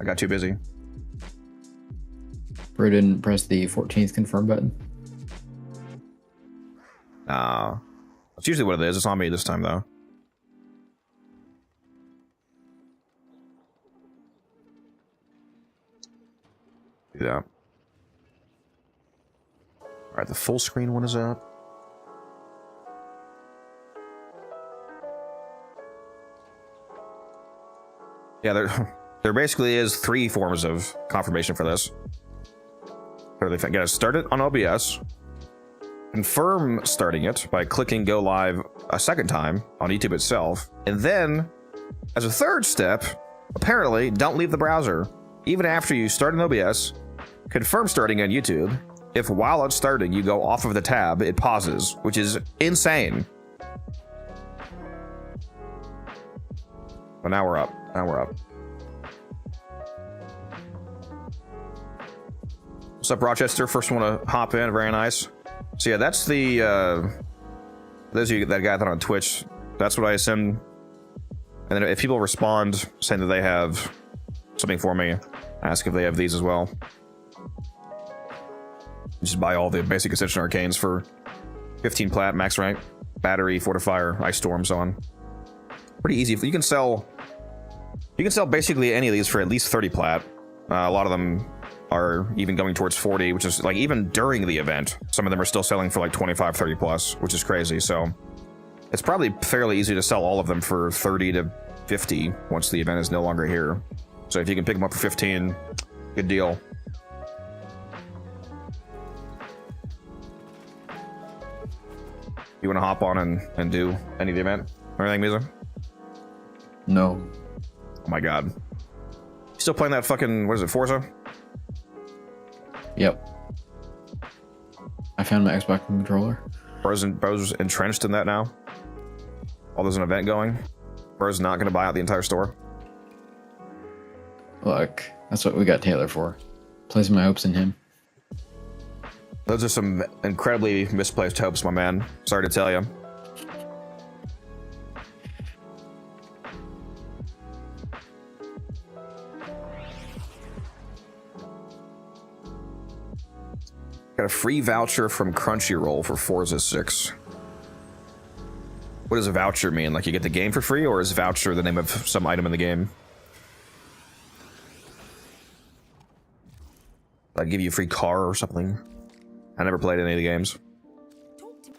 I got too busy. Bro didn't press the 14th confirm button. That's usually what it is. It's on me this time, though. Do that. All right, the full screen one is up. Yeah, there basically is 3 forms of confirmation for this. So they gotta start it on OBS, confirm starting it by clicking go live a second time on YouTube itself, and then, as a third step, apparently don't leave the browser. Even after you start an OBS, confirm starting on YouTube. If while it's starting you go off of the tab, it pauses, which is insane. But now we're up. Now we're up. What's up, Rochester? First one to hop in. Very nice. So yeah, that's the those of you that got that on Twitch, that's what I assume. And then if people respond saying that they have something for me, I ask if they have these as well. Just buy all the basic Ascension Arcanes for 15 plat, max rank, battery, fortifier, ice storm, so on. Pretty easy. You can sell basically any of these for at least 30 plat. A lot of them are even going towards 40, which is like, even during the event, some of them are still selling for like 25, 30 plus, which is crazy. So it's probably fairly easy to sell all of them for 30 to 50 once the event is no longer here. So if you can pick them up for 15, good deal. You want to hop on and do any of the event or anything, Misa? No. Oh my god. Still playing that fucking, what is it, Forza? Yep. I found my Xbox controller. Bro's entrenched in that now. Oh, there's an event going. Bro's not going to buy out the entire store. Look, that's what we got Taylor for. Placing my hopes in him. Those are some incredibly misplaced hopes, my man. Sorry to tell you. Got a free voucher from Crunchyroll for Forza 6. What does a voucher mean? Like you get the game for free, or is voucher the name of some item in the game? I'd give you a free car or something. I never played any of the games.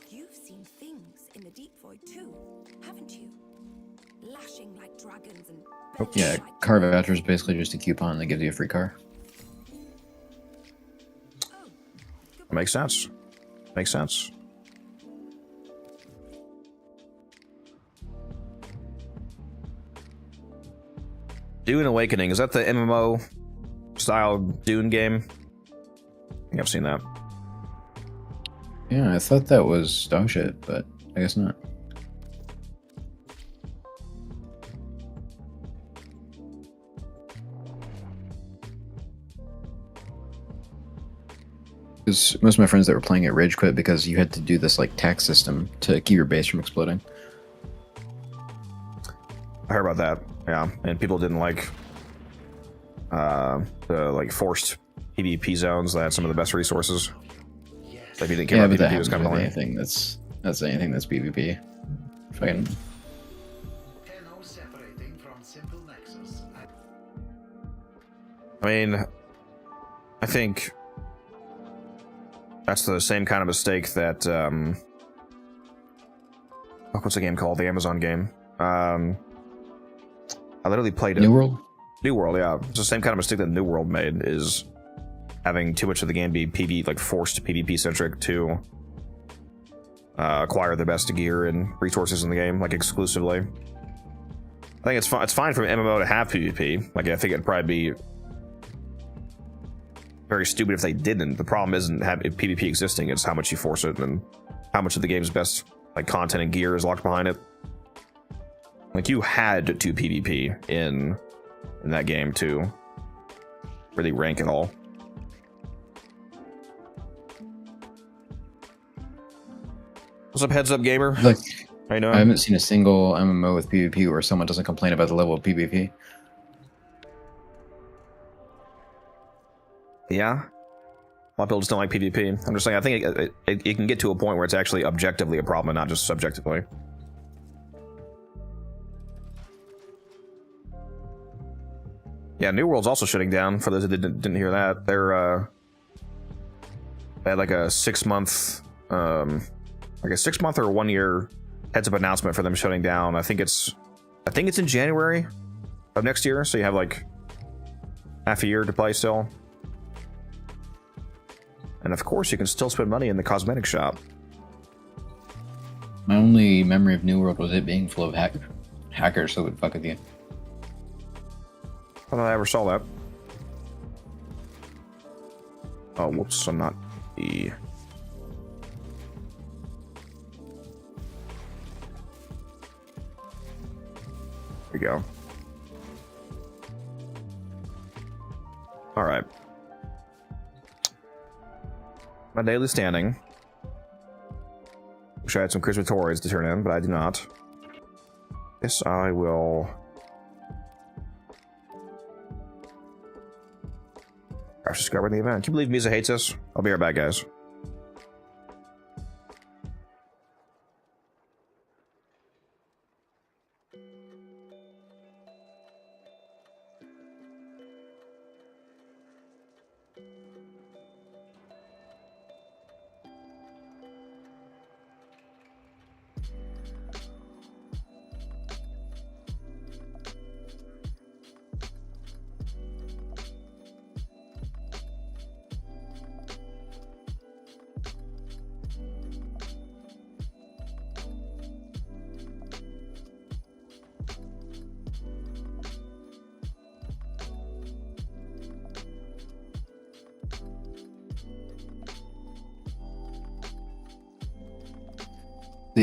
You've seen things in the deep void too, haven't you? Lashing like dragons and Yeah, car voucher is basically just a coupon that gives you a free car. Makes sense. Makes sense. Dune Awakening, is that the MMO style Dune game? I think I've seen that. Yeah, I thought that was dog shit, but I guess not. Because most of my friends that were playing it rage quit because you had to do this like tax system to keep your base from exploding. I heard about that, yeah, and people didn't like the like forced PvP zones that had some of the best resources. Like you didn't care about PvP was kind of annoying. Anything that's PvP. Fucking. I mean, I think that's the same kind of mistake that what's the game called? The Amazon game. I literally played it. New World? New World, yeah. It's the same kind of mistake that New World made, is having too much of the game be PvP, like forced PvP centric to acquire the best gear and resources in the game, like exclusively. I think it's fine for an MMO to have PvP. Like I think it'd probably be very stupid if they didn't. The problem isn't having PvP existing, it's how much you force it and how much of the game's best like content and gear is locked behind it. Like you had to PvP in that game to really rank at all. What's up, Heads Up Gamer? Like, I know. I haven't seen a single MMO with PvP where someone doesn't complain about the level of PvP. Yeah. A lot of people just don't like PvP. I'm just saying, I think it can get to a point where it's actually objectively a problem and not just subjectively. Yeah, New World's also shutting down, for those that didn't hear that. They had like a 6 month, like a 6 month or 1 year heads up announcement for them shutting down. I think it's in January of next year, so you have like half a year to play still. And of course, you can still spend money in the cosmetic shop. My only memory of New World was it being full of hackers that would fuck with you. I don't know if I ever saw that. Oh, whoops, I'm not the... There we go. All right. My daily standing. Wish I had some Christmas toys to turn in, but I do not. Yes, I will. Crash discovering the event. Can you believe Misa hates us? I'll be right back, guys.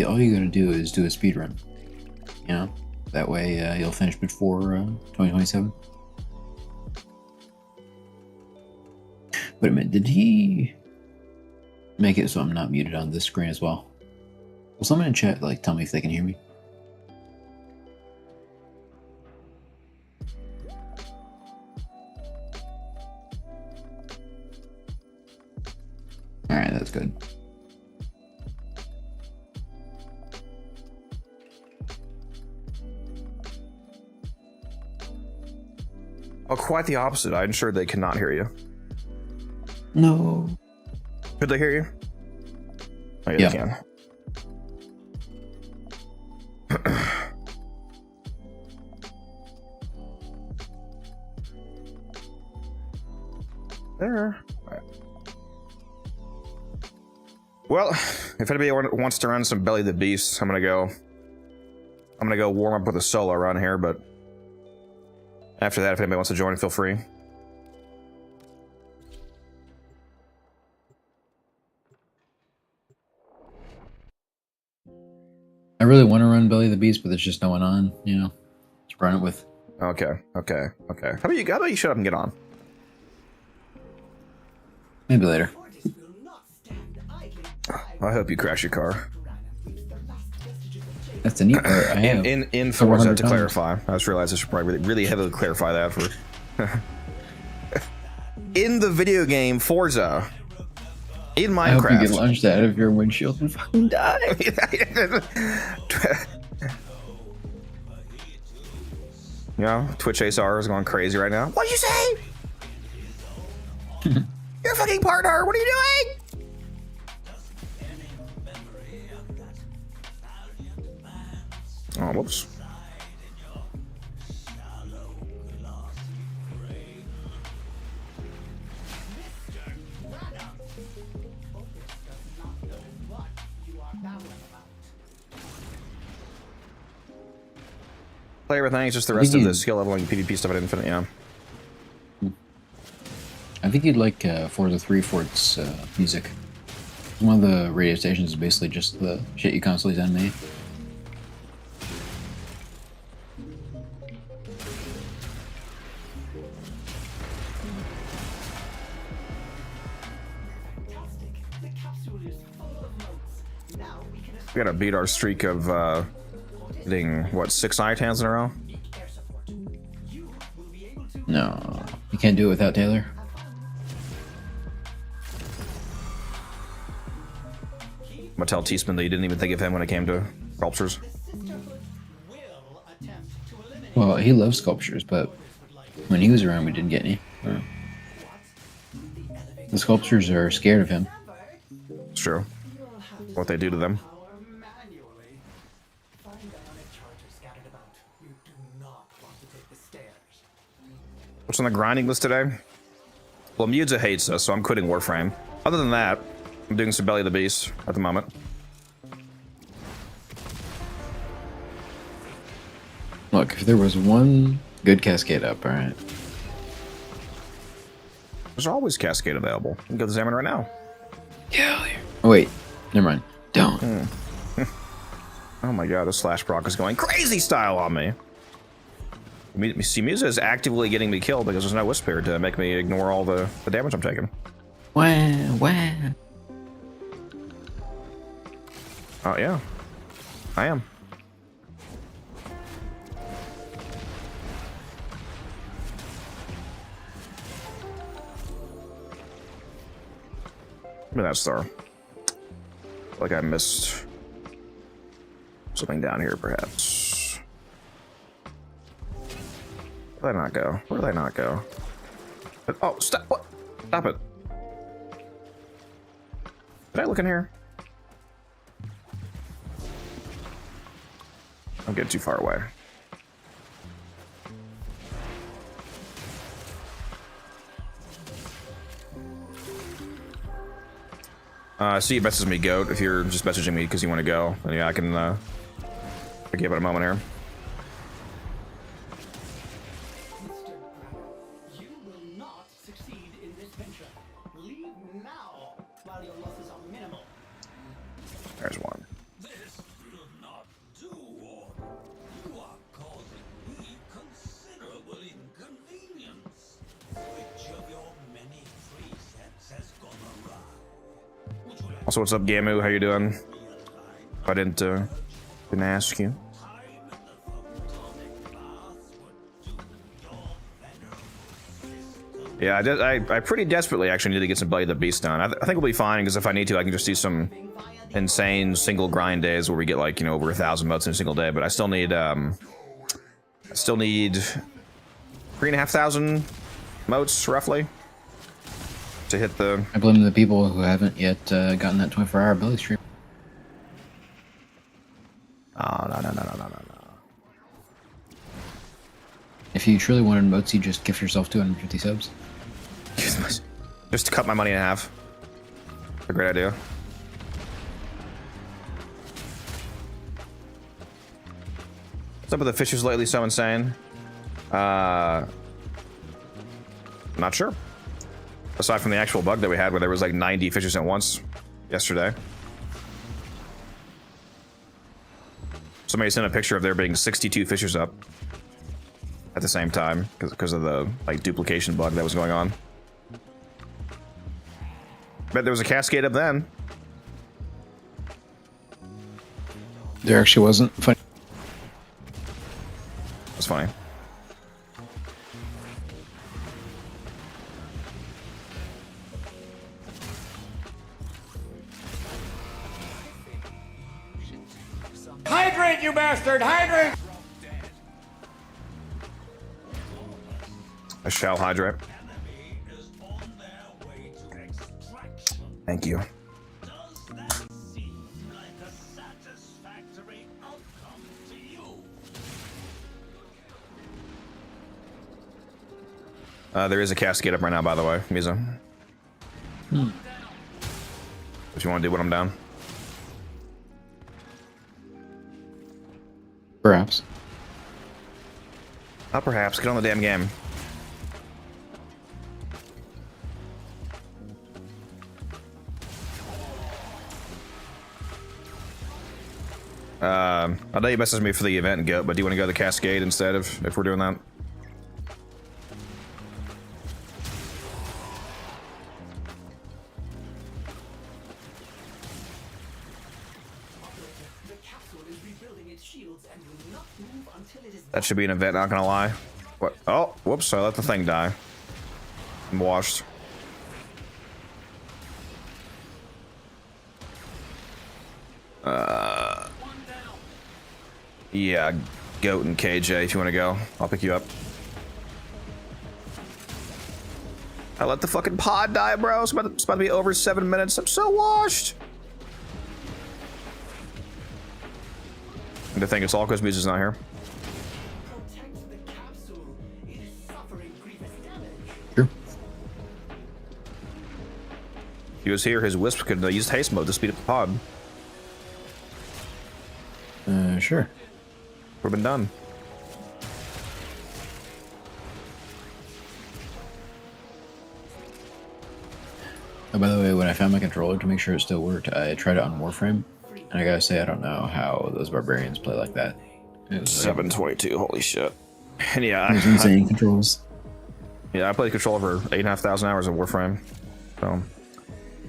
All you gotta do is do a speed run. You know, that way you'll finish before 2027. Wait a minute, did he make it so I'm not muted on this screen as well? Will someone in chat like tell me if they can hear me? All right, that's good. Oh, quite the opposite. I'm sure they cannot hear you. No. Could they hear you? Oh, yeah, Yeah. they can. There. All right. Well, if anybody wants to run some Belly the Beast, I'm gonna go warm up with a solo run here, but after that, if anybody wants to join, feel free. I really want to run Belly the Beast, but there's just no one on, you know. Let's run it with. Okay. How about you shut up and get on? Maybe later. I hope you crash your car. That's the neat part. I have In Forza, 100 to times. clarify. I just realized I should probably really heavily clarify that for... In the video game Forza. In I hope you get Minecraft. launched out of your windshield and fucking die. You know, Twitch ASR is going crazy right now. What'd you say? Your fucking partner, what are you doing? Oh, whoops. Play everything, it's just the rest of the skill leveling PvP stuff at Infinite, yeah. I think you'd like Forza 3 for its music. One of the radio stations is basically just the shit you constantly send me. We gotta beat our streak of getting, what, 6 Titans in a row? No, you can't do it without Taylor. gonna tell Teasman that you didn't even think of him when it came to sculptures. Well, he loves sculptures, but when he was around, we didn't get any. The sculptures are scared of him. It's true. What they do to them. What's on the grinding list today? Well, Musa hates us, so I'm quitting Warframe. Other than that, I'm doing some Belly of the Beast at the moment. Look, if there was one good Cascade up, alright. There's always Cascade available. You can go to Xamarin right now. Yeah. Oh, wait. Never mind. Don't. Oh my god, the slash proc is going crazy style on me. See, Musa is actively getting me killed because there's no Whisper to make me ignore all the damage I'm taking. Wah, wah. Oh, yeah. I am. Look at that star. Like I missed something down here, perhaps. Where did I not go? Where did I not go? Oh, stop! What? Stop it! Did I look in here? I'm getting too far away. See, it messages me, Goat. If you're just messaging me because you want to go, then yeah, I can give it a moment here. You will not succeed in this venture. Leave now while your losses are minimal. There's one. This will not do. You are causing me considerable inconvenience. Which of your many presets has gone awry? Would you like Also, what's up, Gamu? How you doing? I didn't ask you. Yeah, I pretty desperately actually need to get some Belly of the Beast done. I think we'll be fine, because if I need to, I can just do some insane single grind days where we get, like, you know, over 1,000 motes in a single day. But I still need 3,500 motes, roughly, to hit the... I blame the people who haven't yet gotten that 24-hour ability stream. Oh, no. If you truly wanted motes, you just gift yourself 250 subs. Just to cut my money in half. A great idea. What's up with the fishers lately so insane? Not sure. Aside from the actual bug that we had where there was like 90 fishers at once yesterday. Somebody sent a picture of there being 62 fishers up at the same time because of the like duplication bug that was going on. Bet there was a Cascade up then. There actually wasn't. Funny. That's funny. Hydrate, you bastard! Hydrate! I shall hydrate. Thank you. There is a Cascade up right now, by the way, Misa. If you want to do when I'm down. Perhaps. Not perhaps. Get on the damn game. I know you messaged me for the event, Goat, but do you want to go to the Cascade instead if we're doing that? That should be an event, not gonna lie. What? Oh, whoops, I let the thing die. I'm washed. Yeah, Goat and KJ, if you want to go, I'll pick you up. I let the fucking pod die, bro. It's about to be over 7 minutes. I'm so washed. And to think it's all because Muse's not here. Protect the capsule. It is suffering grievous damage. Sure. If he was here, his Wisp could use haste mode to speed up the pod. Sure. Would have been done. Oh, by the way, when I found my controller to make sure it still worked, I tried it on Warframe, and I gotta say, I don't know how those barbarians play like that. It was 722, holy shit. And yeah, it was insane controls. yeah, I played controller for 8,500 hours of Warframe. So,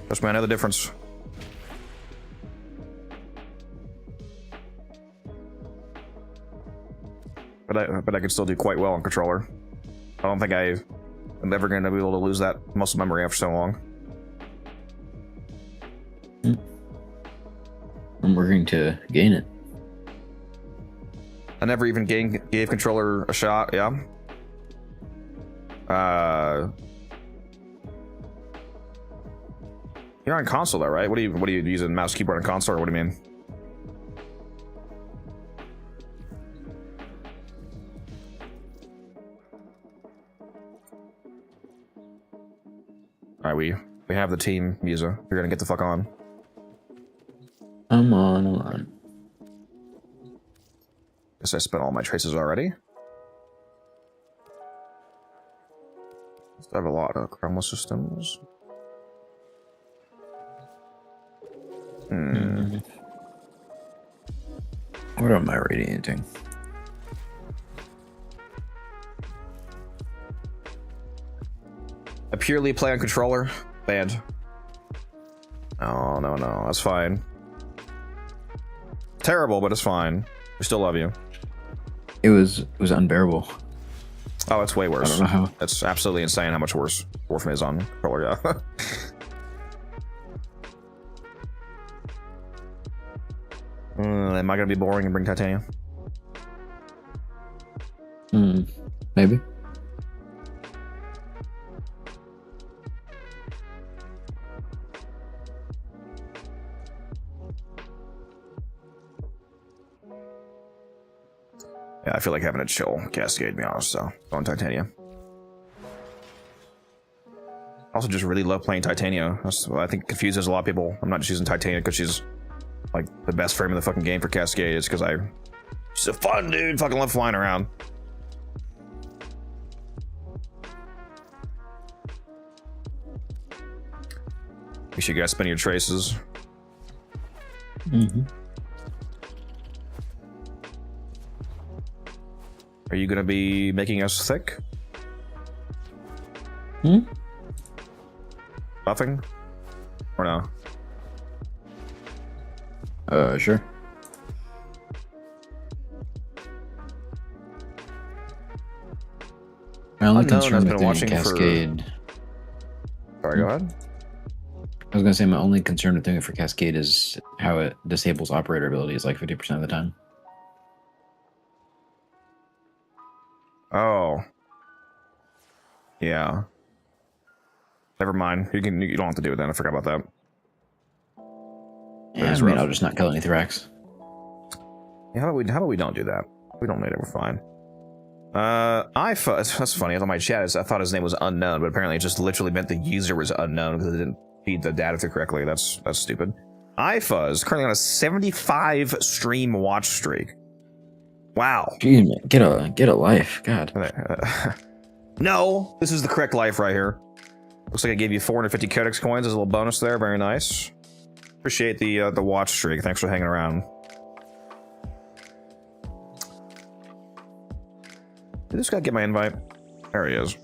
trust me, I know the difference. But I can still do quite well on controller. I don't think I'm ever going to be able to lose that muscle memory after so long. I'm working to gain it. I never even gave controller a shot. Yeah. You're on console though, right? What are you using? Mouse, keyboard, and console, or what do you mean? All right, we have the team, Musa. You're gonna get the fuck on. I'm on. Guess I spent all my traces already. I have a lot of chroma systems. What am I radiating? I purely play on controller. Banned. Oh, no, that's fine. Terrible, but it's fine. We still love you. It was unbearable. Oh, it's way worse. I don't know how. It's absolutely insane how much worse Warframe is on controller, yeah. Am I gonna be boring and bring Titania? Maybe. Yeah, I feel like having a chill Cascade, to be honest, so going Titania. Also, just really love playing Titania. I think confuses a lot of people. I'm not just using Titania because she's like the best frame in the fucking game for Cascade. It's because she's a fun dude. Fucking love flying around. Make sure you guys spin your traces. Are you gonna be making us thick? Nothing? Or no? Sure. My only concern with doing Cascade. Sorry, go ahead. I was gonna say my only concern with doing it for Cascade is how it disables operator abilities like 50% of the time. Oh. Yeah. Never mind. You don't have to do it then. I forgot about that. Yeah, I mean, I'll just not kill any Thrax. Yeah, how about we don't do that? We don't need it. We're fine. That's funny. I thought my chat I thought his name was unknown, but apparently it just literally meant the user was unknown because it didn't feed the data through correctly. That's stupid. iFuzz currently on a 75 stream watch streak. Wow. Jeez, man, get a life, God. No, this is the correct life right here. Looks like I gave you 450 Codex coins as a little bonus there. Very nice. Appreciate the watch streak. Thanks for hanging around. Did this guy get my invite? There he is.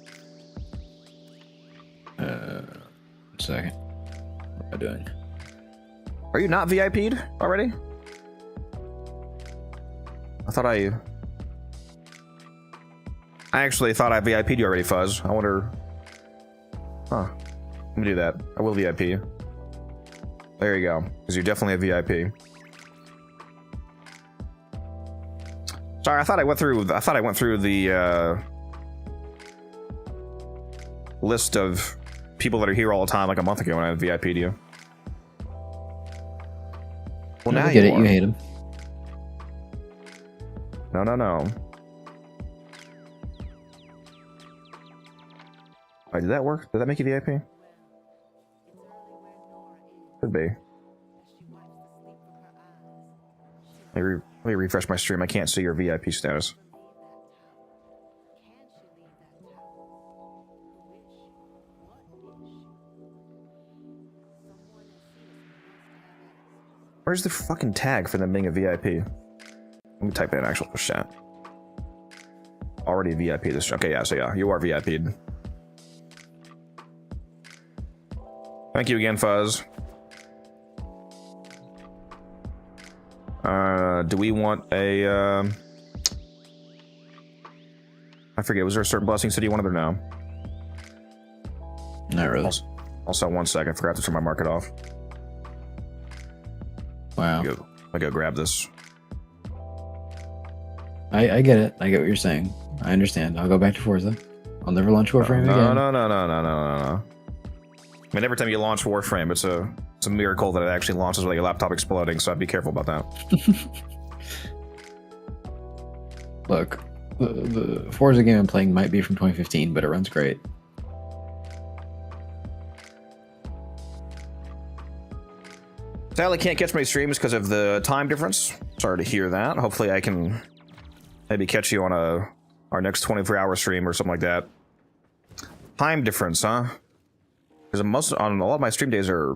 1 second. What am I doing? Are you not VIP'd already? I actually thought I VIP'd you already, Fuzz. I wonder... Huh. Let me do that. I will VIP you. There you go. Because you're definitely a VIP. Sorry, I thought I went through the list of people that are here all the time like a month ago when I VIP'd you. Well, now I get you it. are. You hate him. No, no, no. Wait, did that work? Did that make you VIP? Could be. Let me refresh my stream. I can't see your VIP status. Where's the fucking tag for them being a VIP? Let me type in actual chat. Already VIP this. Okay, yeah, so yeah, you are VIP'd. Thank you again, Fuzz. Do we want a, I forget, was there a certain blessing city you wanted or no? Not really. Also, 1 second, I forgot to turn my market off. Wow. I go grab this. I get it. I get what you're saying. I understand. I'll go back to Forza. I'll never launch Warframe No, again. no. I mean, every time you launch Warframe, it's a miracle that it actually launches with your laptop exploding, so I'd be careful about that. Look, the Forza game I'm playing might be from 2015, but it runs great. Sadly, can't catch my streams because of the time difference. Sorry to hear that. Hopefully I can maybe catch you on our next 24-hour stream or something like that. Time difference, huh? Because on a lot of my stream days are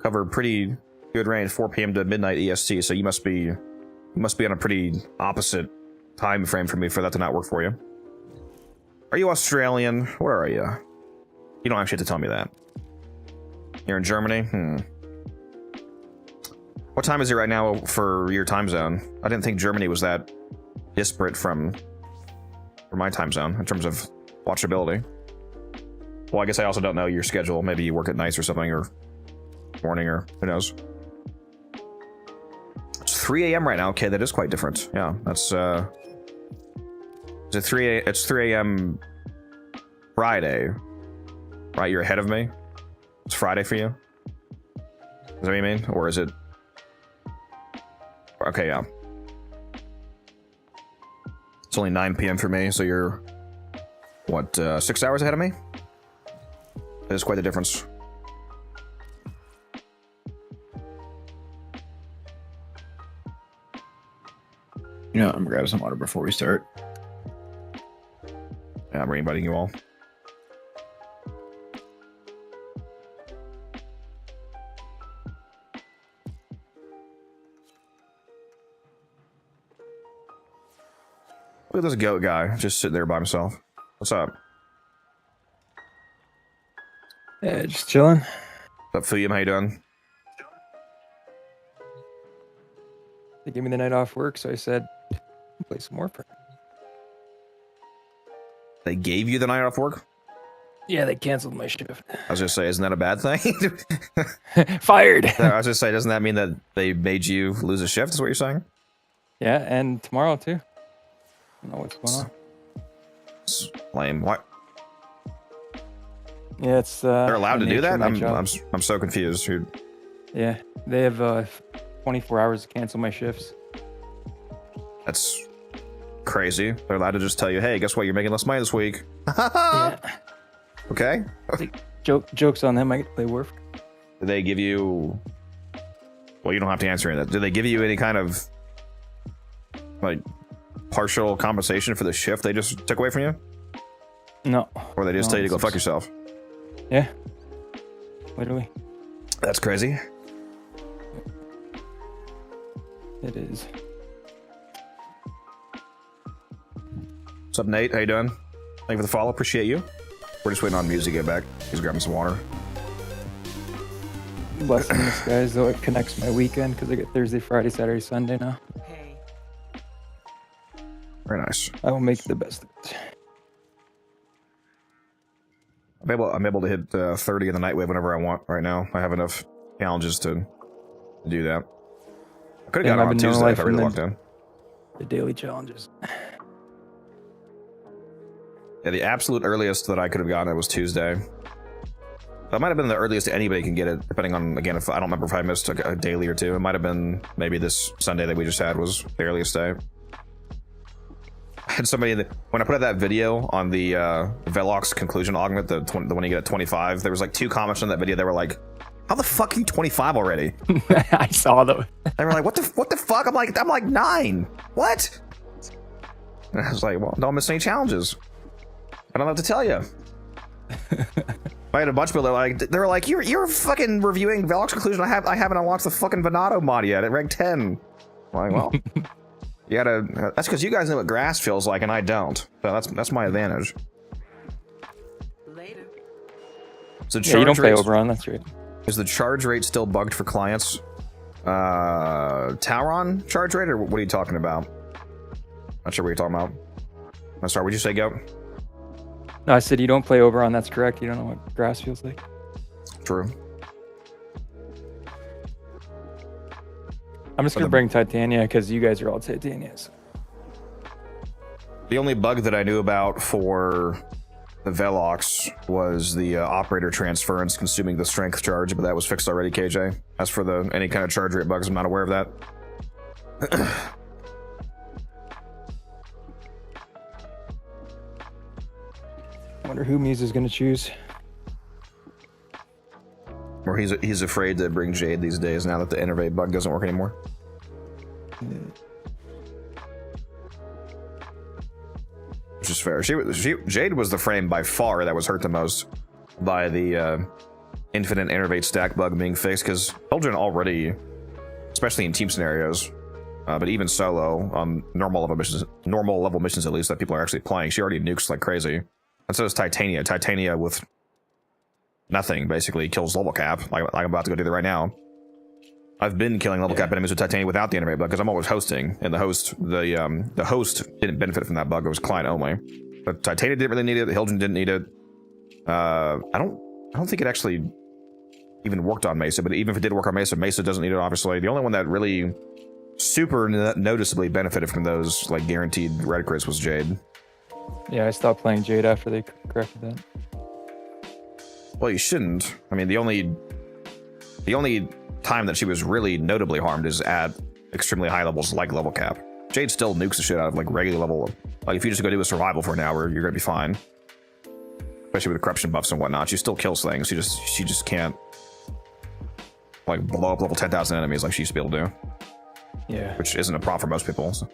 cover pretty good range, 4 p.m. to midnight EST. So you must be on a pretty opposite time frame for me for that to not work for you. Are you Australian? Where are you? You don't actually have to tell me that. You're in Germany? What time is it right now for your time zone? I didn't think Germany was that disparate from my time zone in terms of watchability. Well, I guess I also don't know your schedule. Maybe you work at nights or something, or morning, or who knows. It's 3 a.m. right now. Okay, that is quite different. Yeah, that's it's 3 a.m. Friday. Right, you're ahead of me. It's Friday for you. Is that what you mean? Or is it? Okay, yeah. It's only 9 p.m. for me, so you're what, 6 hours ahead of me? That is quite the difference. You know, I'm gonna grab some water before we start. Yeah, I'm re-inviting you all. Look at this goat guy just sitting there by himself. What's up? Yeah, just chilling. What's up, Fuyum? How you doing? They gave me the night off work, so I said, play some more. They gave you the night off work? Yeah, they canceled my shift. I was just say, isn't that a bad thing? Fired. I was just say, doesn't that mean that they made you lose a shift? Is what you're saying? Yeah, and tomorrow too. I don't know what's going on. It's lame. What? Yeah, it's. They're allowed to do that? I'm I'm so confused. Dude. Yeah, they have 24 hours to cancel my shifts. That's crazy. They're allowed to just tell you, hey, guess what? You're making less money this week. Yeah. Okay. Jokes on them. I get to play Warframe. Did they give you... Well, you don't have to answer any of that. Did they give you any kind of like partial compensation for the shift they just took away from you? No. Or they just tell you to go fuck yourself? Yeah. Literally. That's crazy. It is. What's up, Nate? How you doing? Thank you for the follow. Appreciate you. We're just waiting on music to get back. He's grabbing some water. Blessing this, guys, though it connects my weekend because I get Thursday, Friday, Saturday, Sunday now. Very nice. I will make the best of it. I'm able to hit 30 in the Nightwave whenever I want right now. I have enough challenges to do that. I could have got it on Tuesday if I really locked in. The daily challenges. Yeah, the absolute earliest that I could have gotten it was Tuesday. That might have been the earliest anybody can get it, depending on, again, if I don't remember if I missed a daily or two. It might have been maybe this Sunday that we just had was the earliest day. I had somebody when I put out that video on the Velox conclusion augment, the one you get at 25, there was like 2 comments on that video. They were like, "How the fuck are you 25 already?" I saw those. They were like, "What the fuck?" I'm like 9. What? And I was like, "Well, don't miss any challenges." I don't know what to tell you. I had a bunch of people that they were like, "You're fucking reviewing Velox conclusion. I haven't unlocked the fucking Venado mod yet at rank 10." I'm like, well. You gotta. That's because you guys know what grass feels like, and I don't. So that's my advantage. Later. So Yeah, you don't play Oberon, that's right. Is the charge rate still bugged for clients? Tauron charge rate, or what are you talking about? Not sure what you're talking about. I'm sorry. What'd you say, Goat? No, I said you don't play Oberon, that's correct. You don't know what grass feels like. True. I'm just gonna bring Titania because you guys are all Titanias. The only bug that I knew about for the Velox was the operator transference consuming the strength charge, but that was fixed already, KJ. As for any kind of charge rate bugs, I'm not aware of that. I wonder who Misa's gonna choose. Or he's afraid to bring Jade these days now that the innervate bug doesn't work anymore. Which is fair. Jade was the frame by far that was hurt the most by the infinite innervate stack bug being fixed, because children already, especially in team scenarios, but even solo on normal level missions at least that people are actually playing, she already nukes like crazy. And so does Titania. Titania with nothing basically kills level cap, like I'm about to go do that right now. I've been killing level cap enemies with Titania without the innervate bug because I'm always hosting, and the host didn't benefit from that bug. It was client only. But Titania didn't really need it. Hildren didn't need it. I don't think it actually even worked on Mesa, but even if it did work on Mesa, Mesa doesn't need it, obviously. The only one that really super noticeably benefited from those like guaranteed red crits was Jade. Yeah, I stopped playing Jade after they corrected that. Well, you shouldn't. I mean, the only time that she was really notably harmed is at extremely high levels like level cap. Jade still nukes the shit out of like regular level. Like if you just go do a survival for an hour, you're gonna be fine. Especially with corruption buffs and whatnot. She still kills things. She just can't like blow up level 10,000 enemies like she used to be able to do. Yeah. Which isn't a problem for most people. So.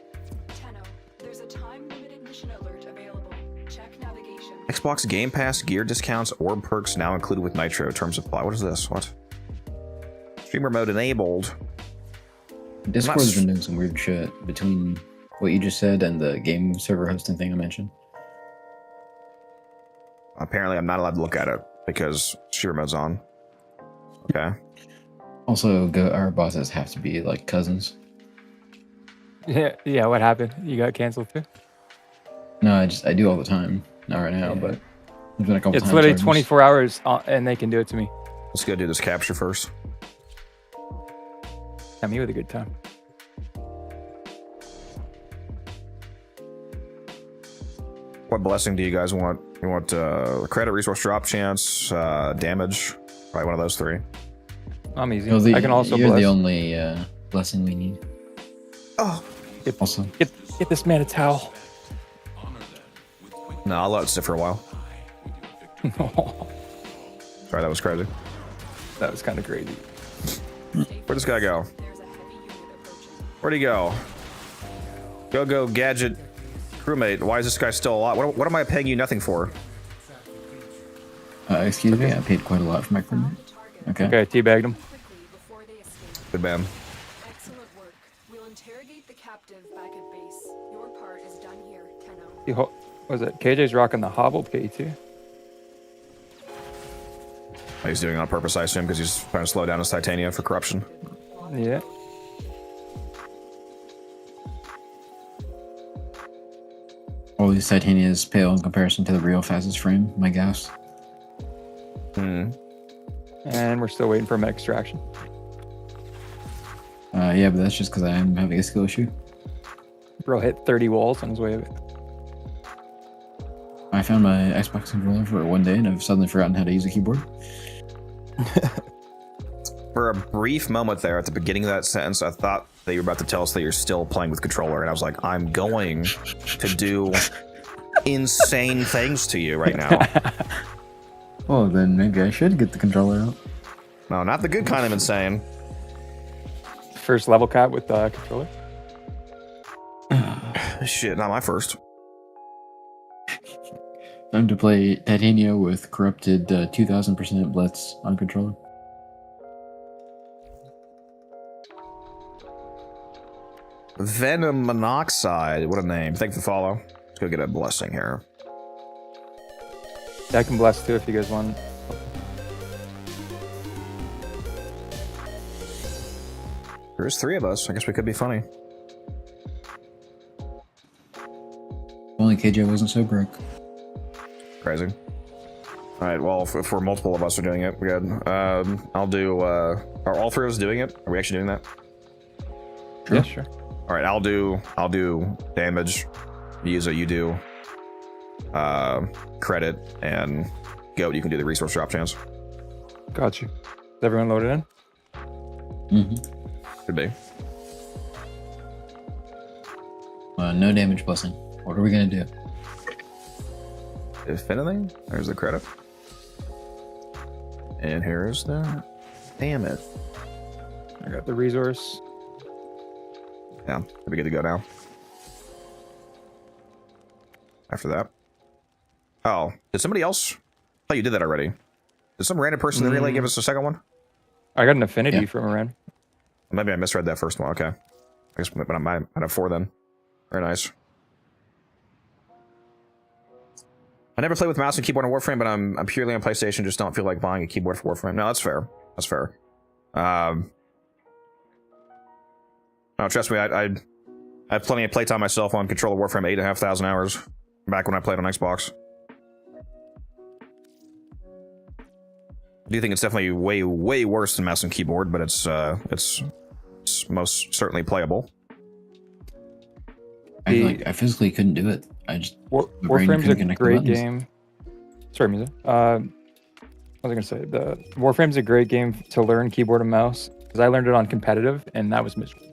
Tenno, there's a time-limited mission alert available. Check navigation. Xbox Game Pass gear discounts, orb perks now included with Nitro. Terms apply. What is this? What? Streamer mode enabled. Discord's been doing some weird shit between what you just said and the game server hosting thing I mentioned. Apparently, I'm not allowed to look at it because streamer mode's on. Okay. Also, our bosses have to be like cousins. Yeah, what happened? You got canceled too? No, I do all the time. Not right now, but there's been a couple times. It's literally 24 hours and they can do it to me. Let's go do this capture first. Got me with a good time. What blessing do you guys want? You want credit, resource drop chance, damage? Probably one of those 3. I'm easy. Well, I can also you're bless. the only blessing we need. Oh. Also. Get this man a towel. No, I'll let it sit for a while. Sorry, that was crazy. That was kind of crazy. Where'd this guy go? There's a heavy unit approaching. Where'd he go? Go, gadget crewmate. Why is this guy still alive? What am I paying you nothing for? Excuse me, I paid quite a lot for my crewmate. Okay. Okay, teabagged him. Quickly before they escape. Good man. Excellent work. We'll interrogate the captive back at base. Your part is done here, Tenno. What was it? KJ's rocking the hobbled K2. He's doing it on purpose, I assume, because he's trying to slow down his Titania for corruption. Yeah. All these Titanias pale in comparison to the real fastest frame, my guess. Hmm. And we're still waiting for an extraction. Yeah, but that's just because I am having a skill issue. Bro hit 30 walls on his way. I found my Xbox controller for one day, and I've suddenly forgotten how to use a keyboard. For a brief moment there at the beginning of that sentence, I thought that you were about to tell us that you're still playing with controller, and I was like, I'm going to do insane things to you right now. Oh, then maybe I should get the controller out. No, not the good kind of insane. First level cap with the controller. Shit, not my first. Time to play Titania with corrupted 2000% Blitz on controller. Venom Monoxide, what a name. Thank you for the follow. Let's go get a blessing here. Yeah, I can bless too if you guys want. There's 3 of us. I guess we could be funny. If only KJ wasn't so broke. Crazy. All right, well, if we're multiple of us are doing it, we're good. I'll do, are all 3 of us doing it? Are we actually doing that? Sure. Yeah, sure. All right, I'll do damage. Yuza, you do credit, and Goat, you can do the resource drop chance. Got you. Is everyone loaded in? Mm-hmm. Could be. No damage blessing. What are we gonna do? If anything, there's the credit. And here's the... Damn it. I got the resource. Yeah, we good to go now. After that. Oh, did somebody else? Oh, you did that already. Did some random person in the relay give us a second one? I got an affinity Yeah. from Iran. Maybe I misread that first one. Okay. I guess but I might have 4 then. Very nice. I never played with mouse and keyboard on Warframe, but I'm purely on PlayStation. Just don't feel like buying a keyboard for Warframe. No, that's fair. That's fair. No, trust me, I have plenty of playtime myself on controller Warframe, 8,500 hours back when I played on Xbox. I do think it's definitely way, way worse than mouse and keyboard, but it's most certainly playable. I feel like I physically couldn't do it. I just my brain Warframe's couldn't a connect the great buttons. game. Sorry, Musa. What was I gonna say? The Warframe's a great game to learn keyboard and mouse because I learned it on competitive, and that was miserable.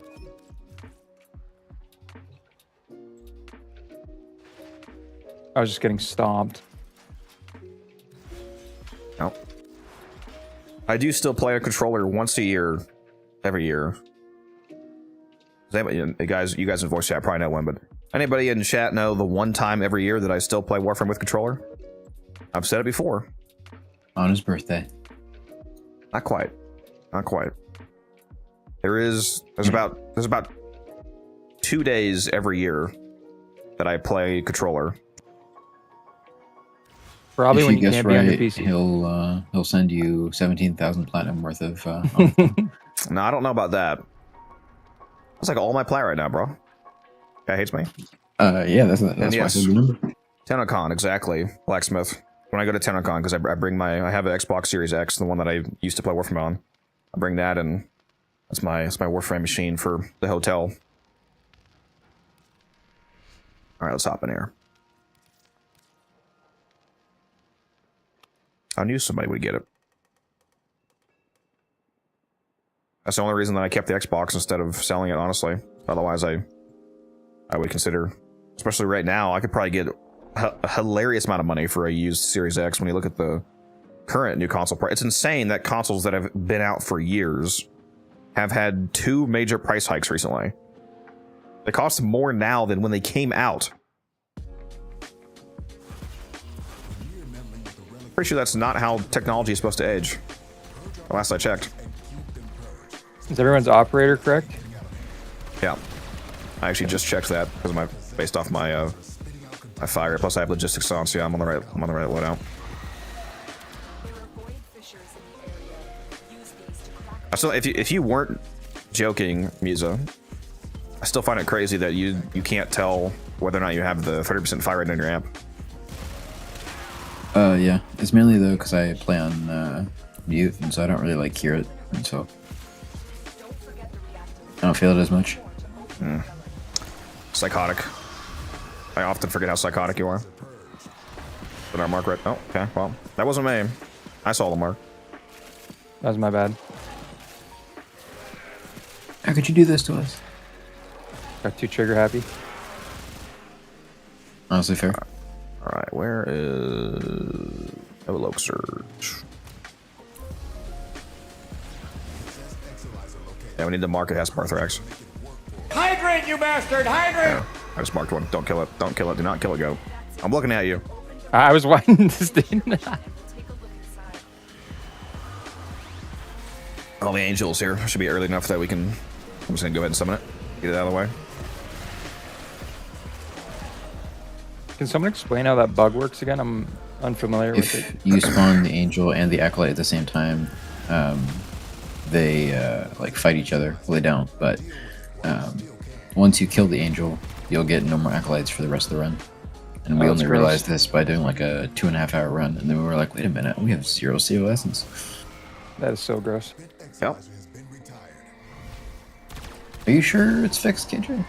I was just getting stomped. No. I do still play a controller once a year, every year. You guys in voice chat probably know when, but anybody in chat know the one time every year that I still play Warframe with controller? I've said it before. On his birthday. Not quite. Not quite. There's about 2 days every year that I play controller. Probably If when you you guess can't be on your right, PC. he'll send you 17,000 platinum worth of. No, I don't know about that. That's like all my plat right now, bro. Guy hates me. Yeah, that's why yes. I said remember. TennoCreate, exactly. Blacksmith. When I go to TennoCreate, because I bring I have an Xbox Series X, the one that I used to play Warframe on. I bring that, and that's my Warframe machine for the hotel. All right, let's hop in here. I knew somebody would get it. That's the only reason that I kept the Xbox instead of selling it, honestly. Otherwise, I would consider, especially right now, I could probably get a hilarious amount of money for a used Series X when you look at the current new console price. It's insane that consoles that have been out for years have had 2 major price hikes recently. They cost more now than when they came out. Pretty sure that's not how technology is supposed to age. Last I checked. Is everyone's operator correct? Yeah. I actually just checked that because based off my my fire. Plus I have logistics on, so yeah, I'm on the right loadout. So if you weren't joking, Musa, I still find it crazy that you can't tell whether or not you have the 30% fire rate on your amp. Yeah, it's mainly though because I play on mute, and so I don't really like hear it, and so I don't feel it as much. psychotic. I often forget how psychotic you are. Did our mark right? Oh, okay. Well, that wasn't me. I saw the mark. That was my bad. How could you do this to us? Got too trigger happy. Honestly, fair. All right, where is Evoke Surge? Yeah, we need to mark it as Barthrax. Hydrate, you bastard! Hydrate! Yeah, I just marked one. Don't kill it. Don't kill it. Do not kill it, go. I'm looking at you. I was wanting this thing. All the angels here should be early enough that we can. I'm just gonna go ahead and summon it. Get it out of the way. Can someone explain how that bug works again? I'm unfamiliar with it. If you spawn the angel and the acolyte at the same time, they like fight each other. Well, they don't, but once you kill the angel, you'll get no more acolytes for the rest of the run. And we Oh, that's only gross. realized this by doing like a 2.5 hour run, and then we were like, wait a minute, we have 0 CO essence. That is so gross. Yep. Are you sure it's fixed, KJ?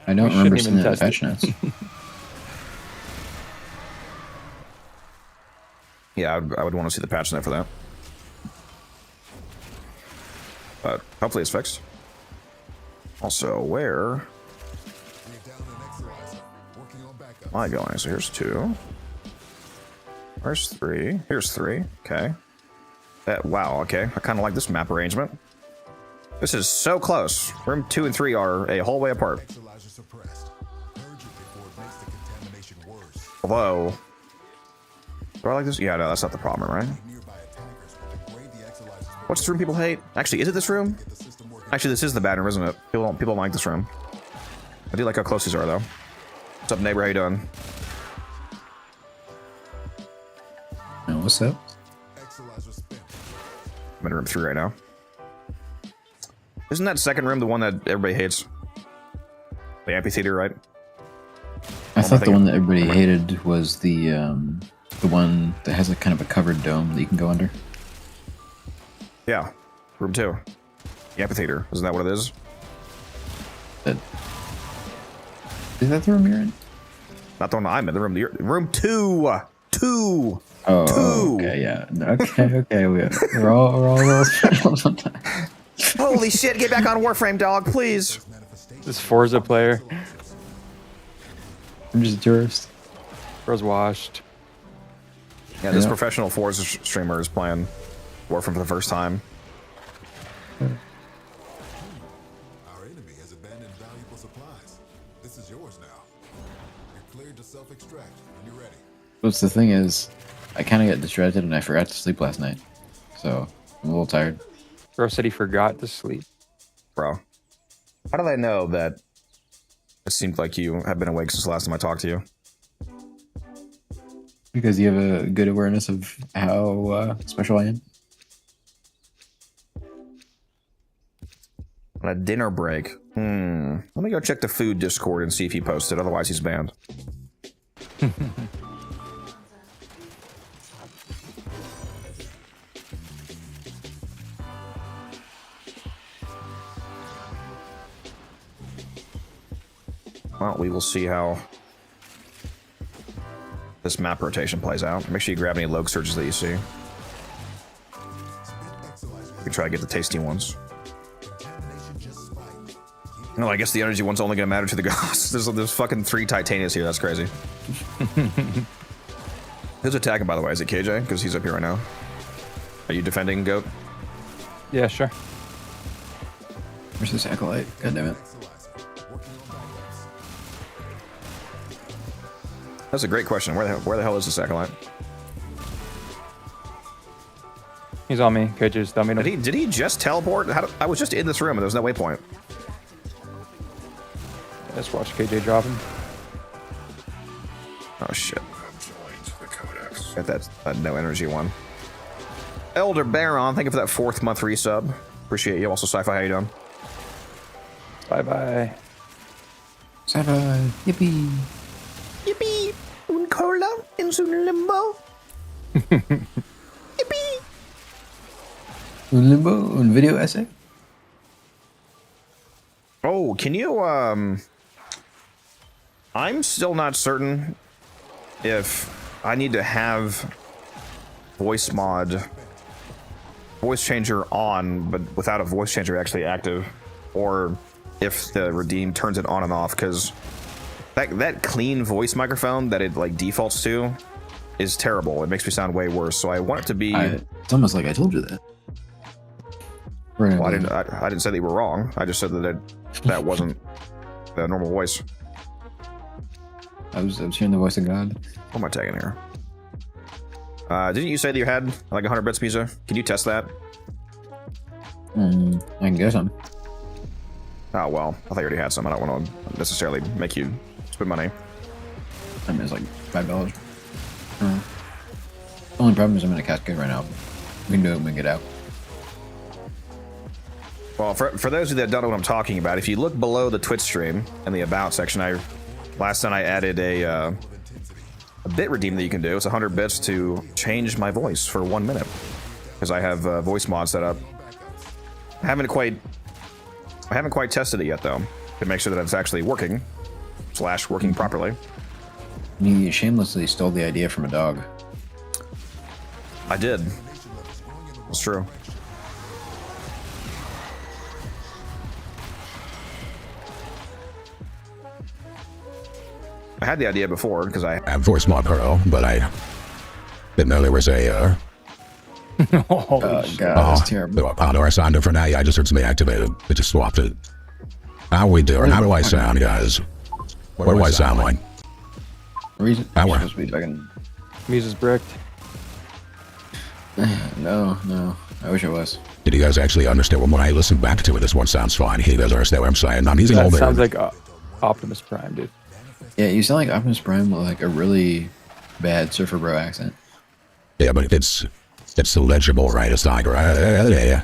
I don't We remember shouldn't seeing even it in the test patch notes. Yeah, I would want to see the patch note for that. But hopefully it's fixed. Also, where am I going? So here's 2. Where's 3? Here's 3. Okay. Wow, okay. I kind of like this map arrangement. This is so close. Room 2 and 3 are a whole way apart. Although, do I like this? Yeah, no, that's not the problem, right? What's the room people hate? Actually, is it this room? Actually, this is the bad room, isn't it? People don't like this room. I do like how close these are, though. What's up, neighbor? How you doing? No, what's up? I'm in room 3 right now. Isn't that second room the one that everybody hates? The amphitheater, right? I thought the one that everybody hated was the one that has a kind of a covered dome that you can go under. Yeah, room 2. The amphitheater. Isn't that what it is? Is that the room you're in? Not the one I'm in. The room. Room 2. 2. Oh, 2. okay, yeah. Okay. We're all sometimes. Holy shit! Get back on Warframe, dog, please. This Forza player. I'm just a tourist. Bro's washed. Yeah, this Yeah. professional Forza streamer is playing Warframe for the first time. Our enemy has abandoned valuable supplies. This is yours now. You're cleared to self-extract when you're ready. What's the thing is, I kind of got distracted and I forgot to sleep last night. So, I'm a little tired. Bro said he forgot to sleep. Bro, how did I know that it seemed like you have been awake since the last time I talked to you? Because you have a good awareness of how special I am. On a dinner break. Let me go check the food Discord and see if he posted, otherwise he's banned. Well, we will see how this map rotation plays out. Make sure you grab any Logue Surges that you see. We can try to get the tasty ones. No, I guess the energy one's only gonna matter to the gods. There's fucking 3 Titanias here. That's crazy. Who's attacking, by the way? Is it KJ? Because he's up here right now. Are you defending, Goat? Yeah, sure. Where's this acolyte? God damn it. That's a great question. Where the hell is this acolyte? He's on me. KJ just dummied him. Did he just teleport? I was just in this room and there's no waypoint. Let's watch KJ drop him. Oh shit. Got that no energy one. Elder Baron, thank you for that 4th month resub. Appreciate you. Also, Sci-Fi, how you doing? Bye bye. Sci-fi. Yippee. Yippee! Un cola in su limbo. Yippee! Un limbo, un video essay. Oh, can you, I'm still not certain if I need to have voice changer on, but without a voice changer actually active, or if the redeem turns it on and off, because that clean voice microphone that it like defaults to is terrible. It makes me sound way worse. So I want it to be. It's almost like I told you that. Well, I didn't say that you were wrong. I just said that wasn't the normal voice. I was hearing the voice of God. What am I tagging here? Didn't you say that you had like 100 bits, Misa? Can you test that? I can guess some. Oh, well, I thought you already had some. I don't want to necessarily make you spend money. I mean, it's like $5. Only problem is I'm in a Cascade right now. We can do it when we get out. Well, for those of you that don't know what I'm talking about, if you look below the Twitch stream in the About section, last time I added a bit redeem that you can do. It's 100 bits to change my voice for 1 minute, because I have voice mod set up. I haven't quite tested it yet, though, to make sure that it's actually working / working properly. You shamelessly stole the idea from a dog. I did. That's true. I had the idea before because I have voice mod Pro, but I didn't know there was a. Oh God, that's terrible. How do I signed up for now? Yeah, I just heard somebody activated. It just swapped it. How we doing? How do I sound, guys? What do I sound like? Reason? How You're supposed to be fucking. Muse's bricked. No. I wish I was. Did you guys actually understand? When I listened back to it, this one sounds fine. You guys understand what I'm saying? I'm using all That the. sounds like Optimus Prime, dude. Yeah, you sound like Optimus Prime with like a really bad Surfer Bro accent. Yeah, but it's legible, right? It's like yeah.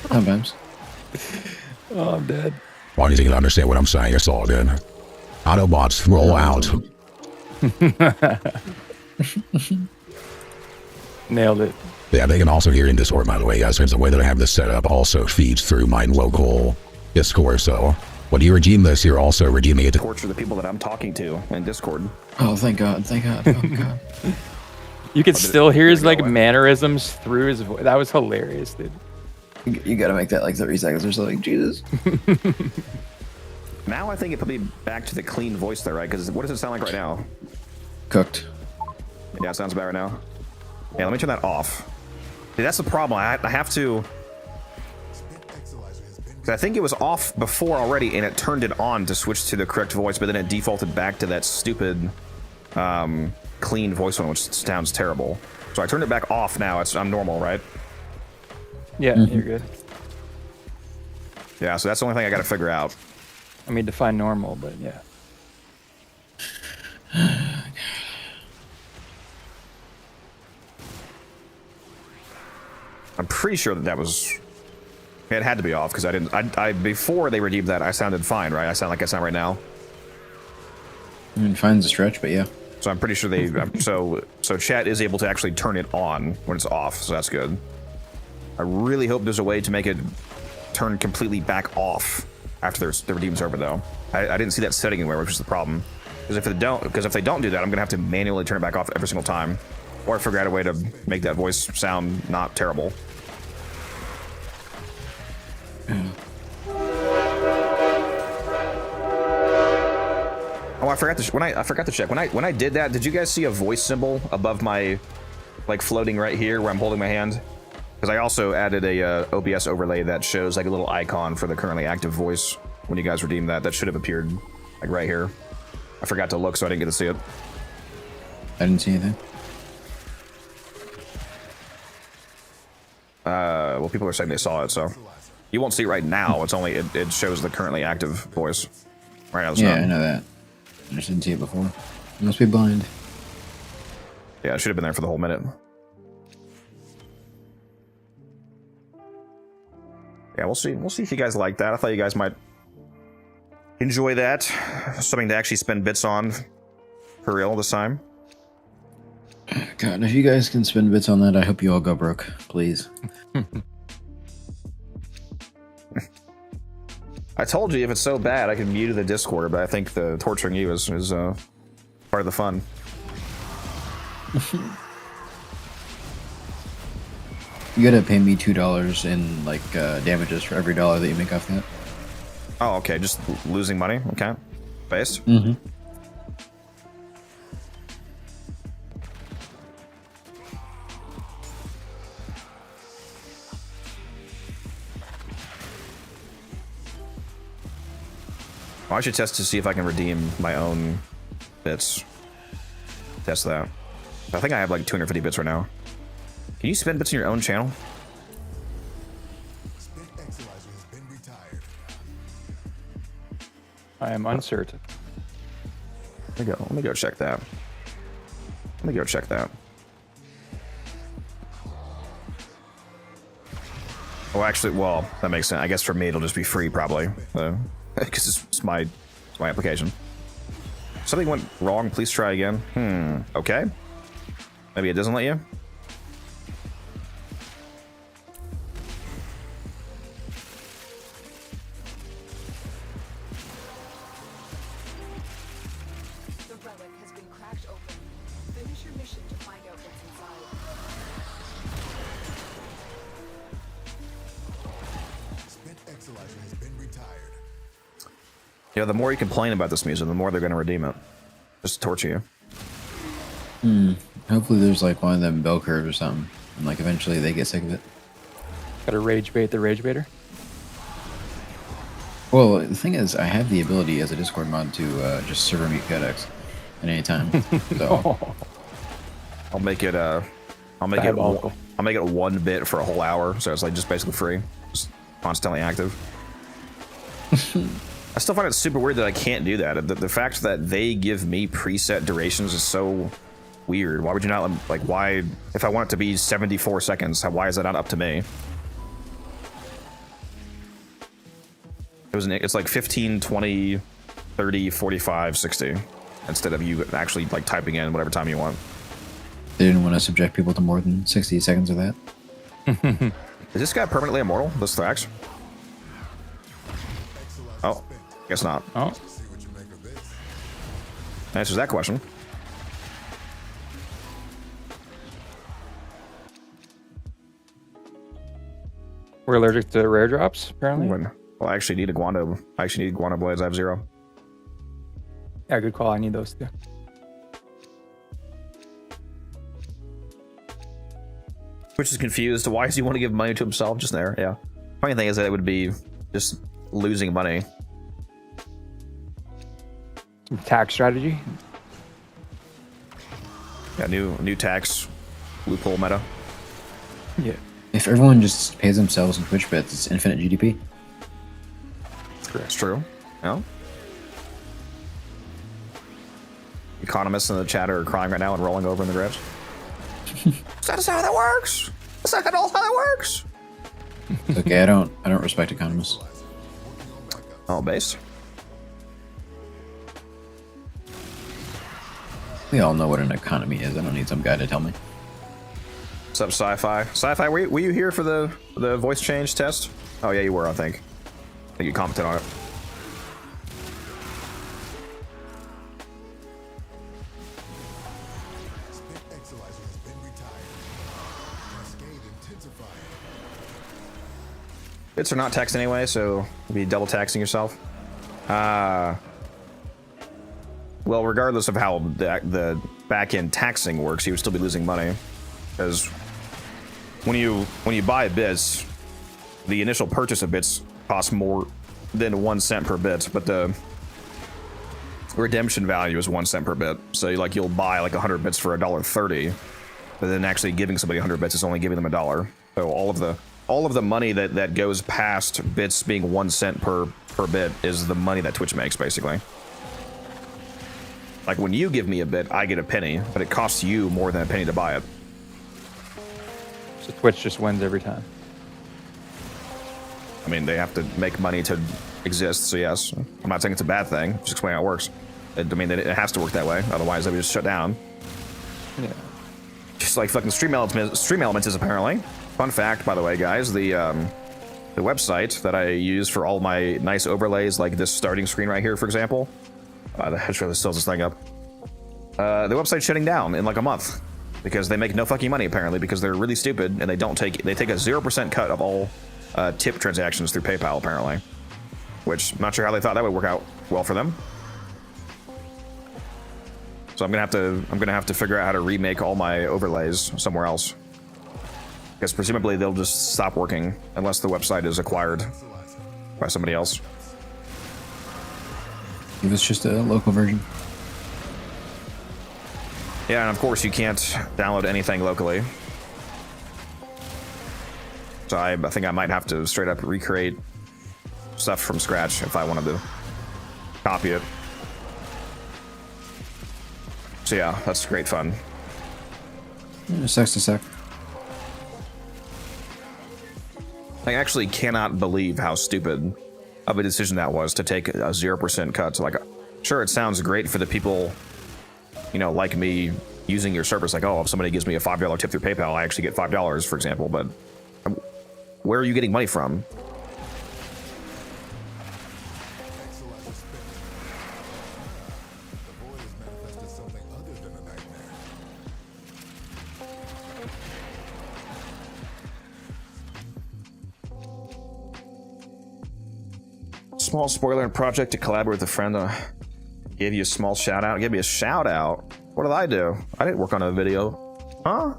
Sometimes. Oh, I'm dead. Why do you think you understand what I'm saying? It's all good. Autobots roll out. Nailed it. Yeah, they can also hear in Discord, by the way, guys. There's the way that I have this set up also feeds through my local Discord, so when you redeem this, you're also redeeming it to torture the people that I'm talking to in Discord. Oh, thank God. Oh, God. You could still hear his like mannerisms through his voice. That was hilarious, dude. You gotta make that like 30 seconds or something. Jesus. Now I think it put me back to the clean voice there, right? Because what does it sound like right now? Cooked. Yeah, it sounds bad right now. Yeah, let me turn that off. See, that's the problem. I have to... Because I think it was off before already, and it turned it on to switch to the correct voice, but then it defaulted back to that stupid clean voice one, which sounds terrible. So I turned it back off now. I'm normal, right? Yeah, you're good. Yeah, so that's the only thing I got to figure out. I mean, define normal, but yeah. I'm pretty sure that was... It had to be off, because I didn't... before they redeemed that, I sounded fine, right? I sound like I sound right now. I mean, fine's a stretch, but yeah. So I'm pretty sure they... so chat is able to actually turn it on when it's off, so that's good. I really hope there's a way to make it turn completely back off after the redeem's over, though. I didn't see that setting anywhere, which is the problem. Because if they don't do that, I'm gonna have to manually turn it back off every single time, or figure out a way to make that voice sound not terrible. Oh, I forgot to check. When I did that, did you guys see a voice symbol above my, like, floating right here where I'm holding my hand? Because I also added a OBS overlay that shows like a little icon for the currently active voice when you guys redeem that. That should have appeared like right here. I forgot to look, so I didn't get to see it. I didn't see anything. Well, people are saying they saw it, so you won't see it right now. It's only it shows the currently active voice right now. Yeah, I know that. I just didn't see it before. You must be blind. Yeah, it should have been there for the whole minute. Yeah, we'll see. We'll see if you guys like that. I thought you guys might enjoy that. Something to actually spend bits on for real this time. God, if you guys can spend bits on that, I hope you all go broke, please. I told you if it's so bad, I can mute the Discord, but I think the torturing you is part of the fun. You gotta pay me $2 in like damages for every dollar that you make off that. Oh, okay. Just losing money. Okay. Based. Mm-hmm. Well, I should test to see if I can redeem my own bits. Test that. I think I have like 250 bits right now. Can you spend bits in your own channel? Spent Exilizer has been retired. I am uncertain. Let me go check that. Let me go check that. Oh, actually, well, that makes sense. I guess for me, it'll just be free, probably. Because it's my application. Something went wrong. Please try again. Okay. Maybe it doesn't let you. The relic has been cracked open. Finish your mission to find out what's inside. Spent Exilizer has been retired. You know, the more you complain about this music, the more they're going to redeem it. Just to torture Hmm. Hopefully there's like one of them bell curves or something, and like eventually they get sick of it. Gotta rage bait the rage baiter. Well, the thing is, I have the ability as a Discord mod to just server mute codecs at any time. So I'll make it I'll make it 1 bit for a whole hour, so it's like just basically free, just constantly active. I still find it super weird that I can't do that. The fact that they give me preset durations is so weird. Why would you not, like, why, if I want it to be 74 seconds, why is that not up to me? It's like 15, 20, 30, 45, 60, instead of you actually like typing in whatever time you want. they didn't want to subject people to more than 60 seconds of that. Is this guy permanently immortal, this Thrax? Oh, guess not. Oh, See what you make of this. Answers that question. we're allergic to rare drops, apparently. Well, I actually need a Guano. I actually need Guano blades. I have 0. Yeah, good call. I need those too. Which is confused. Why does he want to give money to himself just there? Yeah. Funny thing is that it would be just losing money. Some tax strategy. Yeah, new tax loophole meta. Yeah, If everyone just pays themselves in Twitch bits, it's infinite GDP. It's true. No. Economists in the chat are crying right now and rolling over in the graves. That's not how that works. That's not at all how that works. It's okay, I don't respect economists. Oh, base. We all know what an economy is. I don't need some guy to tell me. What's up, Sci-Fi? Sci-Fi, were you here for the voice change test? Oh yeah, you were. I think you commented on it. Spent Exilizer has been retired. Cascade intensified. Bits are not taxed anyway, so you'll be double taxing yourself. Well, regardless of how the back-end taxing works, you would still be losing money, because when you buy bits, the initial purchase of bits costs more than 1 cent per bit, but the redemption value is 1 cent per bit. So you'll buy like 100 bits for $1.30, but then actually giving somebody 100 bits is only giving them $1. So all of the money that goes past bits being 1 cent per bit is the money that Twitch makes, basically. Like when you give me a bit, I get a penny, but it costs you more than a penny to buy it. so Twitch just wins every time. I mean, they have to make money to exist, so yes. I'm not saying it's a bad thing, just explaining how it works. I mean, it has to work that way, otherwise they would just shut down. Yeah. Just like fucking Stream Elements is apparently. Fun fact, by the way, guys, the the website that I use for all my nice overlays, like this starting screen right here, for example. The headshot still this thing up. The website's shutting down in like a month because they make no fucking money apparently because they're really stupid and they take a 0% cut of all tip transactions through PayPal apparently. Which I'm not sure how they thought that would work out well for them. So I'm gonna have to figure out how to remake all my overlays somewhere else. Because presumably they'll just stop working unless the website is acquired by somebody else. If it's just a local version. Yeah, and of course you can't download anything locally. So I think I might have to straight up recreate stuff from scratch if I wanted to copy it. So yeah, that's great fun. Sucks to suck. I actually cannot believe how stupid of a decision that was to take a 0% cut. Like, sure, it sounds great for the people, you know, like me using your service. Like, oh, if somebody gives me a $5 tip through PayPal, I actually get $5, for example. But where are you getting money from? Small spoiler and project to collaborate with a friend. Gave you a small shout out. Give me a shout out. What did I do? I didn't work on a video. Huh?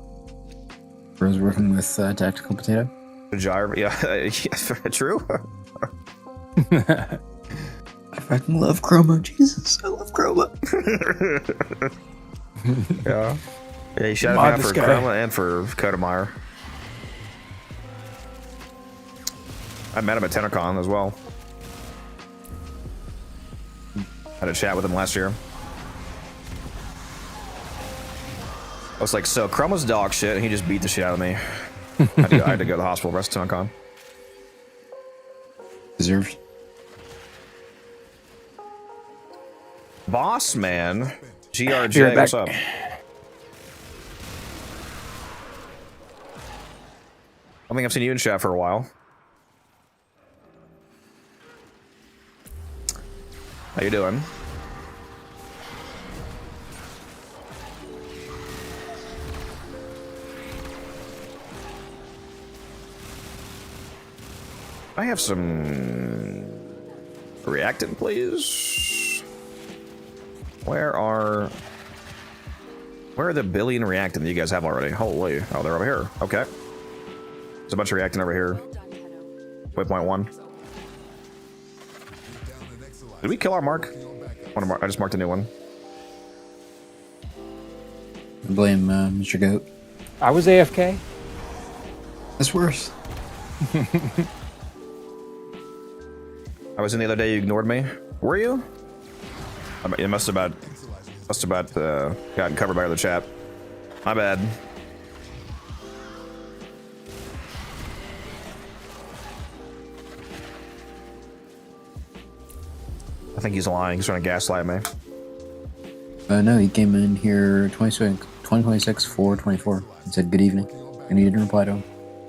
Bro's working with Tactical Potato. Gyro. Yeah, true. I fucking love Chroma. Jesus, I love Chroma. Yeah. Yeah, he shouted me out for Chroma and for Kodemeyer. I met him at TennoCon as well. Had a chat with him last year. I was like, so Chroma's dog shit, and he just beat the shit out of me. I had to go to the hospital rest of TennoCon. Deserved. Boss man, GRJ, what's up? I don't think I've seen you in chat for a while. How you doing? I have some reactant, please. Where are the billion reactant that you guys have already? Holy, oh, they're over here. Okay, there's a bunch of reactant over here. Waypoint 1. Did we kill our mark? I just marked a new one. Blame Mr. Goat. I was AFK. That's worse. I was in the other day. You ignored me. Were you? It must have gotten covered by the chat. My bad. I think he's lying. He's trying to gaslight me. No, he came in here 2026 4/24 and said good evening, and he didn't reply to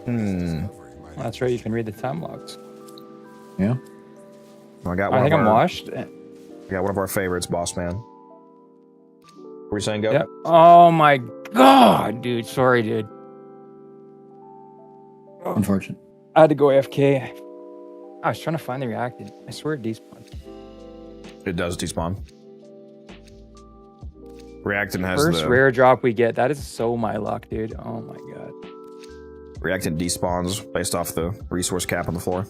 him. Well, that's right. You can read the time logs. Yeah. I got. I think I'm washed. Yeah, one of our favorites, Boss Man. What were you saying, Go? Yep. Oh my god, dude. Sorry, dude. Unfortunate. I had to go AFK. I was trying to find the reactant. I swear it despawned. It does despawn. Reactant has First the rare drop we get. That is so my luck, dude. Oh my god. reactant despawns based off the resource cap on the floor.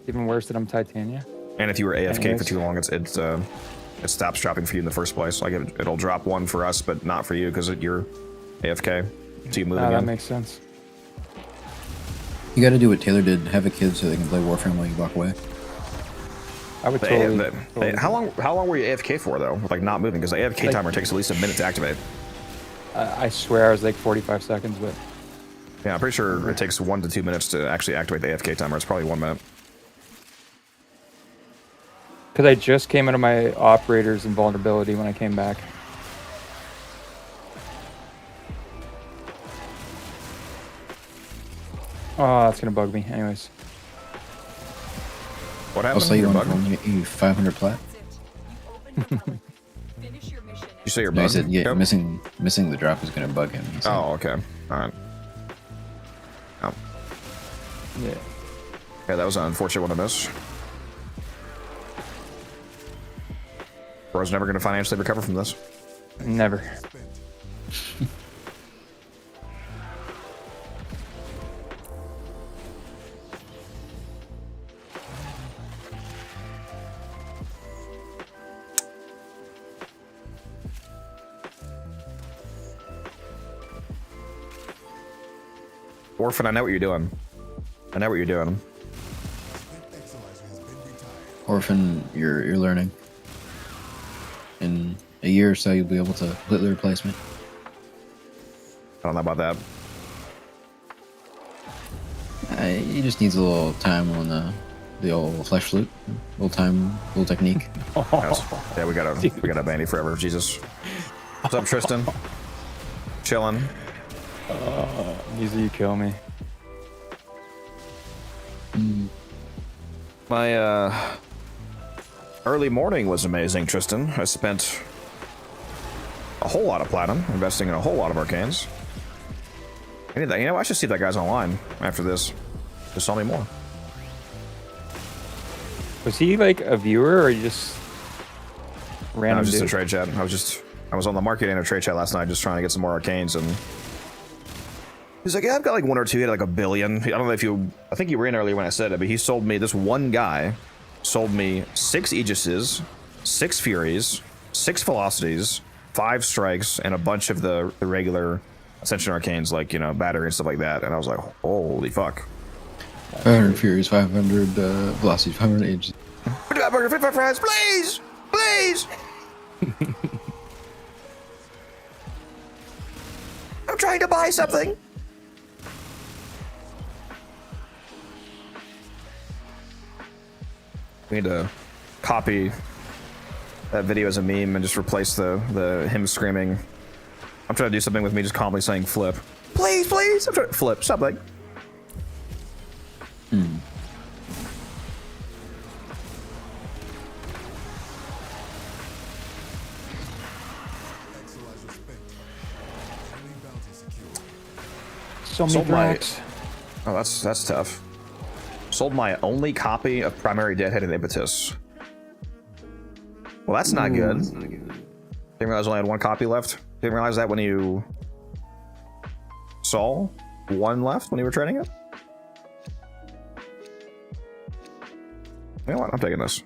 Even worse than I'm Titania. And if you were AFK Anyways. for too long, it stops dropping for you in the first place. Like it'll drop one for us, but not for you because you're AFK. So you move That again. makes sense. You gotta do what Taylor did, have a kid so they can play Warframe while you walk away. I would But, totally. how long were you AFK for though? Like not moving because the AFK timer takes at least a minute to activate. I swear I was like 45 seconds, but Yeah, I'm pretty sure it takes 1 to 2 minutes to actually activate the AFK timer. It's probably 1 minute. because I just came out of my operators invulnerability when I came back. Oh, that's gonna bug me. Anyways, What I'll happened? sell you You're one bugging? for get you 500 plat. You say you're No, he bugging? said yeah, Yep. missing the drop is gonna bug him. He said. Oh, okay. All right. Oh. yeah. Yeah, that was an unfortunate one to miss. Bro's never going to financially recover from this. Never. Orphan, I know what you're doing. I know what you're doing. Orphan, you're learning. In a year or so, you'll be able to split the replacement. I don't know about that. He just needs a little time on the old flesh flute, little technique. Yeah, we gotta ban you forever. Jesus. What's up, Tristan? Chilling. Easy, you kill me. My early morning was amazing, Tristan. I spent a whole lot of platinum investing in a whole lot of arcanes. You know, I should see if that guy's online after this. Just tell me more. Was he like a viewer or you just No, I random was just in dude? trade chat. I was on the market and a trade chat last night just trying to get some more arcanes, and he's like, yeah, I've got like one or two. He had like 1 billion. I don't know I think you were in earlier when I said it, but he sold me, this one guy sold me 6 Aegises, 6 Furies, 6 Velocities, 5 Strikes, and a bunch of the regular Ascension Arcanes, like, you know, Battery and stuff like that. And I was like, holy fuck. 500 Furies, 500 Velocity, 500 Ages. Please! Please! I'm trying to buy something. We need to copy that video as a meme and just replace the him screaming. I'm trying to do something with me just calmly saying flip. Please, please! I'm trying to flip something. So many Sold my- racks. Oh, that's tough. Sold my only copy of Primary Deadhead and Impetus. Well, that's not good. Didn't realize I only had 1 copy left. Didn't realize that when you saw 1 left when you were trading it. You know what? I'm taking this.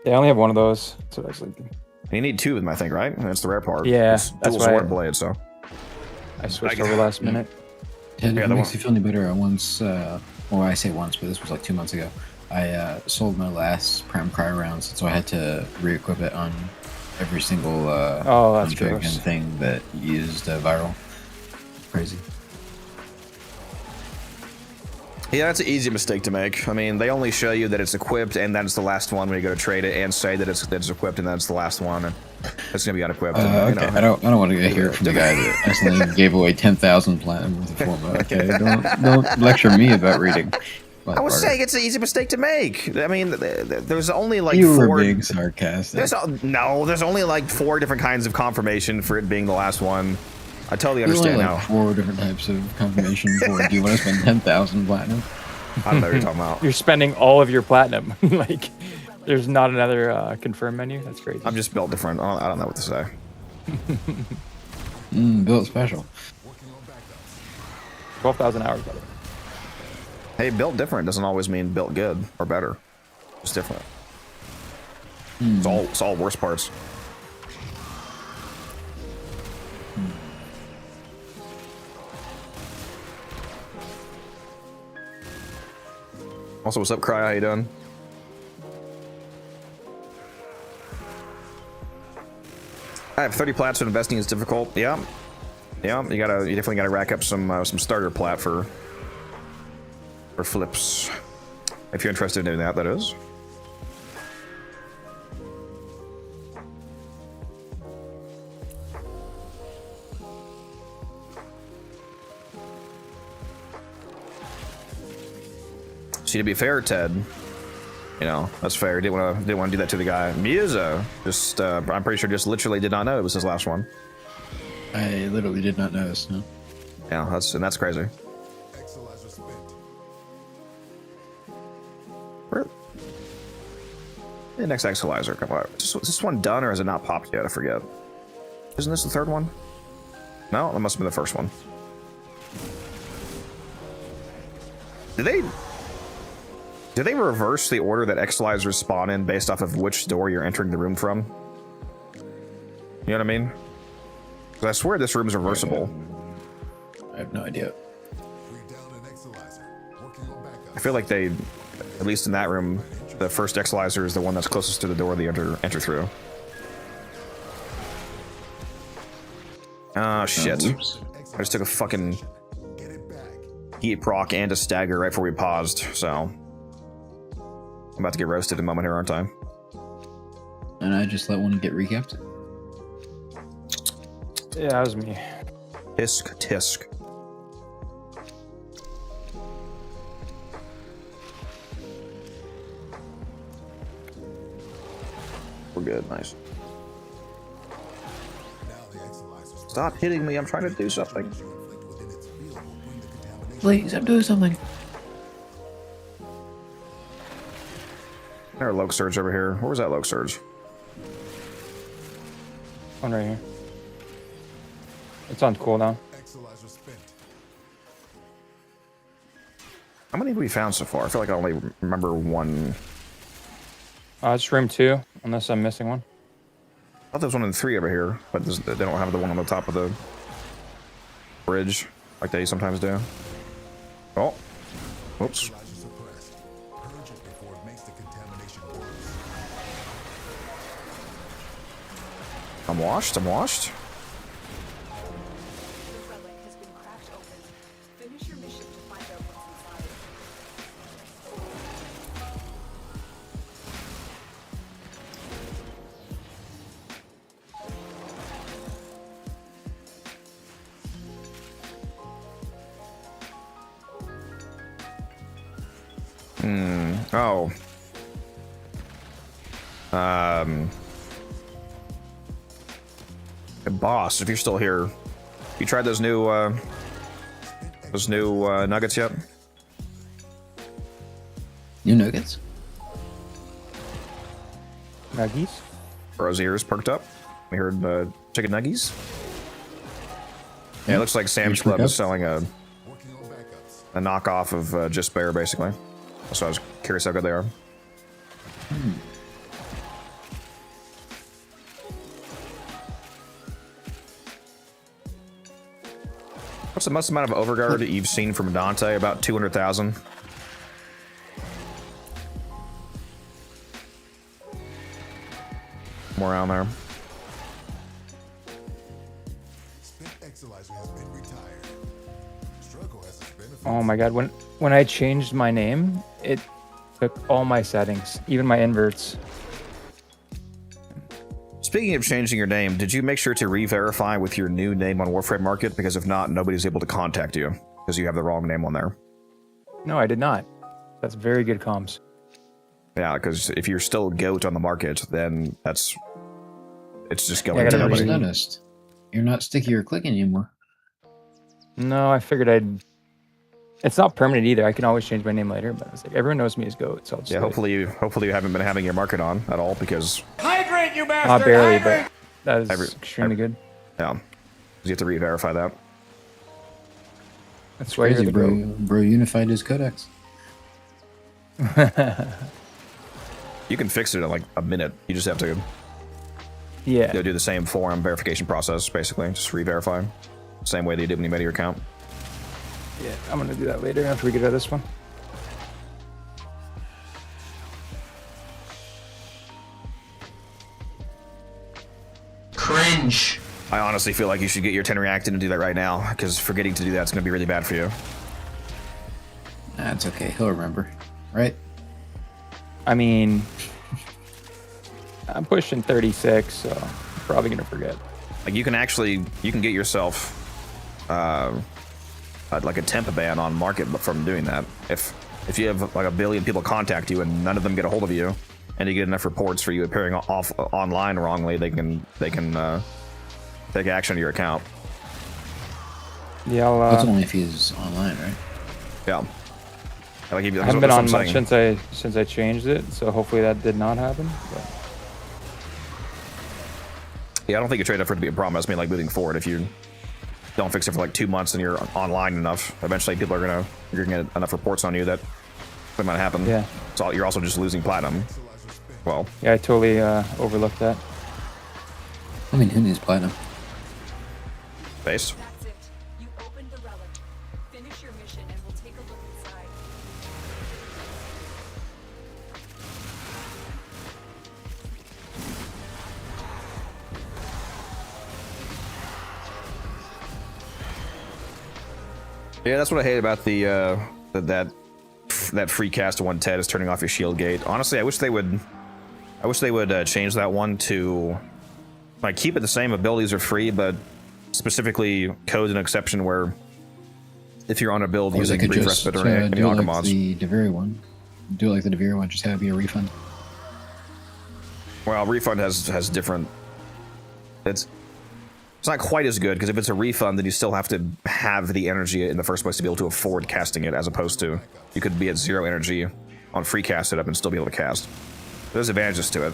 Yeah, I only have one of those. So that's like You need 2 of them, I think, right? That's the rare part. Yeah, It's that's dual why sword blade, so. I switched over last minute. Yeah, if Yeah, it the makes one- you feel any better, I once, well, I say once, but this was like 2 months ago. I sold my last Prime Cry rounds, so I had to re-equip it on every single Oh, that's dragon gross. thing that used viral. Crazy. Yeah, that's an easy mistake to make. I mean, they only show you that it's equipped and that it's the last one when you go to trade it, and say that it's equipped and that's the last one, and it's gonna be unequipped. and, you Okay, know. I don't want to hear it from the guy that accidentally gave away 10,000 platinum worth of format. Okay, don't lecture me about reading. I was saying it's an easy mistake to make. I mean, there's only like you 4. were being sarcastic. There's only like 4 different kinds of confirmation for it being the last one. I totally There's only understand like now. 4 different types of confirmation for do you want to spend 10,000 platinum? I don't know what you're talking about. You're spending all of your platinum. Like, there's not another confirm menu. That's crazy. I'm just built different. I don't know what to say. Built special. 12,000 hours, by the way. Hey, built different doesn't always mean built good or better. It's different. It's all worse parts. Also, what's up, Cry? How you doing? I have 30 plats, so investing is difficult. Yeah, you definitely gotta rack up some starter plat for flips. If you're interested in doing that, that is. See, to be fair, Ted, you know, that's fair. Didn't want to do that to the guy. Musa, just I'm pretty sure just literally did not know it was his last one. I literally did not notice. No. Yeah, that's crazy. Exilizer spent. Where? The next Exilizer. Come on. Is this one done or has it not popped yet? I forget. Isn't this the third one? No, that must have been the first one. Did they reverse the order that Exilizers spawn in based off of which door you're entering the room from? You know what I mean? 'Cause I swear this room is reversible. I have no idea. We down an Exilizer. Working on backup. I feel like they, at least in that room, the first Exilizer is the one that's closest to the door they enter through. Ah, shit. Oops. I just took a fucking Get it back. heat proc and a stagger right before we paused, so I'm about to get roasted in a moment here, aren't I? And I just let one get recapped. Yeah, that was me. Tisk. We're good, nice. Now the Exilizer's Stop hitting me, I'm trying to do something. inflict within its field will bring the contamination. Please, I'm doing something. There's a Loke Surge over here. Where was that Loke Surge? One right here. It's on cooldown. Exilizer spent. How many have we found so far? I feel like I only remember one. It's room 2, unless I'm missing one. I thought there was one in 3 over here, but they don't have the one on the top of the bridge like they sometimes do. Oh, whoops. Exilizer suppressed. Purge it before it makes the contamination worse. I'm washed. The relic has been cracked open. Finish your mission to find out what's inside. Oh. Boss, if you're still here, you tried those new nuggets yet? New nuggets? Nuggies? Bro's ears perked up. We heard chicken nuggies. Yeah, it looks like Sam's Ears Club perked is up? selling a Working on backups. knockoff of Just Bear, basically. So I was curious how good they are. What's the most amount of Overguard that you've seen from Dante? About 200,000. More around there. Spent Exilizer has been retired. Struggle has its benefits. Oh my god, when I changed my name, it took all my settings, even my inverts. Speaking of changing your name, did you make sure to re-verify with your new name on Warframe Market? Because if not, nobody's able to contact you because you have the wrong name on there. No, I did not. That's very good comms. Yeah, because if you're still GOAT on the market, then it's just going Yeah, I to gotta I just nobody. noticed. You're not sticky or clicking anymore. No, I figured I'd... It's not permanent either. I can always change my name later, but it's like everyone knows me as GOAT, so I'll just Yeah, do it. hopefully you haven't been having your market on at all because Not barely, but that is extremely good. yeah, you have to re-verify that. That's why you're Crazy, the bro. GOAT. Bro unified his codex. You can fix it in like a minute. You just have to Yeah. go do the same forum verification process, basically. Just re-verify. Same way that you did when you made your account. Yeah, I'm gonna do that later after we get out of this one. Cringe. I honestly feel like you should get your 10 reacted and do that right now, because forgetting to do that's going to be really bad for you. Nah, it's okay. He'll remember. Right? I mean, I'm pushing 36, so I'm probably gonna forget. Like you can get yourself like a temp ban on market from doing that if if you have like a billion people contact you and none of them get a hold of you, and you get enough reports for you appearing off online wrongly, they can take action on your account. Yeah, I'll, That's only if he's online, right? Yeah. Like, I haven't been on much since I changed it, so hopefully that did not happen. But. Yeah, I don't think a trade effort to be a problem. I just mean like moving forward. If you don't fix it for like 2 months and you're online enough, eventually you're gonna get enough reports on you that it might happen. Yeah. So you're also just losing platinum. Well. Yeah, I totally overlooked that. I mean, who needs platinum? Base. That's it. You opened the relic. Finish your mission and we'll take a look inside. Yeah, that's what I hate about the that free cast to 110 is turning off your shield gate. Honestly, I wish they would change that one to like keep it the same. Abilities are free, but specifically code an exception where if you're on a build Or they using could brief just respite or any do it auger like mods. the Deviri one. Do it like the Deviri one, just have it be a refund. Well, refund has different. It's not quite as good because if it's a refund, then you still have to have the energy in the first place to be able to afford casting it, as opposed to you could be at 0 energy on free cast setup and still be able to cast. There's advantages to it.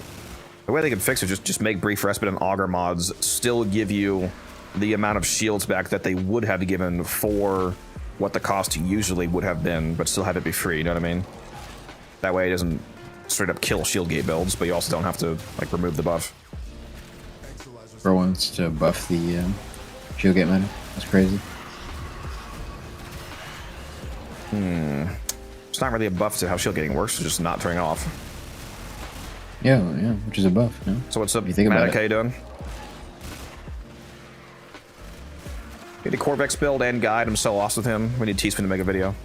The way they can fix it, just make brief respite and auger mods still give you the amount of shields back that they would have given for what the cost usually would have been, but still have it be free. You know what I mean? That way it doesn't straight up kill shield gate builds, but you also don't have to like remove the buff. Bro wants to buff the shield gate meta. That's crazy. It's not really a buff to how shield gating works, it's just not turning off. Yeah, yeah, which is a buff. No? So what's up, You think about Matic? How you doing? Need a Corvex build and guide. I'm so lost with him. We need Teaspoon to make a video.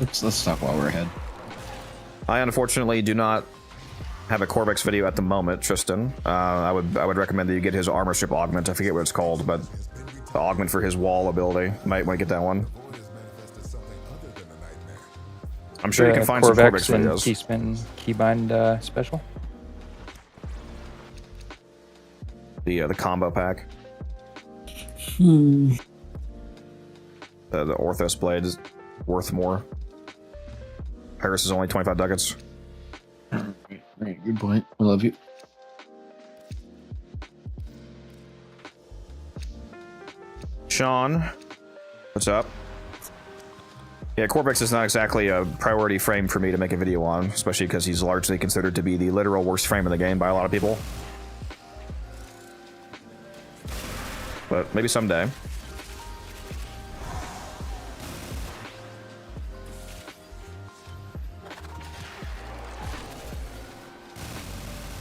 Let's talk while we're ahead. I unfortunately do not have a Corvex video at the moment, Tristan. I would recommend that you get his armor strip augment. I forget what it's called, but the augment for his wall ability. Might want to get that one. I'm sure you can find some Corvex and videos. Keyspin keybind special. The combo pack. The Orthos blade is worth more. Paris is only 25 ducats. Right, good point. I love you. Sean, what's up? Yeah, Corvex is not exactly a priority frame for me to make a video on, especially because he's largely considered to be the literal worst frame in the game by a lot of people. But maybe someday.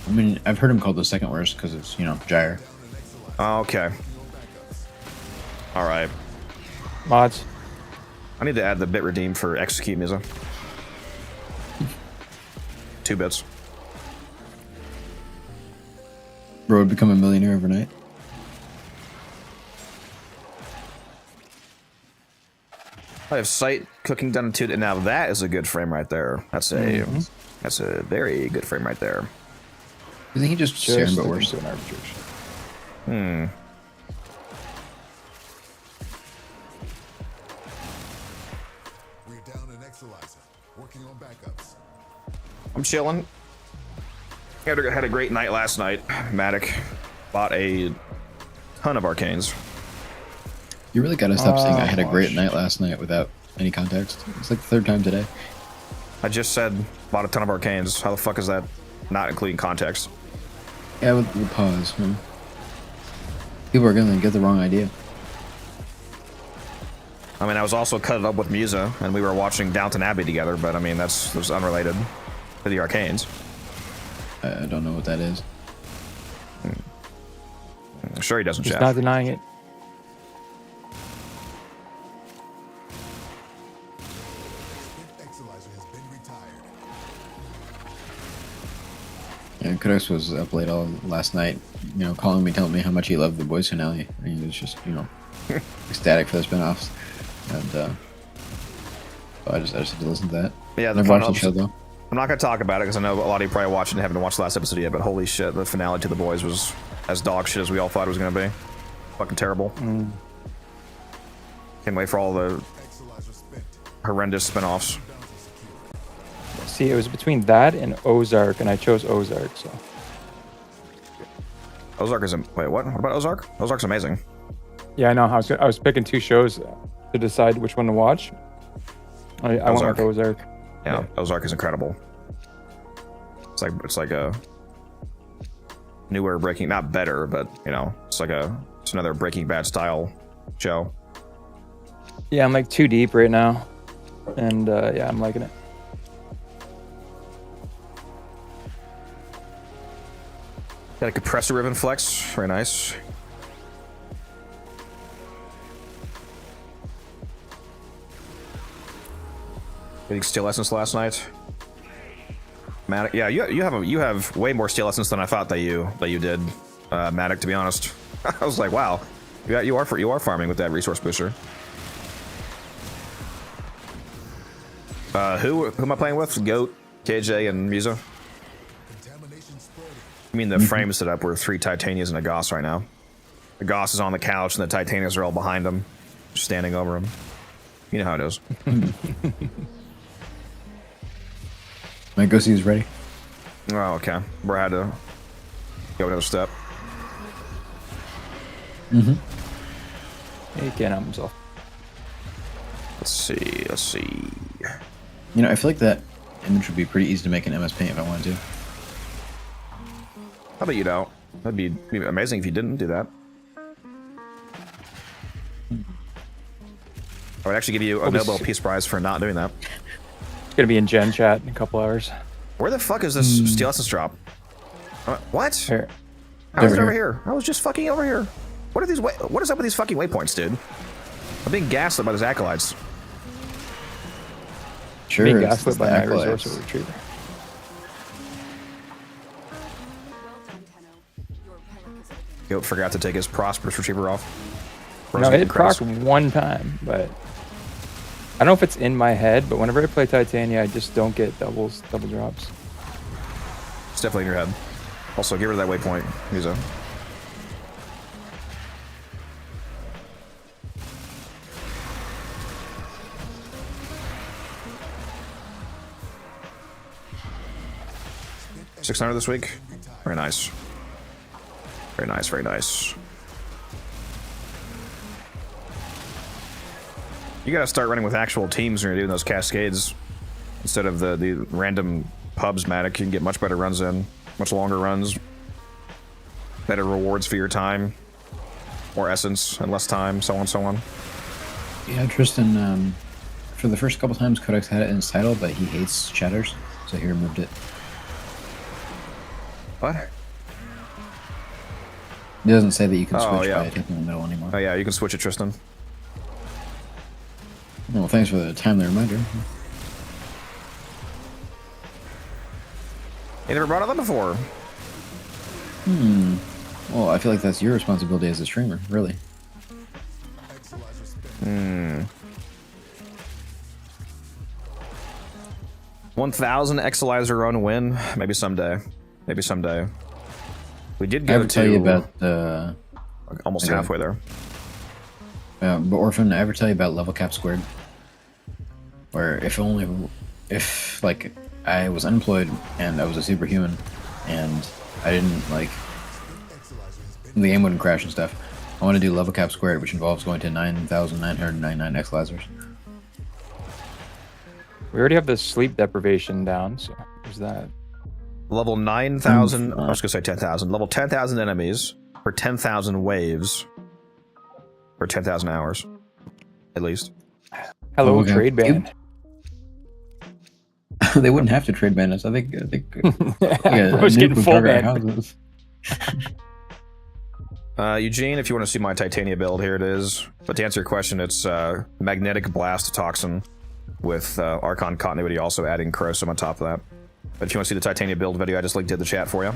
I mean, I've heard him called the second worst because it's, you know, Gyre. Okay. Alright. Mods. I need to add the bit redeem for execute Misa. 2 bits. Bro would become a millionaire overnight. I have sight cooking done to it. Now that is a good frame right there. That's a very good frame right there. I think he just staring but worse. To an arbitration. We're down an Exalizer, working on backups. I'm chilling. Had a great night last night. Matic bought a ton of arcanes. You really gotta stop saying I had a great night last night without any context. It's like the third time today. I just said bought a ton of arcanes. How the fuck is that not including context? Yeah, with pause. Huh? People are gonna get the wrong idea. I mean, I was also cut it up with Musa, and we were watching Downton Abbey together, but I mean, that's unrelated to the arcanes. I don't know what that is. I'm sure he doesn't He's chat. not denying it. Exalizer has been retired. Yeah, Kudos was up late all last night, you know, calling me, telling me how much he loved the boys finale. And he was just, you know, ecstatic for the spinoffs. And I just had to listen to that. Yeah, the Never final watched the show episode. though. I'm not gonna talk about it because I know a lot of you probably watched and haven't watched the last episode yet. But holy shit, the finale to The Boys was as dog shit as we all thought it was gonna be. Fucking terrible. Can't wait for all the horrendous spin-offs. See, it was between that and Ozark, and I chose Ozark. So Ozark is wait, what? What about Ozark? Ozark's amazing. yeah, I know. I was picking two shows to decide which one to watch. I went Ozark. with Ozark. Yeah, Ozark is incredible. It's like a newer Breaking, not better, but you know, it's another Breaking Bad style show. Yeah, I'm like too deep right now, and yeah, I'm liking it. Got a compressor ribbon flex, very nice. Getting steel essence last night. Matic, yeah, you have way more steel essence than I thought that you did, Matic. To be honest, I was like, wow, you are farming with that resource booster. Who am I playing with? Goat, KJ, and Musa. I mean, the frame set up. We're 3 Titanias and a Goss right now. The Goss is on the couch, and the Titanias are all behind him, standing over him. You know how it is. My go see is ready. Oh, okay. Bro had to go another step. He can't help himself. Let's see. You know, I feel like that image would be pretty easy to make in MS Paint if I wanted to. How about you don't? That'd be amazing if you didn't do that. I would actually give you a Nobel Peace Prize for not doing that. It's gonna be in Gen chat in a couple hours. Where the fuck is this steel essence drop? What? Here. How is it over here? I was just fucking over here. What are these? What is up with these fucking waypoints, dude? I'm being gaslit by these acolytes. Sure, Being it's gaslit by the my acolytes. resource retriever. Goat forgot to take his prosperous retriever off. No, it proc one time, but I don't know if it's in my head, but whenever I play Titania, I just don't get double drops. It's definitely in your head. Also, get rid of that waypoint, Musa. $600 this week. Very nice. Very nice. Very nice. You gotta start running with actual teams when you're doing those cascades instead of the random pubs, Matic. You can get much better runs in, much longer runs, better rewards for your time, more essence and less time, so on and so on. Yeah, Tristan, for the first couple times, Codex had it in his title, but he hates chatters, so he removed it. What? It doesn't say that you can Oh, switch yeah. by taking the middle anymore. Oh yeah, you can switch it, Tristan. Well, thanks for the timely reminder. You never brought it up before. Well, I feel like that's your responsibility as a streamer, really. 1,000 Exelizer run win. Maybe someday. Maybe someday. We did I go would tell you about almost okay. halfway there. but Orphan, I ever tell you about level cap squared? Where if like I was unemployed and I was a superhuman and I didn't like the game wouldn't crash and stuff, I want to do level cap squared, which involves going to 9,999 Exelizers. We already have the sleep deprivation down, so there's that. Level 9,000. I was gonna say 10,000. Level 10,000 enemies for 10,000 waves for 10,000 hours, at least. Hello, Okay. trade ban. They wouldn't have to trade ban us. I think I was getting full ban. houses. Eugene, if you want to see my Titania build, here it is. But to answer your question, it's Magnetic Blast Toxin with Archon Continuity, also adding Corrosive on top of that. But if you want to see the Titania build video, I just linked it in the chat for you.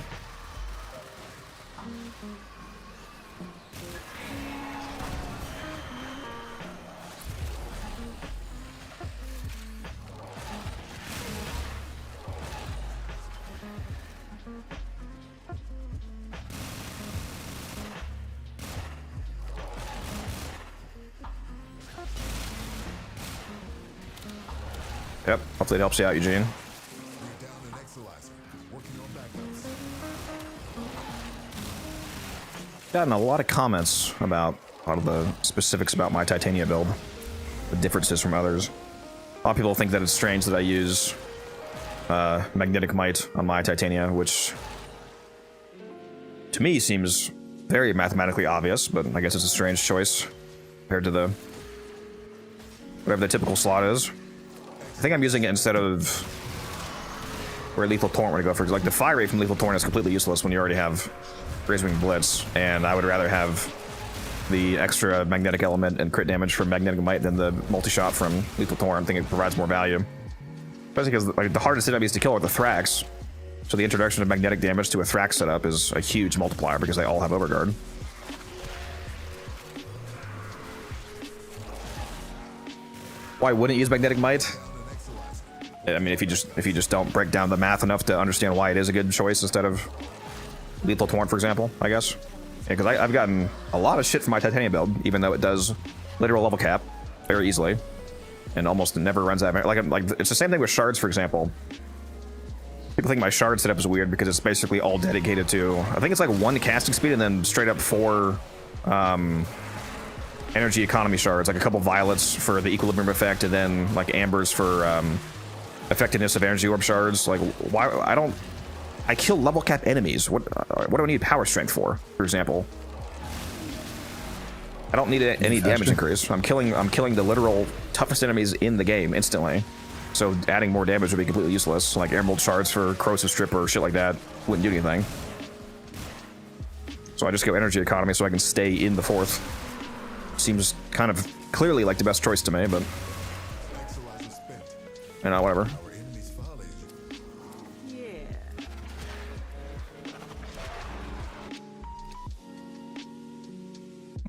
Yep, hopefully it helps you out, Eugene. We're down an Exalizer. Working on backups. Gotten a lot of comments about a lot of the specifics about my Titania build, the differences from others. A lot of people think that it's strange that I use magnetic might on my Titania, which to me seems very mathematically obvious, but I guess it's a strange choice compared to the whatever the typical slot is. I think I'm using it instead of where Lethal Torrent would go for, like the fire rate from Lethal Torrent is completely useless when you already have Razorwing Blitz, and I would rather have the extra magnetic element and crit damage from Magnetic Might than the multi-shot from Lethal Torrent. I think it provides more value. Especially because like, the hardest enemies to kill are the Thrax, so the introduction of magnetic damage to a Thrax setup is a huge multiplier because they all have Overguard. Why wouldn't you use Magnetic Might? I mean, if you just don't break down the math enough to understand why it is a good choice instead of Lethal Torrent, for example, I guess. Yeah, because I've gotten a lot of shit from my Titania build, even though it does literal level cap very easily, and almost never runs out. Like it's the same thing with shards, for example. People think my shard setup is weird because it's basically all dedicated to, I think it's like 1 casting speed and then straight up 4 energy economy shards, like a couple violets for the equilibrium effect, and then like ambers for effectiveness of energy orb shards. Like, why? I kill level cap enemies. What do I need power strength for example? I don't need any damage increase. I'm killing the literal toughest enemies in the game instantly. So adding more damage would be completely useless. Like Emerald shards for Corrosive Strip or shit like that wouldn't do anything. So I just go energy economy so I can stay in the 4th. Seems kind of clearly like the best choice to me, but you know, whatever.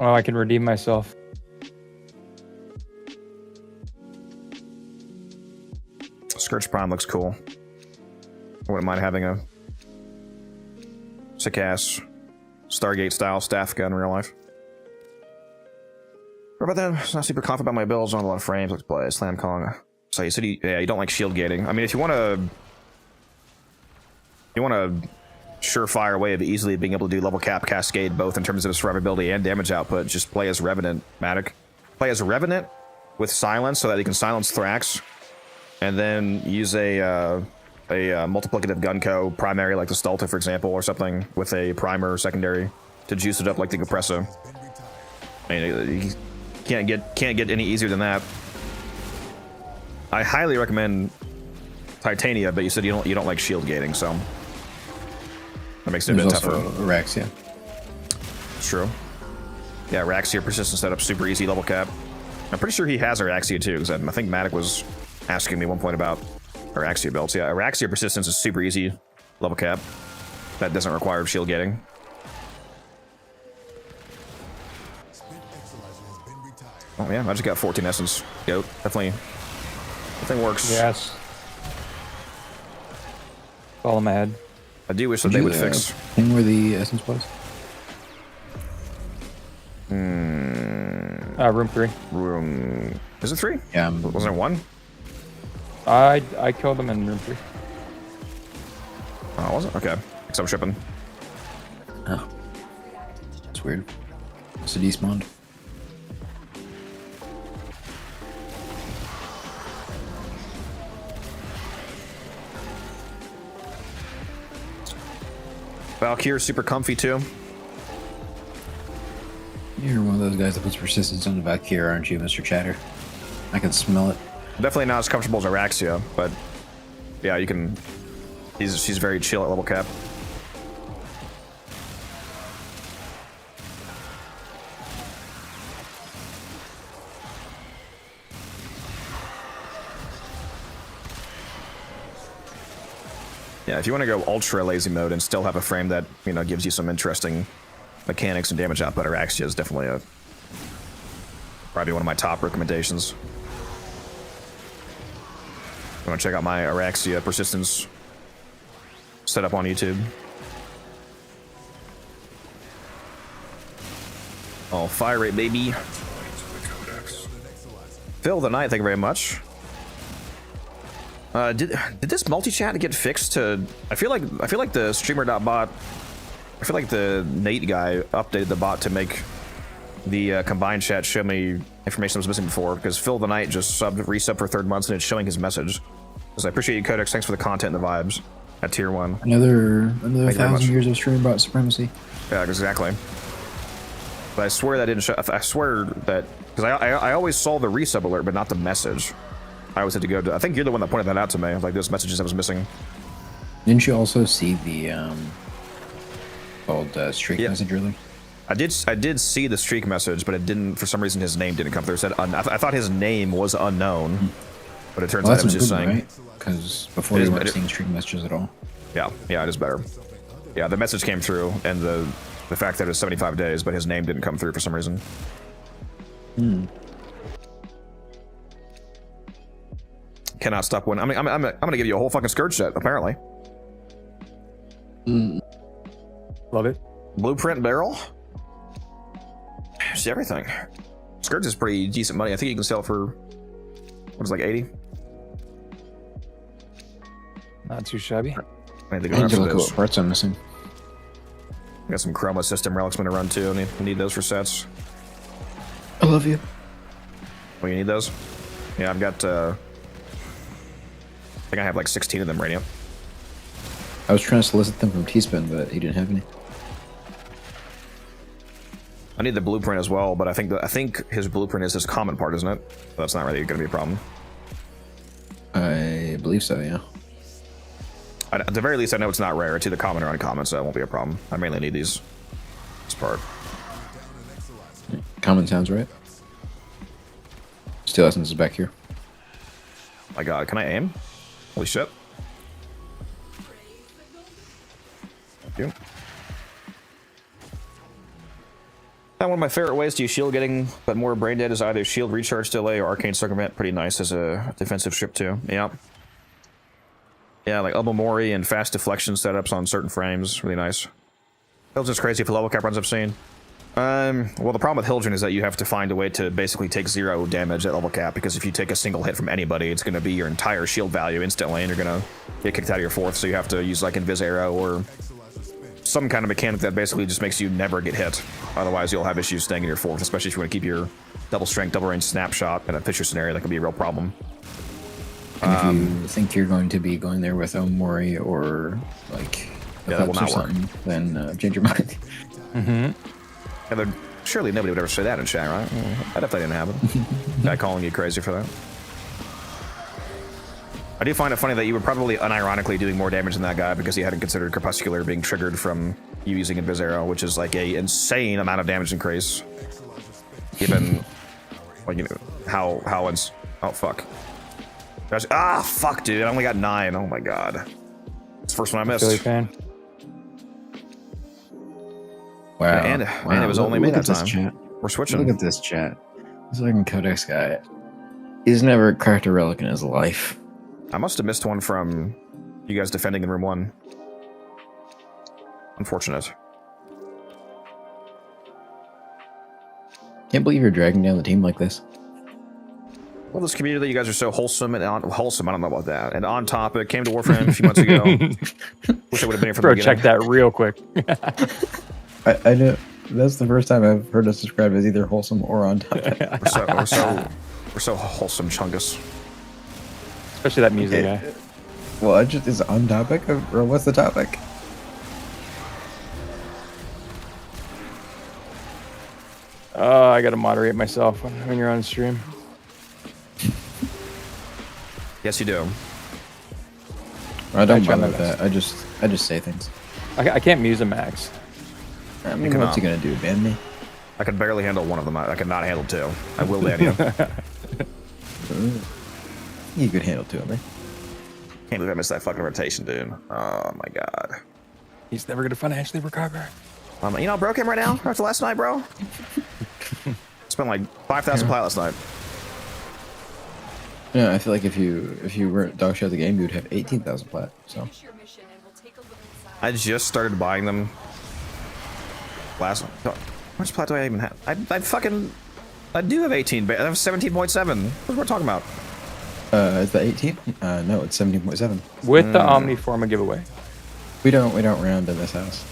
Oh, I can redeem myself. Scourge Prime looks cool. I wouldn't mind having a sick-ass Stargate style staff gun in real life. What about that? It's not super confident about my builds. On a lot of frames. Let's play Slam Kong. So you said you don't like shield gating. I mean, if you want a surefire way of easily being able to do level cap Cascade both in terms of survivability and damage output, just play as Revenant Matic. Play as Revenant with silence so that you can silence Thrax, and then use a multiplicative Gunko primary like the Stulta, for example, or something with a primer secondary to juice it up like the Compressa. I mean, you can't get any easier than that. I highly recommend Titania, but you said you don't like shield gating, so that makes it a bit tougher. Araxia. True. Yeah, Araxia persistent setup, super easy level cap. I'm pretty sure he has Araxia too, because I think Matic was asking me at one point about Araxia builds. Yeah, Araxia persistence is super easy level cap. That doesn't require shield gating. Oh yeah, I just got 14 essence. Goat. Definitely works. Yes. Follow my head. I do wish that they would fix. Thing where the essence was? Room 3. Room. Is it 3? Yeah. Wasn't there 1? I killed them in room 3. Oh, was it? Okay. Because I'm shipping. Oh. That's weird. It's a despawned. Valkyrie's super comfy too. You're one of those guys that puts persistence on the Valkyrie, aren't you, Mr. Chatter? I can smell it. Definitely not as comfortable as Araxia, but yeah, you can. She's very chill at level cap. Yeah, if you want to go ultra lazy mode and still have a frame that, you know, gives you some interesting mechanics and damage output, Araxia is definitely probably one of my top recommendations. You want to check out my Araxia persistence setup on YouTube. Oh, fire rate, baby. Phil the Knight, thank you very much. Did this multi-chat get fixed to? I feel like the streamer.bot. I feel like the Nate guy updated the bot to make the combined chat show me information that was missing before, because Phil the Knight just resub for 3rd months and it's showing his message. Because I appreciate you, Codex. Thanks for the content and the vibes at tier 1. Another Thank you very 1,000 much. years of stream bot supremacy. Yeah, exactly. But I swear that didn't show. I swear that because I always saw the resub alert, but not the message. I always had to go to. I think you're the one that pointed that out to me. Like those messages that was missing. Didn't you also see the called streak message earlier? I did see the streak message, but it didn't. For some reason, his name didn't come through. It said I thought his name was unknown, but it turns out it was just saying. Because before we weren't seeing streak messages at all. Yeah, it is better. Yeah, the message came through, and the fact that it was 75 days, but his name didn't come through for some reason. Cannot stop winning. I mean, I'm gonna give you a whole fucking Scourge set, apparently. Love it. Blueprint barrel. See everything. Scourge is pretty decent money. I think you can sell for what is it, like 80. Not too shabby. I need to I go need to after look at those. what parts I'm missing. Got some Chroma system relics I'm gonna run too. Need those for sets. I love you. Oh, you need those? Yeah, I've got. I think I have like 16 of them right now. I was trying to solicit them from T-Spin, but he didn't have any. I need the blueprint as well, but I think his blueprint is his common part, isn't it? So that's not really going to be a problem. I believe so, yeah. At the very least, I know it's not rare. It's either common or uncommon, so it won't be a problem. I mainly need this part. Common sounds right. Steel Essence is back here. My God, can I aim? Holy shit! Thank you. One of my favorite ways to use shield getting, but more brain dead, is either shield recharge delay or arcane circumvent. Pretty nice as a defensive strip too. Yeah. Yeah, like Obomori and fast deflection setups on certain frames. Really nice. Hildren's crazy for level cap runs I've seen. Well, the problem with Hildren is that you have to find a way to basically take 0 damage at level cap, because if you take a single hit from anybody, it's going to be your entire shield value instantly, and you're going to get kicked out of your 4th, so you have to use like Invis Arrow or some kind of mechanic that basically just makes you never get hit. Otherwise, you'll have issues staying in your 4th, especially if you want to keep your double strength, double range snapshot in a Fisher scenario. That could be a real problem. And if you think you're going to be going there with Omori or like Yeah, that will Eclipse or not work. something, then change your mind. And surely nobody would ever say that in chat, right? That definitely didn't happen. Guy calling you crazy for that. I do find it funny that you were probably unironically doing more damage than that guy because he hadn't considered Crepuscular being triggered from you using Invis Arrow, which is like a insane amount of damage increase. Given, like, you know, how it's... Oh, fuck. Ah, fuck, dude. I only got 9. Oh, my God. It's the first one I missed. Philly fan. Wow. And it was only me that time. Chat. We're switching. Look at this chat. This fucking Codex guy. He's never cracked a relic in his life. I must have missed one from you guys defending in room 1. Unfortunate. Can't believe you're dragging down the team like this. Well, this community, you guys are so wholesome and wholesome. I don't know about that. And on topic, came to Warframe a few months ago. Wish I would have been here from the Bro, beginning. check that real quick. I know. That's the first time I've heard us described as either wholesome or on topic. We're so wholesome, Chungus. Especially that music guy. Well, I just is it on topic or what's the topic? I gotta moderate myself when you're on stream. Yes, you do. I don't I try bother my with that. I just say things. I can't muse a max. I mean, Come what's on. he gonna do? Ban me? I could barely handle one of them. I could not handle 2. I will ban you. You could handle 2 of me. Can't believe I missed that fucking rotation, dude. Oh my God. He's never gonna financially recover. You know, I broke him right now after last night, bro. Spent like 5,000 plat last night. Yeah, I feel like if you weren't dog shit at the game, you would have 18,000 plat. So I just started buying them last. How much plat do I even have? I do have 18. I have 17.7. What are we talking about? Is that 18? No, it's 17.7. With the Omniforma giveaway. We don't round in this house.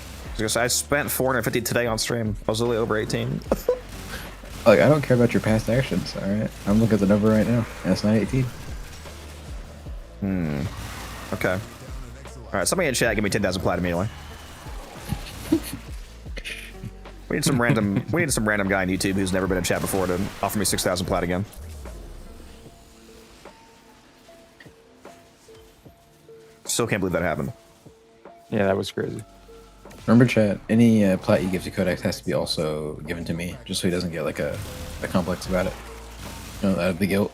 I spent 450 today on stream. I was literally over 18. Like, I don't care about your past actions, alright? I'm looking at the number right now, and it's not 18. Okay. Alright, somebody in chat give me 10,000 plat immediately. We need some random guy on YouTube who's never been in chat before to offer me 6,000 plat again. Still can't believe that happened. Yeah, that was crazy. Remember, chat, any plat you give to Codex has to be also given to me, just so he doesn't get like a complex about it. You know, out of the guilt.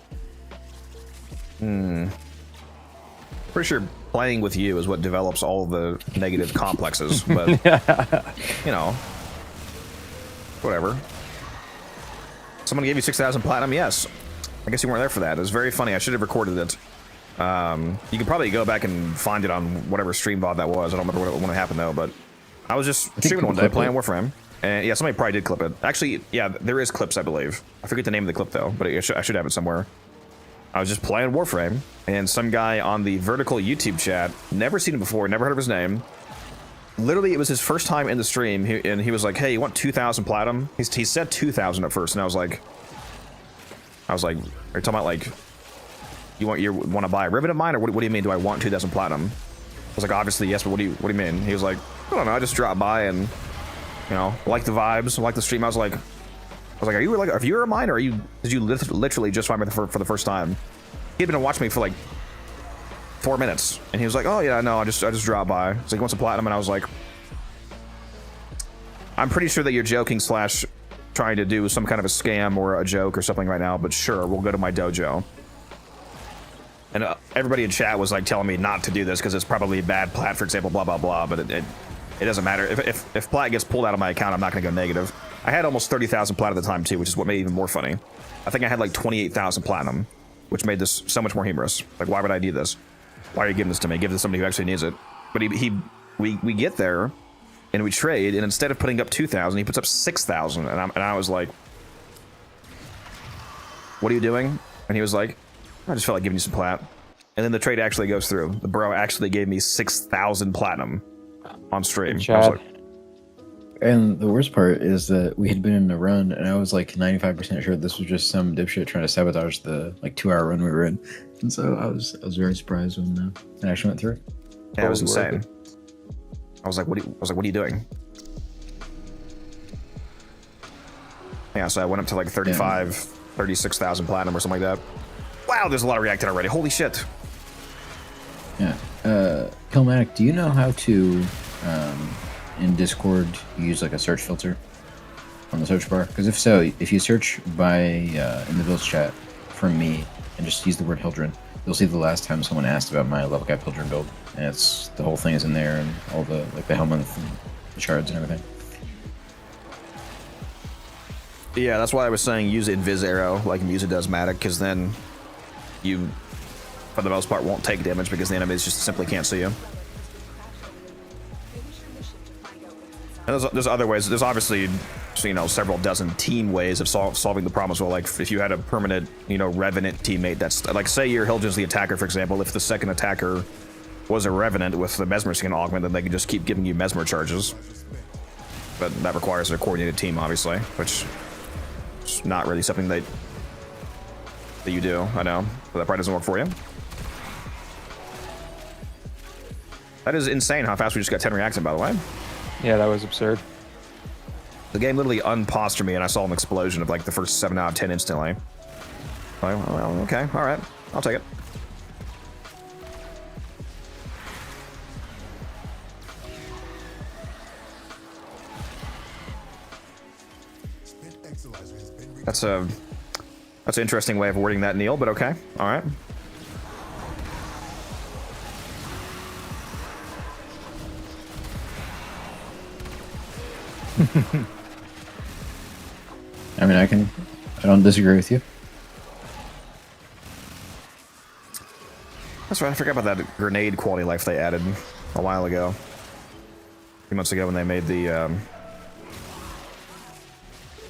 Pretty sure playing with you is what develops all the negative complexes, but you know, whatever. Someone gave you 6,000 platinum? Yes. I guess you weren't there for that. It was very funny. I should have recorded it. You can probably go back and find it on whatever stream VOD that was. I don't remember when it happened though, but I was just streaming one day playing Warframe. And yeah, somebody probably did clip it. Actually, yeah, there is clips, I believe. I forget the name of the clip though, but I should have it somewhere. I was just playing Warframe, and some guy on the vertical YouTube chat, never seen him before, never heard of his name. Literally, it was his first time in the stream, and he was like, "Hey, you want 2,000 platinum?" He said 2,000 at first, and I was like, "Are you talking about like, you want to buy a ribbon of mine, or what do you mean? Do I want 2,000 platinum?" I was like, "Obviously yes, but what do you mean?" He was like, "I don't know, I just dropped by and, you know, like the vibes, like the stream." I was like, "Are you like a viewer of mine, or did you literally just find me for the first time?" He'd been watching me for like 4 minutes, and he was like, "Oh yeah, no, I just dropped by." So he wants a platinum, and I was like, "I'm pretty sure that you're joking / trying to do some kind of a scam or a joke or something right now, but sure, we'll go to my dojo." And everybody in chat was like telling me not to do this because it's probably bad plat, for example, blah blah blah. But it doesn't matter. If plat gets pulled out of my account, I'm not going to go negative. I had almost 30,000 plat at the time too, which is what made it even more funny. I think I had like 28,000 platinum, which made this so much more humorous. Like, why would I do this? Why are you giving this to me? Give this to somebody who actually needs it. But we get there, and we trade, and instead of putting up 2,000, he puts up 6,000, and I was like, "What are you doing?" And he was like, "I just felt like giving you some plat." And then the trade actually goes through. The bro actually gave me 6,000 platinum on stream. I was like, and the worst part is that we had been in a run, and I was like 95% sure this was just some dipshit trying to sabotage the like 2-hour run we were in. And so I was very surprised when it actually went through. Yeah, it was insane. I was like, "What are you doing?" Yeah, so I went up to like 36,000 platinum or something like that. Wow, there's a lot of reacting already. Holy shit. Yeah. Kilmatic, do you know how to in Discord use like a search filter on the search bar? Because if so, if you search by in the builds chat for me and just use the word Hildren, you'll see the last time someone asked about my level cap Hildren build, and it's the whole thing is in there, and all the like the helmet and the shards and everything. Yeah, that's why I was saying use Invis Arrow like Musa does Matic, because then you, for the most part, won't take damage because the enemies just simply can't see you. And there's other ways. There's obviously, you know, several dozen team ways of solving the problem as well. Like if you had a permanent, you know, Revenant teammate that's like, say your Hildren's the attacker, for example. If the second attacker was a Revenant with the Mesmer skin augment, then they could just keep giving you Mesmer charges. But that requires a coordinated team, obviously, which is not really something that you do. I know, but that probably doesn't work for you. That is insane how fast we just got 10 reacts in, by the way. Yeah, that was absurd. The game literally unpaused me, and I saw an explosion of like the first 7 out of 10 instantly. Well, okay, all right, I'll take it. That's an interesting way of wording that, Neil, but okay, all right. I mean, I don't disagree with you. That's right, I forgot about that grenade quality life they added a while ago. A few months ago when they made the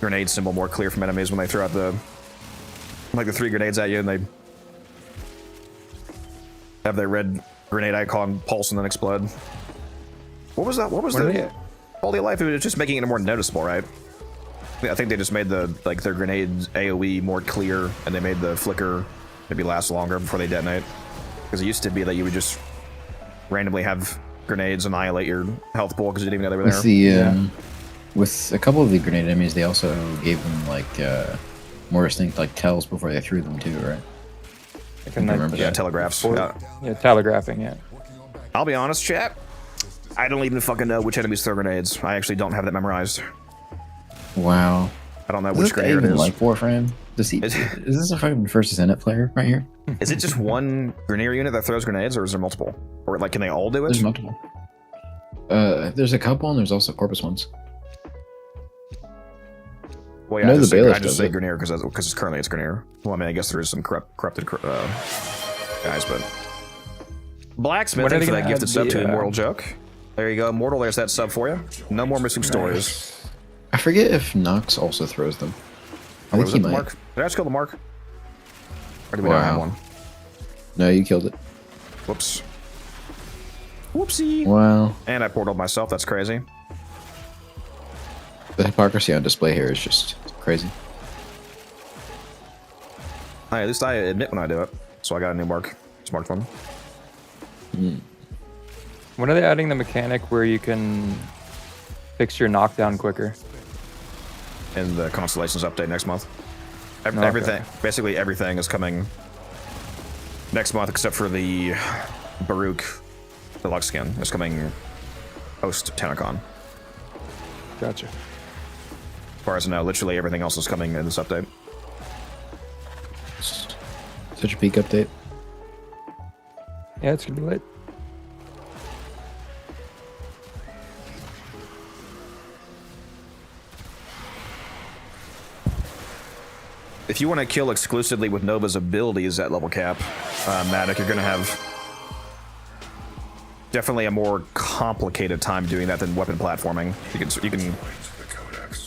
grenade symbol more clear from enemies when they throw out the 3 grenades at you and they Have their red grenade icon pulse and then explode. What was that? What was What are the they- quality of life? It was just making it more noticeable, right? I think they just made the their grenades AoE more clear, and they made the flicker maybe last longer before they detonate. Because it used to be that you would just randomly have grenades annihilate your health pool because you didn't even know they were With there. the with a couple of the grenade enemies, they also gave them like more distinct like tells before they threw them too, right? I can remember Yeah, that. telegraphs. Or- Yeah. Yeah, telegraphing. Yeah. I'll be honest, chat. I don't even fucking know which enemies throw grenades. I actually don't have that memorized. Wow. I don't know Does which this guy grenade it even is. like Warframe? Does he? Is- Is this a fucking versus Senate player right here? Is it just one grenadier unit that throws grenades, or is there multiple? Or like, can they all do it? There's multiple. There's a couple, and there's also Corpus ones. Well, yeah, I know I just the say, Bailiff I just does say it. Grenadier because currently it's Grenadier. Well, I mean, I guess there is some corrupted guys, but Blacksmith, When are thanks they for that gonna gifted add sub the, to Immortal Joke. There you go, Immortal. There's that sub for you. No more missing stories. I forget if Nox also throws them. I think Was he it the might. mark? Did I just kill the mark? Or did we not have Wow. one? No, you killed it. Whoops. Whoopsie. Wow. And I portaled myself. That's crazy. The hypocrisy on display here is just crazy. Hey, at least I admit when I do it. So I got a new mark. Smart one. When are they adding the mechanic where you can fix your knockdown quicker? In the Constellations update next month. Okay. Everything, basically everything is coming next month except for the Baruch deluxe skin. It's coming post TennoCon. Gotcha. As far as I know, literally everything else is coming in this update. Such a peak update. Yeah, it's gonna be late. If you want to kill exclusively with Nova's abilities at level cap, Matic, you're going to have definitely a more complicated time doing that than weapon platforming. You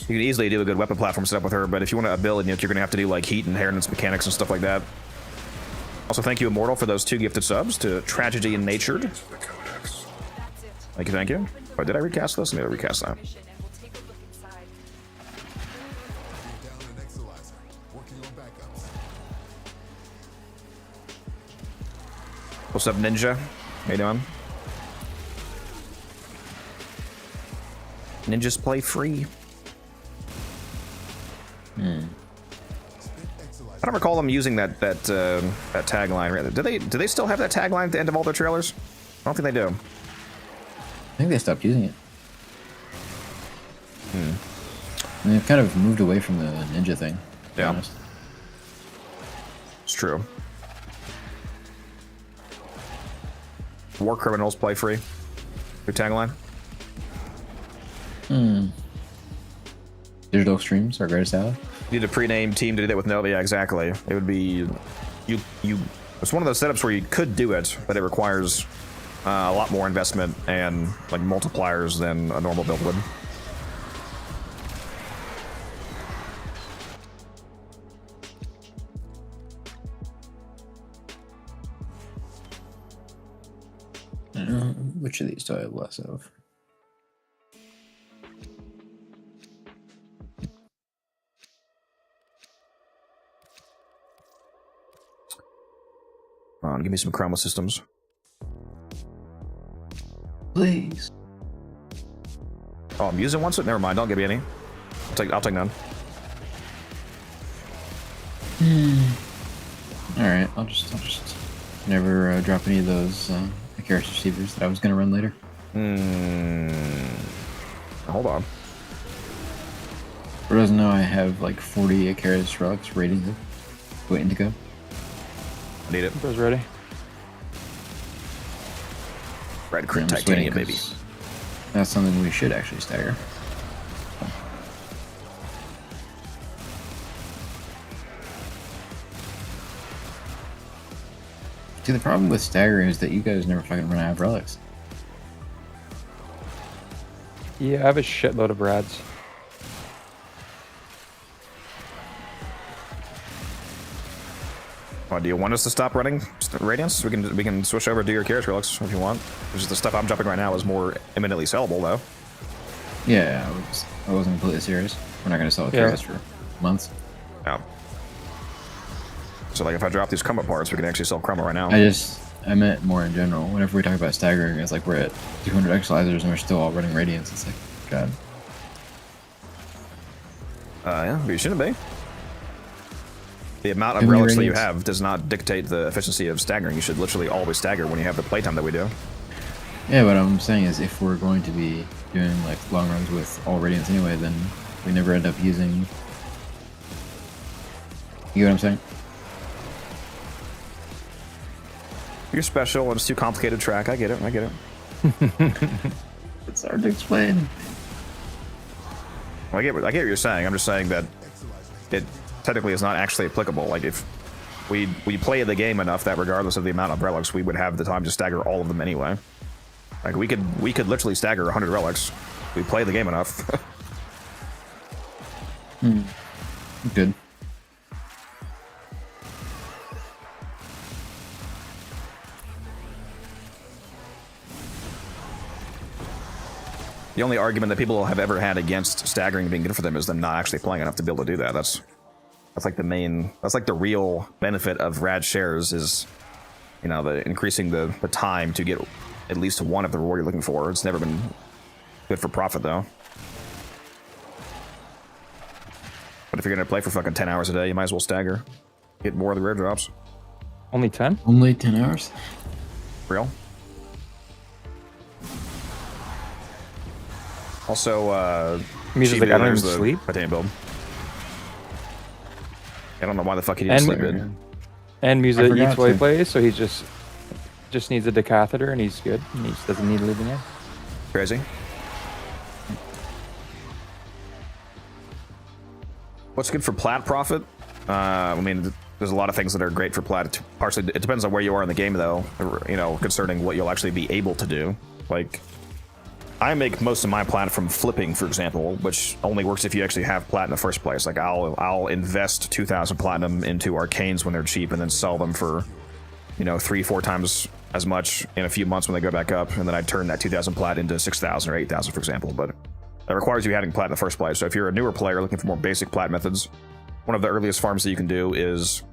can easily do a good weapon platform setup with her, but if you want to ability nuke, you're going to have to do like heat inheritance mechanics and stuff like that. Also, thank you, Immortal, for those 2 gifted subs to Tragedy and Natured. Thank you, thank you. Oh, did I recast this? Maybe I recast that. Down an Exalizer. Working on backups. What's up, Ninja? How you doing? Ninjas play free. I don't recall them using that tagline. Do they still have that tagline at the end of all their trailers? I don't think they do. I think they stopped using it. And they've kind of moved away from the ninja thing. To be Yeah. honest. It's true. War criminals play free. Your tagline. Digital Extremes, our greatest ally. You need a pre-name team to do that with Nova. Yeah, exactly. It would be you. It's one of those setups where you could do it, but it requires a lot more investment and like multipliers than a normal build would. Which of these do I have less of? Come on, give me some chroma systems. Please. Oh, I'm using one, so never mind. Don't give me any. I'll take none. All right, I'll just never drop any of those Icarus receivers that I was gonna run later. Hold on. For those who know, I have like 40 Icarus rugs waiting to go. I need it. Goes ready. Red crit I'm just titanium, waiting baby. 'cause that's something we should actually stagger. See, the problem with staggering is that you guys never fucking run out of relics. Yeah, I have a shitload of rads. Do you want us to stop running Radiance? We can switch over to your character looks if you want. Which is the stuff I'm jumping right now is more imminently sellable though. Yeah, I wasn't completely serious. We're not going to sell Curious for months. Yeah. So like if I drop these Chroma parts, we can actually sell Chroma right now. I meant more in general. Whenever we talk about staggering, it's like we're at 200 exolizers and we're still all running Radiance. It's like, God. Yeah, but you shouldn't be. The amount of How many relics that you Radiance? have does not dictate the efficiency of staggering. You should literally always stagger when you have the playtime that we do. Yeah, what I'm saying is if we're going to be doing like long runs with all Radiance anyway, then we never end up using... You get what I'm saying? You're special and it's too complicated to track. I get it. I get it. It's hard to explain. Well, I get what you're saying. I'm just saying that it technically is not actually applicable. Like if we play the game enough that regardless of the amount of relics, we would have the time to stagger all of them anyway. Like we could literally stagger 100 relics. We play the game enough. Good. The only argument that people have ever had against staggering being good for them is them not actually playing enough to be able to do that. That's like the real benefit of rad shares is, you know, the increasing the time to get at least one of the reward you're looking for. It's never been good for profit though. But if you're gonna play for fucking 10 hours a day, you might as well stagger. Get more of the rare drops. Only 10? Only 10 hours? Real. Also, Music like I don't even sleep. Titania build. I don't know why the fuck he didn't sleep in. And Musa I forgot eats while he to. plays, so he just needs a decatheter and he's good. And he just doesn't need to leave the game. Crazy. What's good for plat profit? I mean, there's a lot of things that are great for plat. Partially, it depends on where you are in the game, though. You know, concerning what you'll actually be able to do. Like, I make most of my plat from flipping, for example, which only works if you actually have plat in the first place. Like, I'll invest 2,000 platinum into arcanes when they're cheap, and then sell them for, you know, 3-4 times as much in a few months when they go back up, and then I turn that 2,000 plat into 6,000 or 8,000, for example. But that requires you having plat in the first place. So if you're a newer player looking for more basic plat methods, one of the earliest farms that you can do is...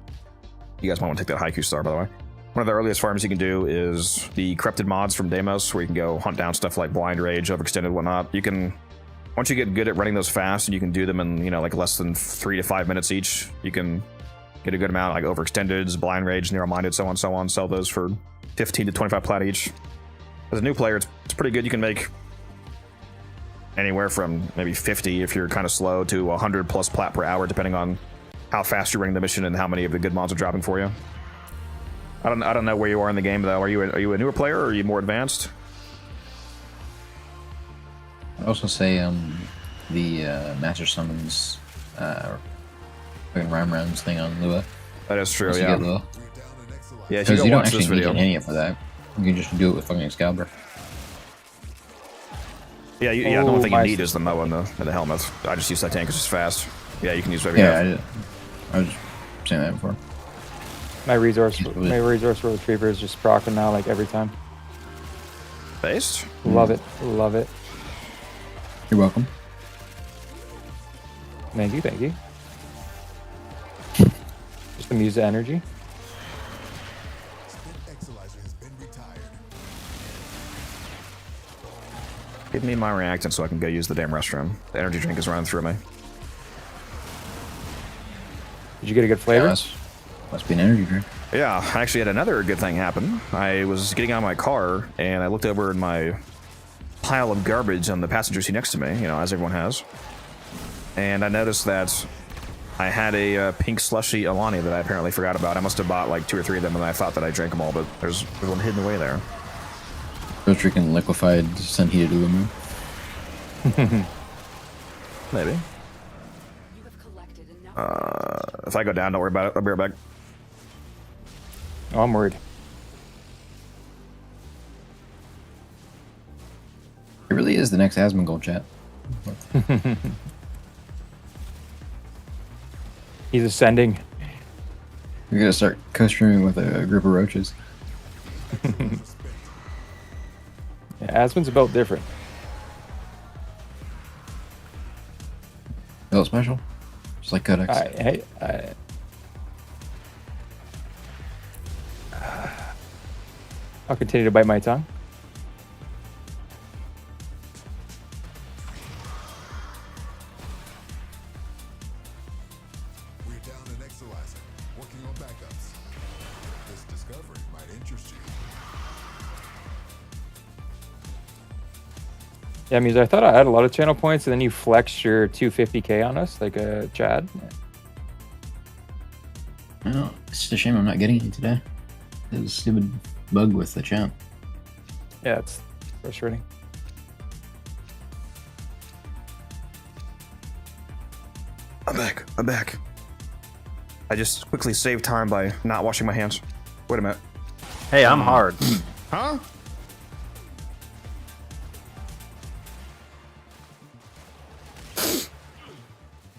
You guys might want to take that Haiku star, by the way. One of the earliest farms you can do is the corrupted mods from Deimos, where you can go hunt down stuff like Blind Rage, Overextended, whatnot. You can... Once you get good at running those fast, and you can do them in, you know, like less than 3 to 5 minutes each, you can get a good amount, like Overextendeds, Blind Rage, Narrow-Minded, so on, sell those for 15 to 25 plat each. As a new player, it's pretty good. You can make anywhere from maybe 50 if you're kind of slow to 100 plus plat per hour, depending on how fast you're running the mission and how many of the good mods are dropping for you. I don't know where you are in the game though. Are you a newer player or are you more advanced? I'd also say the Master Summons fucking rhyme rounds thing on Lua. That is true, Once you yeah. get Lua. Yeah, if you Because go you don't watch this actually need video. an Anya for that. You can just do it with fucking Excalibur. Yeah, the only thing you my need is the Mo and the helmet. I just use Titania because it's fast. Yeah, you can use whatever you Yeah, have. I was saying that before. My resource retriever is just proccing now, like every time. Based? Love it. Love it. You're welcome. Thank you, thank you. Just the Musa energy. Exolizer has been retired. Give me my reactant so I can go use the damn restroom. The energy drink is running through me. Did you get a good flavor? Must be an energy drink. Yeah, I actually had another good thing happen. I was getting out of my car, and I looked over in my pile of garbage on the passenger seat next to me, you know, as everyone has. And I noticed that I had a pink slushy Alani that I apparently forgot about. I must have bought like 2 or 3 of them, and I thought that I drank them all, but there's one hidden away there. Those drinking liquefied sun heated aluminum. Maybe. You have collected enough. If I go down, don't worry about it. I'll be right back. Oh, I'm worried. It really is the next Asmongold chat. He's ascending. We're gonna start co-streaming with a group of roaches. Yeah, Aspen's about different. Oh, special. Just like Codex. I'll continue to bite my tongue. We're down an Exolizer, working on backups. This discovery might interest you. Yeah, Muse, I thought I had a lot of channel points, and then you flexed your 250k on us, like a Chad. Oh, it's just a shame I'm not getting it today. There's a stupid bug with the champ. Yeah, it's frustrating. I'm back. I'm back. I just quickly saved time by not washing my hands. Wait a minute. Hey, I'm hard. Huh?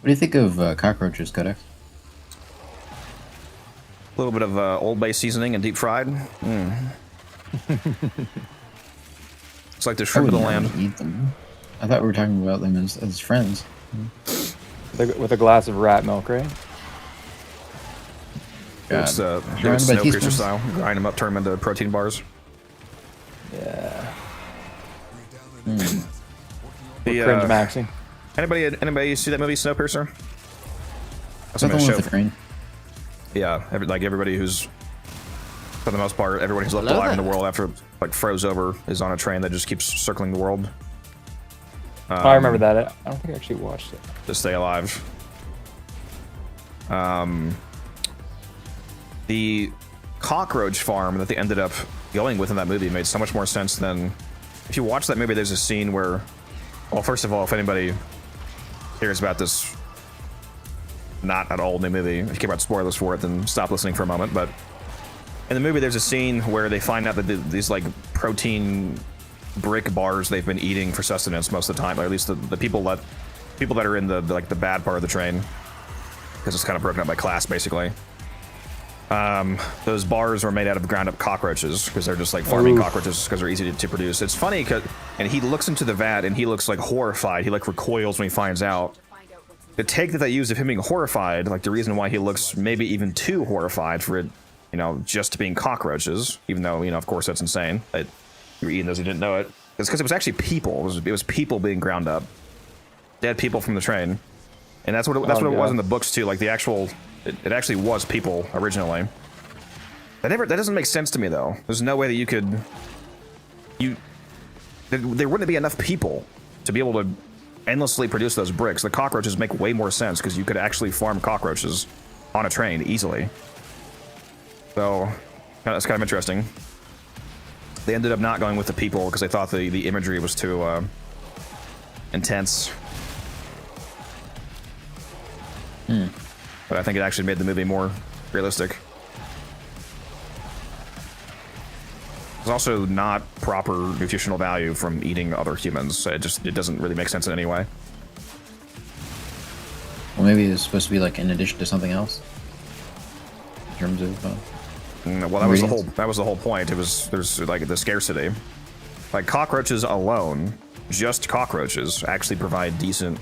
What do you think of cockroaches, Codex? A little bit of Old Bay seasoning and deep fried. It's like the I shrimp would of the never land. eat them. I thought we were talking about them as friends. With a glass of rat milk, right? It's God. do it Surrounded by Snowpiercer teaspoons. style. Grind them up, turn them into protein bars. Yeah. The, Cringe maxing. anybody see that movie Snowpiercer? Is That's that a the nice one show. with the crane? Yeah, everybody who's, for the most part, everybody who's left Hello alive in the there. world after like froze over is on a train that just keeps circling the world I remember that. I don't think I actually watched it. to stay alive. The cockroach farm that they ended up going with in that movie made so much more sense than if you watch that movie. There's a scene where, well, first of all, if anybody cares about this not at all new movie, if you care about spoilers for it, then stop listening for a moment. But in the movie, there's a scene where they find out that these like protein brick bars they've been eating for sustenance most of the time, or at least the people that are in the like the bad part of the train, because it's kind of broken up by class basically. Those bars were made out of ground up cockroaches because they're just like farming cockroaches because they're easy to produce. It's funny and he looks into the vat and he looks like horrified. He like recoils when he finds out. The take that they use of him being horrified, like the reason why he looks maybe even too horrified for it, just being cockroaches, even though, of course that's insane that you were eating those, you didn't know it. It's because it was actually people. It was people being ground up. Dead people from the train. And that's what it was in the books too. Like the actual, it actually was people originally. That doesn't make sense to me though. There's no way that there wouldn't be enough people to be able to endlessly produce those bricks. The cockroaches make way more sense because you could actually farm cockroaches on a train easily. So that's kind of interesting. They ended up not going with the people because they thought the imagery was too intense. But I think it actually made the movie more realistic. There's also not proper nutritional value from eating other humans. It doesn't really make sense in any way. Well, maybe it's supposed to be like in addition to something else. In terms of. Well, that was the whole point. There's like the scarcity. Like cockroaches alone, just cockroaches actually provide decent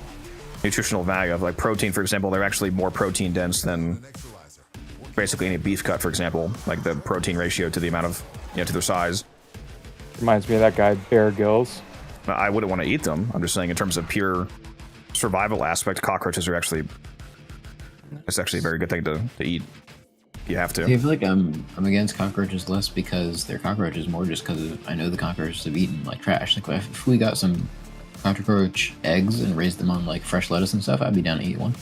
nutritional value. Like protein, for example, they're actually more protein dense than basically any beef cut, for example. Like the protein ratio to the amount of to their size. Reminds me of that guy Bear Grylls. I wouldn't want to eat them. I'm just saying in terms of pure survival aspect, cockroaches are actually a very good thing to eat. You have to. I feel like I'm against cockroaches less because they're cockroaches, more just because I know the cockroaches have eaten like trash. Like if we got some cockroach eggs and raised them on like fresh lettuce and stuff, I'd be down to eat one.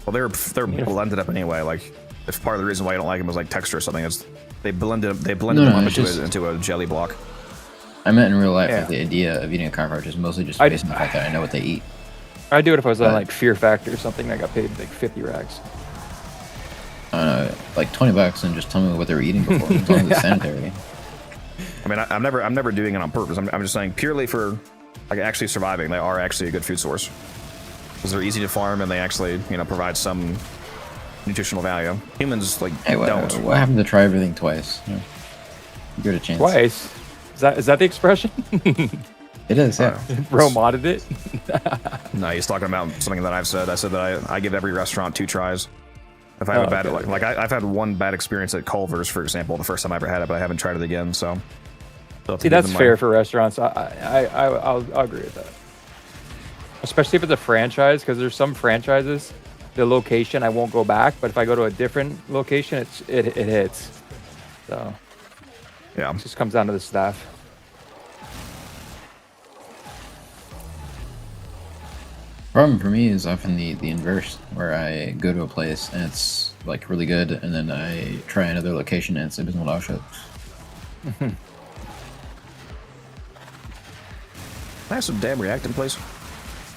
Well, they're blended up anyway. Like it's part of the reason why I don't like them is like texture or something. It's they blended them up into a jelly block. I meant in real life, like the idea of eating a cockroach is mostly just based on the fact that I know what they eat. I'd do it if I was on like Fear Factor or something that got paid like 50 rags. Like $20 and just tell me what they were eating before. As long as it's sanitary. I mean, I'm never doing it on purpose. I'm just saying purely for like actually surviving. They are actually a good food source because they're easy to farm and they actually provide some nutritional value. Humans like Hey, don't. what happened to try everything twice? You give it a chance. Twice. Is that the expression? It is, yeah. Bro modded it. No, he's talking about something that I've said. I said that I give every restaurant 2 tries. If I have a bad, okay. I've had one bad experience at Culver's, for example, the first time I ever had it, but I haven't tried it again. So, See, that's fair for restaurants. I'll agree with that. Especially if it's a franchise, because there's some franchises, the location I won't go back, but if I go to a different location, it hits. So Yeah, it just comes down to the staff. Problem for me is often the inverse, where I go to a place and it's like really good, and then I try another location and it's abysmal dog shit. Can I have some damn reactant, please?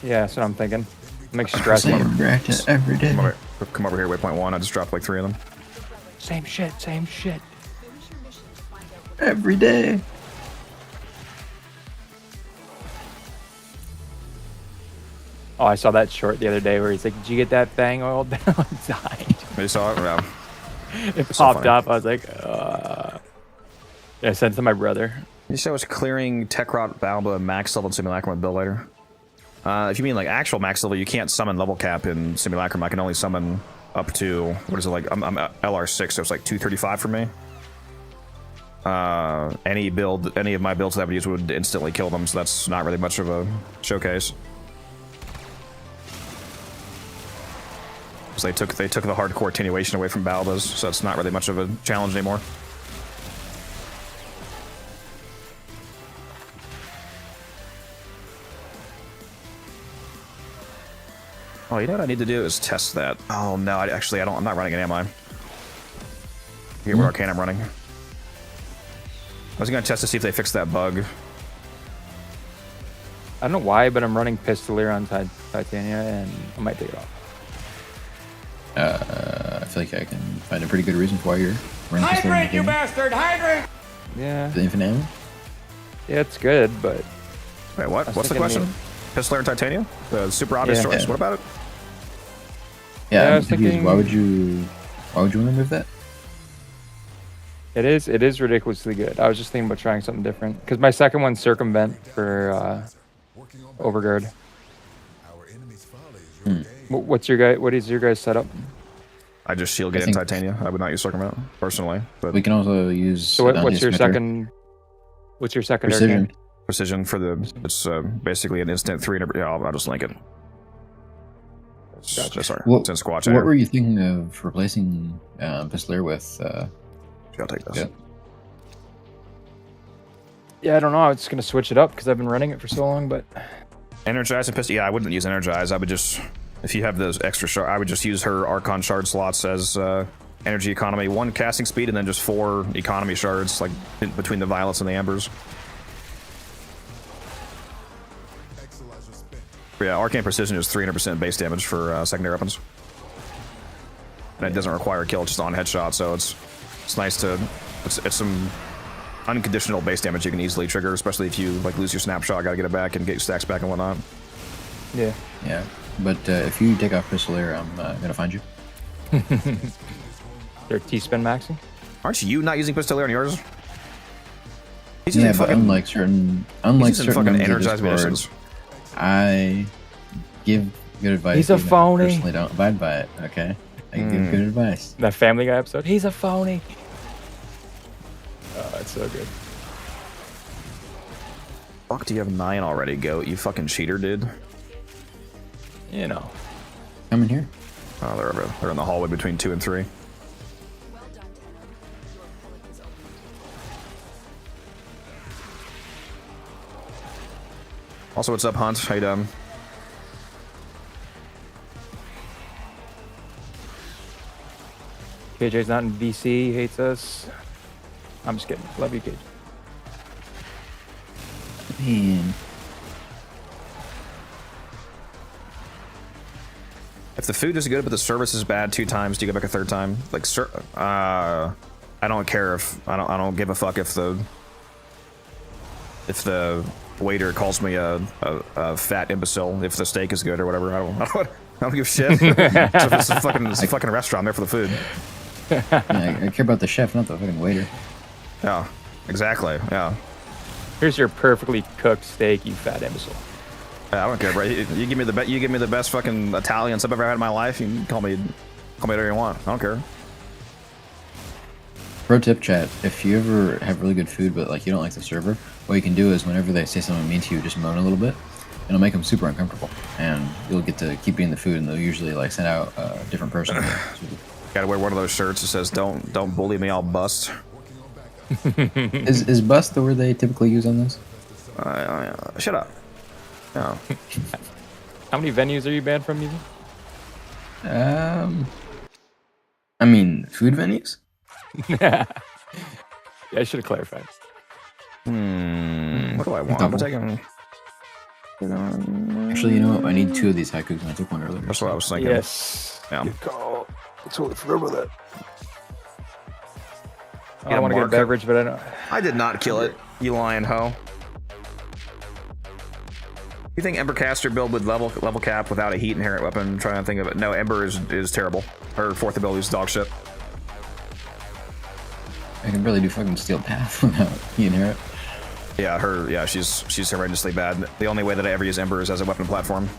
Yeah, that's what I'm thinking. Makes stress. Same reactant every day. Come over here, waypoint 1. I just dropped like 3 of them. Same shit, same shit. Every day. Oh, I saw that short the other day where he's like, "Did you get that thing oiled down?" I died. You saw it? Yeah. It so popped funny. up. I was like, Yeah, I sent it to my brother. You said I was clearing Tekrot, Balba, max level in Simulacrum with Build later. If you mean like actual max level, you can't summon level cap in Simulacrum. I can only summon up to, what is it like? I'm LR6, so it's like 235 for me. Any of my builds that I would use would instantly kill them, so that's not really much of a showcase. So they took the hardcore attenuation away from Balbas, so that's not really much of a challenge anymore. Oh, you know what I need to do is test that. Oh no, I'm not running it, am I? Here, what Arcane I'm running. I was gonna test to see if they fixed that bug. I don't know why, but I'm running Pistolier on Titania, and I might take it off. I feel like I can find a pretty good reason for why you're running pistol. Hydrate, you bastard! Hydrate! Yeah, The infinite ammo? yeah, it's good, but Wait, what? was What's the thinking question? Pistol and Titania? The super obvious Yeah. choice. Yeah. What about it? Yeah, Yeah, I I'm was confused. thinking- Why would you want to remove that? it is ridiculously good. I was just thinking about trying something different because my second one's Circumvent for Working on Overguard. our enemy's folly is your game. What is your guys setup? I just shield I get in think- Titania. I would not use Circumvent personally, but We can also use. So what's Dante's your Scepter. second? What's your second Precision. Arcane? precision for the it's basically an instant 3. Yeah, I'll just link it. Gotcha. Sorry, What, it's in Squatch. what were you thinking of replacing Pistolier with? I'll take this. Yeah. Yeah, I don't know. I was just gonna switch it up because I've been running it for so long. But Energize and pistol. Yeah, I wouldn't use Energize. I would just, if you have those extra shard, I would just use her Archon shard slots as energy economy, 1 casting speed, and then just 4 economy shards, like between the violets and the ambers. Exilizer spent. But yeah, Arcane Precision is 300% base damage for secondary weapons, and it doesn't require a kill, just on headshot. So it's nice to it's some unconditional base damage you can easily trigger, especially if you like lose your snapshot, gotta get it back and get your stacks back and whatnot. yeah, Yeah, but if you take off Pistolier, I'm gonna find you. they're T-spin maxing. Aren't you not using Pistolier on yours? He's Yeah, using but fucking, unlike certain he's using fucking members of energized Discord, munitions. I give good advice. He's a even if I phony. Personally, don't abide by it. Okay, I give good advice. That Family Guy episode. He's a phony. Oh, it's so good. Fuck, do you have 9 already, Goat? You fucking cheater, dude. You know. Come in here. Oh, they're in the hallway between 2 and 3. Well done, Tenno. Your calling is over. Also, what's up, Hunt? How you doing? KJ's not in VC. He hates us. I'm just kidding. Love you, KJ. Man. If the food is good but the service is bad 2 times, do you go back a 3rd time? Like, I don't care if I don't give a fuck if the waiter calls me a fat imbecile if the steak is good or whatever. I don't don't give a shit. It's a fucking restaurant. I'm there for the food. Yeah, I care about the chef, not the fucking waiter. Yeah, exactly. Yeah. Here's your perfectly cooked steak, you fat imbecile. Yeah, I don't care, bro. You give me the best fucking Italian sub I've ever had in my life. You can call me whatever you want. I don't care. Pro tip, chat: if you ever have really good food, but like you don't like the server, what you can do is whenever they say something mean to you, just moan a little bit. It'll make them super uncomfortable, and you'll get to keep eating the food, and they'll usually like send out a different person. Gotta wear one of those shirts that says "Don't bully me, I'll bust." Is bust the word they typically use on this? Shut up. No. How many venues are you banned from using? I mean, food venues. Yeah, I should have clarified. What do I want? I'm taking. Actually, you know what? I need 2 of these haikus, and I took one earlier. That's what I was thinking. Yes. Yeah. Good call. I totally forgot about that. I Get a want to get a marker. beverage, but I don't. I did not kill it, you lying hoe. You think Embercaster build with level cap without a heat inherent weapon? I'm trying to think of it. No, Ember is terrible. Her 4th ability is dog shit. I can barely do fucking steel path without you inherit. Yeah, she's horrendously bad. The only way that I ever use Ember is as a weapon platform.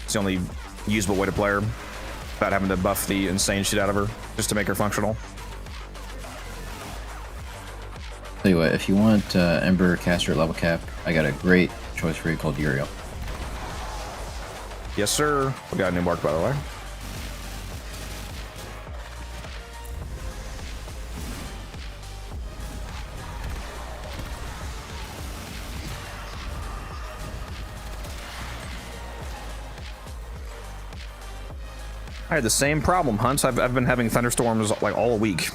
It's the only usable way to play her without having to buff the insane shit out of her just to make her functional. Tell you what, if you want Ember caster level cap, I got a great choice for you called Uriel. Yes, sir. We got a new mark, by the way. I had the same problem, Hunts. I've been having thunderstorms like all week,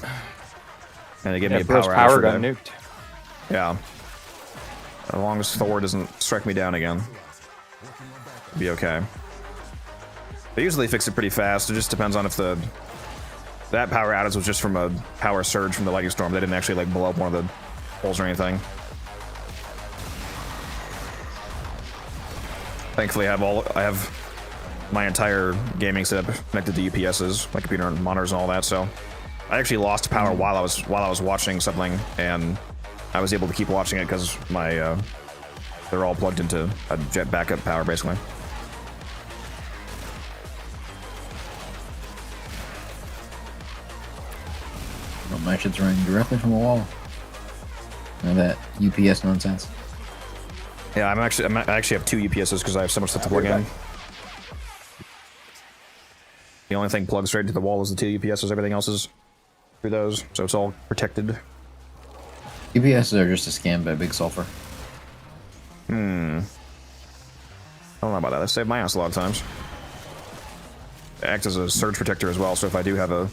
and they give me a Bro's power power outage got for that. nuked. Yeah. As long as Thor doesn't strike me down again, it'll be okay. They usually fix it pretty fast. It just depends on if that power outage was just from a power surge from the lightning storm. They didn't actually like blow up one of the holes or anything. Thankfully, I have my entire gaming setup connected to UPSs, my computer and monitors and all that. So I actually lost power while I was watching something, and I was able to keep watching it because my they're all plugged into a jet backup power basically. Well, my shit's running directly from a wall. None of that UPS nonsense. Yeah, I actually have 2 UPSs because I have so much stuff to plug in. The only thing plugged straight to the wall is the 2 UPSs. Everything else is through those, so it's all protected. UPSs are just a scam by Big Sulfur. I don't know about that. They saved my ass a lot of times. They act as a surge protector as well, so if I do have a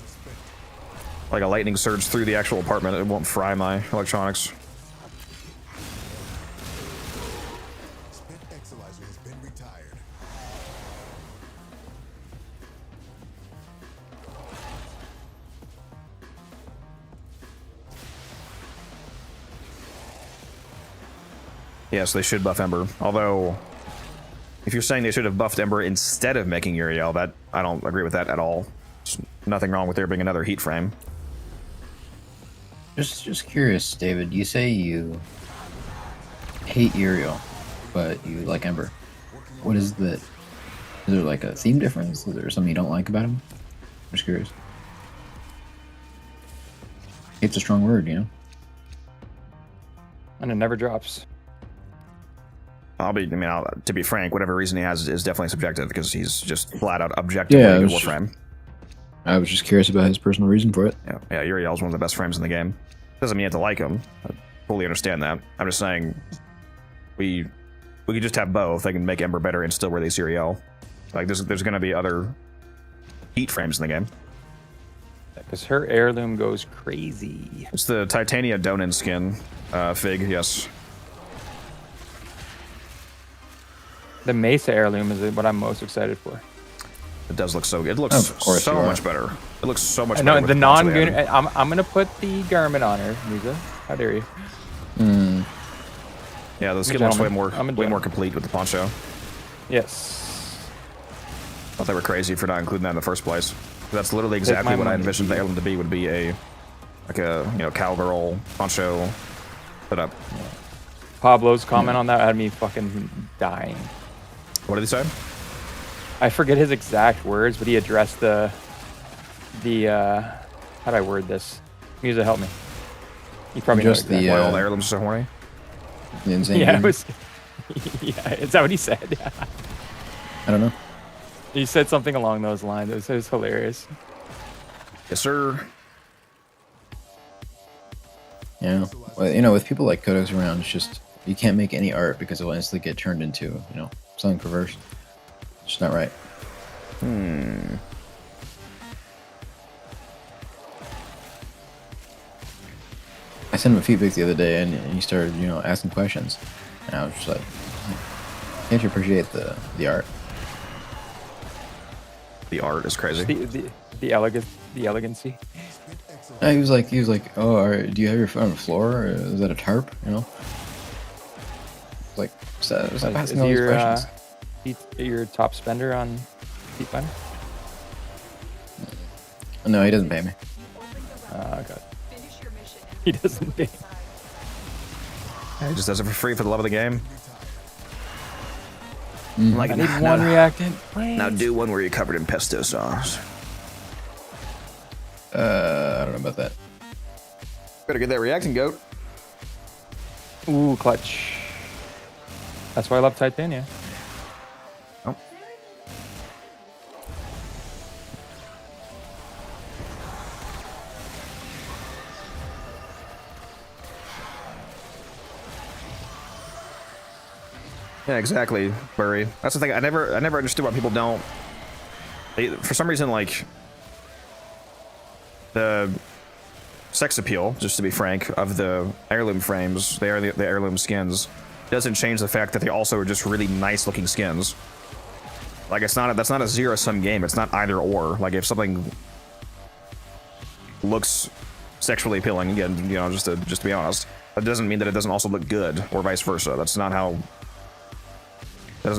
lightning surge through the actual apartment, it won't fry my electronics. Spent Exilizer has been retired. Yes, they should buff Ember. Although, if you're saying they should have buffed Ember instead of making Uriel, that I don't agree with that at all. There's nothing wrong with there being another heat frame. Just curious, David. You say you hate Uriel, but you like Ember. What is the? Is there like a theme difference? Is there something you don't like about him? Just curious. Hate's a strong word, you know. And it never drops. To be frank, whatever reason he has is definitely subjective because he's just flat out objectively Yeah, a it good was Warframe. I was just curious about his personal reason for it. Yeah, Uriel's one of the best frames in the game. Doesn't mean you have to like him. I fully understand that. I'm just saying we could just have both. They can make Ember better and still release Uriel. Like there's going to be other heat frames in the game. Because her heirloom goes crazy. It's the Titania Donin skin, Fig. Yes. The Mesa heirloom is what I'm most excited for. It does look so good. It looks Of course so you are. much better. It looks so much No, better. the with parts of non-gunner. added. I'm gonna put the garment on her, Misa. How dare you? Yeah, the skin a looks way gentleman. I'm a more gentleman. complete with the poncho. Yes. thought they were crazy for not including that in the first place. That's literally exactly what I envisioned the heirloom to be. Would be like a cowgirl poncho put up. Pablo's comment on that had me fucking dying. What did he say? I forget his exact words, but he addressed the how do I word this? Musa, help me. You probably Just know the Why all the heirlooms are so horny? the insane. yeah, it game. was. Yeah, is that what he said? Yeah. I don't know. He said something along those lines. It was hilarious. Yes, sir. Yeah. Well, with people like Codex around, it's just you can't make any art because it will instantly get turned into something perverse. It's just not right. I sent him a feedback the other day, and he started, asking questions, and I was just like, can't you appreciate the art? The art is crazy. The elegancy. He was like, do you have your foot on the floor? Or is that a tarp? Like, stop asking all these questions. Your top spender on Seat Finder? No, he doesn't pay me. Okay. He doesn't pay. He just does it for free for the love of the game. Like, I need one reactant. Now do one where you're covered in pesto sauce. I don't know about that. Better get that reacting, goat. Ooh, clutch. That's why I love Titania. Oh. Yeah, exactly, Burry. That's the thing. I never understood why people don't. For some reason, like the sex appeal, just to be frank, of the heirloom frames, they are the heirloom skins, doesn't change the fact that they also are just really nice looking skins. Like that's not a zero-sum game. It's not either or. Like if something looks sexually appealing, again, just to be honest, that doesn't mean that it doesn't also look good, or vice versa. That's not how. That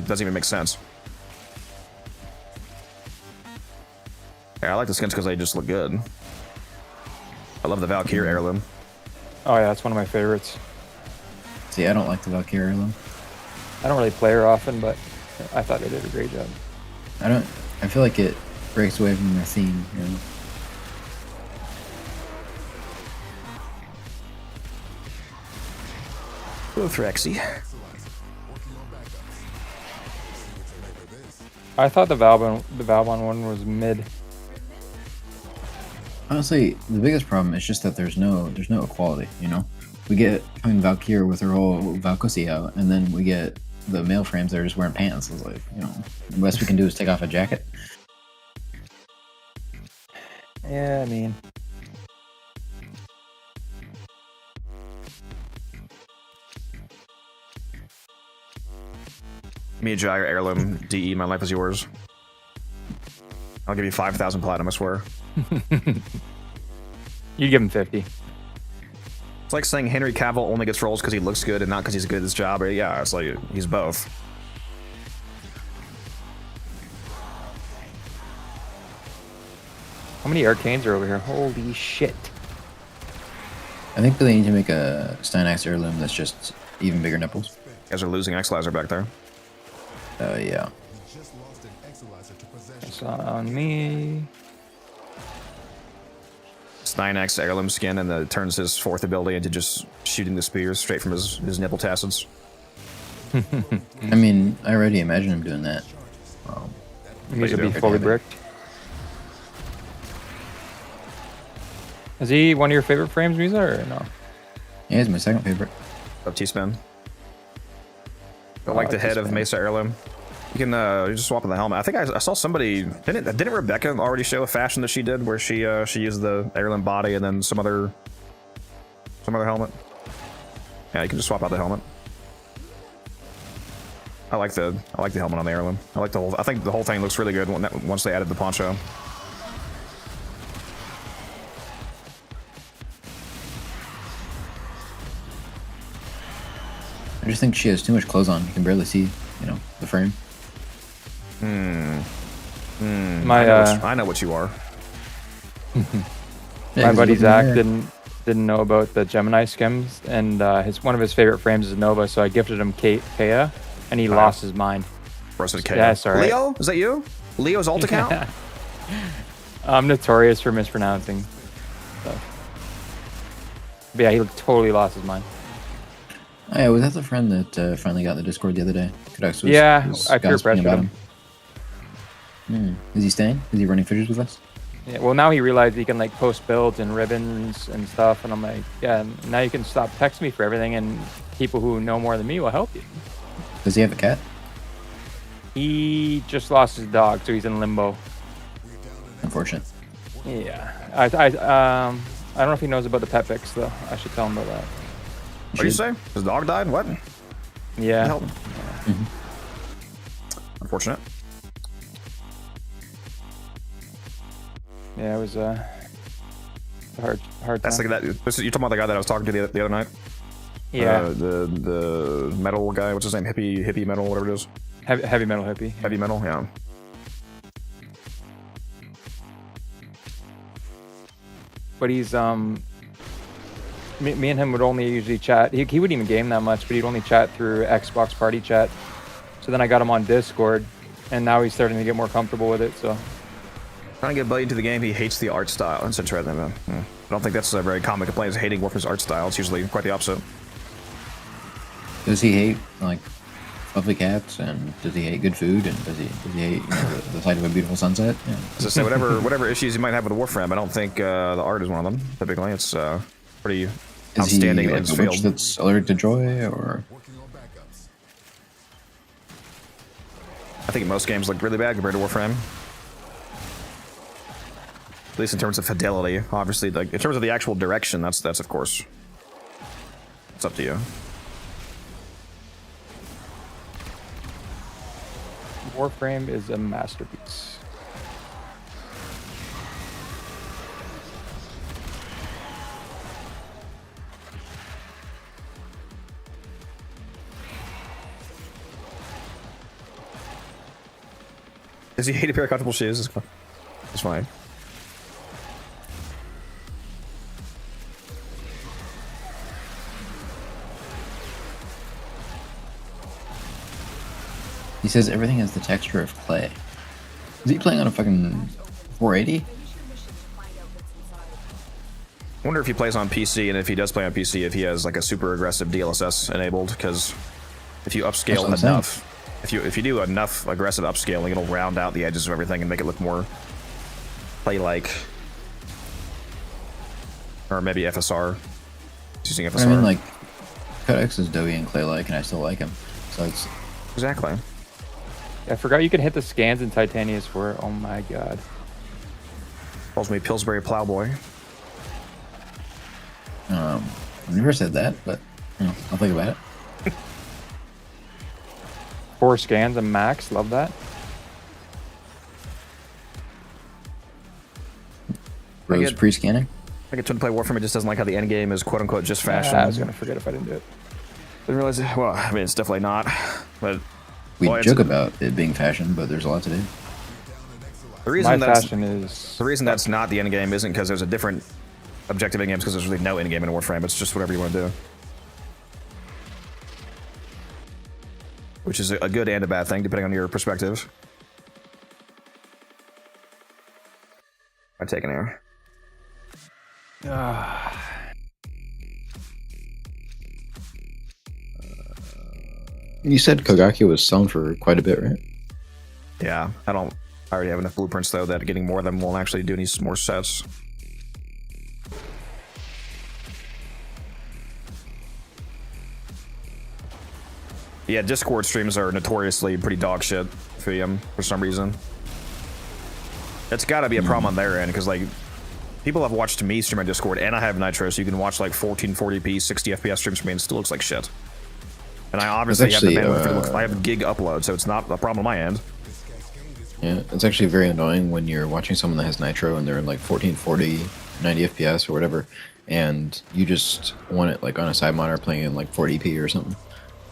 doesn't even make sense. Yeah, I like the skins because they just look good. I love the Valkyrie heirloom. Oh yeah, that's one of my favorites. See, I don't like the Valkyrie heirloom. I don't really play her often, but I thought they did a great job. I feel like it breaks away from their theme, Oh, Threxy. I thought the Valbon one was mid. Honestly, the biggest problem is just that there's no equality, We get Valkyrie with her whole Valkyrie out, and then we get the male frames that are just wearing pants. It's like, the best we can do is take off a jacket. Yeah, I mean. Me and Gyre heirloom DE. My life is yours. I'll give you 5,000 platinum. I swear. You give him 50. It's like saying Henry Cavill only gets roles because he looks good and not because he's good at his job. But yeah, it's like he's both. How many arcanes are over here? Holy shit. I think they need to make a Steinax heirloom that's just even bigger nipples. You guys are losing Xlazer back there. Yeah. It's on me. Steinax heirloom skin, and it turns his fourth ability into just shooting the spears straight from his nipple tassets. I mean, I already imagine him doing that. He's gonna be fully bricked. Is he one of your favorite frames, Musa, or no? Yeah, he's my second favorite. Up T-spin. But like the head of Mesa heirloom. You can you just swap in the helmet. I think I saw somebody didn't Rebecca already show a fashion that she did where she used the heirloom body and then some other helmet. Yeah, you can just swap out the helmet. I like the helmet on the heirloom. I think the whole thing looks really good once they added the poncho. I just think she has too much clothes on. You can barely see, the frame. My I know what you are. my buddy Zach didn't know about the Gemini skims, and one of his favorite frames is Nova, so I gifted him Kea, and he lost his mind. Yeah, sorry. Leo, is that you? Leo's alt account? I'm notorious for mispronouncing stuff. But yeah, he totally lost his mind. Oh, yeah, was that the friend that finally got in the Discord the other day? I peer pressured him. Is he staying? Is he running figures with us? Yeah, well, now he realized he can like post builds and ribbons and stuff, and I'm like, yeah, now you can stop texting me for everything, and people who know more than me will help you. Does he have a cat? He just lost his dog, so he's in limbo. Unfortunate. Yeah, I don't know if he knows about the pet pics though. I should tell him about that. What do you say? His dog died? What? Yeah. Help. Unfortunate. Yeah, it was a hard That's time. like that. You're talking about the guy that I was talking to the other night? Yeah. The metal guy. What's his name? Hippie metal, whatever it is. Heavy metal hippie. Heavy metal, yeah. But he's me and him would only usually chat. He wouldn't even game that much, but he'd only chat through Xbox Party Chat. So then I got him on Discord, and now he's starting to get more comfortable with it. So Trying to get Buddy into the game, he hates the art style. That's interesting. I don't think that's a very common complaint, is hating Warframe's art style. It's usually quite the opposite. Does he hate like lovely cats, and does he hate good food, and does he hate the sight of a beautiful sunset? Yeah. As I say, whatever issues you might have with Warframe, I don't think the art is one of them. Typically, it's pretty outstanding in its Is he like a field. witch that's allergic to joy, or? I think most games look really bad compared to Warframe. At least in terms of fidelity. Obviously, like in terms of the actual direction, that's of course, it's up to you. Warframe is a masterpiece. Does he hate a pair of comfortable shoes? It's fine. He says everything has the texture of clay. Is he playing on a fucking 480? I wonder if he plays on PC, and if he does play on PC, if he has like a super aggressive DLSS enabled, because if you upscale enough, if you do enough aggressive upscaling, it'll round out the edges of everything and make it look more play-like. Or maybe FSR. He's using FSR. I mean, like, Codex is doughy and clay-like, and I still like him. So it's exactly. I forgot you can hit the scans in Titania's for. Oh my god. Calls me Pillsbury Plowboy. I've never said that, but I'll think about it. 4 scans and max. Love that. Rose pre-scanning. I get to play Warframe, it just doesn't like how the end game is quote unquote just fashion. I was gonna forget if I didn't do it. Didn't realize. Well, I mean, it's definitely not. But we joke about it being fashion, but there's a lot to do. The reason the reason that's not the end game isn't because there's a different objective in games, because there's really no end game in Warframe. It's just whatever you want to do, which is a good and a bad thing depending on your perspective. I take an air. You said Kogaki was selling for quite a bit, right? Yeah, I already have enough blueprints though that getting more of them won't actually do any more sets. Yeah, Discord streams are notoriously pretty dog shit for some reason. It's got to be a problem on their end, because like people have watched me stream on Discord, and I have Nitro, so you can watch like 1440p 60 FPS streams from me, and it still looks like shit. And I obviously have the bandwidth. I have gig upload, so it's not a problem on my end. Yeah, it's actually very annoying when you're watching someone that has Nitro and they're in like 1440, 90 FPS or whatever, and you just want it like on a side monitor playing in like 40p or something,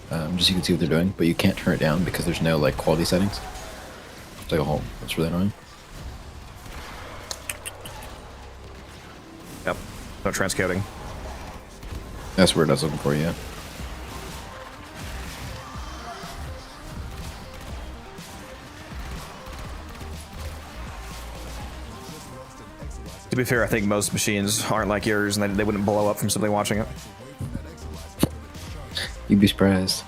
just so you can see what they're doing, but you can't turn it down because there's no like quality settings. It's like a whole. It's really annoying. Yep. No transcoding. That's where I was looking for you. To be fair, I think most machines aren't like yours, and they wouldn't blow up from simply watching it. You'd be surprised.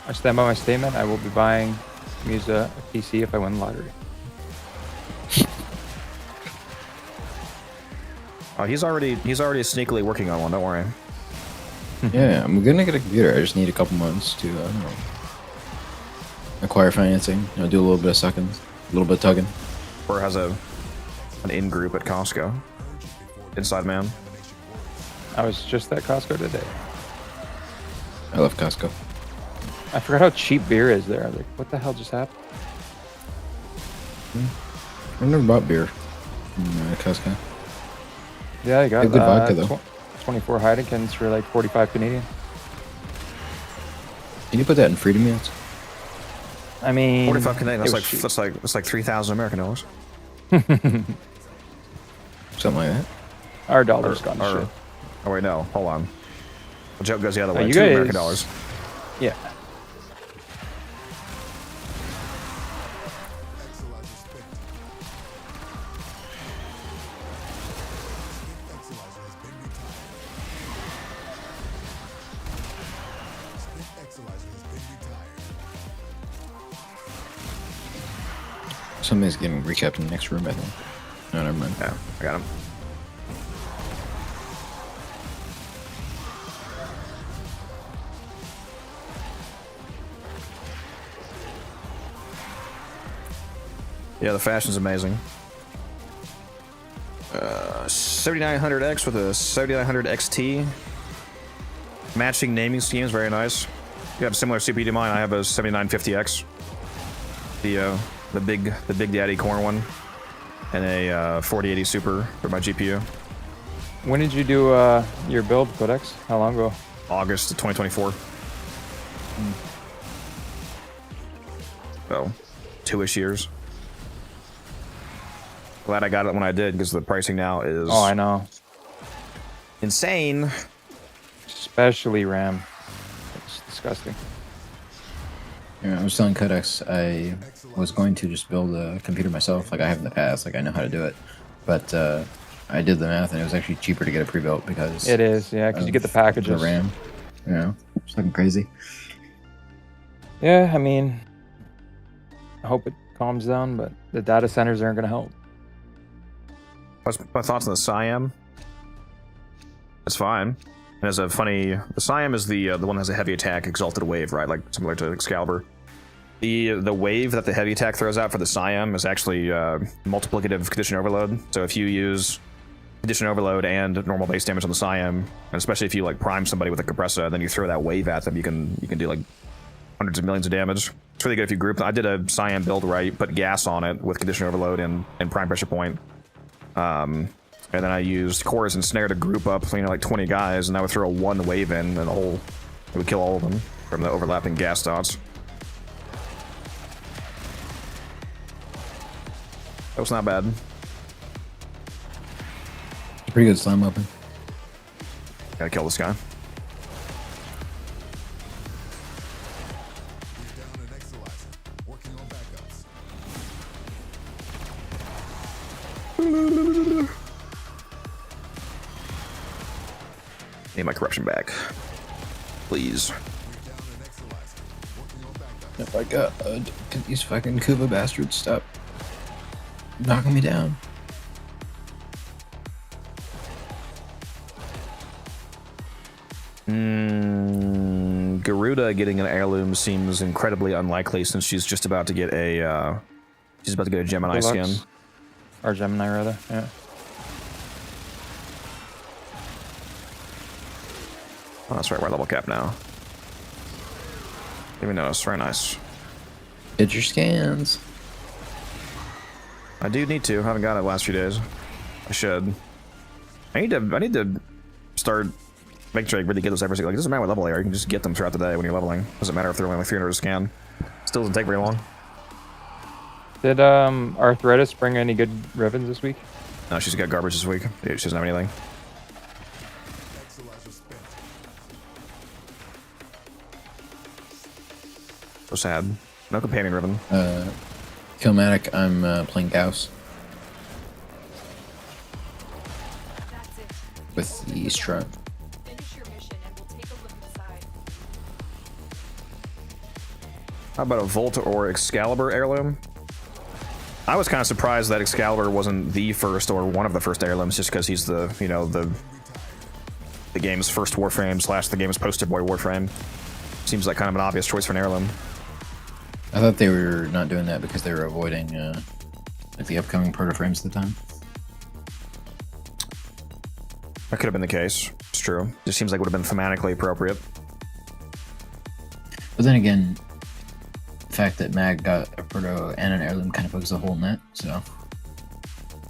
I stand by my statement. I will be buying Musa a PC if I win the lottery. Oh, he's already sneakily working on one. Don't worry. Yeah, I'm gonna get a computer. I just need a couple months to acquire financing. Do a little bit of sucking, a little bit of tugging. Or has an in group at Costco. Inside man. I was just at Costco today. I love Costco. I forgot how cheap beer is there. I was like, what the hell just happened? I've never bought beer from Cascade. Yeah, I got Good vodka, though. 24 Heineken's for like 45 Canadian. Can you put that in freedom units? I mean, 45 Canadian. it That's like 3,000 American dollars. Something like that. our dollar's gone to shit. Oh wait, no. Hold on. The joke goes the other way. you 2 guys- American dollars. Yeah. Somebody's getting recapped in the next room, I think. No, never mind. Yeah, I got him. Yeah, the fashion's amazing. 7900X with a 7900 XT. Matching naming schemes, very nice. You have a similar CPU to mine. I have a 7950X. The big daddy core one, and a 4080 Super for my GPU. When did you do your build, Codex? How long ago? August of 2024. So, 2-ish years. Glad I got it when I did, because the pricing now is Oh, I know. insane. Especially RAM. It's disgusting. Yeah, I was telling Codex I was going to just build a computer myself, like I have in the past, like I know how to do it. But I did the math, and it was actually cheaper to get it pre-built because It is, yeah, because you get the packages. the RAM. You know, it's fucking crazy. Yeah, I mean, I hope it calms down, but the data centers aren't going to help. What's my thoughts on the Siam? It's fine. It has a funny. The Siam is the one that has a heavy attack, exalted wave, right? Like similar to Excalibur. The wave that the heavy attack throws out for the Siam is actually multiplicative condition overload. So if you use condition overload and normal base damage on the Siam, and especially if you like prime somebody with a compressor, then you throw that wave at them, you can do like hundreds of millions of damage. It's really good if you group. I did a Siam build where I put gas on it with condition overload and prime pressure point. And then I used chorus and snare to group up, like 20 guys, and I would throw one wave in, and it would kill all of them from the overlapping gas dots. That was not bad. Pretty good slime weapon. Gotta kill this guy. Down an Exalizer. Working on backups. Need my corruption back. Please. Oh my god, can these fucking Kuba bastards stop knocking me down? Garuda getting an heirloom seems incredibly unlikely since she's just about to get a Gemini Deluxe. skin. Or Gemini, rather. Yeah. Oh, that's right, we're at level cap now. Didn't even notice. Very nice. Get your scans. I do need to. I haven't got it the last few days. I should. I need to start making sure I really get those every single. Like, it doesn't matter what level they are. You can just get them throughout the day when you're leveling. Doesn't matter if they're only like 300 to scan. Still doesn't take very long. Did Arthritis bring any good ribbons this week? No, she's got garbage this week. Dude, she doesn't have anything. So sad. No companion ribbon. Kilmatic, I'm playing Gauss. That's it. With the Strut. Finish your mission and we'll take a look inside. How about a Volt or Excalibur heirloom? I was kind of surprised that Excalibur wasn't the first or one of the first heirlooms, just because he's the, you know, the game's first Warframe / the game's poster boy Warframe. Seems like kind of an obvious choice for an heirloom. I thought they were not doing that because they were avoiding like the upcoming proto frames at the time. That could have been the case. It's true. Just seems like it would have been thematically appropriate. But then again, the fact that Mag got a proto and an heirloom kind of pokes a hole in that, so.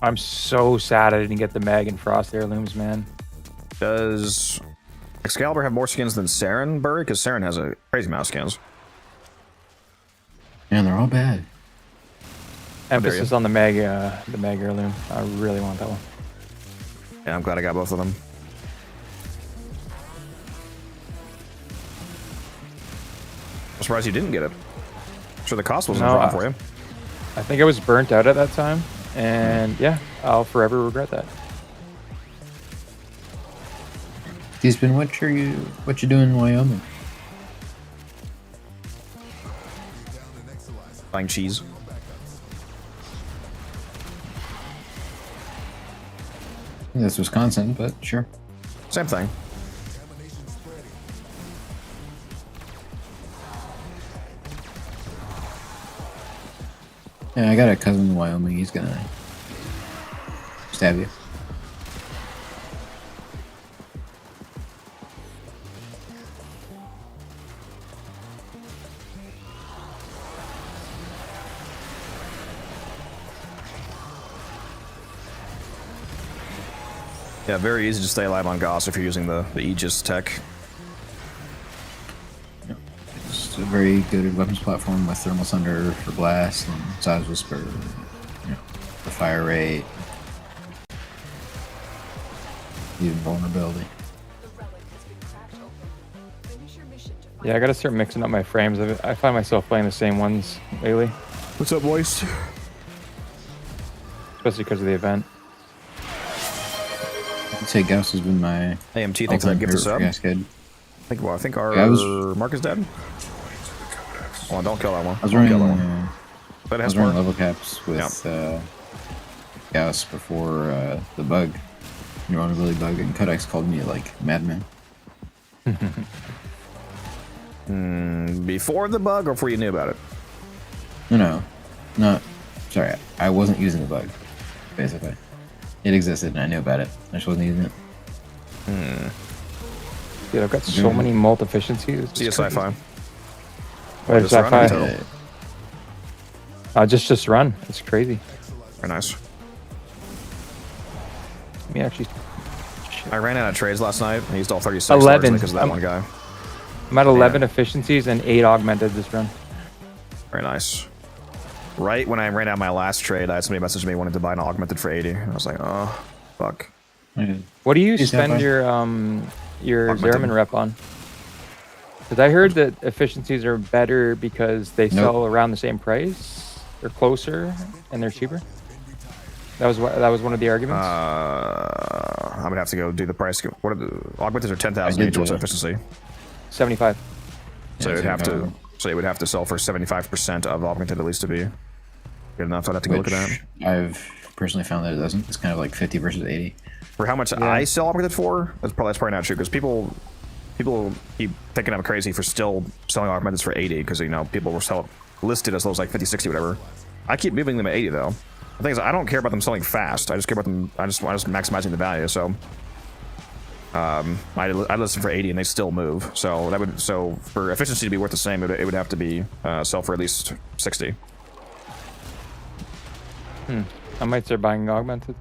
I'm so sad I didn't get the Mag and Frost heirlooms, man. Does Excalibur have more skins than Saren, Burry? Because Saren has a crazy amount of skins. Man, they're all bad. Emphasis on the Mag heirloom. I really want that one. Yeah, I'm glad I got both of them. I'm surprised you didn't get it. I'm sure the cost wasn't a problem for you. I think I was burnt out at that time, and yeah, I'll forever regret that. T-Spin, what you doing in Wyoming? Buying cheese. I think that's Wisconsin, but sure. Same thing. Yeah, I got a cousin in Wyoming. He's gonna stab you. Yeah, very easy to stay alive on Goss if you're using the Aegis tech. It's a very good weapons platform with Thermal Thunder for blast and Size Whisper, for fire rate, even vulnerability. The relic has been cracked open. Finish your mission to find Yeah, I gotta start mixing up my frames. I find myself playing the same ones lately, What's up, boys? especially because of the event. I'd say Gauss has been my AMT thinks I all-time give this favorite up. for Cascade. I think our Yeah, I was- Mark is dead. Oh, don't kill that one. I was Don't running, kill that one. But it I has was running more. level caps with Gauss before the bug, the vulnerability bug, and Codex called me like madman. Before the bug or before you knew about it? No, sorry, I wasn't using the bug. Basically, it existed and I knew about it. I just wasn't using it. Dude, I've got so many mult efficiencies. See a sci-fi. Where's Just run that until- Just run. It's crazy. Very nice. Let me actually. I ran out of trades last night. I used all 36 11. largely because of that one guy. I'm at 11 efficiencies and 8 augmented this run. Very nice. Right when I ran out my last trade, I had somebody message me wanting to buy an augmented for 80. I was like, oh, fuck. What do you Please spend have your Augmented. Zerman rep on? Because I heard that efficiencies are better because they sell around the same price or closer, and they're cheaper. That was one of the arguments. I'm gonna have to go do the price. What are the augmented are 10,000 each? What's the efficiency? 75. So Yeah, it would have to. 75. So it would have to sell for 75% of augmented at least to be good enough. I'd have to go look at that. I've personally found that it doesn't. It's kind of like 50 versus 80. For how much I sell augmented for, that's probably not true because people keep thinking I'm crazy for still selling augmented for 80 because people will sell it listed as low as like 50, 60, whatever. I keep moving them at 80 though. The thing is, I don't care about them selling fast. I just care about them. I just maximizing the value. So I list them for 80 and they still move. So for efficiency to be worth the same, it would have to be sell for at least 60. I might start buying augmented.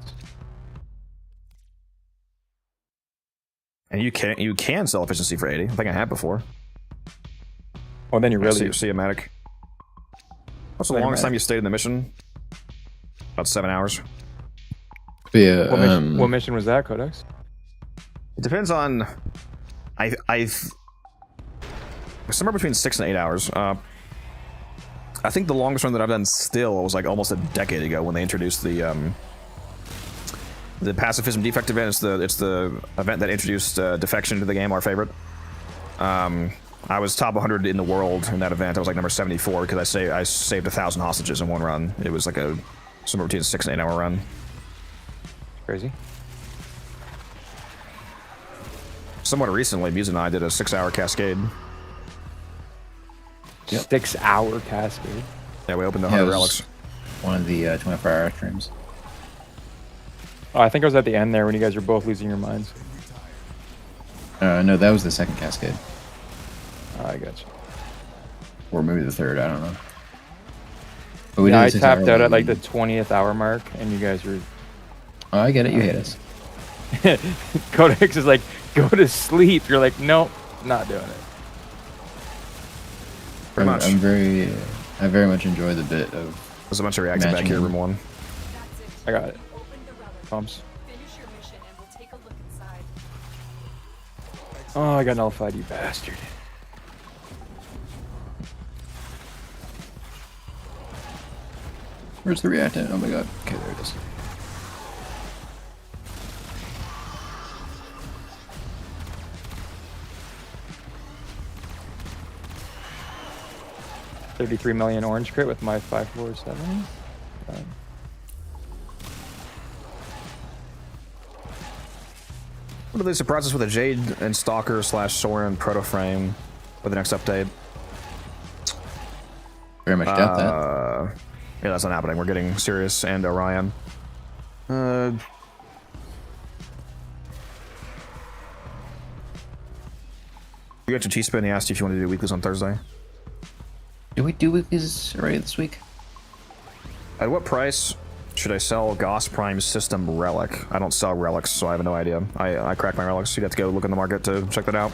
And you can sell efficiency for 80. I think I have before. Well, then you really. Cinematic. What's the longest time you stayed in the mission? About 7 hours. But yeah, What mission was that, Codex? It depends on. I somewhere between 6 and 8 hours. I think the longest run that I've done still was like almost a decade ago when they introduced the pacifism defect event. It's the event that introduced defection to the game, our favorite. I was top 100 in the world in that event. I was like number 74 because I saved 1,000 hostages in one run. It was like somewhere between a 6 and 8 hour run. Crazy. Somewhat recently, Muse and I did a 6-hour Cascade. 6-hour Cascade. Yeah, we opened the 100 relics. One of the 24-hour streams. Oh, I think I was at the end there when you guys were both losing your minds. No, that was the second Cascade. Oh, I got you. Or maybe the third, I don't know. But Yeah, I did a tapped 6-hour out at like one. the 20th hour mark, and you guys were... Oh, I get it, you hate us. Codex is like, go to sleep. You're like, nope, not doing it. Pretty much. I very much enjoy the bit of... There's a bunch of reactive back matching here, him. room 1. I got it. Pumps. Finish your mission and we'll take a look inside. Oh, I got nullified, you bastard. Where's the reactant? Oh my god. Okay, there it is. $33 million orange crit with my 547. What do they surprise us with a Jade and Stalker / Soren proto frame for the next update? Very much doubt that. Yeah, that's not happening. We're getting Sirius and Orion. You got your T-Spin. He asked you if you wanted to do weeklies on Thursday. Do we do weeklies already this week? At what price should I sell Goss Prime's system relic? I don't sell relics, so I have no idea. I crack my relics. You'd have to go look in the market to check that out.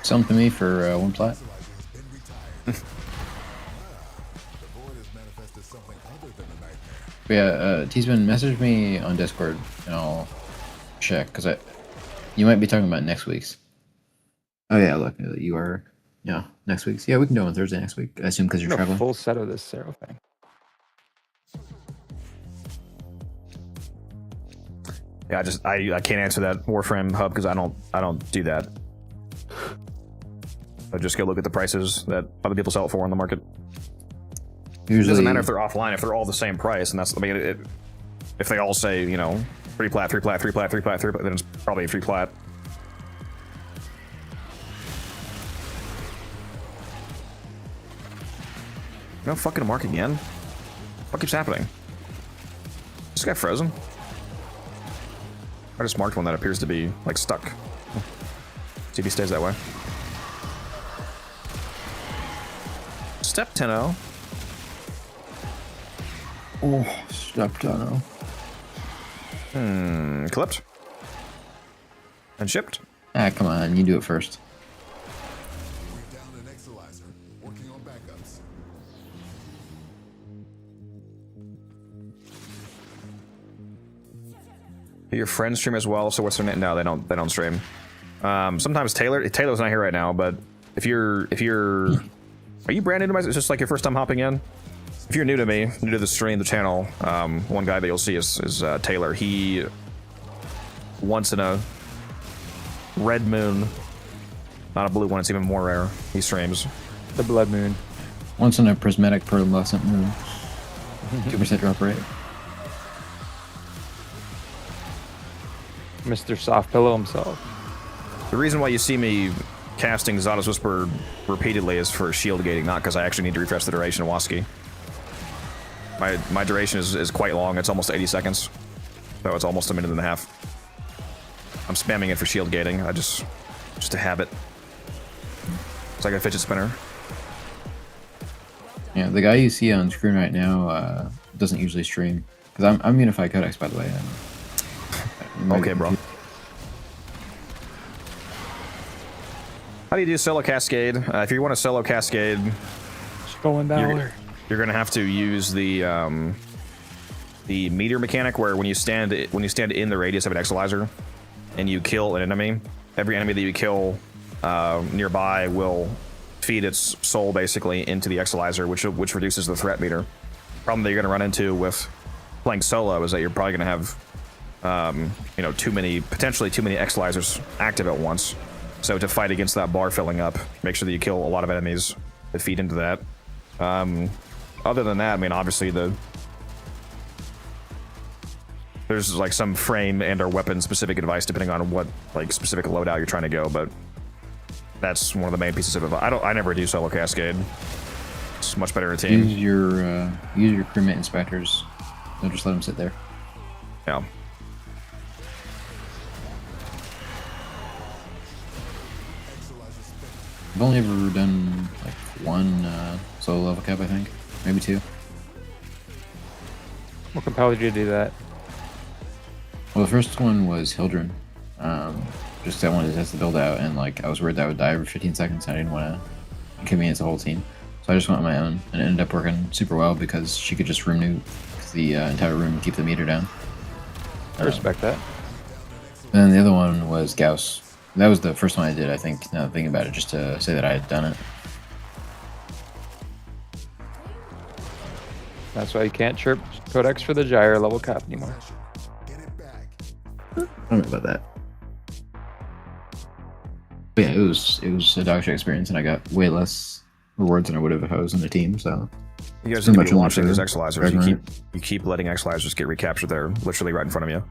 Sell them to me for 1 plat. But yeah, T-Spin, message me on Discord and I'll check, because you might be talking about next week's. Oh yeah, look, you are, yeah, next week's. Yeah, we can do it on Thursday next week, I assume, because you're A traveling. full set of this Zero thing. Yeah, I can't answer that Warframe hub because I don't do that. I just go look at the prices that other people sell it for on the market. Usually, It doesn't matter if they're offline, if they're all the same price, and that's, I mean, if they all say, you know, 3 plat, 3 plat, 3 plat, 3 plat, 3 plat, then it's probably 3 plat. No fucking mark again? What keeps happening? Is this guy frozen? I just marked one that appears to be, like, stuck. See if he stays that way. Step Tenno. oh, step tunnel. Clipped. And shipped. Ah, come on, you do it first. We're down an Exalizer, working on backups. Your friends stream as well, so what's their name? No, they don't stream. Sometimes Taylor's not here right now, but if you're are you brand new to my, it's just like your first time hopping in? If you're new to me, new to the stream, the channel, one guy that you'll see is Taylor. He, once in a red moon, not a blue one, it's even more rare, he streams. The Blood Moon. Once in a prismatic pearlescent moon. 2% drop rate. Mr. Soft Pillow himself. The reason why you see me casting Zada's Whisper repeatedly is for shield gating, not because I actually need to refresh the duration of Waski. My duration is quite long, it's almost 80 seconds. So it's almost a minute and a half. I'm spamming it for shield gating, just a habit. It's like a fidget spinner. Yeah, the guy you see on screen right now doesn't usually stream. Because I'm Unified Codex, by the way. Okay, bro. How do you do solo Cascade? If you want to solo Cascade, Just going down. you're gonna have to use the the meteor mechanic, where when you stand in the radius of an exalizer and you kill an enemy, every enemy that you kill nearby will feed its soul basically into the exalizer, which reduces the threat meter. Problem that you're going to run into with playing solo is that you're probably going to have you know, potentially too many exalizers active at once. So to fight against that bar filling up, make sure that you kill a lot of enemies that feed into that. Other than that, I mean, obviously there's like some frame and or weapon specific advice depending on what like specific loadout you're trying to go, but that's one of the main pieces of advice. I never do solo Cascade. It's much better in a team. Use your crewmate inspectors. Don't just let them sit there. Yeah. I've only ever done like one solo level cap, I think, maybe two. What compelled you to do that? Well, the first one was Hildren. Just I wanted to test the build out, and like I was worried that I would die every 15 seconds. And I didn't want to inconvenience the whole team, so I just went on my own, and it ended up working super well because she could just room nuke the entire room and keep the meter down. I respect that. And then the other one was Gauss. That was the first one I did, I think, now that I'm thinking about it, just to say that I had done it. That's why you can't chirp Codex for the gyre level cap anymore. I don't know about that. But yeah, it was a dog shit experience, and I got way less rewards than I would have if I was in a team, so... You guys need to be watching those exalizers. You keep letting exalizers get recaptured there, literally right in front of you.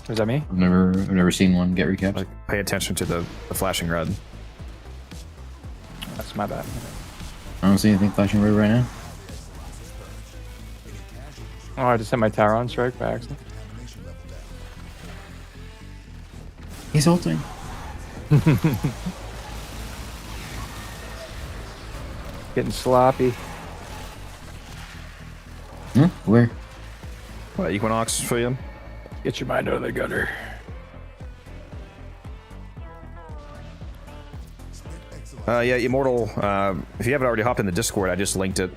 Was that me? I've never seen one get recapped. Like, pay attention to the flashing red. That's my bad. I don't see anything flashing red right now. Oh, I just had my tower on strike by accident. He's ulting. Getting sloppy. Where? What, Equinox for you? Get your mind out of the gutter. Yeah, Immortal. If you haven't already hopped in the Discord, I just linked it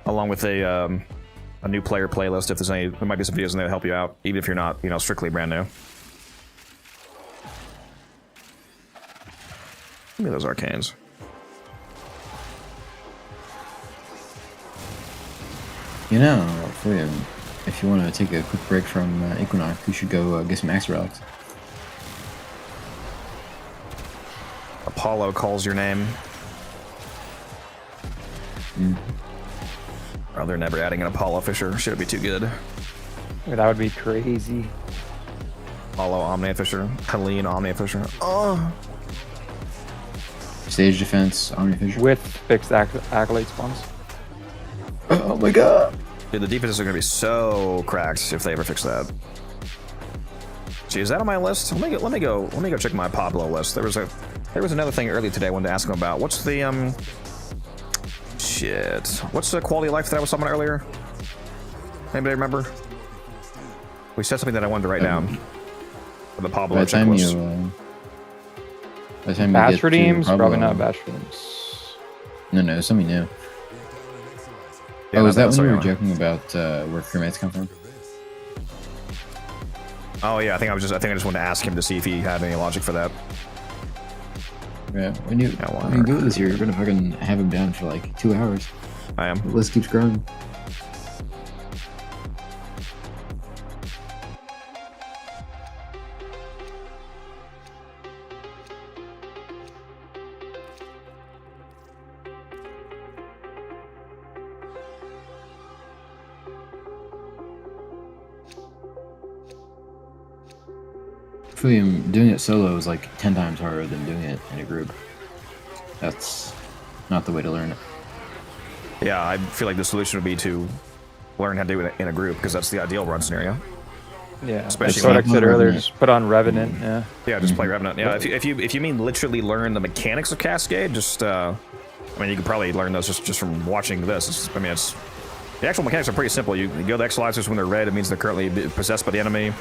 along with a new player playlist. If there might be some videos in there to help you out, even if you're not, you know, strictly brand new. Give me those arcanes. You know, for you, if you want to take a quick break from Equinox, you should go get some Axe Relics. Apollo calls your name. Oh, they're never adding an Apollo Fisher. Should it be too good? That would be crazy. Apollo Omnia Fisher. Helene Omnia Fisher. Oh. Stage defense, Omnia Fisher. With fixed accolade spawns. Oh my god. Dude, the defenses are going to be so cracked if they ever fix that. Gee, is that on my list? Let me go check my Pablo list. There was another thing earlier today I wanted to ask him about. What's the shit? What's the quality of life that I was talking about earlier? Anybody remember? We said something that I wanted to write down. For the Pablo checklist. Batch redeems? Probably not batch redeems. No, something new. Yeah, is that when you were joking about where crewmates come from? Oh yeah, I think I just wanted to ask him to see if he had any logic for that. Yeah, when you go this year, you're gonna fucking have him down for like 2 hours. I am. The list keeps growing. Doing it solo is like 10 times harder than doing it in a group. That's not the way to learn it. Yeah, I feel like the solution would be to learn how to do it in a group, because that's the ideal run scenario. Yeah, especially like I said earlier, just put on Revenant. Yeah, just play Revenant. Yeah, if you mean literally learn the mechanics of Cascade, just I mean, you could probably learn those just from watching this. It's the actual mechanics are pretty simple. You go to the Exalizers when they're red, it means they're currently possessed by the enemy.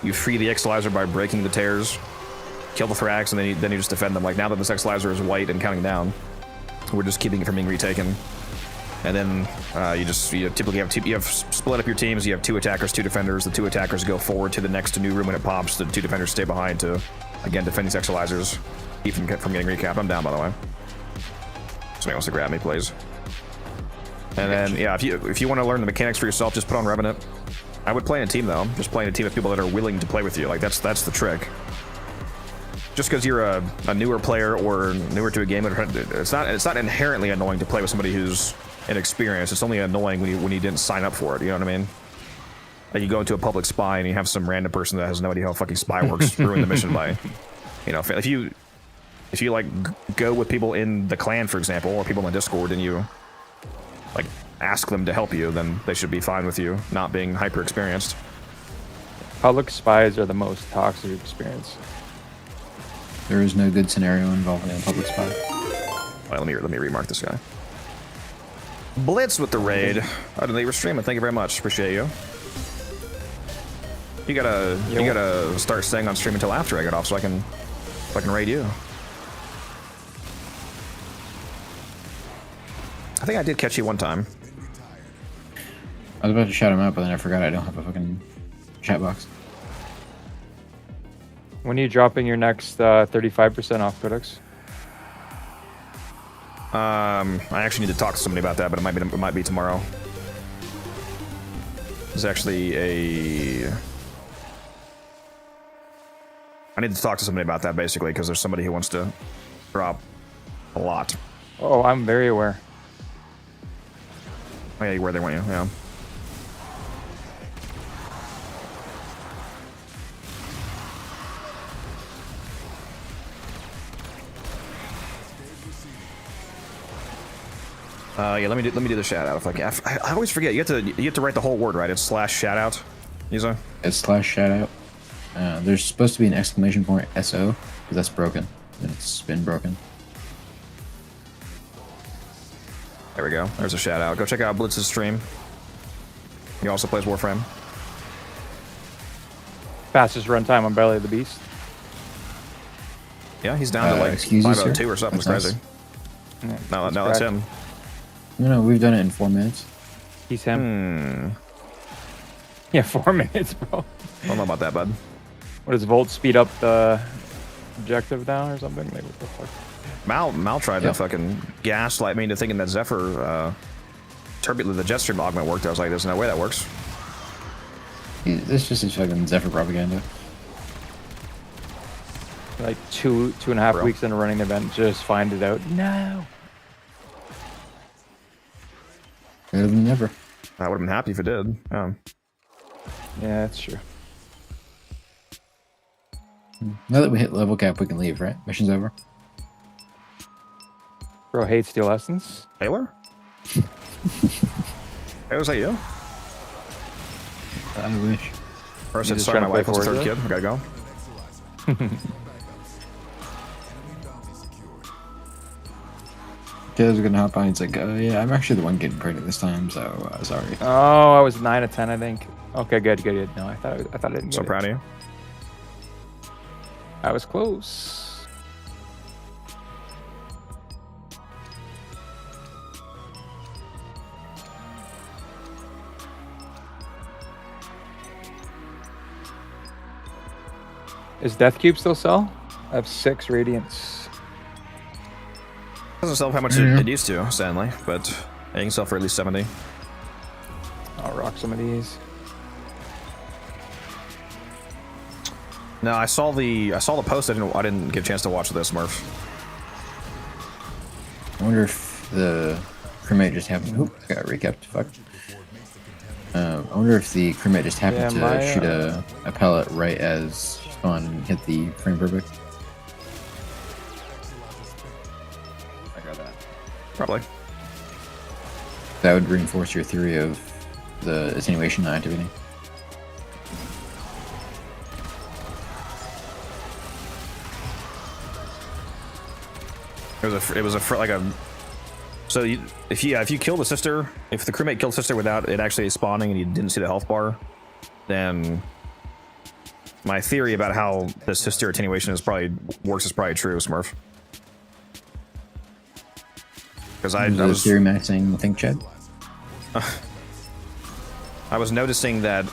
You free the Exalizer by breaking the tears, kill the Thrax, and then you just defend them. Like, now that this Exalizer is white and counting down, we're just keeping it from being retaken. And then you typically have split up your teams. You have 2 attackers, 2 defenders. The 2 attackers go forward to the next new room when it pops. The 2 defenders stay behind to, again, defend these exilizers. Keep them from getting recapped. I'm down, by the way. Somebody wants to grab me, please. And then, yeah, if you want to learn the mechanics for yourself, just put on Revenant. I would play in a team, though. Just play in a team of people that are willing to play with you. Like, that's the trick. Just because you're a newer player or newer to a game, it's not inherently annoying to play with somebody who's inexperienced. It's only annoying when you didn't sign up for it. You know what I mean? Like, you go into a public spy and you have some random person that has no idea how fucking spy works ruin the mission by, if you like go with people in the clan, for example, or people in the Discord, and you like ask them to help you, then they should be fine with you not being hyper experienced. Public spies are the most toxic experience. There is no good scenario involving a public spy. Well, let me remark this guy. Blitz with the raid. I didn't know you were streaming. Thank you very much. Appreciate you. You gotta start staying on stream until after I get off, so I can raid you. I think I did catch you one time. I was about to shout him out, but then I forgot I don't have a fucking chat box. When are you dropping your next 35% off products? I actually need to talk to somebody about that, but it might be tomorrow. There's actually I need to talk to somebody about that, basically, because there's somebody who wants to drop a lot. Oh, I'm very aware. Oh yeah, where they want you, yeah. Yeah, let me do the shout out if I can. I always forget. You have to write the whole word, right? It's slash shout out. Yuzo? It's slash shout out. There's supposed to be an exclamation point SO, because that's broken. It's been broken. There we go. There's a shout out. Go check out Blitz's stream. He also plays Warframe. Fastest runtime on Belly of the Beast. Yeah, he's down to like 502 or something. It's crazy. Yeah, No, that's him. No, we've done it in 4 minutes. He's him. Yeah, 4 minutes, bro. I don't know about that, bud. What does Volt speed up the objective now or something? Like, what the fuck? Mal tried to fucking gaslight me into thinking that Zephyr, turbulent, the Jetstream augment worked. I was like, there's no way that works. This just is fucking Zephyr propaganda. Like two and a half weeks into running the event, just find it out. No. Better than never. I would have been happy if it did. Yeah, that's true. Now that we hit level cap, we can leave, right? Mission's over. Bro hates Steel Essence. Taylor? Hey, was that you? I wish. Or I said, sorry, my wife was the third kid. I gotta go. Kids are gonna hop on. It's like, yeah, I'm actually the one getting pregnant this time, so sorry. Oh, I was 9 of 10, I think. Okay, good. No, I thought I didn't. So proud of you. I was close. Is Death Cube still sell? I have 6 Radiance. Doesn't sell for how much it used to, sadly, but it can sell for at least 70. I'll rock some of these. No, I saw the post. I didn't get a chance to watch this, Murph. I wonder if the crewmate just happened. Oop, I got recapped. Fuck. I wonder if the crewmate just happened to shoot a pellet right as spawn and hit the frame perfect. I got that. Probably. That would reinforce your theory of the attenuation activity. It was like a. So if you kill the sister, if the crewmate killed the sister without it actually spawning and you didn't see the health bar, then my theory about how the sister attenuation works is probably true, Smurf. Because I was theory maxing think Chad. I was noticing that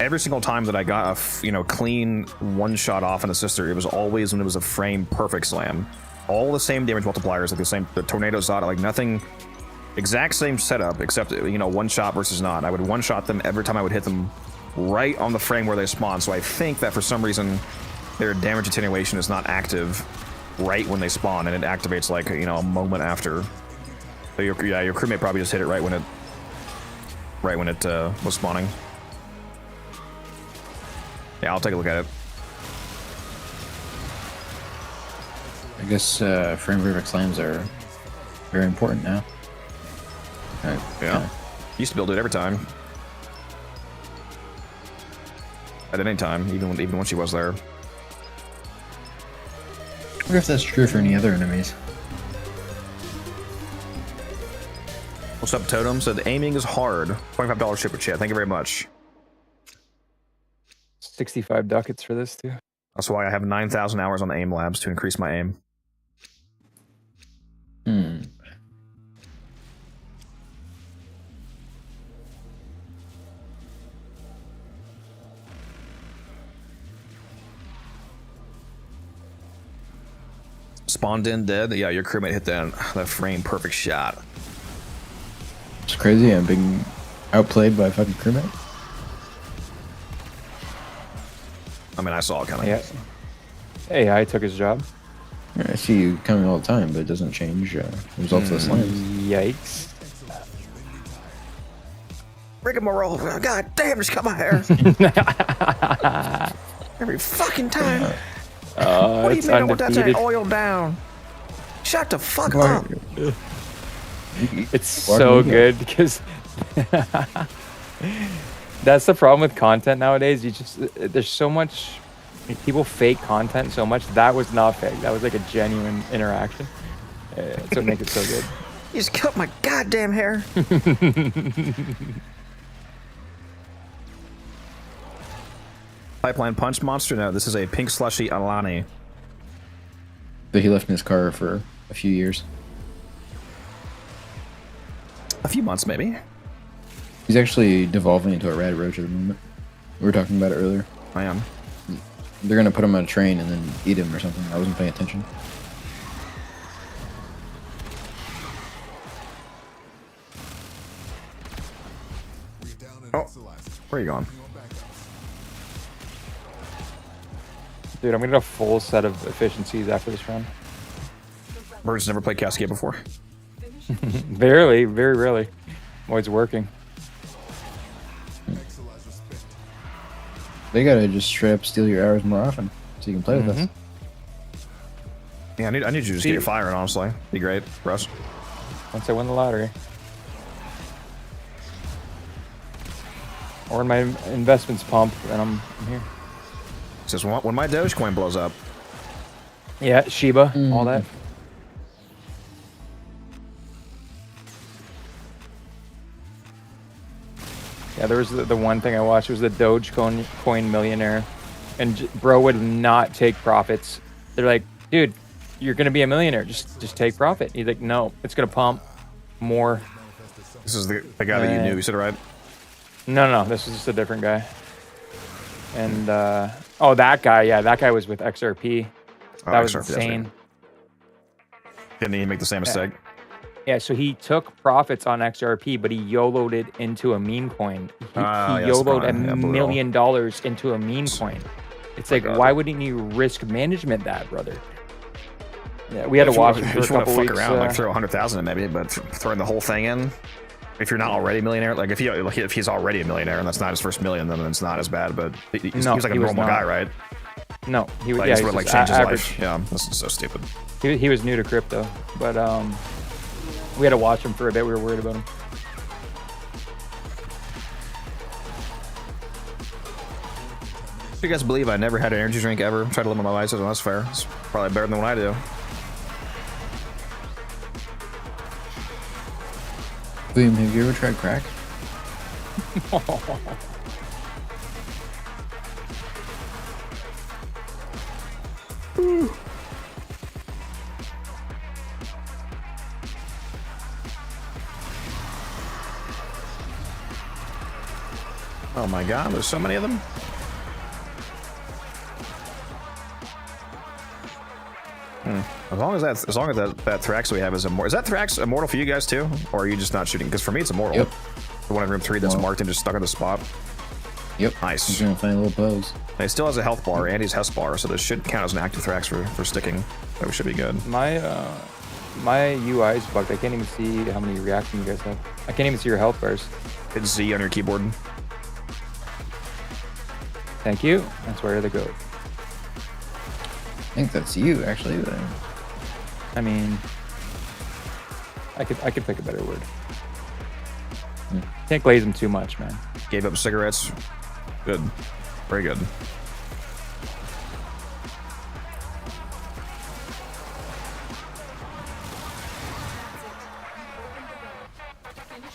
every single time that I got a clean one-shot off on the sister, it was always when it was a frame perfect slam. All the same damage multipliers, like the tornado shot, like nothing, exact same setup, except, one shot versus not. I would one-shot them every time I would hit them right on the frame where they spawn. So I think that for some reason their damage attenuation is not active right when they spawn, and it activates like, a moment after. So your crewmate probably just hit it right when it was spawning. Yeah, I'll take a look at it. I guess frame perfect slams are very important now. Yeah. Used to be able to do it every time. At any time, even when she was there. I wonder if that's true for any other enemies. What's up, Totem? Said aiming is hard. $25 super chat. Thank you very much. 65 ducats for this too. That's why I have 9,000 hours on the aim labs to increase my aim. Spawned in dead. Yeah, your crewmate hit that frame perfect shot. It's crazy. I'm being outplayed by a fucking crewmate. I mean, I saw it coming. Yeah. AI took his job. I see you coming all the time, but it doesn't change the results of the slams. Yikes. Rigmarole. God damn, just cut my hair. Every fucking time. What do you mean with that oil down? Shut the fuck up. It's so good because that's the problem with content nowadays. There's so much, people fake content so much. That was not fake. That was like a genuine interaction. That's what makes it so good. You just cut my goddamn hair. Pipeline punch monster? No, this is a pink slushy Alani. But he left in his car for a few years. A few months, maybe. He's actually devolving into a rad roach at the moment. We were talking about it earlier. I am. They're gonna put him on a train and then eat him or something. I wasn't paying attention. Oh, where are you going? Dude, I'm gonna get a full set of efficiencies after this round. Bird's never played Cascade before. Very rarely. Always working. They gotta just straight up steal your hours more often so you can play with us. Yeah, I need you to just get your firing, honestly. Be great for us. Once I win the lottery. Or when my investments pump, and I'm here. Says when my Dogecoin blows up. Yeah, Shiba, all that. Yeah, there was the one thing I watched was the Dogecoin millionaire, and bro would not take profits. They're like, dude, you're gonna be a millionaire. Just take profit. He's like, no, it's gonna pump more. This is the guy that you knew. You said right? No, this was just a different guy. And oh, that guy, yeah, that guy was with XRP. That was insane. Didn't he make the same mistake? Yeah, so he took profits on XRP, but he YOLO'd it into a meme coin. He YOLO'd $1 million into a meme coin. It's like, why wouldn't you risk management that, brother? Yeah, we had to watch it for a couple weeks. Around, like throw 100,000 in maybe, but throwing the whole thing in, if you're not already a millionaire, like if he's already a millionaire and that's not his first million, then it's not as bad. But he was like a normal guy, right? No, he was. Like, Yeah, he was like change his life. Yeah, this is so stupid. He was new to crypto, but we had to watch him for a bit. We were worried about him. Do you guys believe I never had an energy drink ever? Tried to limit my vices, and that's fair. It's probably better than what I do. William, have you ever tried crack? my god, there's so many of them. As long as that Thrax we have is immortal. Is that Thrax immortal for you guys too, or are you just not shooting? Because for me, it's immortal. Yep. The one in room 3 that's marked and just stuck on the spot. Yep. Nice. He's doing a funny little pose. And he still has a health bar and his health bar, so this should count as an active Thrax for sticking. That should be good. My UI is bugged. I can't even see how many reactions you guys have. I can't even see your health bars. Hit Z on your keyboard. Thank you. That's where they go. I think that's you, actually. I mean, I could pick a better word. Can't glaze them too much, man. Gave up cigarettes. Good. Very good.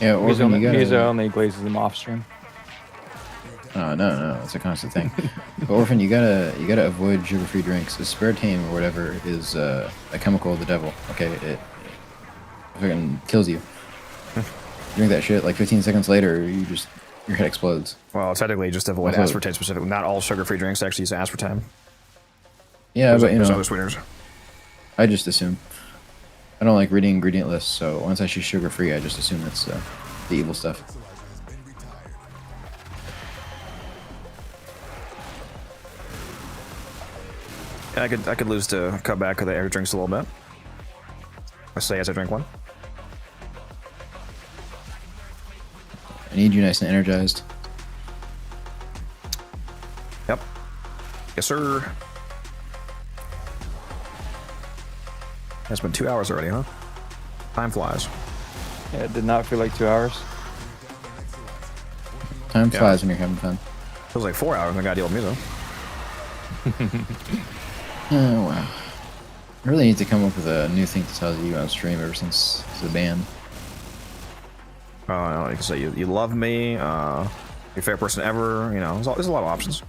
Yeah, Orphan, you gotta... Musa only glazes them off stream. No, it's a constant thing. But Orphan, you gotta avoid sugar-free drinks. Aspartame or whatever is a chemical of the devil. Okay, it fucking kills you. Drink that shit, like 15 seconds later, your head explodes. Well, technically, just avoid aspartame specifically. Not all sugar-free drinks actually use aspartame. Yeah, but there's other sweeteners. I just assume. I don't like reading ingredient lists, so once I see sugar-free, I just assume it's the evil stuff. Yeah, I could lose to cut back with the air drinks a little bit. I say as I drink one. I need you nice and energized. Yep. Yes, sir. It's been 2 hours already, huh? Time flies. Yeah, it did not feel like 2 hours. Time flies when you're having fun. Feels like 4 hours. I gotta deal with me though. Oh wow. I really need to come up with a new thing to tell you on stream ever since the ban. You can say you love me, your favorite person ever. You know, there's a lot of options.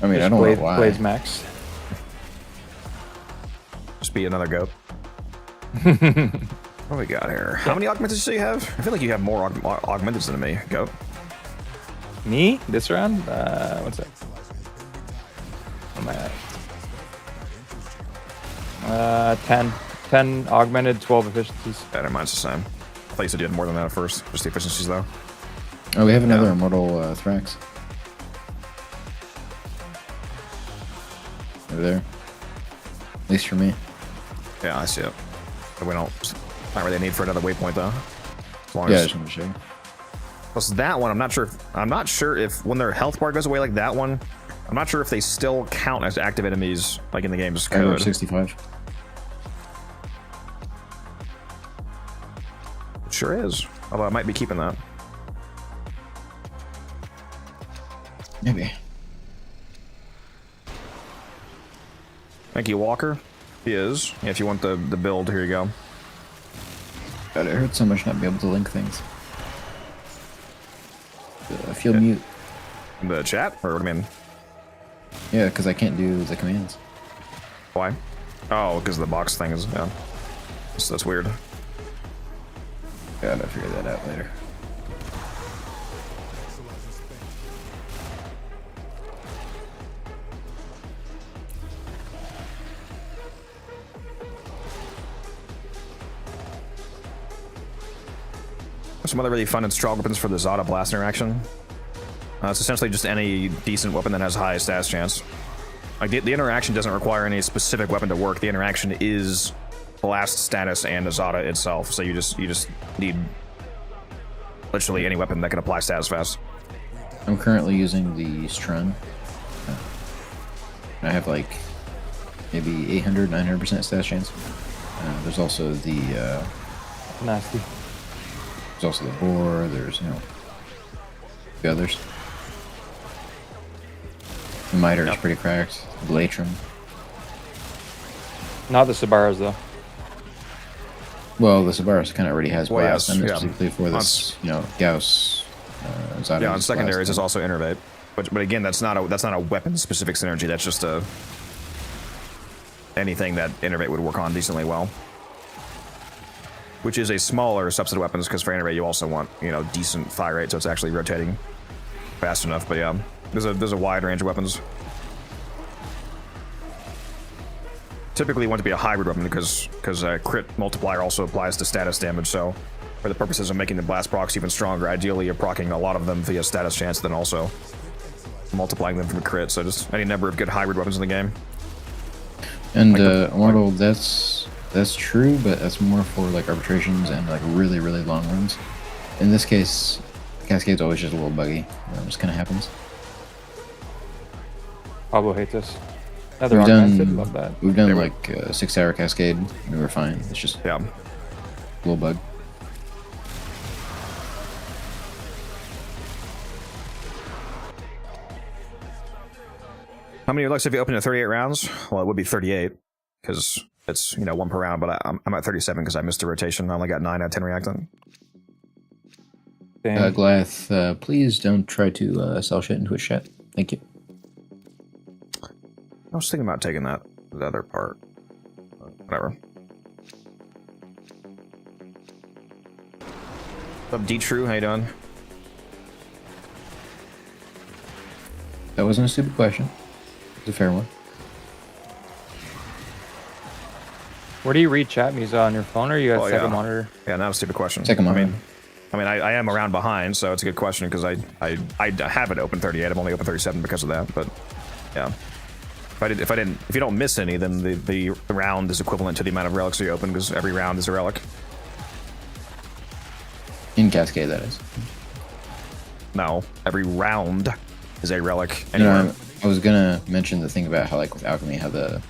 I mean, I don't know why. Blaze Max. Just be another goat. What do we got here? How many augmenteds do you have? I feel like you have more augmenteds than me, goat. Me? This round? What's that? What am I at? 10. 10 augmented, 12 efficiencies. Better, mine's the same. I thought you said you had more than that at first. Just the efficiencies, though. Oh, we have another immortal Thrax. Over there. At least for me. Yeah, I see it. But we don't. Not really a need for another waypoint, though. As long Yeah, I as, just want to show you. plus that one, I'm not sure if when their health bar goes away like that one, I'm not sure if they still count as active enemies like in the game's code. 65. It sure is. Although I might be keeping that. Maybe. Thank you, Walker. He is. Yeah, if you want the build, here you go. God, it hurts so much not be able to link things. I feel mute. In the chat? Or what do you mean? Yeah, because I can't do the commands. Why? Oh, because the box thing is, yeah. So that's weird. Gotta figure that out later. Some other really fun and strong weapons for the Zada Blast interaction. It's essentially just any decent weapon that has high stats chance. Like the interaction doesn't require any specific weapon to work. The interaction is blast status and the Zada itself. So you just need literally any weapon that can apply status fast. I'm currently using the Strun. I have like maybe 800, 900% stats chance. There's also the Nasty. there's also the Boar. There's the others. The Miter is pretty cracked. Blatrum. Not the Sabaras though. Well, the Sabaris kind of already has Well, blast, yes, and yeah. specifically for this, Gauss. Zada Yeah, on uses secondaries blast. is also Innervate. But again, that's not a weapon specific synergy. That's just anything that Innervate would work on decently well. Which is a smaller subset of weapons, because for Innervate you also want, decent fire rate, so it's actually rotating fast enough. But yeah, there's a wide range of weapons. Typically, you want to be a hybrid weapon because crit multiplier also applies to status damage. So, for the purposes of making the blast procs even stronger, ideally you're proccing a lot of them via status chance, then also multiplying them from crit. So just any number of good hybrid weapons in the game. And Immortal, that's true, but that's more for like arbitrations and like really long runs. In this case, Cascade's always just a little buggy. It just kind of happens. Pablo hates us. Another Arcane did love that. We've done like 6-hour Cascade. And we were fine. It's just yeah, a little bug. How many looks have you opened in 38 rounds? Well, it would be 38 because it's, you know, 1 per round, but I'm at 37 because I missed a rotation. I only got 9 out of 10 reactant. Goliath, please don't try to sell shit in Twitch chat. Thank you. I was thinking about taking that, the other part. Whatever. What's up, D-True? How you doing? That wasn't a stupid question. It's a fair one. Where do you read chat, Misa, on your phone or you got second yeah. monitor? Yeah, not a stupid question. Second monitor. I mean, I am around behind, so it's a good question because I have it open 38. I'm only open 37 because of that. But yeah, if you don't miss any, then the round is equivalent to the amount of relics you open because every round is a relic. In Cascade, that is. No, every round is a relic anywhere. You know, I was gonna mention the thing about how like with alchemy, how the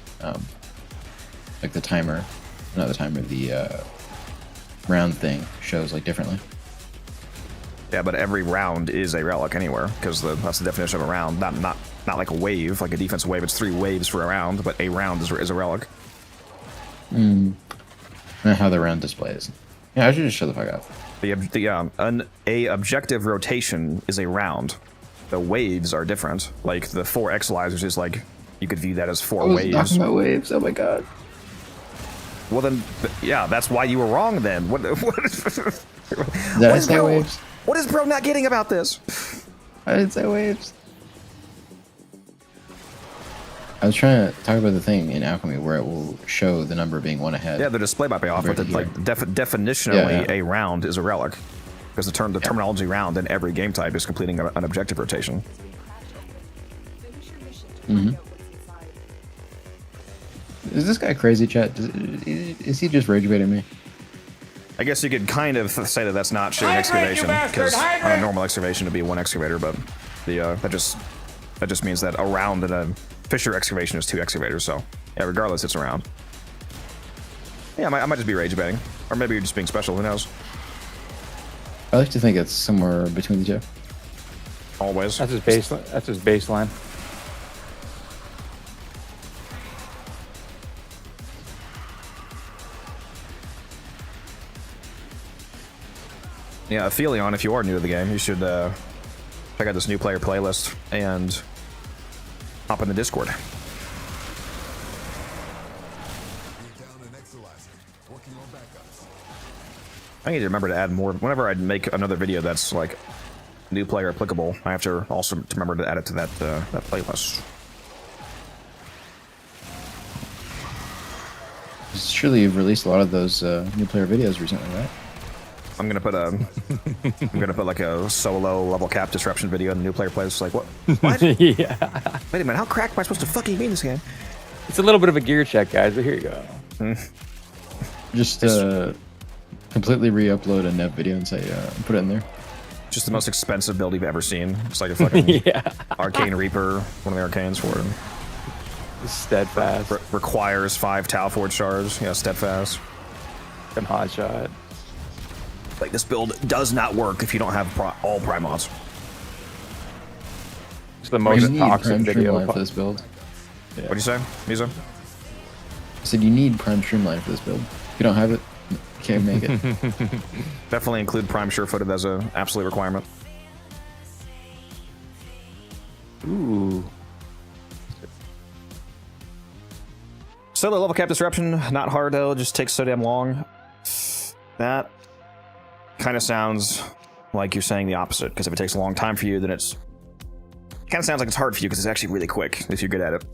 like the timer, not the timer, the round thing shows like differently. Yeah, but every round is a relic anywhere because that's the definition of a round. Not like a wave, like a defensive wave. It's 3 waves for a round, but a round is a relic. And how the round displays. Yeah, I should just shut the fuck up. A objective rotation is a round. The waves are different. Like the 4 Exilizers is like you could view that as 4 waves. Talking about waves. Oh my god. Well then, yeah, that's why you were wrong then. What Did I say bro, waves? What is bro not getting about this? I didn't say waves. I was trying to talk about the thing in alchemy where it will show the number being 1 ahead. Yeah, the display might be off, but like definitionally, a round is a relic because the terminology round in every game type is completing an objective rotation. Mm-hmm. Is this guy crazy, chat? Is he just rage baiting me? I guess you could kind of say that that's not sharing excavation because on a normal excavation it'd be 1 excavator, but that just means that a round in a Fisher excavation is 2 excavators. So yeah, regardless, it's a round. Yeah, I might just be rage baiting, or maybe you're just being special. Who knows? I like to think it's somewhere between the two. Always. That's his baseline. That's his baseline. Yeah, Aphelion, if you are new to the game, you should check out this new player playlist and hop in the Discord. I need to remember to add more. Whenever I make another video that's like new player applicable, I have to also remember to add it to that playlist. Surely you've released a lot of those new player videos recently, right? I'm gonna put like a solo level cap disruption video in the new player playlist. Like what? What? Yeah. Wait a minute, how cracked am I supposed to fucking be in this game? It's a little bit of a gear check, guys, but here you go. Just completely re-upload a Nev video and say, put it in there. Just the most expensive build you've ever seen. It's like a fucking Arcane Reaper, one of the arcanes for it. Steadfast. Requires 5 Tau Forge shards. Yeah, steadfast. And hot shot. Like this build does not work if you don't have all Primods. It's the most toxic video for this build. Yeah. What'd you say, Misa? I said you need Prime Streamline for this build. If you don't have it, you can't make it. Definitely include Prime Surefooted as an absolute requirement. Ooh. Solo level cap disruption, not hard though, just takes so damn long. That kind of sounds like you're saying the opposite, because if it takes a long time for you, then it's Kind of sounds like it's hard for you because it's actually really quick if you're good at it.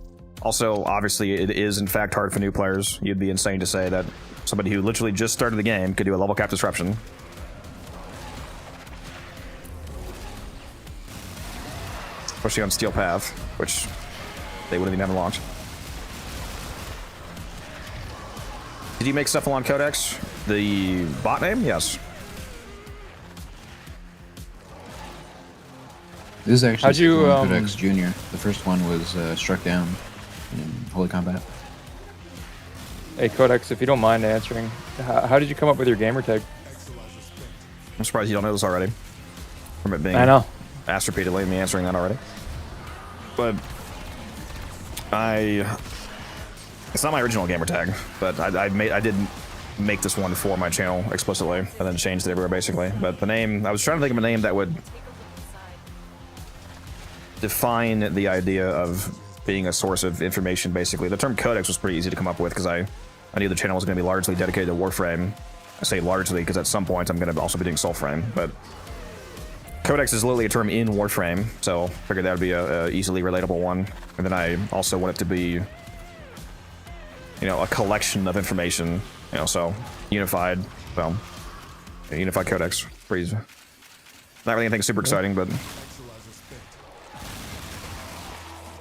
Also, obviously, it is in fact hard for new players. You'd be insane to say that somebody who literally just started the game could do a level cap disruption. Especially on Steel Path, which they wouldn't even have launched. Did you make Cephalon Codex the bot name? Yes. This is actually How'd you, Codex Junior. The first one was struck down in Holy Combat. Hey, Codex, if you don't mind answering, how did you come up with your gamer tag? I'm surprised you don't know this already. From it being I know. asked repeatedly, me answering that already. But it's not my original gamer tag, but I didn't make this one for my channel explicitly, and then changed it everywhere basically. But the name, I was trying to think of a name that would define the idea of being a source of information basically. The term Codex was pretty easy to come up with because I knew the channel was going to be largely dedicated to Warframe. I say largely because at some point I'm going to also be doing Soulframe, but Codex is literally a term in Warframe, so I figured that would be a easily relatable one. And then I also want it to be, you know, a collection of information, you know, so unified, well, a unified Codex. Pretty, not really anything super exciting, but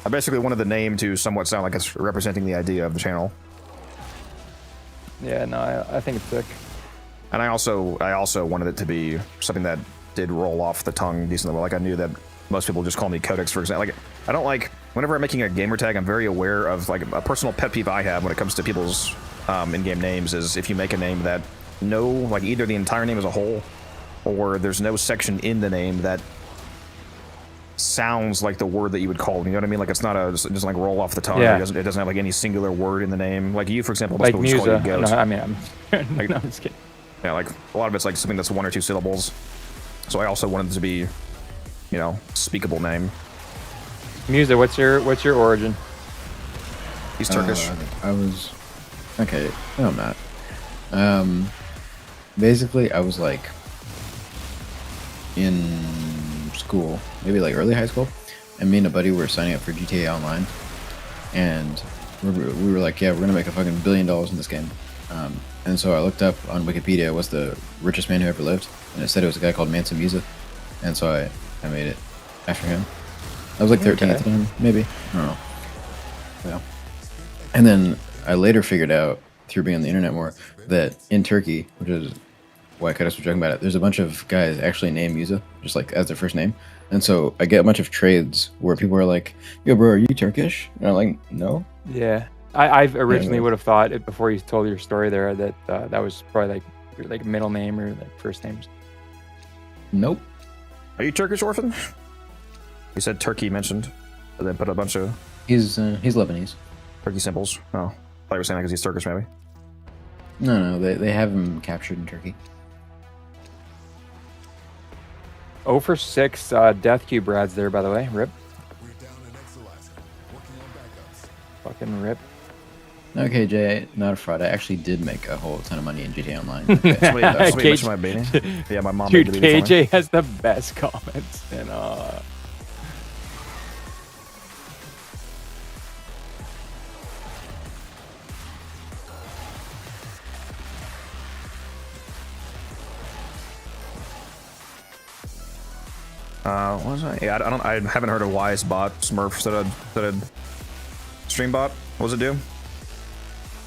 I basically wanted the name to somewhat sound like it's representing the idea of the channel. Yeah, no, I think it's sick. And I also wanted it to be something that did roll off the tongue decently well. Like I knew that most people just call me Codex, for example. Like I don't like, whenever I'm making a gamer tag, I'm very aware of like a personal pet peeve I have when it comes to people's in-game names is if you make a name that like either the entire name as a whole or there's no section in the name that sounds like the word that you would call it. You know what I mean? Like it's not it doesn't like roll off the tongue. Yeah. It doesn't have like any singular word in the name. Like you, for example, most Like people just call you Musa. Goat. No, I mean, I'm, Like- no, I'm just kidding. Yeah, like a lot of it's like something that's 1 or 2 syllables. So I also wanted it to be, you know, speakable name. Musa, what's your origin? He's Turkish. I was okay. No, I'm not. Basically, I was like in school, maybe like early high school, and me and a buddy were signing up for GTA Online, and we were like, yeah, we're gonna make a fucking $1 billion in this game. And so I looked up on Wikipedia what's the richest man who ever lived, and it said it was a guy called Mansa Musa, and so I made it after him. I was like 13 at the time, maybe. I don't know. Yeah. And then I later figured out through being on the internet more that in Turkey, which is why Kadis was joking about it, there's a bunch of guys actually named Musa, just like as their first name. And so I get a bunch of trades where people are like, yo, bro, are you Turkish? And I'm like, no. Yeah, I originally would have thought it before you told your story there that that was probably like your like middle name or like first names. Nope. Are you Turkish, Orphan? He said Turkey mentioned, and then put a bunch of He's Lebanese. Turkey symbols. Oh, I thought you were saying that because he's Turkish, maybe. No, they have him captured in Turkey. 0 for 6 death cube Brad's there, by the way. Rip. We're down in Exilizer. Working on backups. Fucking rip. Okay, Jay, not a fraud. I actually did make a whole ton of money in GTA Online. Somebody KJ mentioned my beanie. Yeah, my mom Dude, made the beanie for me. KJ has the best comments. And What was I? Yeah, I haven't heard of Wise Bot Smurf that had stream bot. What does it do?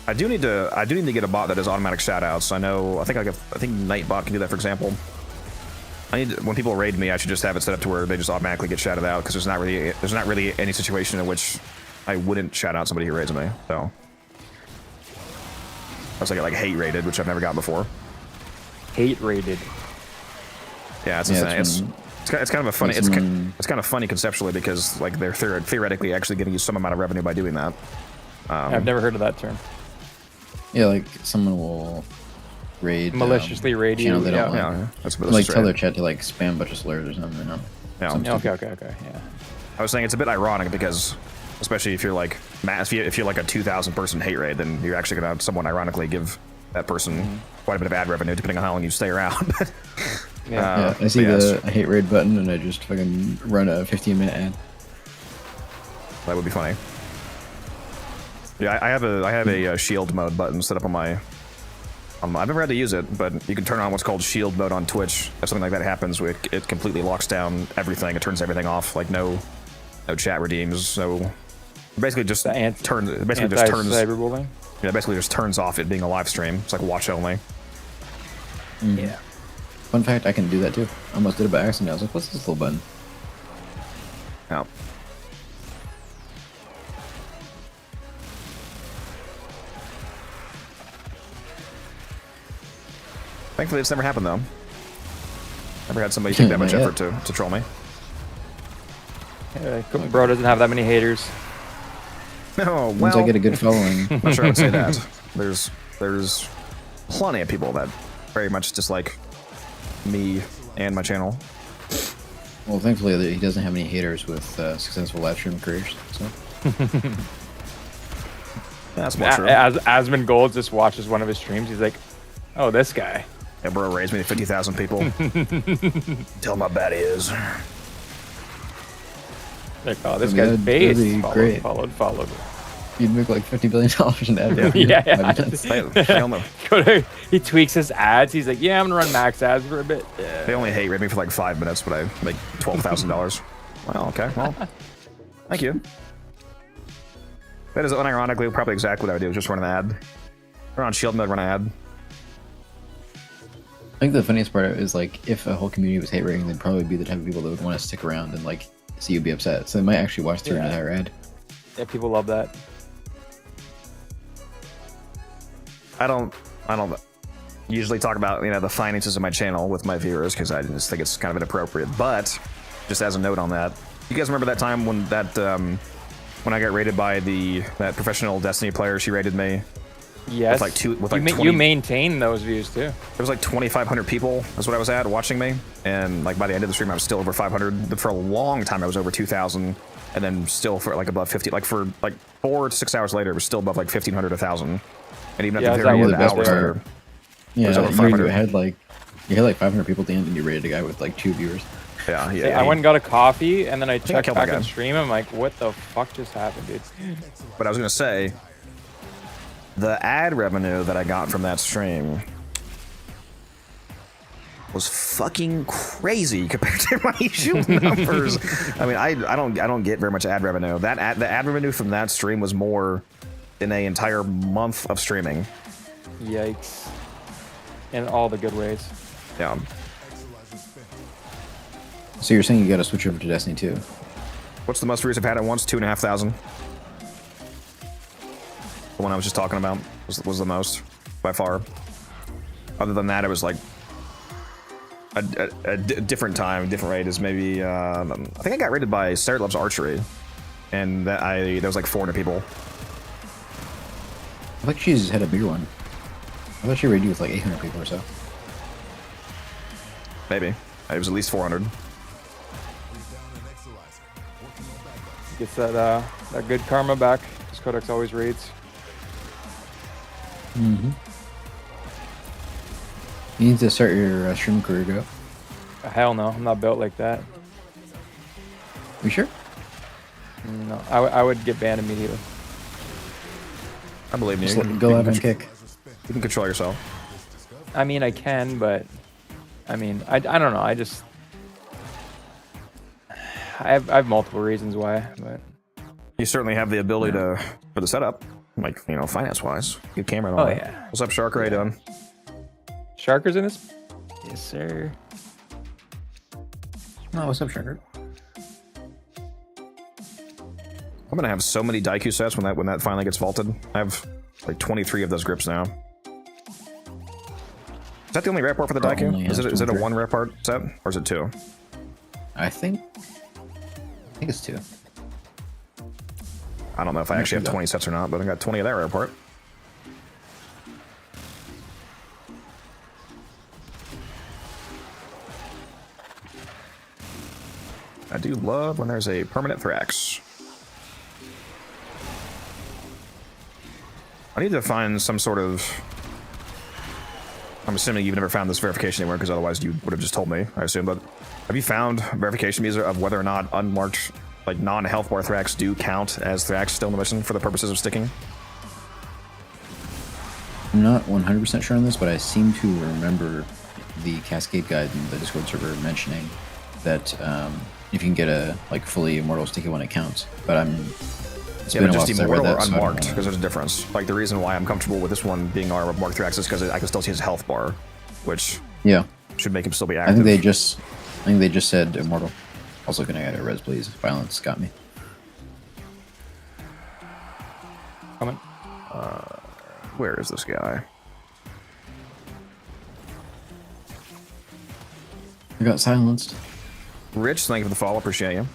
I do need to get a bot that does automatic shoutouts. I think Nightbot can do that, for example. When people raid me, I should just have it set up to where they just automatically get shouted out because there's not really any situation in which I wouldn't shout out somebody who raids me. So unless I get like hate rated, which I've never got before. hate rated. Yeah, it's insane. It's kind of a funny. It's kind of funny conceptually because like they're theoretically actually getting you some amount of revenue by doing that. I've never heard of that term. Yeah, like someone will raid Maliciously raid you. channel they don't Yeah, like. that's Like tell their chat to like spam a bunch of slurs or something. You know? Yeah. Some Okay, yeah. I was saying it's a bit ironic because, especially if you're like if you're like a 2,000 person hate raid, then you're actually gonna somewhat ironically give that person quite a bit of ad revenue depending on how long you stay around. Yeah, I see the hate raid button and I just fucking run a 15-minute ad. That would be funny. Yeah, I have a shield mode button set up on my. I've never had to use it, but you can turn on what's called shield mode on Twitch. If something like that happens, it completely locks down everything. It turns everything off. Like no chat redeems. No, basically just turns. Basically just turns. Cyberbullying. Yeah, basically just turns off it being a live stream. It's like watch only. Yeah. Fun fact, I can do that too. I almost did it by accident. I was like, what's this little button? Yeah. Thankfully, it's never happened though. Never had somebody take that much effort to troll me. Yeah, bro doesn't have that many haters. No, well, Once I get a good following. I'm not sure I would say that. There's plenty of people that very much dislike me and my channel. Well, thankfully, he doesn't have any haters with successful live stream careers. So. That's more true. Asmon Gold just watches one of his streams. He's like, "Oh, this guy." Yeah, bro, raised me to 50,000 people. Tell him how bad he is. Like, oh, this guy's base. Followed. You'd make like $50 billion in ad revenue. Yeah. He tweaks his ads. He's like, yeah, I'm gonna run max ads for a bit. Yeah. They only hate me for like 5 minutes, but I make $12,000. Well, okay. Well, thank you. That is unironically probably exactly what I would do. Just run an ad. Run on shield mode, run an ad. I think the funniest part is like if a whole community was hate rating, they'd probably be the type of people that would want to stick around and like see you be upset. So they might actually watch through an entire ad. Yeah, people love that. I don't usually talk about the finances of my channel with my viewers because I just think it's kind of inappropriate. But just as a note on that, you guys remember that time when when I got raided by that professional Destiny player? She raided me. Yes. You maintain those views too. There was like 2,500 people. That's what I was at watching me, and like by the end of the stream, I was still over 500. But for a long time, I was over 2,000, and then still for like above 50. Like for like 4 to 6 hours later, it was still above like 1,500, 1,000, and even at the very end, hours later, yeah, it was over 500. You had like 500 people at the end, and you rated a guy with like 2 viewers. Yeah. I went and got a coffee, and then I checked back on stream. I'm like, what the fuck just happened, dude? But I was gonna say, the ad revenue that I got from that stream was fucking crazy compared to my usual numbers. I mean, I don't get very much ad revenue. The ad revenue from that stream was more than an entire month of streaming. Yikes! In all the good ways. Yeah. So you're saying you got to switch over to Destiny 2? What's the most views I've had at once? 2,500. The one I was just talking about was the most by far. Other than that, it was like a different time, different rate. Is maybe I think I got rated by Sarah Loves Archery, and there was like 400 people. I thought she's had a bigger one. I thought she rated you with like 800 people or so. Maybe it was at least 400. Gets that good karma back. This Codex always raids. Mm-hmm. You need to start your stream career, go. Hell no, I'm not built like that. You sure? No, I would get banned immediately. I believe in you. Just go out and kick. You can control yourself. I mean, I can, but I mean, I don't know. I have multiple reasons why, but you certainly have the ability for the setup, like finance wise. Good camera and all. Oh that. yeah. What's up, Shark? How you doing? Sharker's in this? Yes, sir. Oh, what's up, Sharker? I'm gonna have so many Daiku sets when that finally gets vaulted. I have like 23 of those grips now. Is that the only rare part for the Daiku? Is it a 1 rare part set, or is it 2? I think it's 2. I don't know if I actually have 20 sets or not, but I got 20 of that rare part. I do love when there's a permanent Thrax. I need to find some sort of... I'm assuming you've never found this verification anywhere, because otherwise you would have just told me, I assume, but have you found verification meter of whether or not unmarked like non-health bar Thrax do count as Thrax still in the mission for the purposes of sticking? I'm not 100% sure on this, but I seem to remember the Cascade guide in the Discord server mentioning that if you can get a like fully immortal sticky one, it counts. But it's been a while since I read that, or so unmarked, because there's a difference. Like the reason why I'm comfortable with this one being our marked Thrax is because I can still see his health bar, which should make him still be active. I think they just said immortal. Also, can I get a res, please? Violence got me. Coming. Where is this guy? I got silenced. Rich, thank you for the follow. Appreciate you.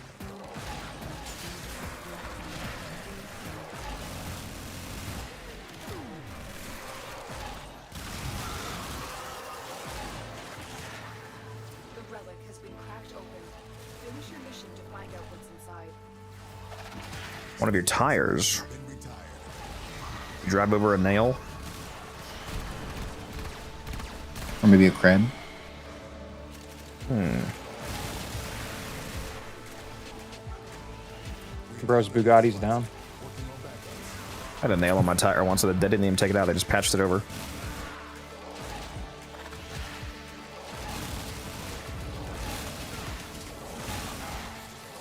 The relic has been cracked open. Finish your mission to find out what's inside. One of your tires. Drive over a nail. Or maybe a crab. Bro's Bugatti's down. I had a nail on my tire once, so they didn't even take it out. They just patched it over.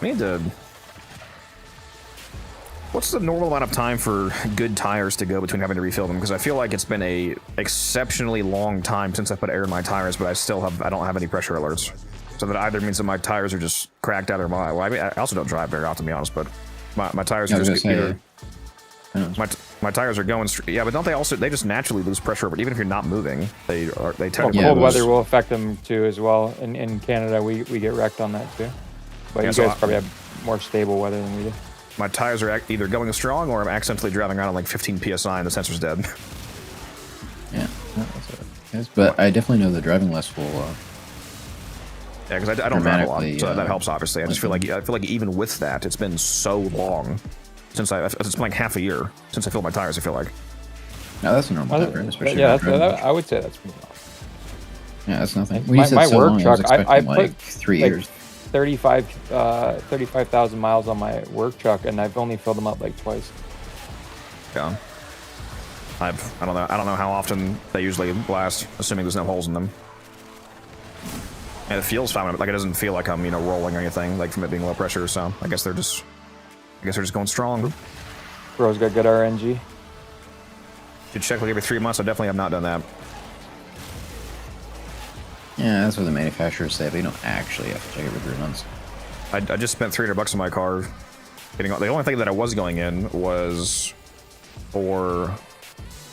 I need to... What's the normal amount of time for good tires to go between having to refill them? Because I feel like it's been a exceptionally long time since I put air in my tires, but I don't have any pressure alerts. So that either means that my tires are just cracked out of my... Well, I mean, I also don't drive very often, to be honest, but my tires are just either... My tires are going... Yeah, but don't they also... They just naturally lose pressure, but even if you're not moving, they technically... Cold weather will affect them too as well. In Canada, we get wrecked on that too. But you guys probably have more stable weather than we do. My tires are either going strong or I'm accidentally driving around at like 15 PSI and the sensor's dead. Yeah, that's what it is. But I definitely know the driving less will... yeah, because I don't drive a lot, so that helps, obviously. I just feel like even with that, it's been so long since it's been like half a year since I filled my tires, I feel like. No, that's a normal time, right? Especially yeah, I would say that's pretty normal. Yeah, that's nothing. When my work truck, I put like 3 years. 35,000 miles on my work truck, and I've only filled them up like twice. Yeah. I don't know how often they usually last, assuming there's no holes in them. And it feels fine, like it doesn't feel like I'm rolling or anything, like from it being low pressure. So I guess they're just going strong. Bro's got good RNG. You check like every 3 months. I definitely have not done that. Yeah, that's what the manufacturers say, but you don't actually have to check every 3 months. I just spent $300 on my car. The only thing that I was going in was for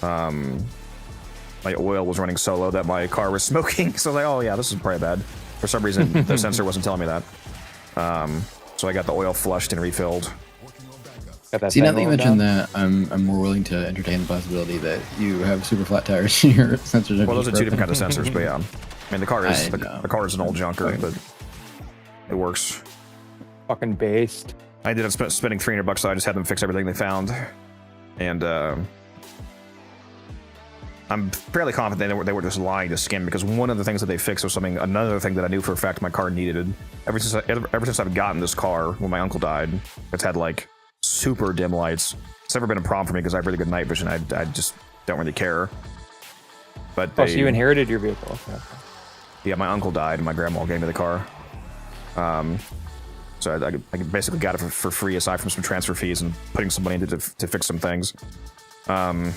my oil was running so low that my car was smoking. So I was like, oh yeah, this is probably bad. For some reason, the sensor wasn't telling me that. So I got the oil flushed and refilled. See, now that you mentioned that, I'm more willing to entertain the possibility that you have super flat tires in your sensors. Well, those are two different kinds of sensors, but yeah. I mean, the car is an old junker, but it works. Fucking based. I ended up spending $300, so I just had them fix everything they found, and I'm fairly confident they were just lying to skim, because one of the things that they fixed was another thing that I knew for a fact my car needed. Ever since I've gotten this car, when my uncle died, it's had like super dim lights. It's never been a problem for me because I have really good night vision. I just don't really care. But so you inherited your vehicle. Okay. Yeah, my uncle died and my grandma gave me the car. So I basically got it for free, aside from some transfer fees and putting some money into to fix some things. But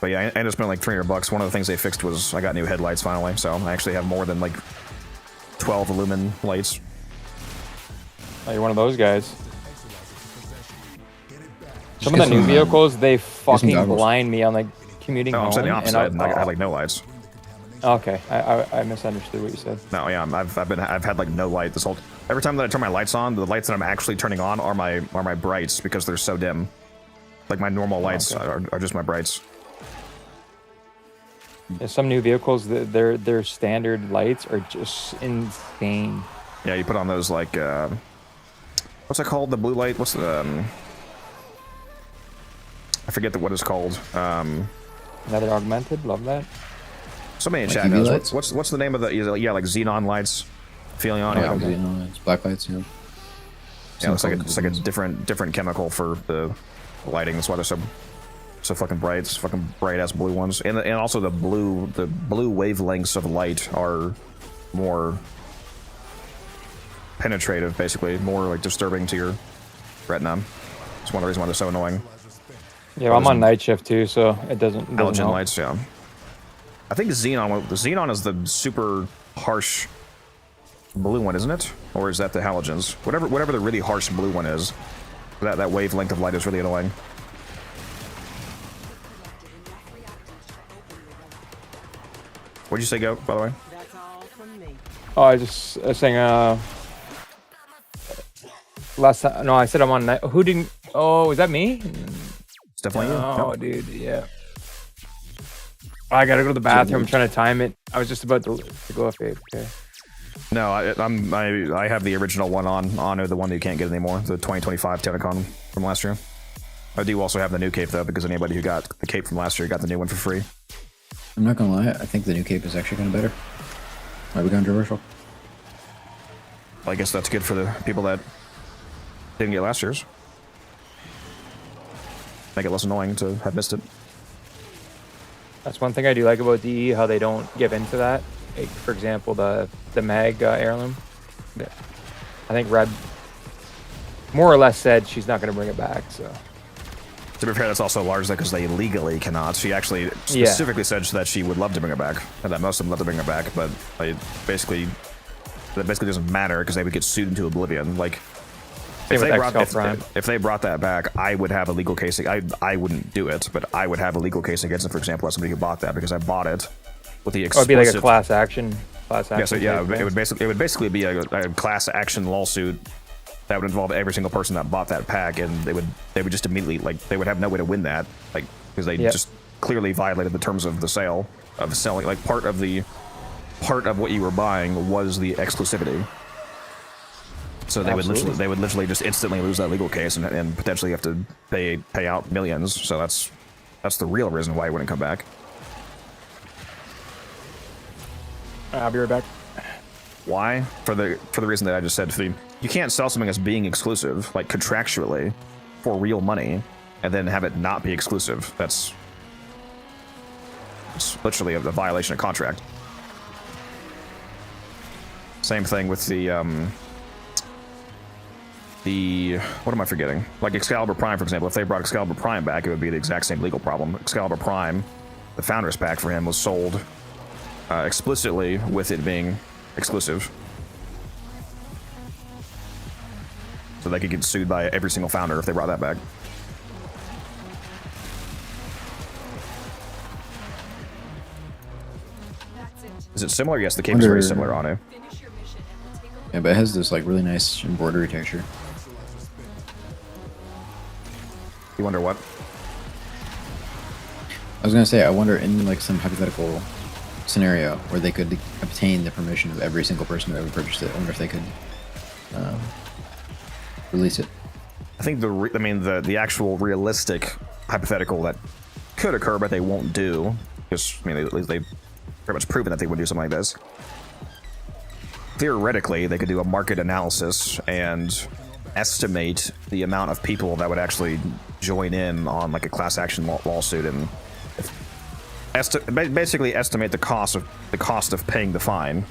yeah, I ended up spending like $300. One of the things they fixed was I got new headlights finally, so I actually have more than like 12 lumen lights. Oh, you're one of those guys. Some of the new vehicles, they fucking blind me on like commuting home. I'm saying the opposite. I have like no lights. Okay, I misunderstood what you said. No, yeah, I've had like no light this whole. Every time that I turn my lights on, the lights that I'm actually turning on are my brights because they're so dim. Like my normal lights are just my brights. Yeah, some new vehicles, their standard lights are just insane. Yeah, you put on those like what's that called? The blue light? What's the I forget what it's called. Another augmented, love that. Somebody in like chat knows. lights? What's the name of the like xenon lights? feeling on Oh, it. like Okay. xenon, it's black lights, yeah. Yeah, it's like a different chemical for the lighting. That's why they're so fucking bright. It's fucking bright ass blue ones, and also the blue wavelengths of light are more penetrative, basically more like disturbing to your retina. It's one of the reasons why they're so annoying. Yeah, I'm on night shift too, so it doesn't Halogen help. lights, yeah. I think the xenon is the super harsh blue one, isn't it? Or is that the halogens? Whatever the really harsh blue one is, that wavelength of light is really annoying. What'd you say, Go, by the way? Oh, I just saying. Last time, no, I said I'm on night. Who didn't? Oh, is that me? It's definitely you. Oh, Yep. dude, yeah. I gotta go to the bathroom. I'm trying to time it. I was just about to go off it. Okay. No, I have the original one on the one that you can't get anymore, the 2025 TennoCon from last year. I do also have the new cape though, because anybody who got the cape from last year got the new one for free. I'm not gonna lie, I think the new cape is actually kind of better. Might be controversial. I guess that's good for the people that didn't get last year's. Make it less annoying to have missed it. That's one thing I do like about DE, how they don't give into that. Like, for example, the Mag heirloom. Yeah. I think Red more or less said she's not going to bring it back. So To be fair, that's also largely because they legally cannot. She actually specifically said that she would love to bring it back, and that most of them love to bring it back, but that basically doesn't matter because they would get sued into oblivion. Like, if they brought that back, I would have a legal case. I wouldn't do it, but I would have a legal case against them, for example, as somebody who bought that because I bought it with the explicit... It would be like a class action. Yeah, so yeah, it would basically be a class action lawsuit that would involve every single person that bought that pack, and they would just immediately, like, they would have no way to win that, like, because they just clearly violated the terms of the sale of selling. Like, part of what you were buying was the exclusivity. So they would literally just instantly lose that legal case and potentially have to pay out millions. So that's the real reason why it wouldn't come back. I'll be right back. Why? For the reason that I just said. You can't sell something as being exclusive, like contractually, for real money, and then have it not be exclusive. It's literally a violation of contract. Same thing with the what am I forgetting? Like Excalibur Prime, for example. If they brought Excalibur Prime back, it would be the exact same legal problem. Excalibur Prime, the Founders Pack for him, was sold explicitly with it being exclusive. So they could get sued by every single founder if they brought that back. Is it similar? Yes, the cape is very similar on it. Yeah, but it has this like really nice embroidery texture. You wonder what? I was gonna say, I wonder in like some hypothetical scenario where they could obtain the permission of every single person who ever purchased it. I wonder if they could release it. I think the actual realistic hypothetical that could occur, but they won't do, because I mean they've pretty much proven that they would do something like this. Theoretically, they could do a market analysis and estimate the amount of people that would actually join in on like a class action lawsuit, and basically estimate the cost of paying the fine.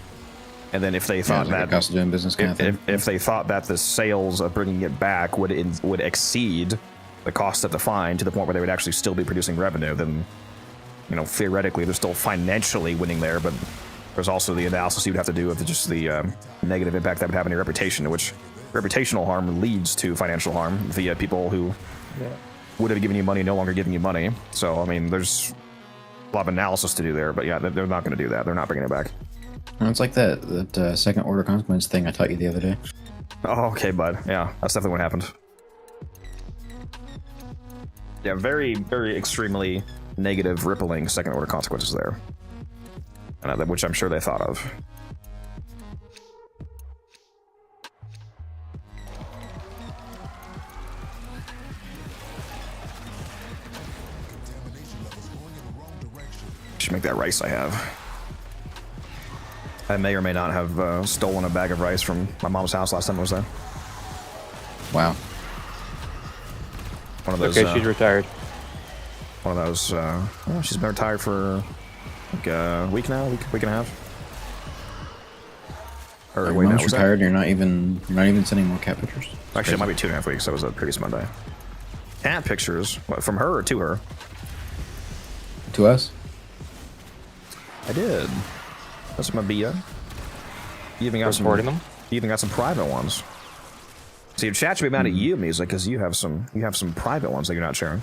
And then if they thought like cost of doing business kind of thing. If they thought that the sales of bringing it back would exceed the cost of the fine to the point where they would actually still be producing revenue, then theoretically they're still financially winning there. But there's also the analysis you would have to do of just the negative impact that would have on your reputation, which reputational harm leads to financial harm via people who would have given you money no longer giving you money. So I mean, there's a lot of analysis to do there. But yeah, they're not going to do that. They're not bringing it back. Well, it's like that second order consequence thing I taught you the other day. Oh, okay, bud. Yeah, that's definitely what happened. Yeah, very, very extremely negative, rippling second order consequences there, which I'm sure they thought of. Should make that rice I have. I may or may not have stolen a bag of rice from my mom's house last time I was there. Wow. One of those. Okay, she's retired. One of those. Well, she's been retired for like a week now, week and a half. Or Your wait, no, mom's was that- retired. You're not even sending more cat pictures. Actually, it might be 2.5 weeks. That was a previous Monday. Cat pictures what, from her or to her? To us. I did. That's my Bia. You even got some. Reporting them? You even got some private ones. See, your chat should be mad at you, Music, because you have some private ones that you're not sharing.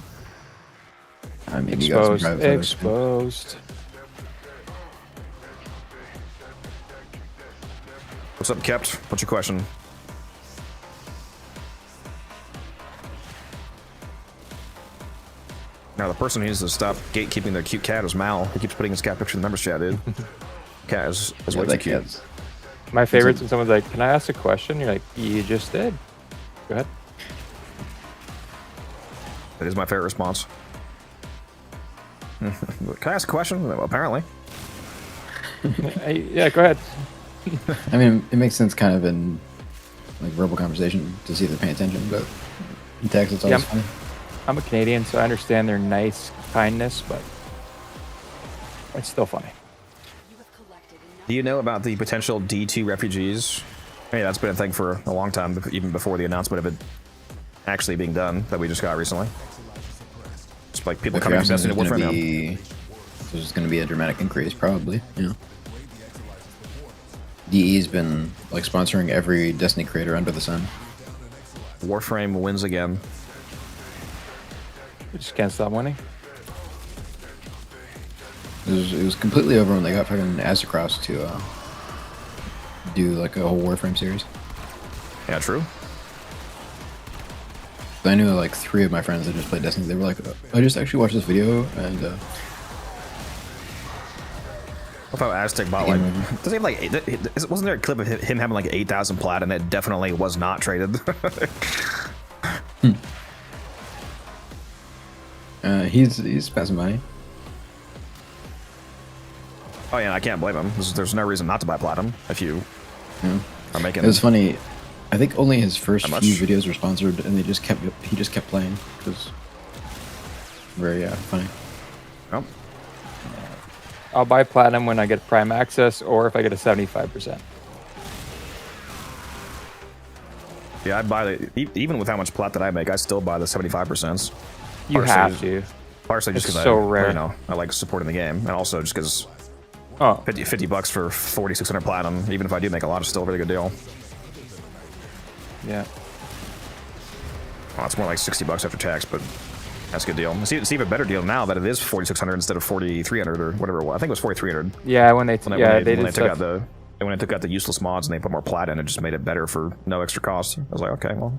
I mean, you got some Exposed. private photos. Exposed. What's up, Kept? What's your question? Now, the person who needs to stop gatekeeping their cute cat is Mal. He keeps putting his cat picture in the members chat, dude. Cat is Yeah, way too that cute. cat's- My favorite's when someone's like, "Can I ask a question?" You're like, "You just did." Go ahead. That is my favorite response. Can I ask a question? Well, apparently. Hey, yeah, go ahead. I mean, it makes sense kind of in like verbal conversation to see if they're paying attention, but in text it's always Yeah. funny. I'm a Canadian, so I understand their nice kindness, but it's still funny. Do you know about the potential D2 refugees? Hey, that's been a thing for a long time, even before the announcement of it actually being done that we just got recently. It's like people If coming you're from asking, Destiny to Warframe now. there's going to be a dramatic increase, probably. Yeah. DE's been like sponsoring every Destiny creator under the sun. Warframe wins again. We just can't stop winning. It was completely over when they got fucking Aztecross to do like a whole Warframe series. Yeah, true. I knew like 3 of my friends that just played Destiny. They were like, I just actually watched this video and I thought Aztec bought like. Does he have like? Wasn't there a clip of him having like 8,000 plat, and it definitely was not traded? he's passing by. Oh yeah, I can't blame him. There's no reason not to buy platinum if you are making. It was funny. I think only his first How few much? videos were sponsored, and he just kept playing. It was very funny. Oh, I'll buy platinum when I get prime access, or if I get a 75%. yeah, I buy the even with how much plat that I make, I still buy the 75%. You Partially- have to. Partially just It's because so I, rare. you know, I like supporting the game, and also just because Oh, 50 bucks for 4,600 platinum, even if I do make a lot, is still a really good deal. yeah. Well, it's more like 60 bucks after tax, but that's a good deal. It's even a better deal now that it is 4,600 instead of 4,300 or whatever it was. I think it was 4,300. Yeah, when they, When yeah, they they did took out stuff. when they took out the useless mods and they put more plat in, it just made it better for no extra cost. I was like, okay, well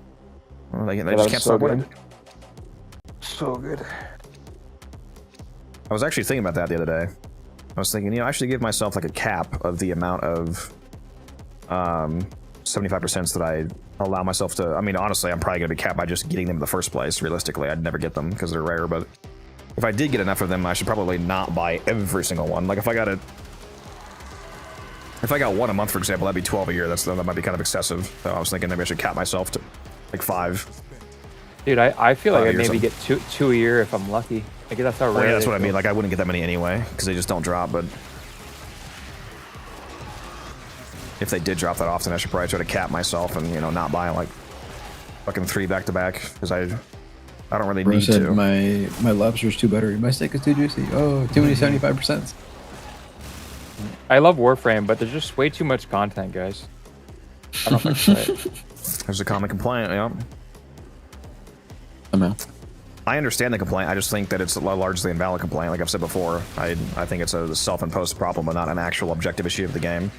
they that just was can't so stop winning. good. So good. I was actually thinking about that the other day. I was thinking, I should give myself like a cap of the amount of 75% that I allow myself to. I mean, honestly, I'm probably going to be capped by just getting them in the first place. Realistically, I'd never get them because they're rare. But if I did get enough of them, I should probably not buy every single one. Like if I got one a month, for example, that'd be 12 a year. That might be kind of excessive. So I was thinking maybe I should cap myself to like 5. Dude, I feel like 5 I'd years maybe something. get two a year if I'm lucky. Like that's how rare. Well, yeah, that's they what I mean. go. Like I wouldn't get that many anyway because they just don't drop. But if they did drop that often, I should probably try to cap myself and not buy like fucking 3 back to back because I don't really Bro need said to. my lobster's too buttery. My steak is too juicy. Oh, too many 75%. I love Warframe, but there's just way too much content, guys. I don't know if I can say it. There's a common complaint. Yeah, Somehow. I understand the complaint. I just think that it's a largely invalid complaint. Like I've said before, I think it's a self-imposed problem, but not an actual objective issue of the game.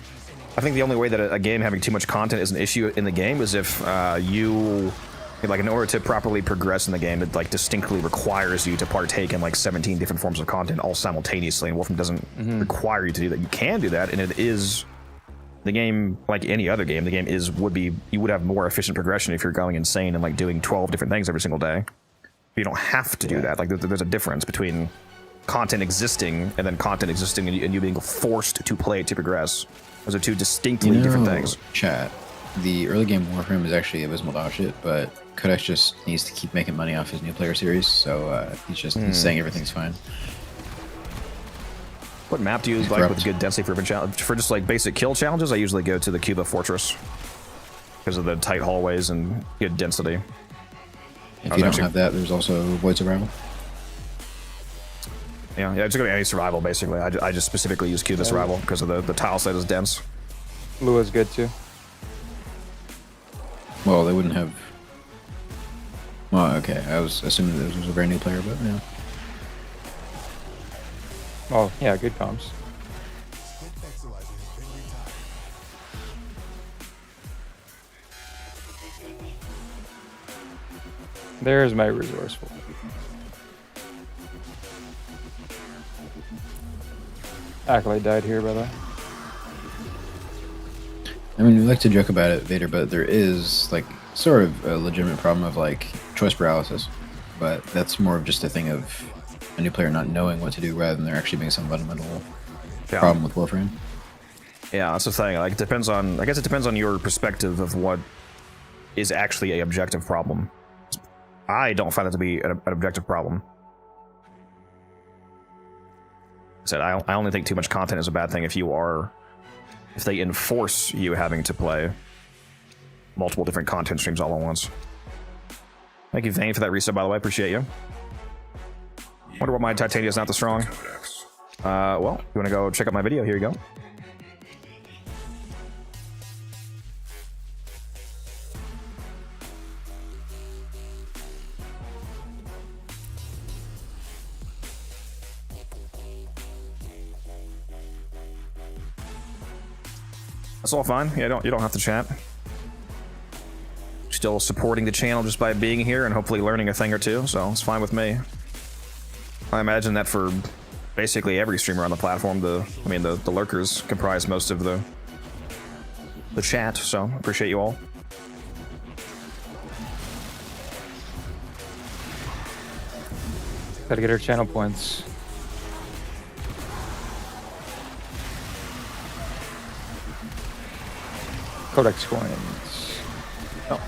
I think the only way that a game having too much content is an issue in the game is if in order to properly progress in the game, it like distinctly requires you to partake in like 17 different forms of content all simultaneously. And Wolfram doesn't require you to do that. You can do that, and it is the game like any other game. The game you would have more efficient progression if you're going insane and like doing 12 different things every single day. You don't have to do that. Like there's a difference between content existing and then content existing and you being forced to play it to progress. Those are two distinctly different things. Chat. The early game Warframe is actually abysmal dog shit, but Kodex just needs to keep making money off his new player series, so he's saying everything's fine. What map do you like with good density for just like basic kill challenges? I usually go to the Cuba Fortress because of the tight hallways and good density. If you don't have that, there's also Void Survival. Yeah, it's gonna be any survival basically. I just specifically use Cuba Survival because of the tile set is dense. Lua's good too. Well, they wouldn't have. Well, okay. I was assuming this was a brand new player, but yeah. Oh, yeah, good comms. There's my resourceful. Acolyte died here, by the way. I mean, we like to joke about it, Vader, but there is, like, sort of a legitimate problem of, like, choice paralysis. But that's more of just a thing of a new player not knowing what to do rather than there actually being some fundamental problem with Warframe. Yeah, that's the thing. Like, it depends on. I guess it depends on your perspective of what is actually a objective problem. I don't find that to be an objective problem. I only think too much content is a bad thing if they enforce you having to play multiple different content streams all at once. Thank you, Vane, for that reset, by the way. Appreciate you. Wonder why my Titania is not the strong. Well, you want to go check out my video? Here you go. That's all fine. Yeah, you don't have to chat. Still supporting the channel just by being here and hopefully learning a thing or two, so it's fine with me. I imagine that for basically every streamer on the platform, the lurkers comprise most of the chat, so appreciate you all. Gotta get our channel points. Codex coins. Oh.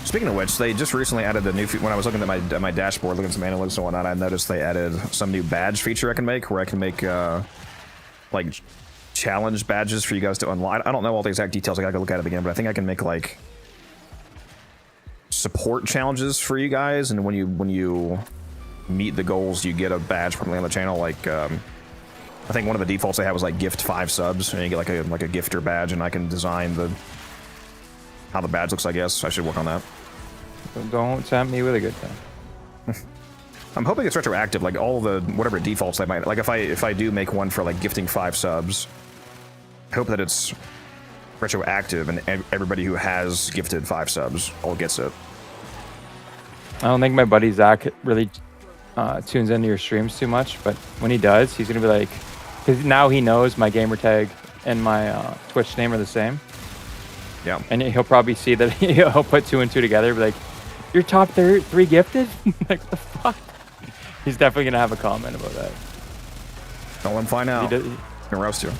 Speaking of which, they just recently added a new when I was looking at my dashboard, looking at some analytics and whatnot, I noticed they added some new badge feature I can make, where I can make like challenge badges for you guys to unlock. I don't know all the exact details. I gotta go look at it again, but I think I can make like support challenges for you guys, and when you meet the goals, you get a badge permanently on the channel. Like I think one of the defaults they have was like gift 5 subs, and you get like a gifter badge, and I can design how the badge looks. I guess I should work on that. So don't tempt me with a good thing. I'm hoping it's retroactive, like all the whatever defaults they might. Like if I do make one for like gifting 5 subs, I hope that it's retroactive and everybody who has gifted 5 subs all gets it. I don't think my buddy Zach really tunes into your streams too much, but when he does, he's gonna be like, because now he knows my gamer tag and my Twitch name are the same. Yeah. And he'll probably see that he'll put 2 and 2 together, be like, "You're top 3 gifted?" Like, what the fuck? He's definitely gonna have a comment about that. Don't let him find out. He can roast you.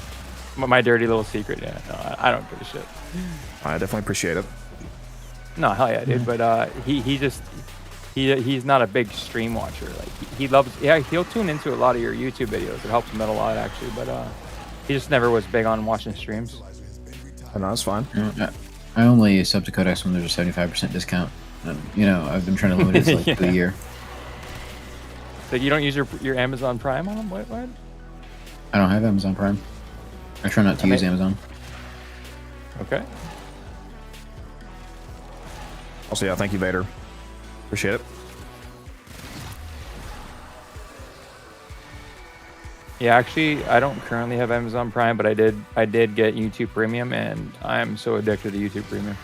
My dirty little secret. Yeah, no, I don't give a shit. I definitely appreciate it. No, hell yeah, dude. But he's not a big stream watcher. Like he loves. Yeah, he'll tune into a lot of your YouTube videos. It helps him out a lot, actually. But he just never was big on watching streams. Oh, no, that's fine. I only sub to Codex when there's a 75% discount. You know, I've been trying to limit it to like a year. So you don't use your Amazon Prime on them? What? I don't have Amazon Prime. I try not to use Amazon. Okay. Also, yeah, thank you, Vader. Appreciate it. Yeah, actually, I don't currently have Amazon Prime, but I did get YouTube Premium, and I'm so addicted to YouTube Premium.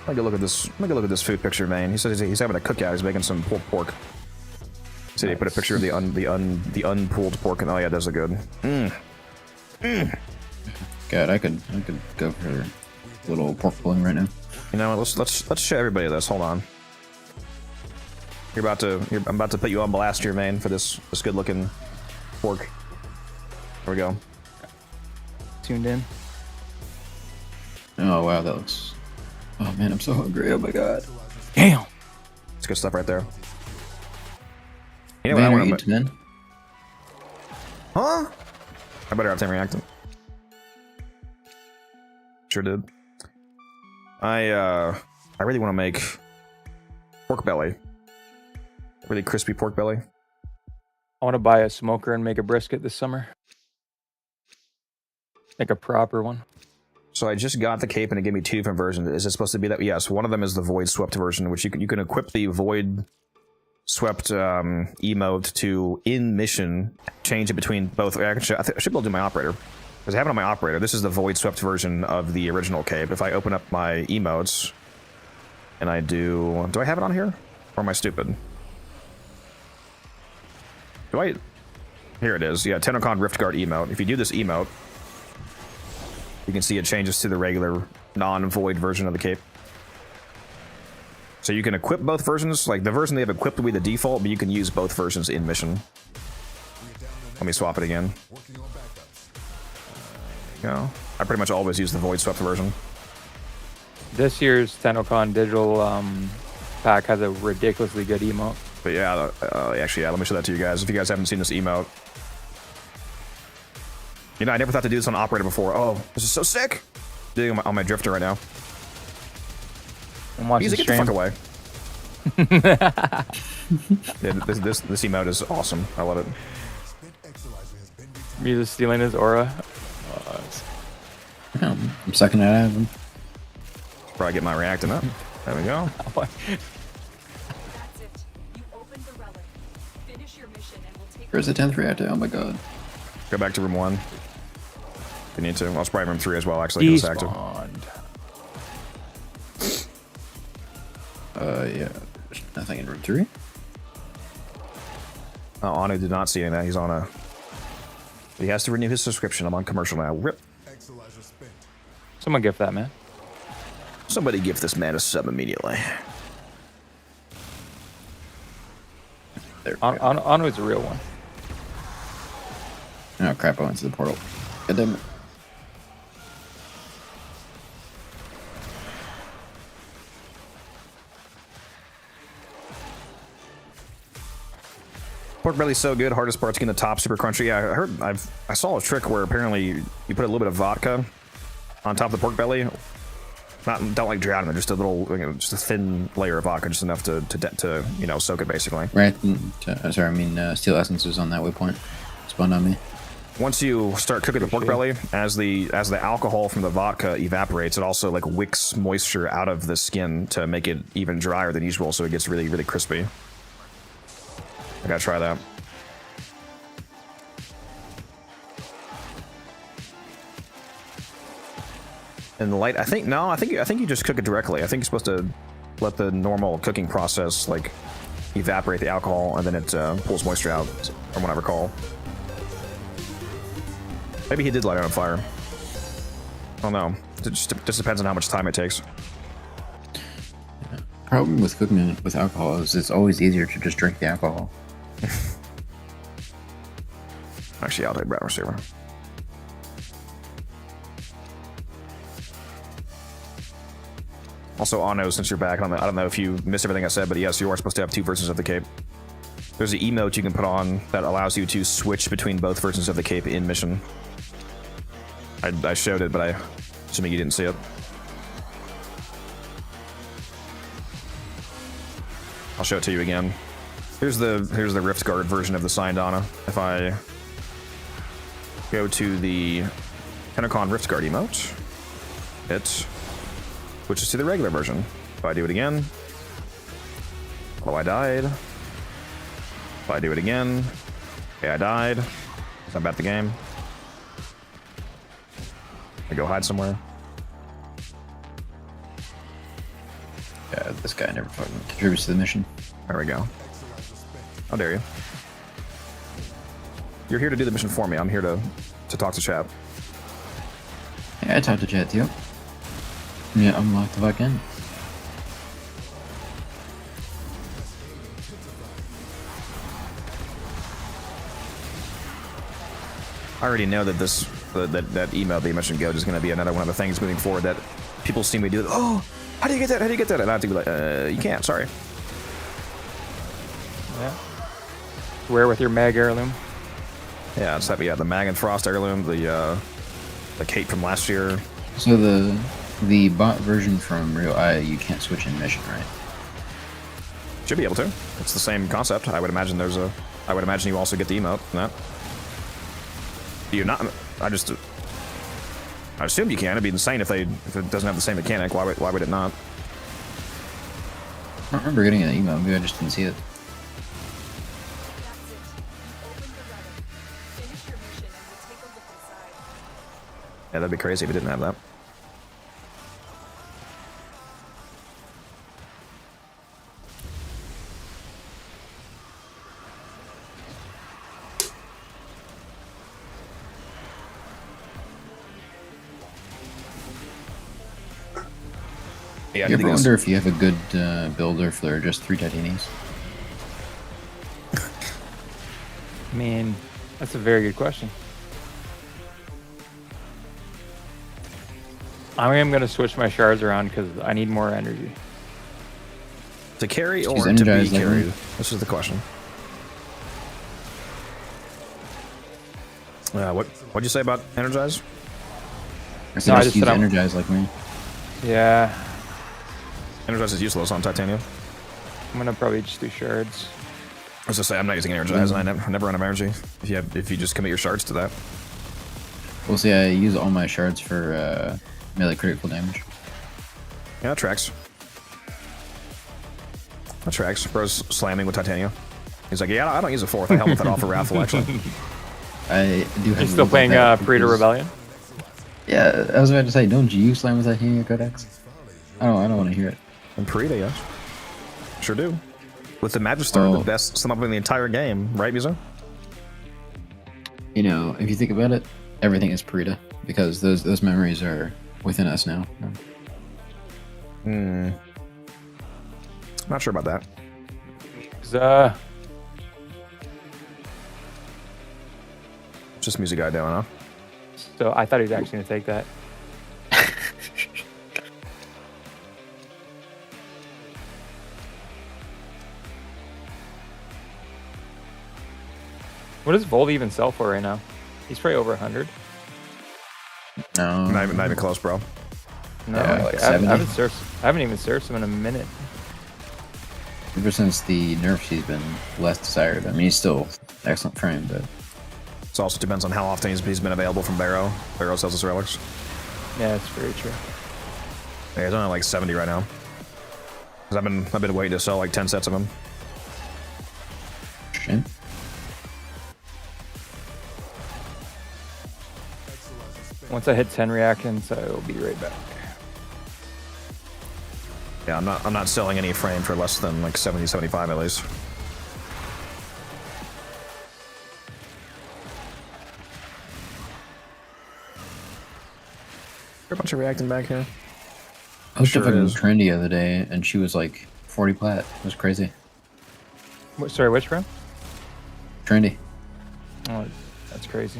Let me look at this food picture, man. He says he's having a cookout. He's making some pulled pork. He said he put a picture of the unpulled pork, and oh yeah, those are good. God, I could go for a little pork pulling right now. You know, let's show everybody this. Hold on. I'm about to put you on blast here, man, for this good looking pork. There we go. Tuned in. Oh wow, that looks. Oh man, I'm so hungry. Oh my god. Damn. It's good stuff right there. You know what I Man, want are you to... men? Huh? I better have 10 reacting. Sure did. I really want to make pork belly. Really crispy pork belly. I want to buy a smoker and make a brisket this summer. Like a proper one. So I just got the cape and it gave me 2 different versions. Is it supposed to be that? Yes, one of them is the void swept version, which you can equip the void swept emote to in mission, change it between both. I should be able to do my operator because I have it on my operator. This is the void swept version of the original cape. If I open up my emotes and I do I have it on here or am I stupid? Here it is. Yeah, TennoCreate Riftguard emote. If you do this emote, you can see it changes to the regular non-void version of the cape. So you can equip both versions. Like the version they have equipped will be the default, but you can use both versions in mission. Let me swap it again. Yeah, I pretty much always use the void swept version. This year's TennoCon digital pack has a ridiculously good emote. But yeah, actually, yeah, let me show that to you guys. If you guys haven't seen this emote. You know, I never thought to do this on operator before. Oh, this is so sick. Doing it on my drifter right now. I'm watching Easy, get the fuck away. Yeah, this emote is awesome. I love it. He's stealing his aura. I'm sucking it out of him. Probably get my reacting up. There we go. That's it. You opened the relic. Finish your mission and we'll take Where's the 10th reactor? Oh my god. Go back to room 1. If you need to. I'll spray room 3 as well, actually. 'Cause it's active. Yeah. There's nothing in room 3. Oh, Anu did not see any of that. He's on a... He has to renew his subscription. I'm on commercial now. Rip. Someone gift that, man. Somebody give this man a sub immediately. There. Anu's a real one. Oh crap, I went to the portal. God damn it. Pork belly's so good. Hardest part's getting the top super crunchy. Yeah, I saw a trick where apparently you put a little bit of vodka on top of the pork belly. Don't like drown it, just a little, just a thin layer of vodka, just enough to soak it basically. Right. Steel Essence was on that waypoint. Spawned on me. Once you start cooking the pork belly, as the alcohol from the vodka evaporates, it also like wicks moisture out of the skin to make it even drier than usual, so it gets really, really crispy. I gotta try that. And the light, I think you just cook it directly. I think you're supposed to let the normal cooking process like evaporate the alcohol, and then it pulls moisture out, from what I recall. Maybe he did light it on fire. I don't know. It just depends on how much time it takes. Problem with cooking with alcohol is it's always easier to just drink the alcohol. Actually, I'll take Brown Receiver. Also, Ano, since you're back, I don't know if you missed everything I said, but yes, you are supposed to have 2 versions of the cape. There's an emote you can put on that allows you to switch between both versions of the cape in mission. I showed it, but I assuming you didn't see it. I'll show it to you again. Here's the Rift Guard version of the signed Ana. If I go to the TennoCreate Rift Guard emote, it switches to the regular version. If I do it again, oh, I died. If I do it again, okay, I died. So I'm back to the game. I go hide somewhere. Yeah, this guy never fucking contributes to the mission. There we go. How dare you? You're here to do the mission for me. I'm here to talk to chat. Yeah, I talked to chat too. Yeah, unlock the fuck in. I already know that that email that you mentioned, Go, is going to be another one of the things moving forward that people see me do that. Oh, how do you get that? How do you get that? And I have to be like, you can't. Sorry. Yeah. Wear with your mag heirloom. Yeah, it's that. Yeah, the Mag and Frost heirloom, the cape from last year. So the bot version from Real I, you can't switch in mission, right? Should be able to. It's the same concept. I would imagine there's a. I would imagine you also get the emote in that. Do you not? I assume you can. It'd be insane if it doesn't have the same mechanic. Why would it not? I don't remember getting an email. Maybe I just didn't see it. Yeah, that'd be crazy if it didn't have that. Yeah, You ever wonder if you have a good builder for just 3 Titanias? I mean, that's a very good question. I am going to switch my shards around because I need more energy. To carry or She's to be energized like carried? me. This is the question. What'd you say about Energize? I said No, I just just use said I'm- energize like me. Yeah, Energize is useless on Titania. I'm going to probably just do shards. I was gonna say I'm not using Energize, and I never run out of energy. If you just commit your shards to that. We'll see, I use all my shards for melee critical damage. Yeah, that tracks. That tracks. Bro's slamming with Titania. He's like, yeah, I don't use a fourth. I help with it off of Wrathful, actually. I do have You're still playing Predator Rebellion? Yeah, I was about to say, don't you slam with Titania Codex? I don't want to hear it. And Parita, yes. Sure do. With the Magister, the best sum up in the entire game, right, Muzo? You know, if you think about it, everything is Parita, because those memories are within us now. Not sure about that. 'Cause, Just music guy doing, huh? so I thought he was actually going to take that. What does Volt even sell for right now? He's probably over 100. No. Not even close, bro. No, Yeah, like I 70. haven't even searched him in a minute. Ever since the nerfs, he's been less desired. I mean, he's still excellent frame, but It also depends on how often he's been available from Barrow. Barrow sells his relics. Yeah, that's very true. Yeah, he's only like 70 right now. Cause I've been waiting to sell like 10 sets of him. shit. Once I hit 10 reactions, I will be right back. Yeah, I'm not selling any frame for less than like 70, 75 at least. There a bunch of reacting back here. I was Sure fucking is. trendy the other day, and she was like 40 plat. It was crazy. Sorry, which room? Trendy. Oh, that's crazy.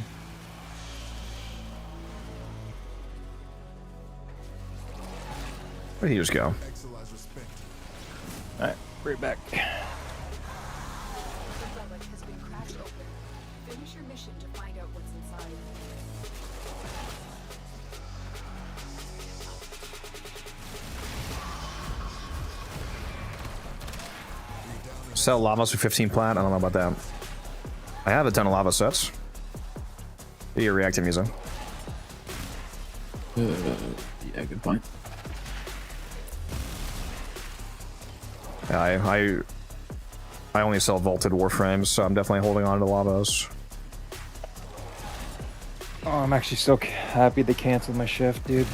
Where'd he just go? Alright, right back. The relic has been cracked open. Finish your mission to find out what's inside. Sell lavas for 15 plat? I don't know about that. I have a ton of lava sets. Be a reactive muso. Yeah, good point. Yeah, I only sell vaulted warframes, so I'm definitely holding on to lavas. Oh, I'm actually so happy they canceled my shift, dude.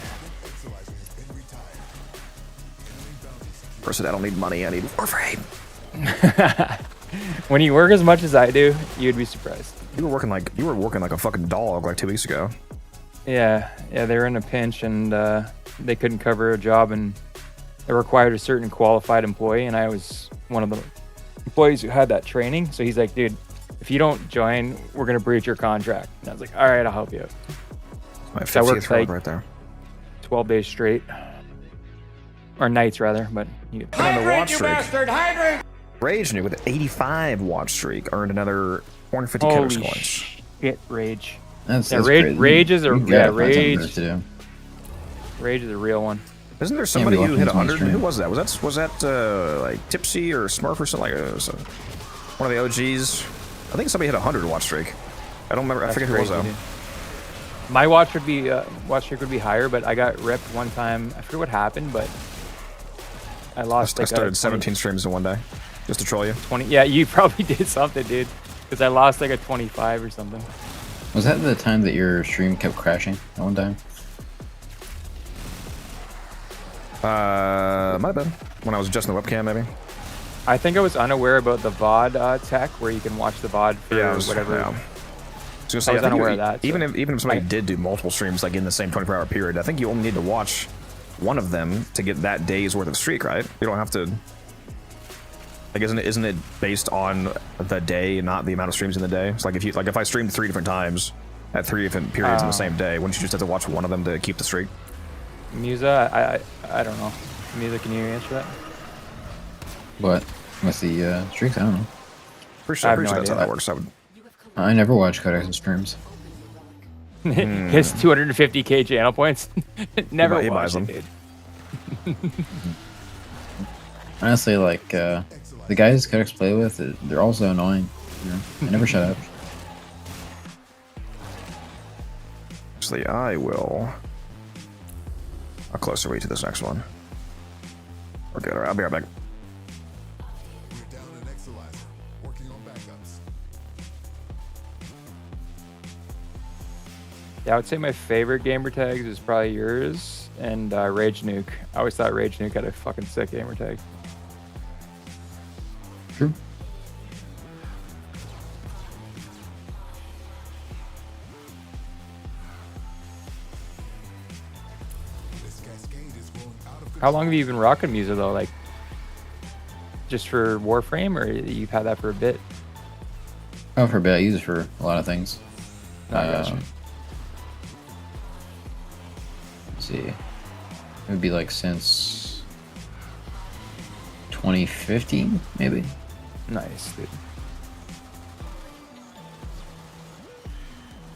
First, I don't need money. I need warframe. When you work as much as I do, you'd be surprised. You were working like a fucking dog like 2 weeks ago. Yeah, they were in a pinch and they couldn't cover a job and it required a certain qualified employee, and I was one of the employees who had that training. So he's like, dude, if you don't join, we're gonna breach your contract. And I was like, all right, I'll help you out. My That works 50th relic like right there. 12 days straight. or nights rather. But you, On the watch streak. Rage Nuke with an 85 watch streak earned another 450 holy Codex coins. shit, Rage. That's Yeah, crazy. Rage is a You gotta find something Rage. better to do. Rage is a real one. Isn't there somebody who hit weapons on 100? stream. Who was that? Was that like Tipsy or Smurf or something? One of the OGs. I think somebody hit 100 watch streak. I don't remember. I forget who it was though. Dude. My watch would be watch streak would be higher, but I got ripped one time. I forget what happened, but I lost. I like started a 17 streams in one day just to troll you. 20. Yeah, you probably did something, dude. Because I lost like a 25 or something. Was that the time that your stream kept crashing at one time? Might have been when I was adjusting the webcam, maybe. I think I was unaware about the VOD tech, where you can watch the VOD for whatever. Yeah. I was unaware of that. Even so. if somebody did do multiple streams like in the same 24-hour period, I think you only need to watch one of them to get that day's worth of streak, right? You don't have to. Like, isn't it based on the day, not the amount of streams in the day? It's like if I streamed 3 different times at 3 different periods in the same day, wouldn't you just have to watch one of them to keep the streak? Musa, I don't know. Musa, can you answer that? What? With the streaks? I don't know. Pretty sure I have no that's how idea. that works. I never watch Codex streams. His 250k channel points. Never He buys watched them. it, dude. Honestly, like the guys Codex play with, they're also annoying. You know, they never shut up. Actually, I'll closer wait to this next one. We're good. All right, I'll be right back. We're down an Exilizer, working on backups. Yeah, I would say my favorite gamer tags is probably yours and Rage Nuke. I always thought Rage Nuke had a fucking sick gamer tag. True. This Cascade is growing out of How long have you been rocking Musa though? Like, just for Warframe, or you've had that for a bit? Oh, for a bit. I use it for a lot of things. I gotcha. Let's see. It would be like since 2015, maybe. Nice, dude.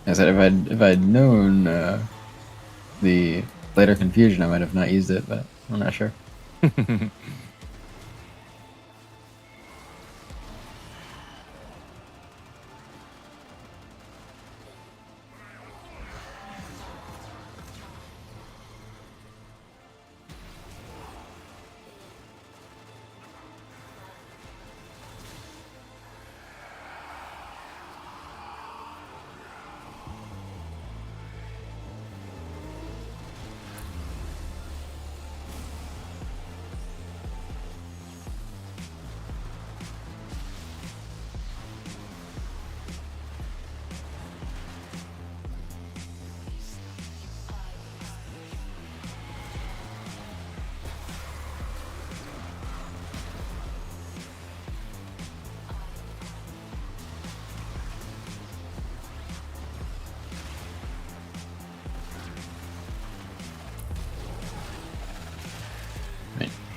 I said if I'd known the later confusion, I might have not used it, but I'm not sure.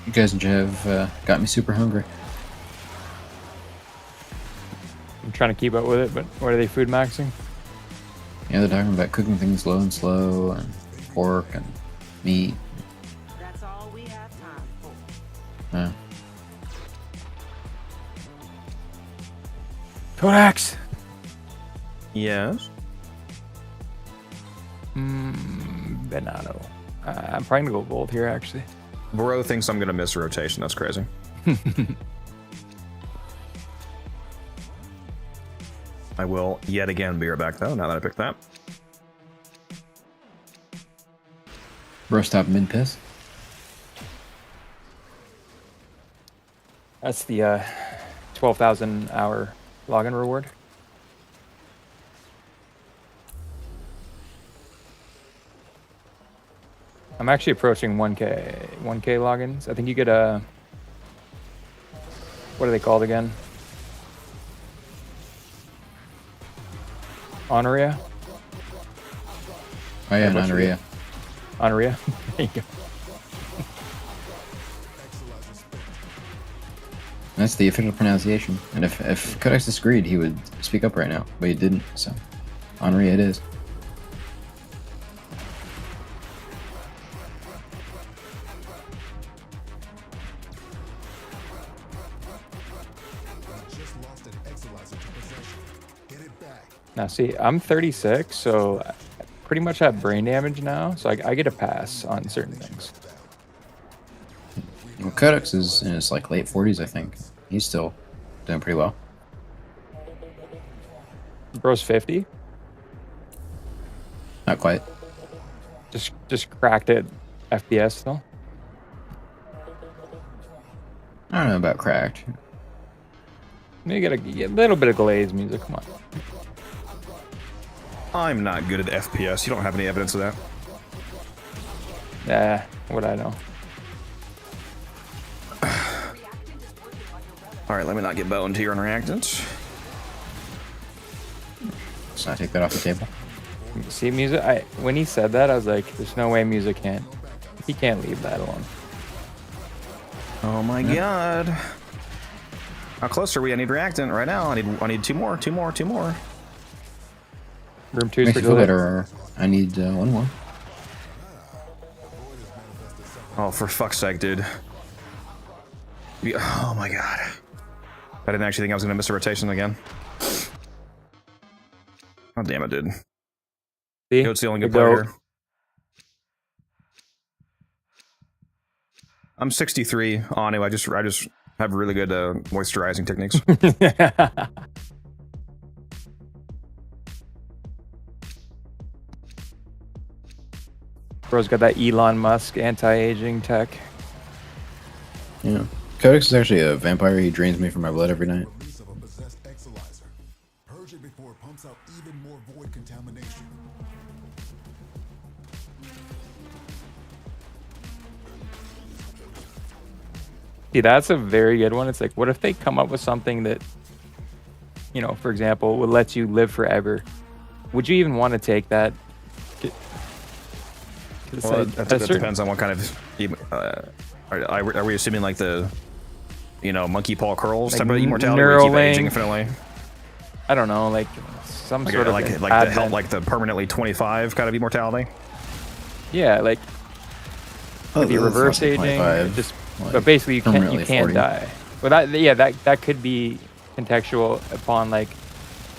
You guys have got me super hungry. I'm trying to keep up with it, but what are they food maxing? Yeah, they're talking about cooking things low and slow, and pork and meat. That's all we have time for. Yeah. Codex! Yes. Venado. I'm probably gonna go bold here, actually. Bro thinks I'm gonna miss a rotation. That's crazy. I will yet again be right back though. Now that I picked that. Roast top mid piss. That's the 12,000 hour login reward. I'm actually approaching 1K logins. I think you get a, what are they called again? Honoria? Oh yeah, How much Honoria. Honoria? There you go. That's the official pronunciation. And if Codex disagreed, he would speak up right now, but he didn't. So, Henri, it is. Just lost an Exilizer to possession. Get it back. Now, see, I'm 36, so I pretty much have brain damage now, so I get a pass on certain things. Well, Codex is in his like late 40s, I think. He's still doing pretty well. Bro's 50. Not quite. Just cracked it. FPS though. I don't know about cracked. You get a little bit of glaze music. Come on. I'm not good at FPS. You don't have any evidence of that. What I know. All right, let me not get boned here on reactants. Let's not take that off the table. See, music. When he said that, I was like, "There's no way music can't. He can't leave that alone." Oh my god. How close are we? I need reactant right now. I need two more. Room 2 Makes you for feel better. I need one more. Oh, for fuck's sake, dude. Oh my god. I didn't actually think I was gonna miss a rotation again. Oh damn it, dude. See? Goat's the only good player here. I'm 63 on it. I just have really good moisturizing techniques. Bro's got that Elon Musk anti-aging tech. Yeah. Codex is actually a vampire. He drains me from my blood every night. Release of a possessed Exilizer. Purge it before it pumps out even more void contamination. See, that's a very good one. It's like, what if they come up with something that, you know, for example, would let you live forever? Would you even want to take that? Well, that depends on what kind of. Are we assuming like the, you know, monkey paw curls Like type of immortality? Where you keep Neuralink. aging infinitely. I don't know, like some Like, sort of like the advent. like the permanently 25 kind of immortality. Yeah, like Oh, be that's reverse also aging. 25, Just, like, but basically, you permanently can't 40. die. Well, that could be contextual upon like.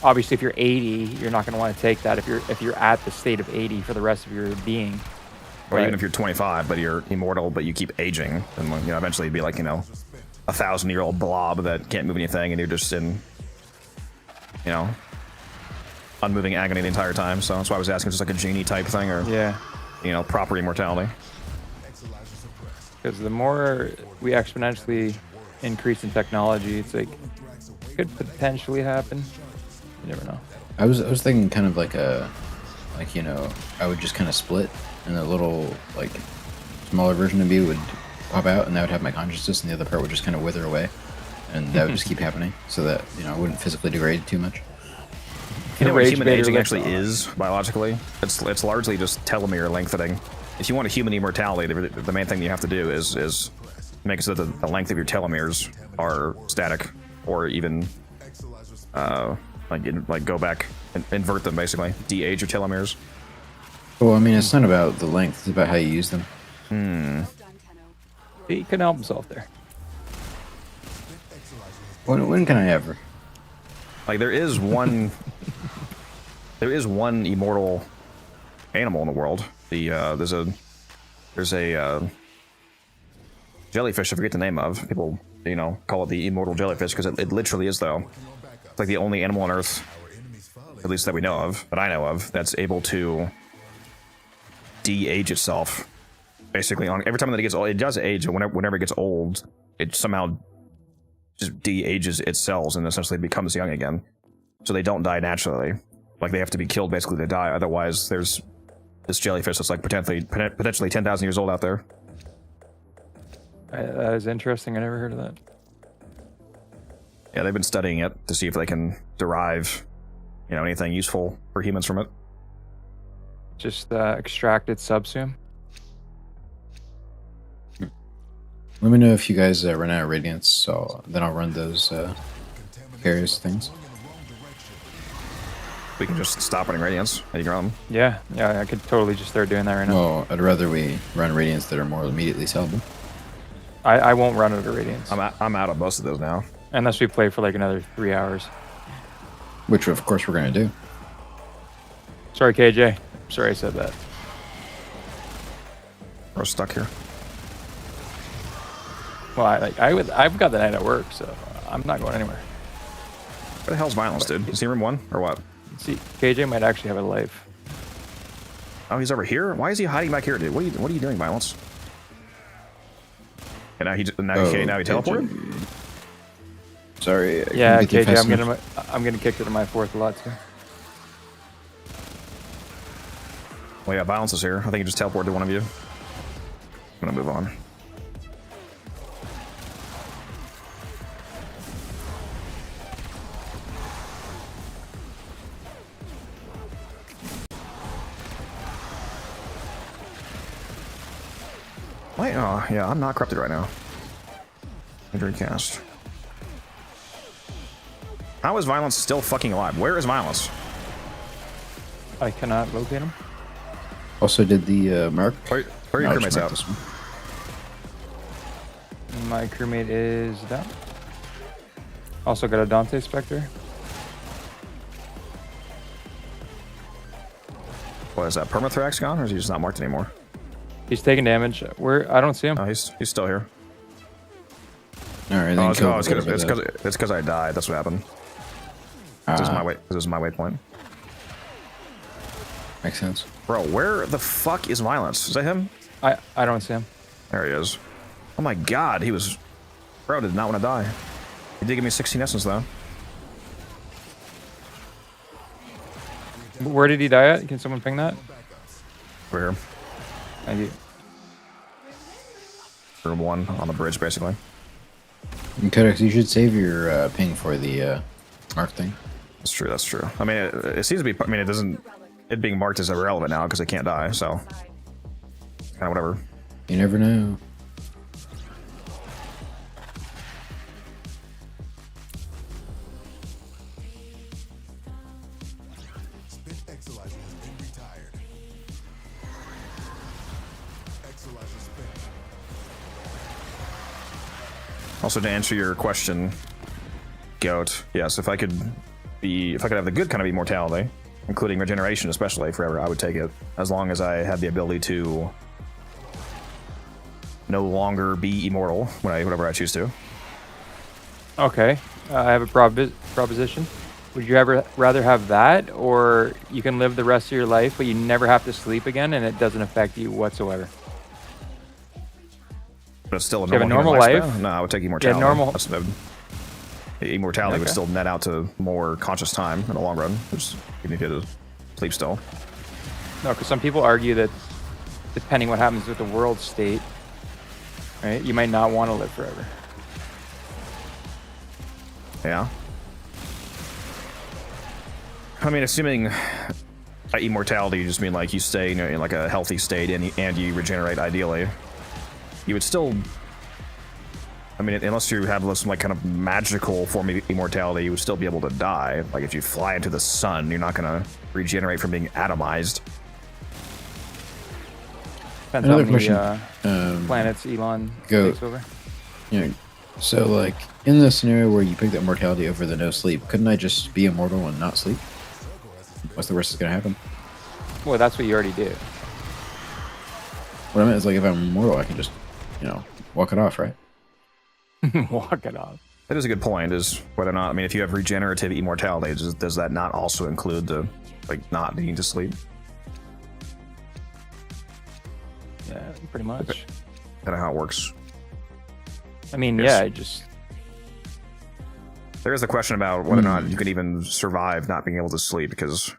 Obviously, if you're 80, you're not going to want to take that if you're at the state of 80 for the rest of your being. Or Right. even if you're 25, but you're immortal, but you keep aging, then you know eventually you'd be like, you know, 1,000-year-old blob that can't move anything, and you're just in, you know, unmoving agony the entire time. So that's why I was asking, just like a genie type thing, or Yeah, you know, proper immortality. because the more we exponentially increase in technology, it's like it could potentially happen. You never know. I was thinking kind of like you know, I would just kind of split, and a little like smaller version of me would pop out, and that would have my consciousness, and the other part would just kind of wither away, and that would just keep happening, so that, you know, I wouldn't physically degrade too much. You know what Rage human Baiter aging lives actually on. is biologically? It's largely just telomere lengthening. If you want a human immortality, the main thing you have to do is make it so that the length of your telomeres are static, or even like go back and invert them, basically de-age your telomeres. Well, I mean, it's not about the length; it's about how you use them. He couldn't help himself there. When can I ever? Like there is one immortal animal in the world. There's a jellyfish I forget the name of. People, you know, call it the immortal jellyfish because it literally is, though. It's like the only animal on Earth, at least that we know of, that I know of, that's able to de-age itself. Basically, on every time that it gets old, it does age, and whenever it gets old, it somehow just de-ages its cells and essentially becomes young again. So they don't die naturally. Like, they have to be killed, basically, to die. Otherwise, there's this jellyfish that's like potentially 10,000 years old out there. That is interesting. I never heard of that. Yeah, they've been studying it to see if they can derive, you know, anything useful for humans from it. Just extracted subsume. Let me know if you guys run out of radiance, so then I'll run those various things. We can just stop running radiance. You can run them. Yeah, I could totally just start doing that right now. Well, I'd rather we run radiance that are more immediately sellable. I won't run out of radiance. I'm out of most of those now. Unless we play for like another 3 hours. Which, of course, we're going to do. Sorry, KJ. Sorry I said that. We're stuck here. Well, I've got the night at work, so I'm not going anywhere. Where the hell's Violence, dude? Is he room 1 or what? See, KJ might actually have a life. Oh, he's over here? Why is he hiding back here, dude? What are you doing, Violence? And now he teleported? Sorry. Yeah, KJ, I'm gonna kick it to my 4th lot too. Well, yeah, Violence is here. I think he just teleported to one of you. I'm gonna move on. Wait, oh, yeah, I'm not corrupted right now. Injury cast. How is Violence still fucking alive? Where is Violence? I cannot locate him. Also did the mark. Where are your crewmates out? My crewmate is down. Also got a Dante Spectre. What is that? Permathrax gone, or is he just not marked anymore? He's taking damage. I don't see him. Oh, he's still here. All right. Oh, it's because I died. That's what happened. This is my waypoint. Makes sense. Bro, where the fuck is Violence? Is that him? I don't see him. There he is. Oh my god, he was... Bro, did not want to die. He did give me 16 essence, though. Where did he die at? Can someone ping that? Over here. Thank you. Room 1 on the bridge, basically. And Codex, you should save your ping for the mark thing. That's true, that's true. I mean, it seems to be... I mean, it doesn't... It being marked is irrelevant now, because it can't die, so... Kind of whatever. You never know. Also, to answer your question, Goat, yes, if I could have the good kind of immortality, including regeneration especially forever, I would take it, as long as I had the ability to no longer be immortal whenever I choose to. Okay, I have a proposition. Would you ever rather have that, or you can live the rest of your life, but you never have to sleep again, and it doesn't affect you whatsoever? But it's still a normal life. No, I would take immortality. Yeah, normal. Immortality would still net out to more conscious time in the long run, which even if you had to sleep still. No, because some people argue that depending what happens with the world state, right, you might not want to live forever. Yeah. I mean, assuming immortality, you just mean like you stay in like a healthy state and you regenerate ideally. You would still, I mean, unless you have some like kind of magical form of immortality, you would still be able to die. Like if you fly into the sun, you're not going to regenerate from being atomized. Depends Another how many question. Planets Elon Go. takes over. You know, so like in the scenario where you pick that mortality over the no sleep, couldn't I just be immortal and not sleep? What's the worst that's gonna happen? Well, that's what you already did. What I meant is like if I'm immortal, I can just, you know, walk it off, right? Walk it off. That is a good point, is whether or not, I mean, if you have regenerative immortality, does that not also include the, like, not needing to sleep? Yeah, pretty much. I don't know how it works. I mean, Yes. yeah, I just... There is a question about whether or not you can even survive not being able to sleep, because...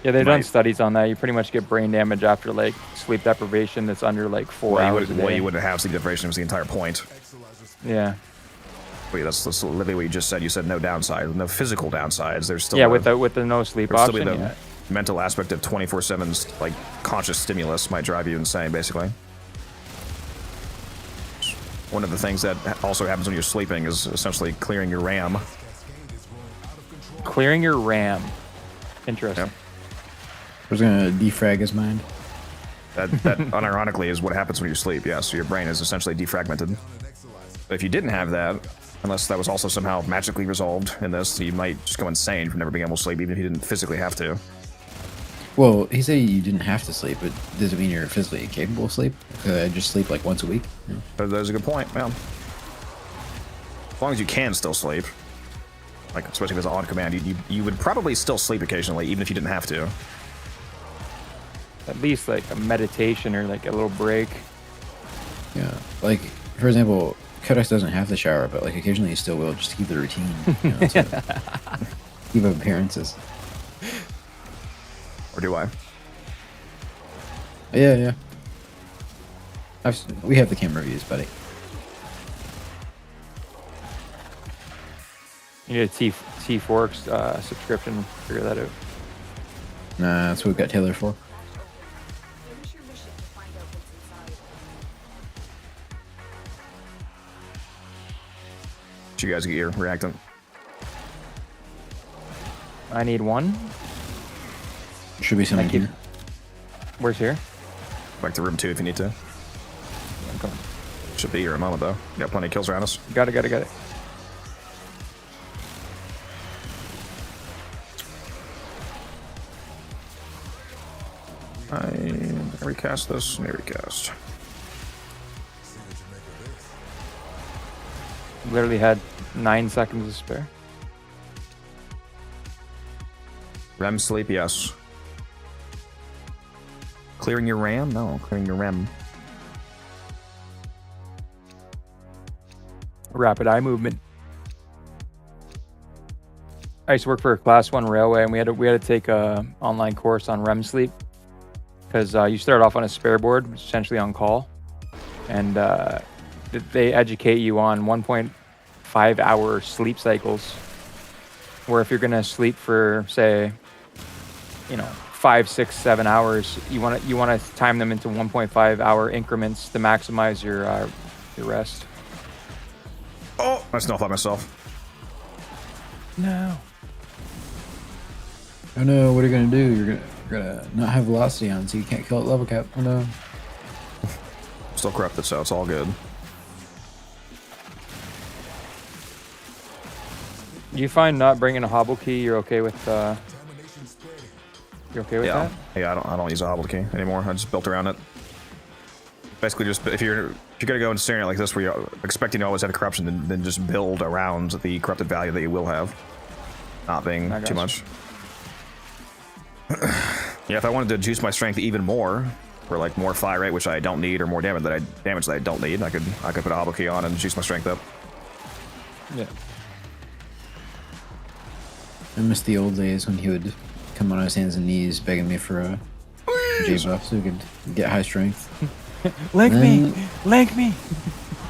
Yeah, they've done studies on that. You pretty much get brain damage after, like, sleep deprivation that's under, like, 4 hours a day. Well, you wouldn't have sleep deprivation, was the entire point. Yeah. Wait, that's literally what you just said. You said no downside, no physical downsides. There's still Yeah, with the no sleep there's option, still be the yeah. mental aspect of 24/7's like conscious stimulus might drive you insane, basically. one of the things that also happens when you're sleeping is essentially clearing your RAM. Clearing your RAM. Interesting. Yep. I was gonna defrag his mind. That unironically is what happens when you sleep. Yeah, so your brain is essentially defragmented. But if you didn't have that, unless that was also somehow magically resolved in this, you might just go insane from never being able to sleep, even if you didn't physically have to. Well, he said you didn't have to sleep, but does it mean you're physically incapable of sleep? I just sleep like once a week. Yeah. That's a good point, yeah. As long as you can still sleep, like especially if it's on command, you would probably still sleep occasionally, even if you didn't have to. At least like a meditation or like a little break. Yeah, like for example, Kodex doesn't have the shower, but like occasionally he still will, just to keep the routine. You know, keep up appearances. Or do I? Yeah. We have the camera views, buddy. You need a T-Forks subscription. Figure that out. Nah, that's what we've got Taylor for. Finish your mission to find out what's inside. Did you guys get your reactant? I need one. Should be something Thank you. here. Where's here? Back to room 2 if you need to. I'm coming. Should be here in a moment though. Got plenty of kills around us. Got it. I recast this. Let me recast. Literally had 9 seconds to spare. REM sleep, yes. Clearing your RAM? No, clearing your REM. Rapid eye movement. I used to work for a class 1 railway, and we had to take a online course on REM sleep, because you start off on a spare board, which is essentially on call, and they educate you on 1.5 hour sleep cycles, where if you're gonna sleep for, say, 5, 6, 7 hours, you want to time them into 1.5 hour increments to maximize your rest. Oh, I snuffed by myself. No. Oh no, what are you gonna do? You're gonna not have velocity on, so you can't kill at level cap. Oh no. Still corrupted, so it's all good. You find not bringing a hobble key, you're okay with that? Yeah, I don't use a hobble key anymore. I just built around it. Basically, just if you're gonna go and staring at it like this, where you're expecting to always have corruption, then just build around the corrupted value that you will have, not being too much. Yeah, if I wanted to juice my strength even more, for like more fire rate, which I don't need, or more damage that I don't need, I could put a hobble key on and juice my strength up. Yeah. I miss the old days when he would come on his hands and knees begging me for a J buff so he could get high strength. Link me! And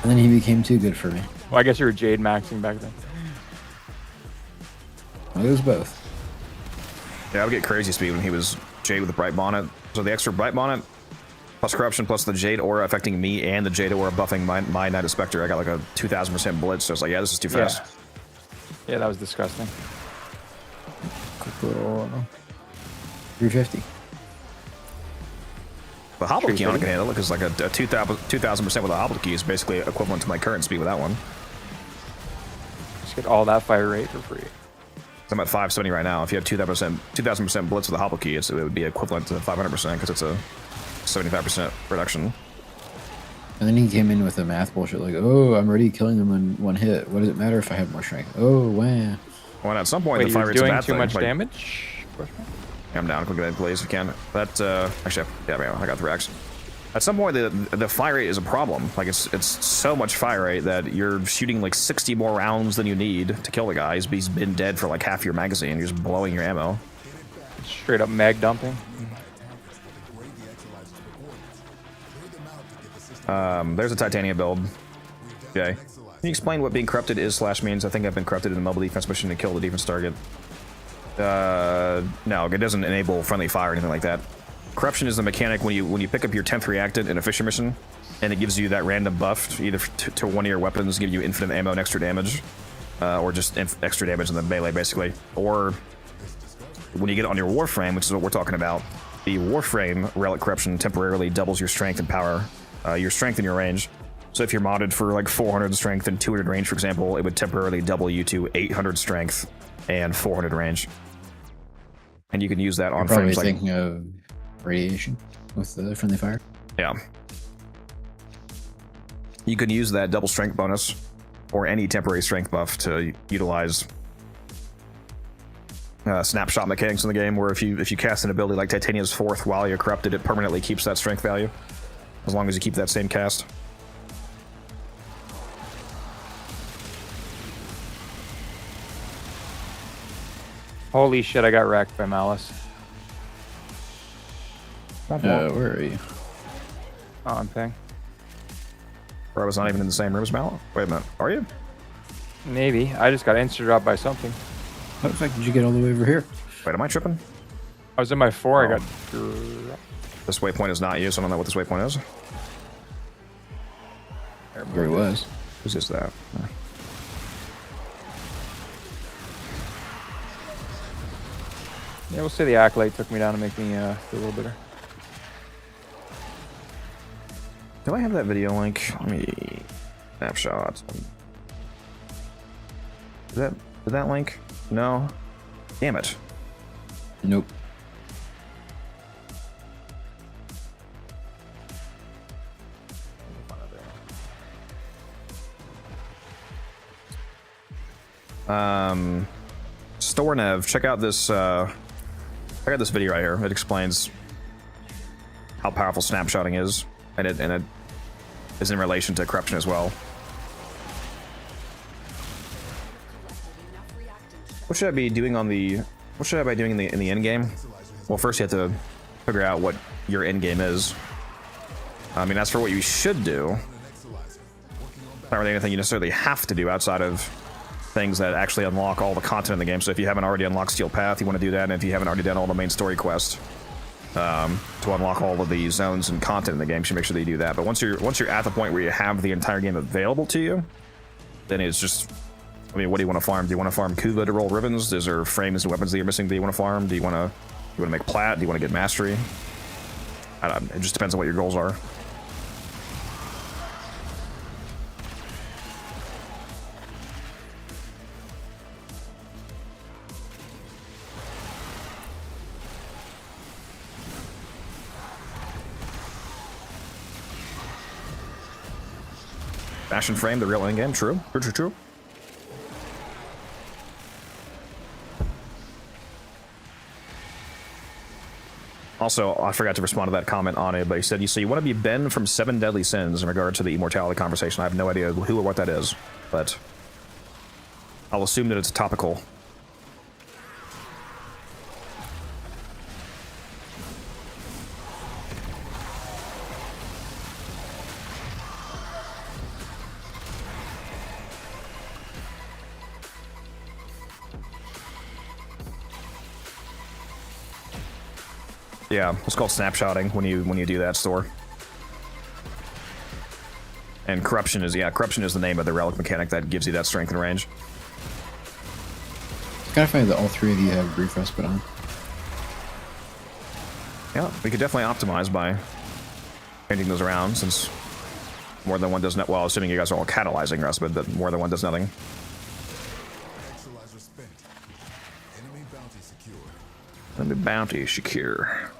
then he became too good for me. Well, I guess you were Jade maxing back then. Well, it was both. Yeah, I would get crazy speed when he was Jade with the Bright Bonnet. So the extra Bright Bonnet, plus Corruption, plus the Jade Aura affecting me, and the Jade Aura buffing my Knight of Spectre, I got like a 2000% blitz, so it's like, yeah, this is too fast. Yeah, that was disgusting. Cool. 350. The Hobble Key on it can handle it, because like a 2000% with a Hobble Key is basically equivalent to my current speed with that one. Just get all that fire rate for free. I'm at 570 right now. If you had 2000% blitz with a Hobble Key, it would be equivalent to 500% because it's a 75% reduction. And then he came in with the math bullshit like, oh, I'm already killing them in one hit. What does it matter if I have more strength? Oh, wow. Well, at some point, Wait, the fire rate's a doing bad too thing. much Like, damage? I'm down. Click that, please, if you can. That, actually, yeah, I got the racks. At some point, the fire rate is a problem. Like, it's so much fire rate that you're shooting like 60 more rounds than you need to kill the guy. He's been dead for like half your magazine. You're just blowing your ammo. Straight up mag dumping. There's a Titania build. Okay. Can you explain what being corrupted is / means? I think I've been corrupted in a mobile defense mission to kill the defense target. No, it doesn't enable friendly fire or anything like that. Corruption is the mechanic when you pick up your 10th reactant in a Fisher mission, and it gives you that random buff either to one of your weapons, give you infinite ammo and extra damage, or just extra damage in the melee basically. Or when you get it on your Warframe, which is what we're talking about, the Warframe Relic Corruption temporarily doubles your strength and power, your strength and your range. So if you're modded for like 400 strength and 200 range, for example, it would temporarily double you to 800 strength and 400 range. And you can use that on Probably frames like... thinking of radiation with the friendly fire. Yeah. You can use that double strength bonus or any temporary strength buff to utilize snapshot mechanics in the game, where if you cast an ability like Titania's Fourth while you're corrupted, it permanently keeps that strength value as long as you keep that same cast. Holy shit, I got wrecked by Malice. Where are you? Oh, I'm ping. Or I was not even in the same room as Mal. Wait a minute, are you? Maybe. I just got insta-dropped by something. How the fuck did you get all the way over here? Wait, am I tripping? I was in my 4, I Oh. got dropped. This waypoint is not you, so I don't know what this waypoint is. Where he was. Who's this that? Yeah, we'll say the Acolyte took me down to make me feel a little better. Do I have that video link? Let me... Snapshot. Is that link? No? Damn it. Nope. Stornev, check out this video right here. It explains how powerful snapshotting is, and it is in relation to corruption as well. What should I be doing in the end game? Well, first you have to figure out what your end game is. I mean, as for what you should do, not really anything you necessarily have to do outside of things that actually unlock all the content in the game. So if you haven't already unlocked Steel Path, you want to do that, and if you haven't already done all the main story quests to unlock all of the zones and content in the game, you should make sure that you do that. But once you're at the point where you have the entire game available to you, then it's just, I mean, what do you want to farm? Do you want to farm Kuva to roll ribbons? Is there frames and weapons that you're missing that you want to farm? Do you want to make plat? Do you want to get mastery? I don't know. It just depends on what your goals are. Fashion frame, the real endgame. True. True. Also, I forgot to respond to that comment on it, but he said, so you want to be Ben from Seven Deadly Sins in regard to the immortality conversation. I have no idea who or what that is, but I'll assume that it's topical. Yeah, it's called snapshotting when you do that store. And corruption is the name of the relic mechanic that gives you that strength and range. It's kind of funny that all three of you have brief respite on. Yeah, we could definitely optimize by changing those around, since more than one does not. Well, assuming you guys are all catalyzing respite, but more than one does nothing. Neutralizer spent. Enemy bounty secured. Enemy bounty secure.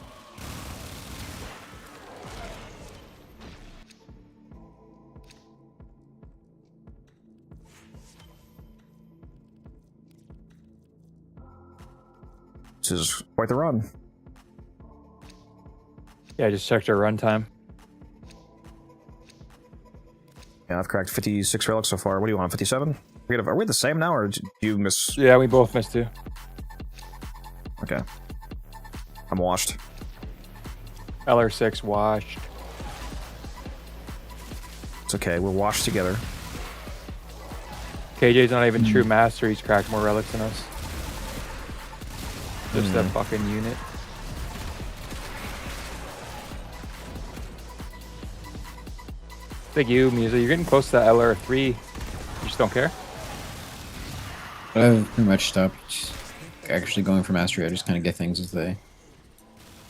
This is quite the run. Yeah, I just checked our runtime. Yeah, I've cracked 56 relics so far. What do you want, 57? Are we the same now, or did you miss? Yeah, we both missed 2. Okay. I'm washed. LR6 washed. It's okay, we're washed together. KJ's not even true master. He's cracked more relics than us. Just that fucking unit. Like you, Musa, you're getting close to LR3. You just don't care? I've pretty much stopped actually going for mastery. I just kind of get things as they.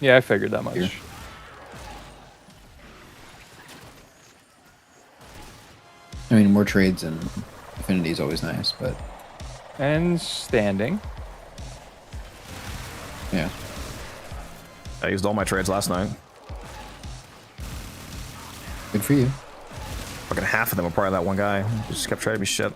Yeah, I figured that much. Here. I mean, more trades and affinity is always nice, but And standing. yeah. I used all my trades last night. Good for you. Fucking half of them were probably that one guy. He just kept trading me shit.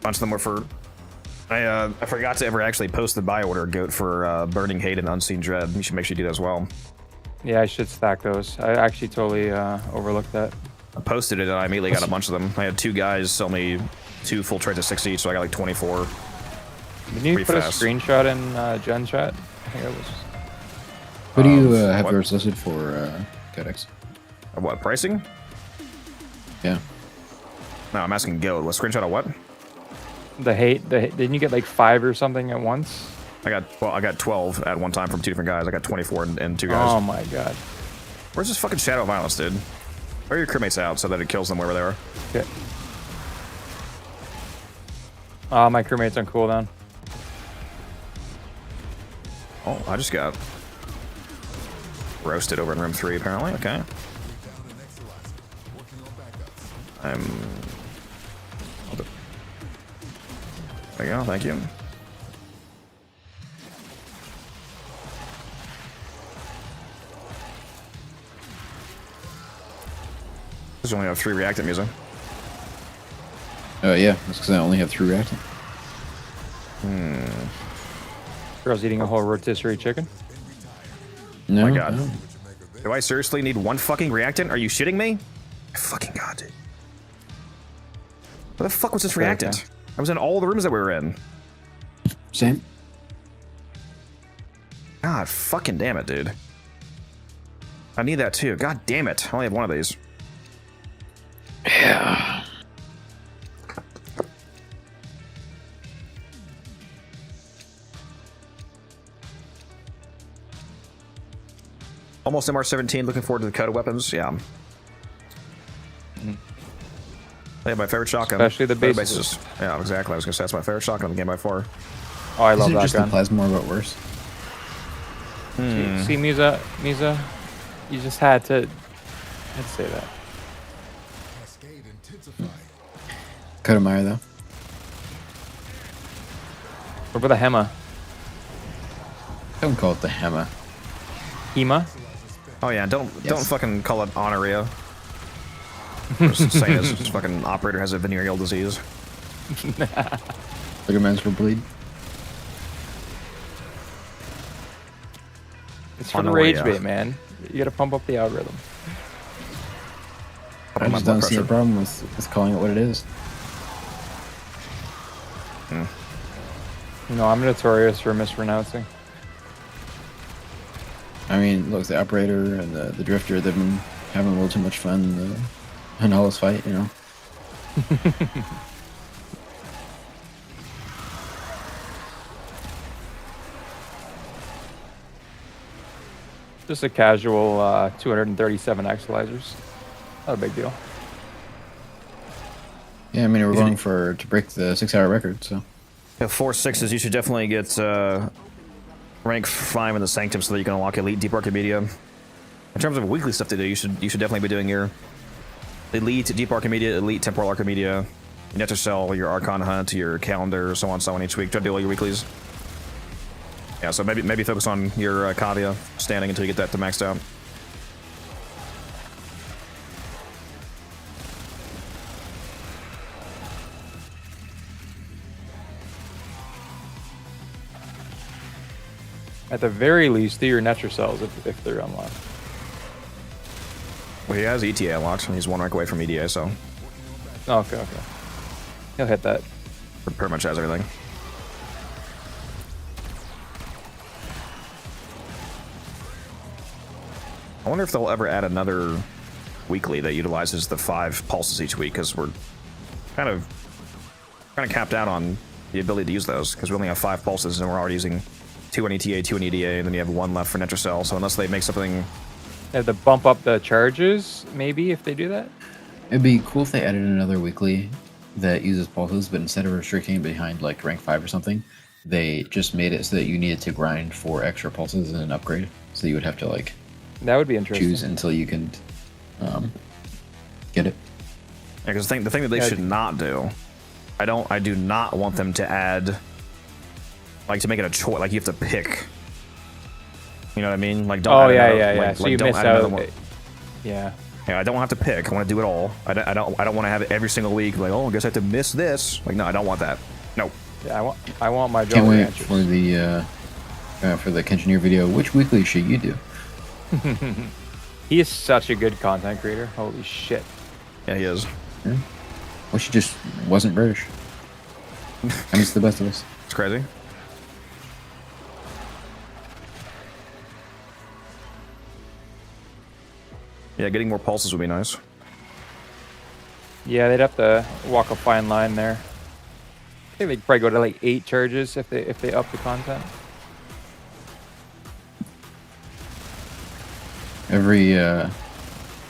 Bunch of them were for. I forgot to ever actually post the buy order goat for Burning Hate and Unseen Dread. You should make sure you do that as well. Yeah, I should stack those. I actually totally overlooked that. I posted it and I immediately got a bunch of them. I had 2 guys sell me 2 full trades of 6 each, so I got like 24. Did you Pretty put fast. a screenshot in Gen chat? I think it was. What do you have what? yours listed for, Codex? What, pricing? Yeah. No, I'm asking goat. What screenshot of what? The hate. Didn't you get like 5 or something at once? I got 12 at one time from 2 different guys. I got 24 and 2 guys. Oh my god. Where's this fucking Shadow Violence, dude? Where are your crewmates out so that it kills them wherever they are? Okay. My crewmate's on cooldown. Oh, I just got roasted over in room 3 apparently. Okay. I'm. There you go. Thank you. There's only have 3 reactant music. Oh yeah, that's because I only have 3 reacting. Girl's eating a whole rotisserie chicken. No, My God. no. Do I seriously need 1 fucking reactant? Are you shitting me? Fucking God, dude. Where the fuck was this Okay, reactant? okay. I was in all the rooms that we were in. Same. God fucking damn it, dude. I need that too. God damn it. I only have 1 of these. Yeah. Almost MR17. Looking forward to the cut of weapons. Yeah. Yeah, my favorite shotgun. Especially the Favorite bases. Yeah, exactly. I was gonna say that's my favorite shotgun in the game by far. Oh, I love Isn't it that just gun. the plasma more but worse? See, Musa, you just had to say that. Cascade intensifying. Kodomire though. What about the Hema? Don't call it the Hema. Hema? Oh yeah, don't Yes. fucking call it honoria. Just saying this fucking operator has a venereal disease. Ligaments will bleed. It's for the Honoria. rage bait, man. You gotta pump up the algorithm. Up I on my just blood don't see a pressure. problem with calling it what it is. You know, I'm notorious for mispronouncing. I mean, look, the operator and the drifter, they've been having a little too much fun in the Hanala's fight, you know. Just a casual 237 actualizers. Not a big deal. Yeah, I mean, we're going to break the 6-hour record, so. Yeah, 4 6s. You should definitely get rank 5 in the Sanctum so that you can unlock Elite Deep Archimedia. In terms of weekly stuff to do, you should definitely be doing your Elite Deep Archimedia, Elite Temporal Archimedia, your Netracell, your Archon Hunt, your calendar, so on and so on each week. Try to do all your weeklies. Yeah, so maybe focus on your Kavia standing until you get that to maxed out. At the very least, do your Netracells if they're unlocked. Well, he has ETA unlocked, and he's 1 rank away from EDA, so Oh, okay. He'll hit that. pretty much has everything. I wonder if they'll ever add another weekly that utilizes the 5 pulses each week, because we're kind of capped out on the ability to use those, because we only have 5 pulses and we're already using 2 on ETA, 2 on EDA, and then you have 1 left for Netracell. So unless they make something, They have to bump up the charges, maybe, if they do that. It'd be cool if they added another weekly that uses pulses, but instead of restricting it behind like rank 5 or something, they just made it so that you needed to grind for extra pulses and an upgrade. So you would have to like That would be interesting. choose until you can get it. because the thing that they should not do, I do not want them to add, like, to make it a choice. Like, you have to pick. You know what I mean? Like, don't. Oh add yeah, another- yeah, yeah. like- So like, you don't miss add another out. one. Yeah. Yeah, I don't have to pick. I want to do it all. I don't want to have it every single week. Like, oh, I guess I have to miss this. Like, no, I don't want that. No. Yeah, I want my Can't job wait answers. for the Kenjineer video. Which weekly should you do? He is such a good content creator. Holy shit. Yeah, he is. Yeah. Well, she just wasn't British. And it's the best of us. It's crazy. Yeah, getting more pulses would be nice. Yeah, they'd have to walk a fine line there. I think they'd probably go to like 8 charges if they up the content. Every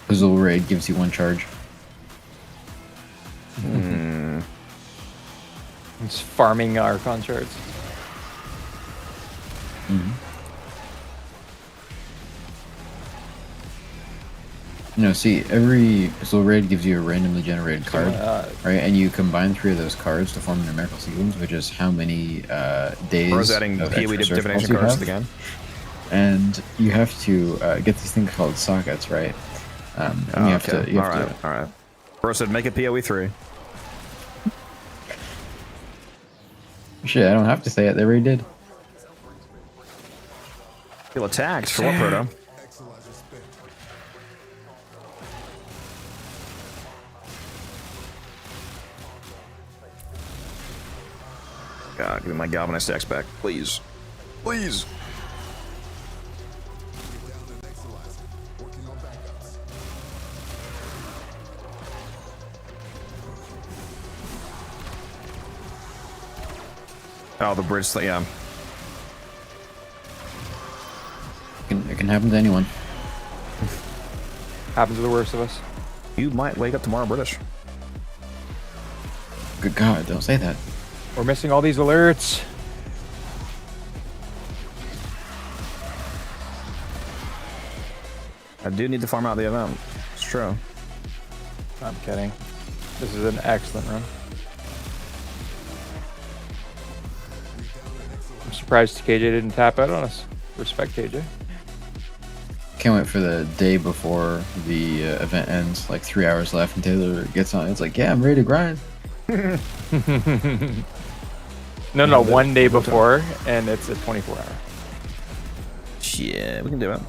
puzzle raid gives you 1 charge. It's farming Archon shards. No, see, every puzzle raid gives you a randomly generated card, right? And you combine 3 of those cards to form a numerical sequence, which is how many days. Or is adding of PoE extra divination surf cards you to the have. game? And you have to get these things called sockets, right? And you have to. You have to. All right. Bro said make it PoE 3. Shit, I don't have to say it. They already did. Feel attacked for what, Proto? God, give me my Galvanized Axe back, please. Please. Oh, the bridge thing, yeah. It can happen to anyone. Happens to the worst of us. You might wake up tomorrow British. Good God, don't say that. We're missing all these alerts. I do need to farm out the event. It's true. I'm kidding. This is an excellent run. I'm surprised KJ didn't tap out on us. Respect KJ. Can't wait for the day before the event ends, like 3 hours left, and Taylor gets on. It's like, yeah, I'm ready to grind. No, 1 day before, and it's a 24-hour. Yeah, we can do it.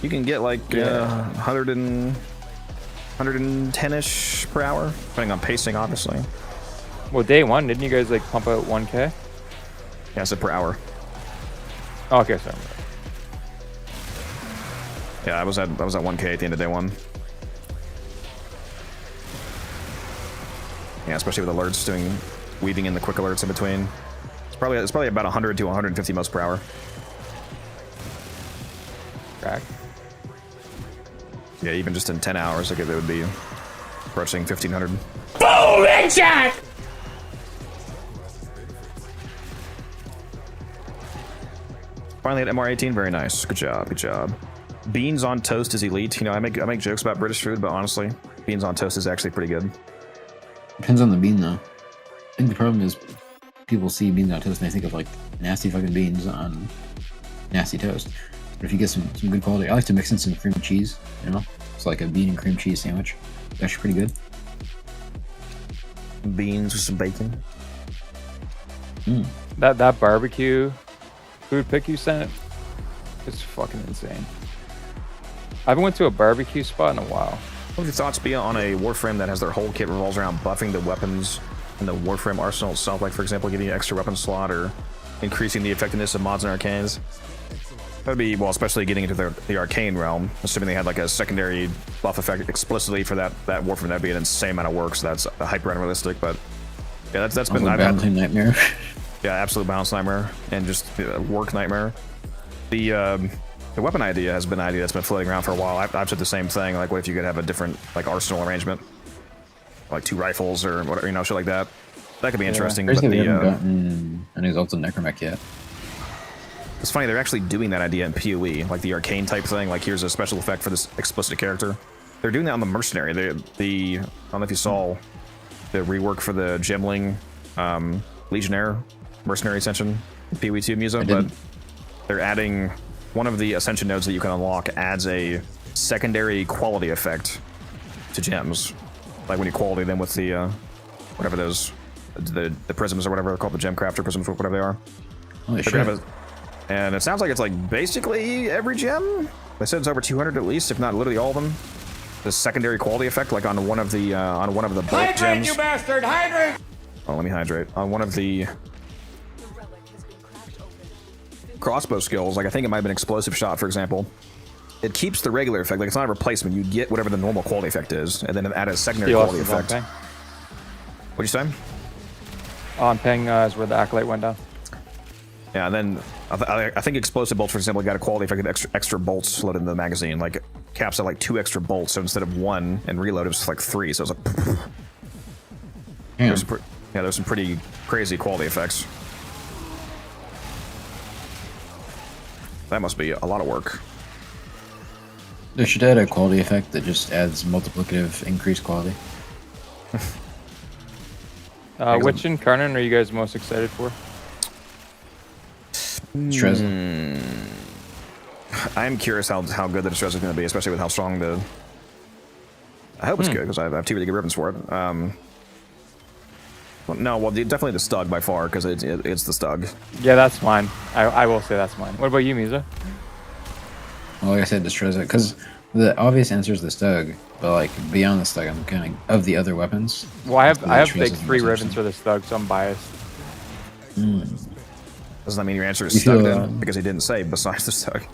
You can get like 110-ish per hour, depending on pacing, obviously. Well, day 1, didn't you guys like pump out 1K? Yeah, I said per hour. Oh, okay, sorry. Yeah, I was at 1K at the end of day 1. Yeah, especially with alerts weaving in the quick alerts in between. It's probably about 100 to 150 miles per hour. Crack. Yeah, even just in 10 hours, like it would be approaching 1500. Boom! Headshot! Finally at MR18, very nice. Good job, good job. Beans on toast is elite. You know, I make jokes about British food, but honestly, beans on toast is actually pretty good. Depends on the bean, though. I think the problem is people see beans on toast and they think of like nasty fucking beans on nasty toast. But if you get some good quality, I like to mix in some cream cheese, you know? It's like a bean and cream cheese sandwich. It's actually pretty good. Beans with some bacon. That barbecue food pic you sent is fucking insane. I haven't went to a barbecue spot in a while. What would your thoughts be on a Warframe that has their whole kit revolves around buffing the weapons in the Warframe arsenal itself, like for example giving you an extra weapon slot or increasing the effectiveness of mods and arcanes? That'd be, well, especially getting into the arcane realm, assuming they had like a secondary buff effect explicitly for that Warframe. That'd be an insane amount of work, so that's hyper unrealistic, but Yeah, that's Also been I've balancing nightmare. Yeah, absolute balance nightmare and just work nightmare. The weapon idea has been an idea that's been floating around for a while. I've said the same thing. Like, what if you could have a different like arsenal arrangement, like 2 rifles or whatever, you know, shit like that. That could be interesting. But we haven't the gotten an exalted necromech yet. it's funny, they're actually doing that idea in PoE, like the arcane type thing. Like, here's a special effect for this explicit character. They're doing that on the mercenary. I don't know if you saw the rework for the Gemling Legionnaire mercenary ascension PoE 2 Musa, but they're adding one of the ascension nodes that you can unlock adds a secondary quality effect to gems, like when you quality them with the whatever those the prisms or whatever they're called, the gem crafter prisms, whatever they are. Holy shit. And it sounds like it's like basically every gem. They said it's over 200 at least, if not literally all of them. The secondary quality effect, like on one of the bullet gems. you bastard! Hydrate! Oh, let me hydrate. On one of the crossbow skills, like I think it might have been explosive shot, for example. It keeps the regular effect, like it's not a replacement. You get whatever the normal quality effect is, and then add a secondary quality effect. What'd you say? On ping is where the acolyte went down. Yeah, and then I think explosive bolts, for example, got a quality effect of extra bolts loaded in the magazine. Like caps at like 2 extra bolts, so instead of 1 and reload, it was like 3. So it was like, there's some pretty crazy quality effects. That must be a lot of work. They should add a quality effect that just adds multiplicative increased quality. Which incarnate are you guys most excited for? Streza. I'm curious how good the Distress is going to be, especially with how strong the... I hope it's good, because I have 2 really good ribbons for it. Well, definitely the Stug by far, because it's the Stug. Yeah, that's mine. I will say that's mine. What about you, Misa? Well, like I said, Distreza, because the obvious answer is the Stug, but like beyond the Stug, I'm kind of the other weapons. Well, I have big 3 ribbons for the Stug, so I'm biased. Doesn't that mean your answer is Stug then? Because he didn't say besides the Stug.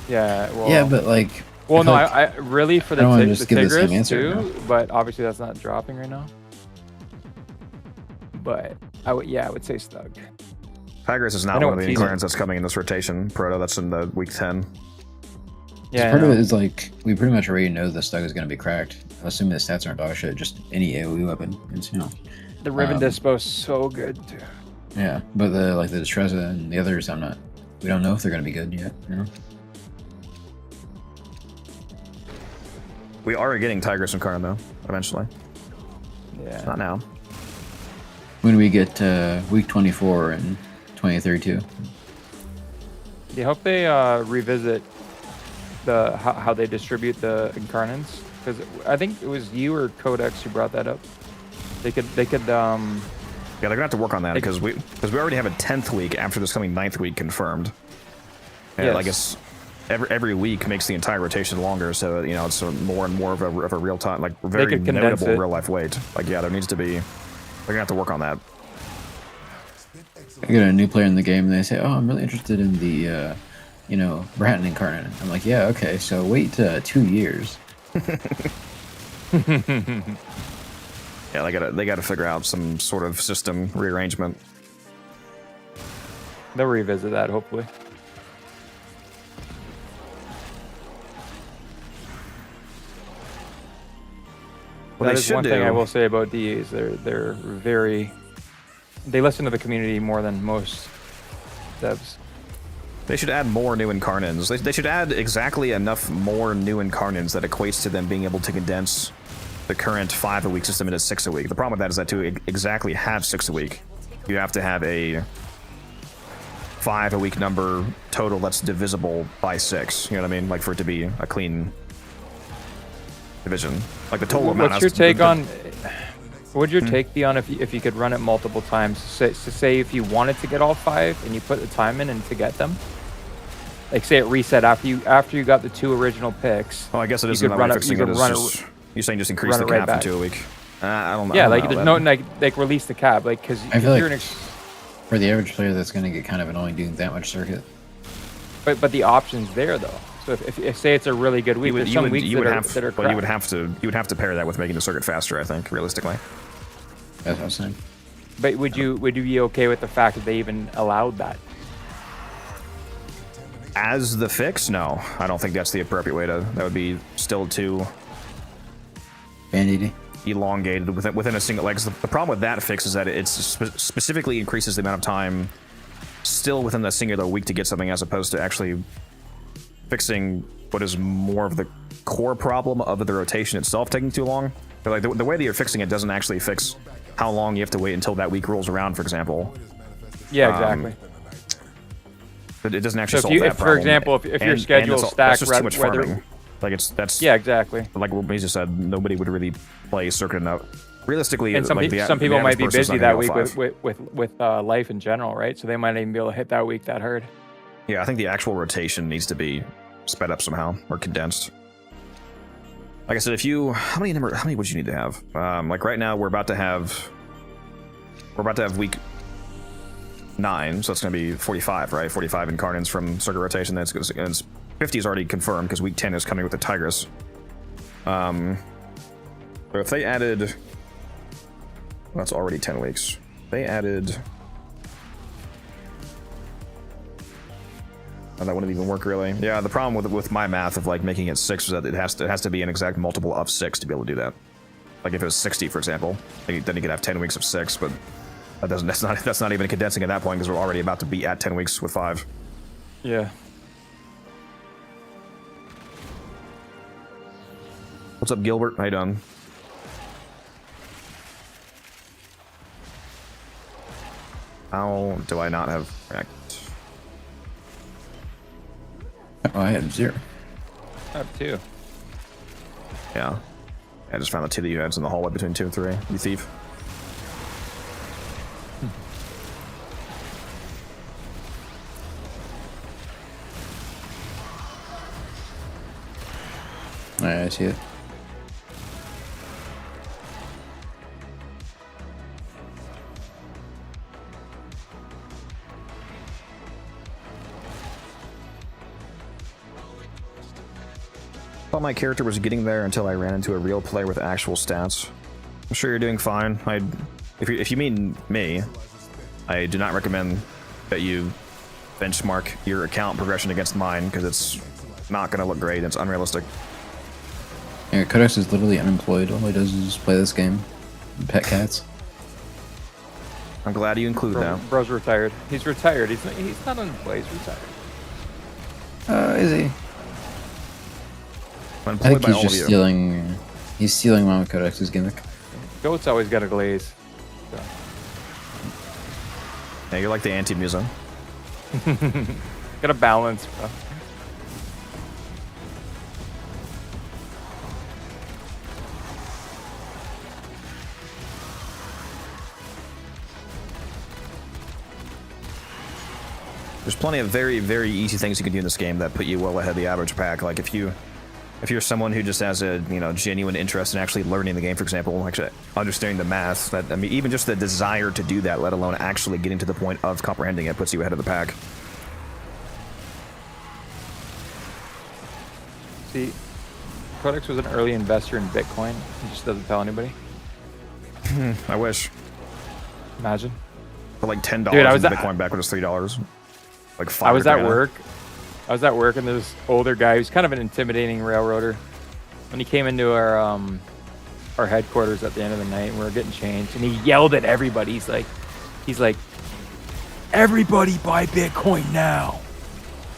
Yeah, well... Yeah, but like... Well, no, I really for the Tigris too, now. but obviously that's not dropping right now. But I would say Stug. Tigris is not one of the incarnates that's coming in this rotation. Proto, that's in the week 10. Yeah, part of it is like we pretty much already know the Stug is going to be cracked. Assuming the stats aren't dog shit, just any AoE weapon. It's, you know, the ribbon dispo is so good too. Yeah, but the Distreza and the others, we don't know if they're going to be good yet. You know? We are getting Tigris incarnate though, eventually. Yeah. Not now. When we get week 24 in 2032. I hope they revisit how they distribute the incarnates, because I think it was you or Codex who brought that up. They could Yeah, they're gonna have to work on that because we already have a 10th week after this coming 9th week confirmed. And yes. I guess every week makes the entire rotation longer, so you know it's more and more of a real time, like very notable real life weight. Like yeah, there needs to be. They're gonna have to work on that. I get a new player in the game and they say, "Oh, I'm really interested in the, Bratton incarnate." I'm like, "Yeah, okay, so wait 2 years." Yeah, they gotta figure out some sort of system rearrangement. They'll revisit that hopefully. Well, that is one thing I will say about DAs. They listen to the community more than most devs. They should add more new incarnates. They should add exactly enough more new incarnates that equates to them being able to condense the current 5-a-week system into 6 a week. The problem with that is that to exactly have 6 a week, you have to have a 5-a-week number total that's divisible by 6. You know what I mean? Like for it to be a clean division. Like the total amount. What's your take on? What would your take be on if you could run it multiple times? Say if you wanted to get all 5 and you put the time in and to get them. Like say it reset after you got the 2 original picks. Oh, I guess it is another way of fixing it. You're saying just increase the cap from 2 a week? I don't know. Yeah, like there's no like release the cap, like because I feel like for the average player that's going to get kind of annoying doing that much circuit. But the option's there though. So if say it's a really good week, there's some weeks that are crap. You would have to pair that with making the circuit faster. I think realistically. That's what I'm saying. But would you be okay with the fact that they even allowed that? As the fix, no, I don't think that's the appropriate way to. That would be still too Band-Aid. elongated within a single. Like the problem with that fix is that it specifically increases the amount of time still within the singular week to get something, as opposed to actually fixing what is more of the core problem of the rotation itself taking too long. But like the way that you're fixing it doesn't actually fix how long you have to wait until that week rolls around, for example. Yeah, exactly. It doesn't actually So solve that problem. for example, if your schedule that's stacked, just too much farming. Like that's yeah, exactly. like what Maze just said, nobody would really play Circuit enough. Realistically, And some, like some people might be average person's busy not that gonna week go five. with life in general, right? So they might not even be able to hit that week that hard. Yeah, I think the actual rotation needs to be sped up somehow or condensed. Like I said, how many would you need to have? Like right now, we're about to have week 9, so it's going to be 45, right? 45 incarnates from circuit rotation. That's 50 is already confirmed because week 10 is coming with the Tigress. So if they added, that's already 10 weeks. They added. Oh, that wouldn't even work really. Yeah, the problem with my math of like making it 6 is that it has to be an exact multiple of 6 to be able to do that. Like if it was 60, for example, then you could have 10 weeks of 6, but that's not even condensing at that point because we're already about to be at 10 weeks with 5. Yeah. What's up, Gilbert? How you doing? How do I not have cracked? Oh, I have 0. I have 2. Yeah. I just found the 2 that you had in the hallway between 2 and 3. You thief. Alright, I see it. Thought my character was getting there until I ran into a real player with actual stats. I'm sure you're doing fine. If you mean me, I do not recommend that you benchmark your account progression against mine because it's not going to look great. It's unrealistic. Yeah, Codex is literally unemployed. All he does is play this game and pet cats. I'm glad you include that. Bro's retired. He's retired. He's not unemployed. He's retired. Is he? I'm I think employed by he's all just of you. stealing. He's stealing Mama Codex's gimmick. Goat's always got a glaze. So. Yeah, you're like the anti-musa. Got a balance, bro. There's plenty of very, very easy things you can do in this game that put you well ahead of the average pack. Like if you're someone who just has a genuine interest in actually learning the game, for example, actually understanding the math, that I mean, even just the desire to do that, let alone actually getting to the point of comprehending it, puts you ahead of the pack. See, Codex was an early investor in Bitcoin. He just doesn't tell anybody. I wish. Imagine. For like $10 Dude, I was in at- Bitcoin back when it was $3. Like 5. I was at work. I was at work, and there was this older guy who's kind of an intimidating railroader. When he came into our headquarters at the end of the night, and we were getting changed, and he yelled at everybody. He's like, everybody buy Bitcoin now.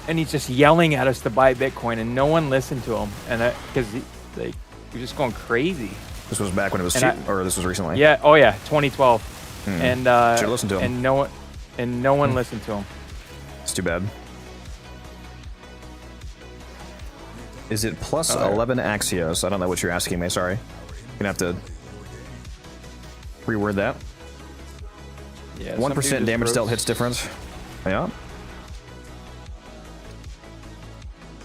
And he's just yelling at us to buy Bitcoin, and no one listened to him. And because he was just going crazy. This was back when it was cheap, or this was recently? Yeah. Oh yeah, 2012. And Should listen to him. And no one listened to him. It's too bad. Is it plus 11 Axios? I don't know what you're asking me, sorry. You're gonna have to reword that. Yeah. 1% damage dealt hits difference. Yeah.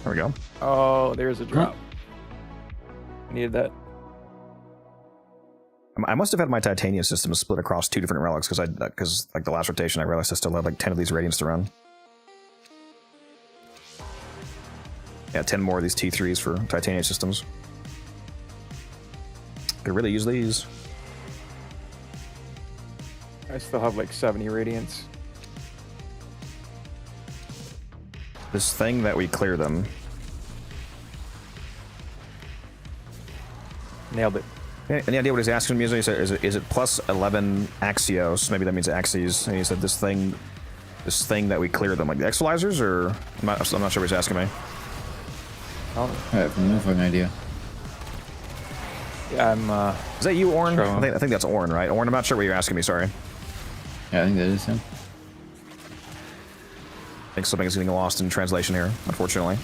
There we go. Oh, there's a drop. Needed that. I must have had my Titania system split across 2 different relics because like the last rotation I realized I still had like 10 of these radiants to run. Yeah, 10 more of these T3s for Titania systems. Could really use these. I still have like 70 radiance. This thing that we clear them. Nailed it. Any idea what he's asking me? He said, is it plus 11 Axios? Maybe that means axes. And he said this thing that we clear them, like the Exolizers, or I'm not sure what he's asking me. Oh, I have no fucking idea. yeah, I'm. Is that you, Orin? Sure. I think that's Orin, right? Orin, I'm not sure what you're asking me. Sorry. Yeah, I think that is him. I think something is getting lost in translation here, unfortunately.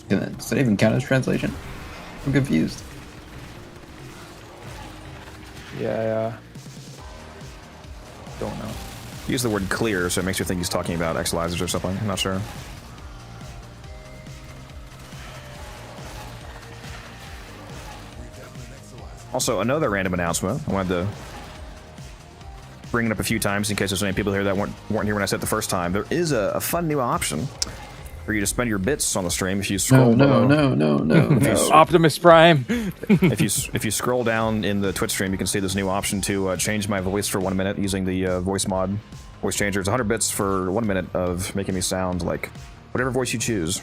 Does that even count as translation? I'm confused. Yeah. Don't know. Use the word clear, so it makes you think he's talking about Exolizers or something. I'm not sure. Also, another random announcement. I wanted to bring it up a few times in case there's any people here that weren't here when I said it the first time. There is a fun new option for you to spend your bits on the stream if you scroll below. No. Optimus Prime. If you scroll down in the Twitch stream, you can see this new option to change my voice for 1 minute using the voice changer. It's 100 bits for 1 minute of making me sound like whatever voice you choose.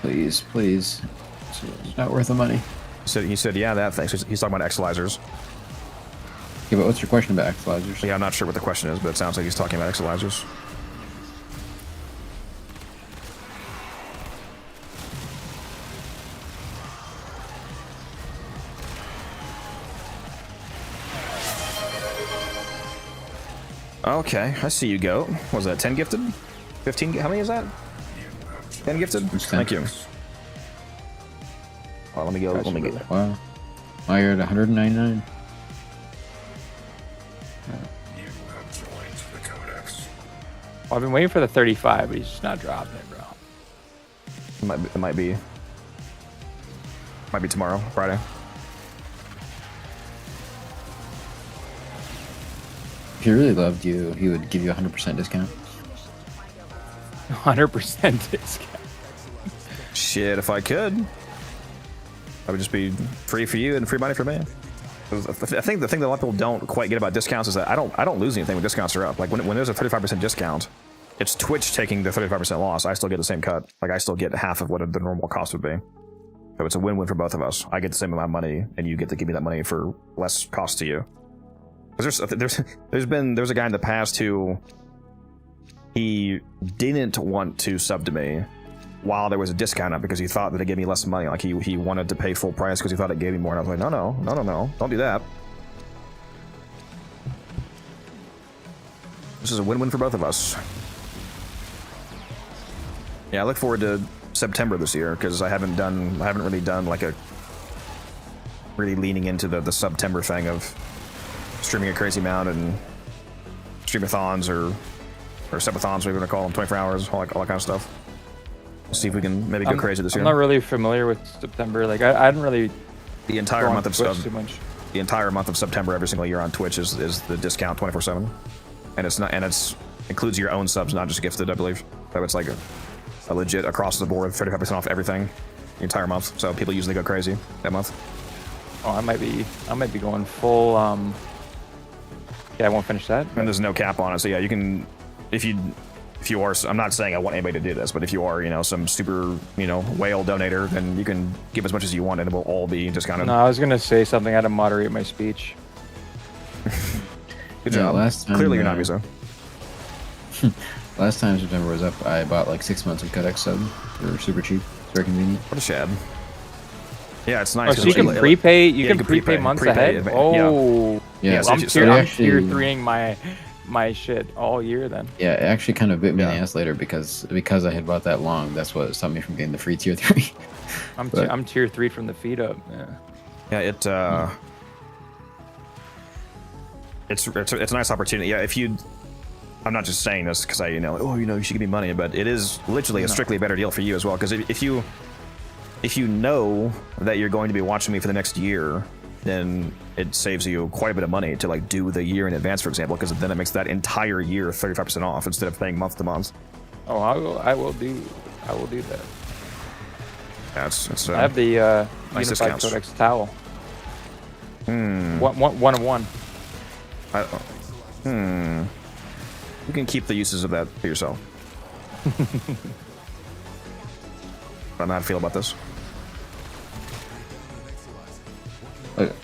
Please. It's not worth the money. He said, yeah, that thing. So he's talking about Exolizers. Yeah, but what's your question about Exolizers? Yeah, I'm not sure what the question is, but it sounds like he's talking about Exolizers. Okay, I see you go. What was that 10 gifted? 15? How many is that? 10 gifted? Thank you. Oh, let me go. Let me get. Wow. Oh, you're at 199. Well, I've been waiting for the 35, but he's just not dropping it, bro. It might be tomorrow, Friday. If he really loved you, he would give you a 100% discount. 100% discount. Shit, if I could, that would just be free for you and free money for me. I think the thing that a lot of people don't quite get about discounts is that I don't lose anything when discounts are up. Like when there's a 35% discount, it's Twitch taking the 35% loss. I still get the same cut. Like I still get half of what the normal cost would be. So it's a win-win for both of us. I get the same amount of money, and you get to give me that money for less cost to you. Because there's a guy in the past who he didn't want to sub to me while there was a discount up because he thought that it gave me less money. Like he wanted to pay full price because he thought it gave me more. And I was like, no, don't do that. This is a win-win for both of us. Yeah, I look forward to September this year because I haven't really done like a really leaning into the September thing of streaming a crazy amount and streamathons or subathons, whatever you want to call them, 24 hours, all that kind of stuff. See if we can maybe go crazy this year. I'm not really familiar with September. Like I hadn't really the entire month of too much. The entire month of September every single year on Twitch is the discount 24/7, and it's includes your own subs, not just gifted, I believe. So it's like a legit across the board 35% off everything the entire month. So people usually go crazy that month. Oh, I might be going full. Yeah, I won't finish that. And there's no cap on it, so yeah, you can if you are, I'm not saying I want anybody to do this, but if you are, some super, whale donator, then you can give as much as you want, and it will all be discounted. No, I was gonna say something. I had to moderate my speech. Good job. Last time, Clearly, you're not Miso. Last time September was up, I bought like 6 months of Codex sub. They were super cheap. It's very convenient. What a shad. Yeah, it's nice. Oh, so you can prepay. You can prepay months ahead. Yeah. Oh, yeah. I'm tier 3ing my shit all year then. Yeah, it actually kind of bit me in the ass later because I had bought that long. That's what stopped me from getting the free tier 3. I'm tier 3 from the feed up. Yeah, it's a nice opportunity. Yeah, I'm not just saying this because you should give me money, but it is literally a strictly better deal for you as well. Because if you know that you're going to be watching me for the next year, then it saves you quite a bit of money to like do the year in advance, for example, because then it makes that entire year 35% off instead of paying month to month. Oh, I will do that. Yeah, it's I have the nice Unified discounts. Codex towel. One of one. You can keep the uses of that for yourself. I don't know how to feel about this.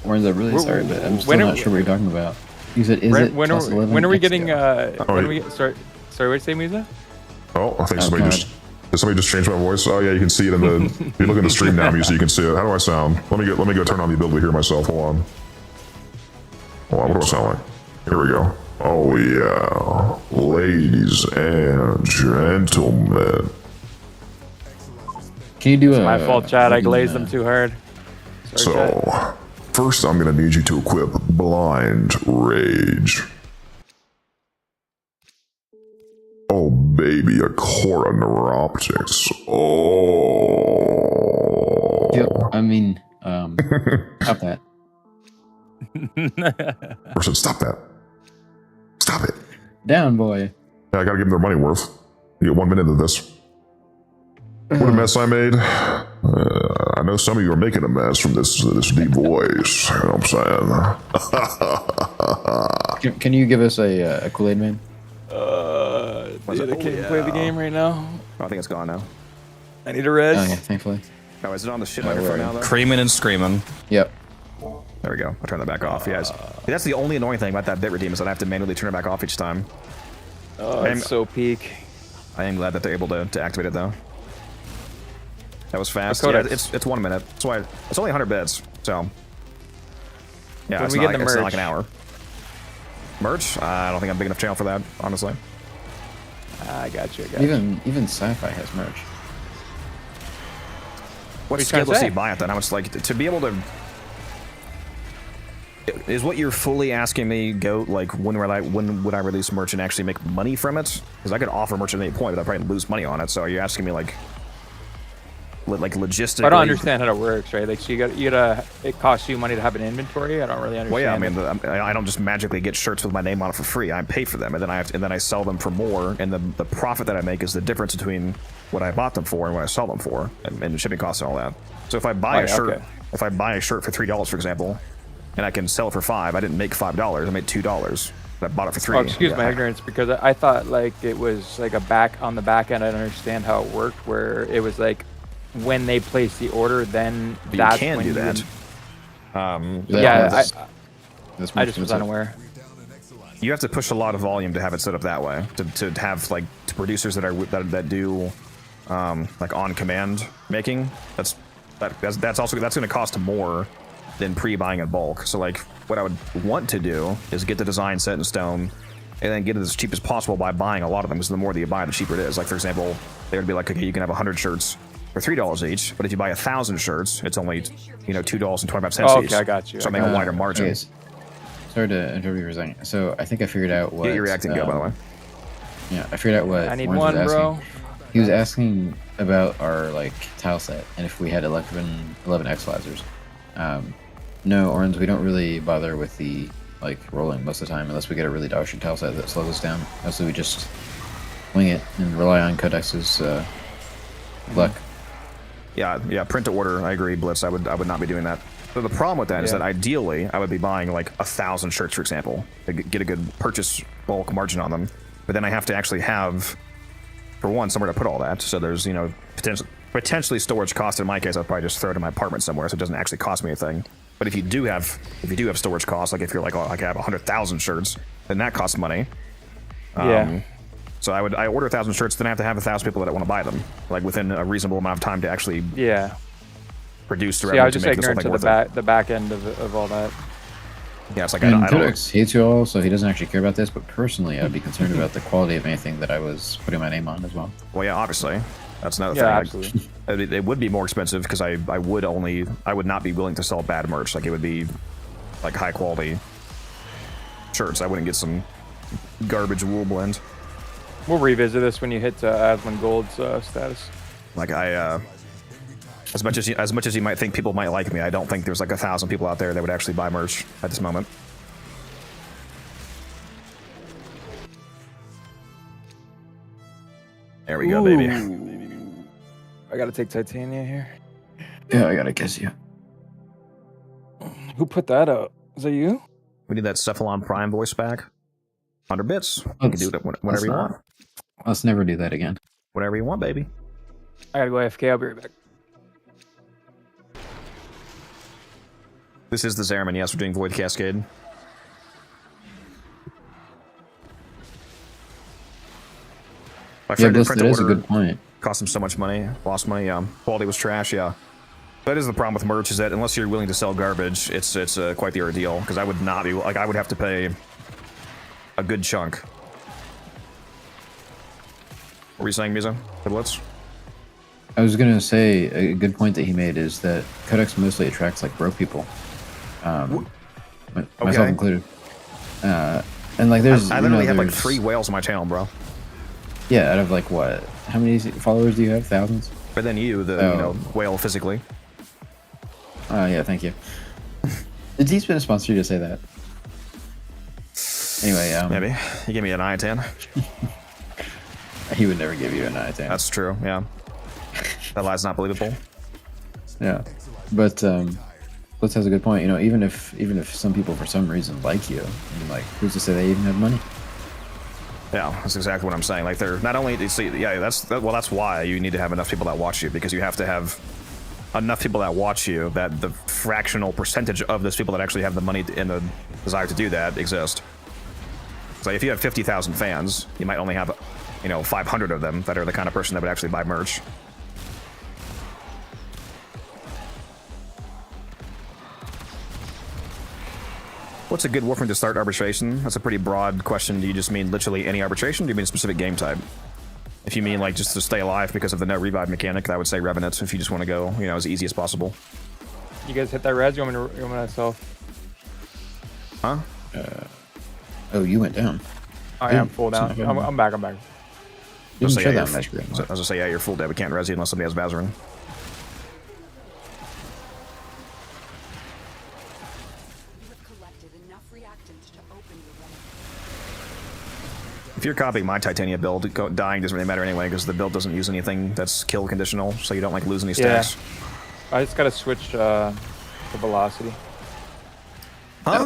Orange, I'm really sorry, but I'm still not sure what you're talking about. You said, when are we getting? Sorry, what did you say, Musa? Oh, I think did somebody just change my voice? Oh yeah, you can see it in the. If you look at the stream now, Musa, you can see it. How do I sound? Let me go turn on the ability to hear myself. Hold on. What do I sound like? Here we go. Oh yeah, ladies and gentlemen. Can you do my fault, Chad. I glazed them too hard. Sorry, So, first I'm gonna need you to equip Blind Rage. Oh baby, a core of neuroptics. Oh. Yep, I mean, stop that. Person, stop that. Stop it. Down, boy. Yeah, I gotta give them their money worth. You get 1 minute of this. What a mess I made. I know some of you are making a mess from this deep voice. You know what I'm saying? Can you give us a Kool-Aid Man? Dude, I can't play the game right now. I think it's gone now. I need a res. Oh yeah, thankfully. Oh, is it on the shit microphone now, though? Creaming and screaming. Yep. There we go. I'll turn that back off. Yes. That's the only annoying thing about that bit redeem is that I have to manually turn it back off each time. Oh, it's so peak. I am glad that they're able to activate it, though. That was fast. Yeah, it's 1 minute. That's why it's only 100 bits. So yeah, when it's we not, get the it's not merch. like an hour. Merch? I don't think I'm big enough channel for that, honestly. I got you. Even sci-fi has merch. What you trying skill to does he say? buy it then? I was like, to be able to. Is what you're fully asking me, Goat? Like, when would I release merch and actually make money from it? Because I could offer merch at any point, but I'd probably lose money on it. So are you asking me like logistically? I don't understand how it works, right? Like, so you gotta. It costs you money to have an inventory. I don't really understand. Well, yeah, I mean, I don't just magically get shirts with my name on it for free. I pay for them, and then I sell them for more, and the profit that I make is the difference between what I bought them for and what I sell them for, and shipping costs and all that. So if I buy a shirt, if I buy a shirt for $3, for example, and I can sell it for $5, I didn't make $5. I made $2. I bought it for $3. Oh, excuse my ignorance, because I thought like it was like on the back end. I don't understand how it worked, where it was like when they place the order, then But that's you can when do that. I just was unaware. You have to push a lot of volume to have it set up that way. To have like to producers that do like on command making. That's going to cost more than pre-buying in bulk. So like what I would want to do is get the design set in stone and then get it as cheap as possible by buying a lot of them, because the more that you buy, the cheaper it is. Like, for example, they would be like, okay, you can have 100 shirts for $3 each, but if you buy 1,000 shirts, it's only, $2.25 Oh, each. okay, I got you. So I make a wider margin. Okay, sorry to interrupt you for a second. So I think I figured out what. Yeah, you're reacting good, by the way. Yeah, I figured out what. I need Orange one, was asking. bro. He was asking about our tile set and if we had 11 X lasers. No, Orange, we don't really bother with the rolling most of the time unless we get a really dog shit tile set that slows us down. Mostly we just wing it and rely on Codex's luck. Yeah, print to order. I agree, Blitz. I would not be doing that. But the problem with that is that ideally I would be buying like 1,000 shirts, for example, to get a good purchase bulk margin on them. But then I have to actually have, for one, somewhere to put all that. So there's potentially storage cost. In my case, I'd probably just throw it in my apartment somewhere, so it doesn't actually cost me anything. But if you do have storage costs, like if you're like, oh, I have 100,000 shirts, then that costs money. Yeah. So I order 1,000 shirts, then I have to have 1,000 people that want to buy them, like within a reasonable amount of time to actually produce the revenue. I was just to make this whole ignorant thing to worth the back end of all that. Yeah, it's like And I don't. Codex hates you all, so he doesn't actually care about this. But personally, I'd be concerned about the quality of anything that I was putting my name on as well. Well, yeah, obviously, that's another Yeah, thing. absolutely. It would be more expensive because I would not be willing to sell bad merch. Like it would be like high quality shirts. I wouldn't get some garbage wool blend. We'll revisit this when you hit Asmund Gold's status. Like as much as you might think people might like me, I don't think there's like 1,000 people out there that would actually buy merch at this moment. There we go, baby. I gotta take Titania here. Yeah, I gotta kiss you. Who put that up? Is that you? We need that Cephalon Prime voice back. 100 bits. You can do it whenever you want. Let's never do that again. Whatever you want, baby. I gotta go AFK. I'll be right back. This is the Zariman. Yes, we're doing Void Cascade. My friend did print the that is a order. good point. Cost him so much money. Lost money. Quality was trash. Yeah. That is the problem with merch, is that unless you're willing to sell garbage, it's quite the ordeal. Because I would not be like, I would have to pay a good chunk. What were you saying, Miza? The Blitz? I was gonna say a good point that he made is that Codex mostly attracts like broke people, myself included. And like there's I literally have like 3 whales on my channel, bro. Yeah, out of like what? How many followers do you have? Thousands? But then you, the whale physically. Yeah, thank you. Did he spend a sponsor you to say that? Anyway, maybe he gave me an eye tan. He would never give you an eye tan. That's true. Yeah, that lie's not believable. Yeah, but Blitz has a good point. You know, even if some people for some reason like you, I mean, like who's to say they even have money? Yeah, that's exactly what I'm saying. Like they're not only that's why you need to have enough people that watch you, because you have to have enough people that watch you that the fractional percentage of those people that actually have the money and the desire to do that exist. So if you have 50,000 fans, you might only have 500 of them that are the kind of person that would actually buy merch. What's a good Warframe to start arbitration? That's a pretty broad question. Do you just mean literally any arbitration? Or do you mean a specific game type? If you mean like just to stay alive because of the no revive mechanic, I would say Revenant. If you just want to go, as easy as possible. You guys hit that res? You want me to self? Huh? Oh, you went down. I am full down. I'm back. You So, show yeah, that on my screen. I was gonna say, yeah, you're full dead. We can't res you unless somebody has Vazarin. If you're copying my Titania build, dying doesn't really matter anyway, because the build doesn't use anything that's kill conditional, so you don't like lose any stacks. Yeah. I just gotta switch the velocity. Huh?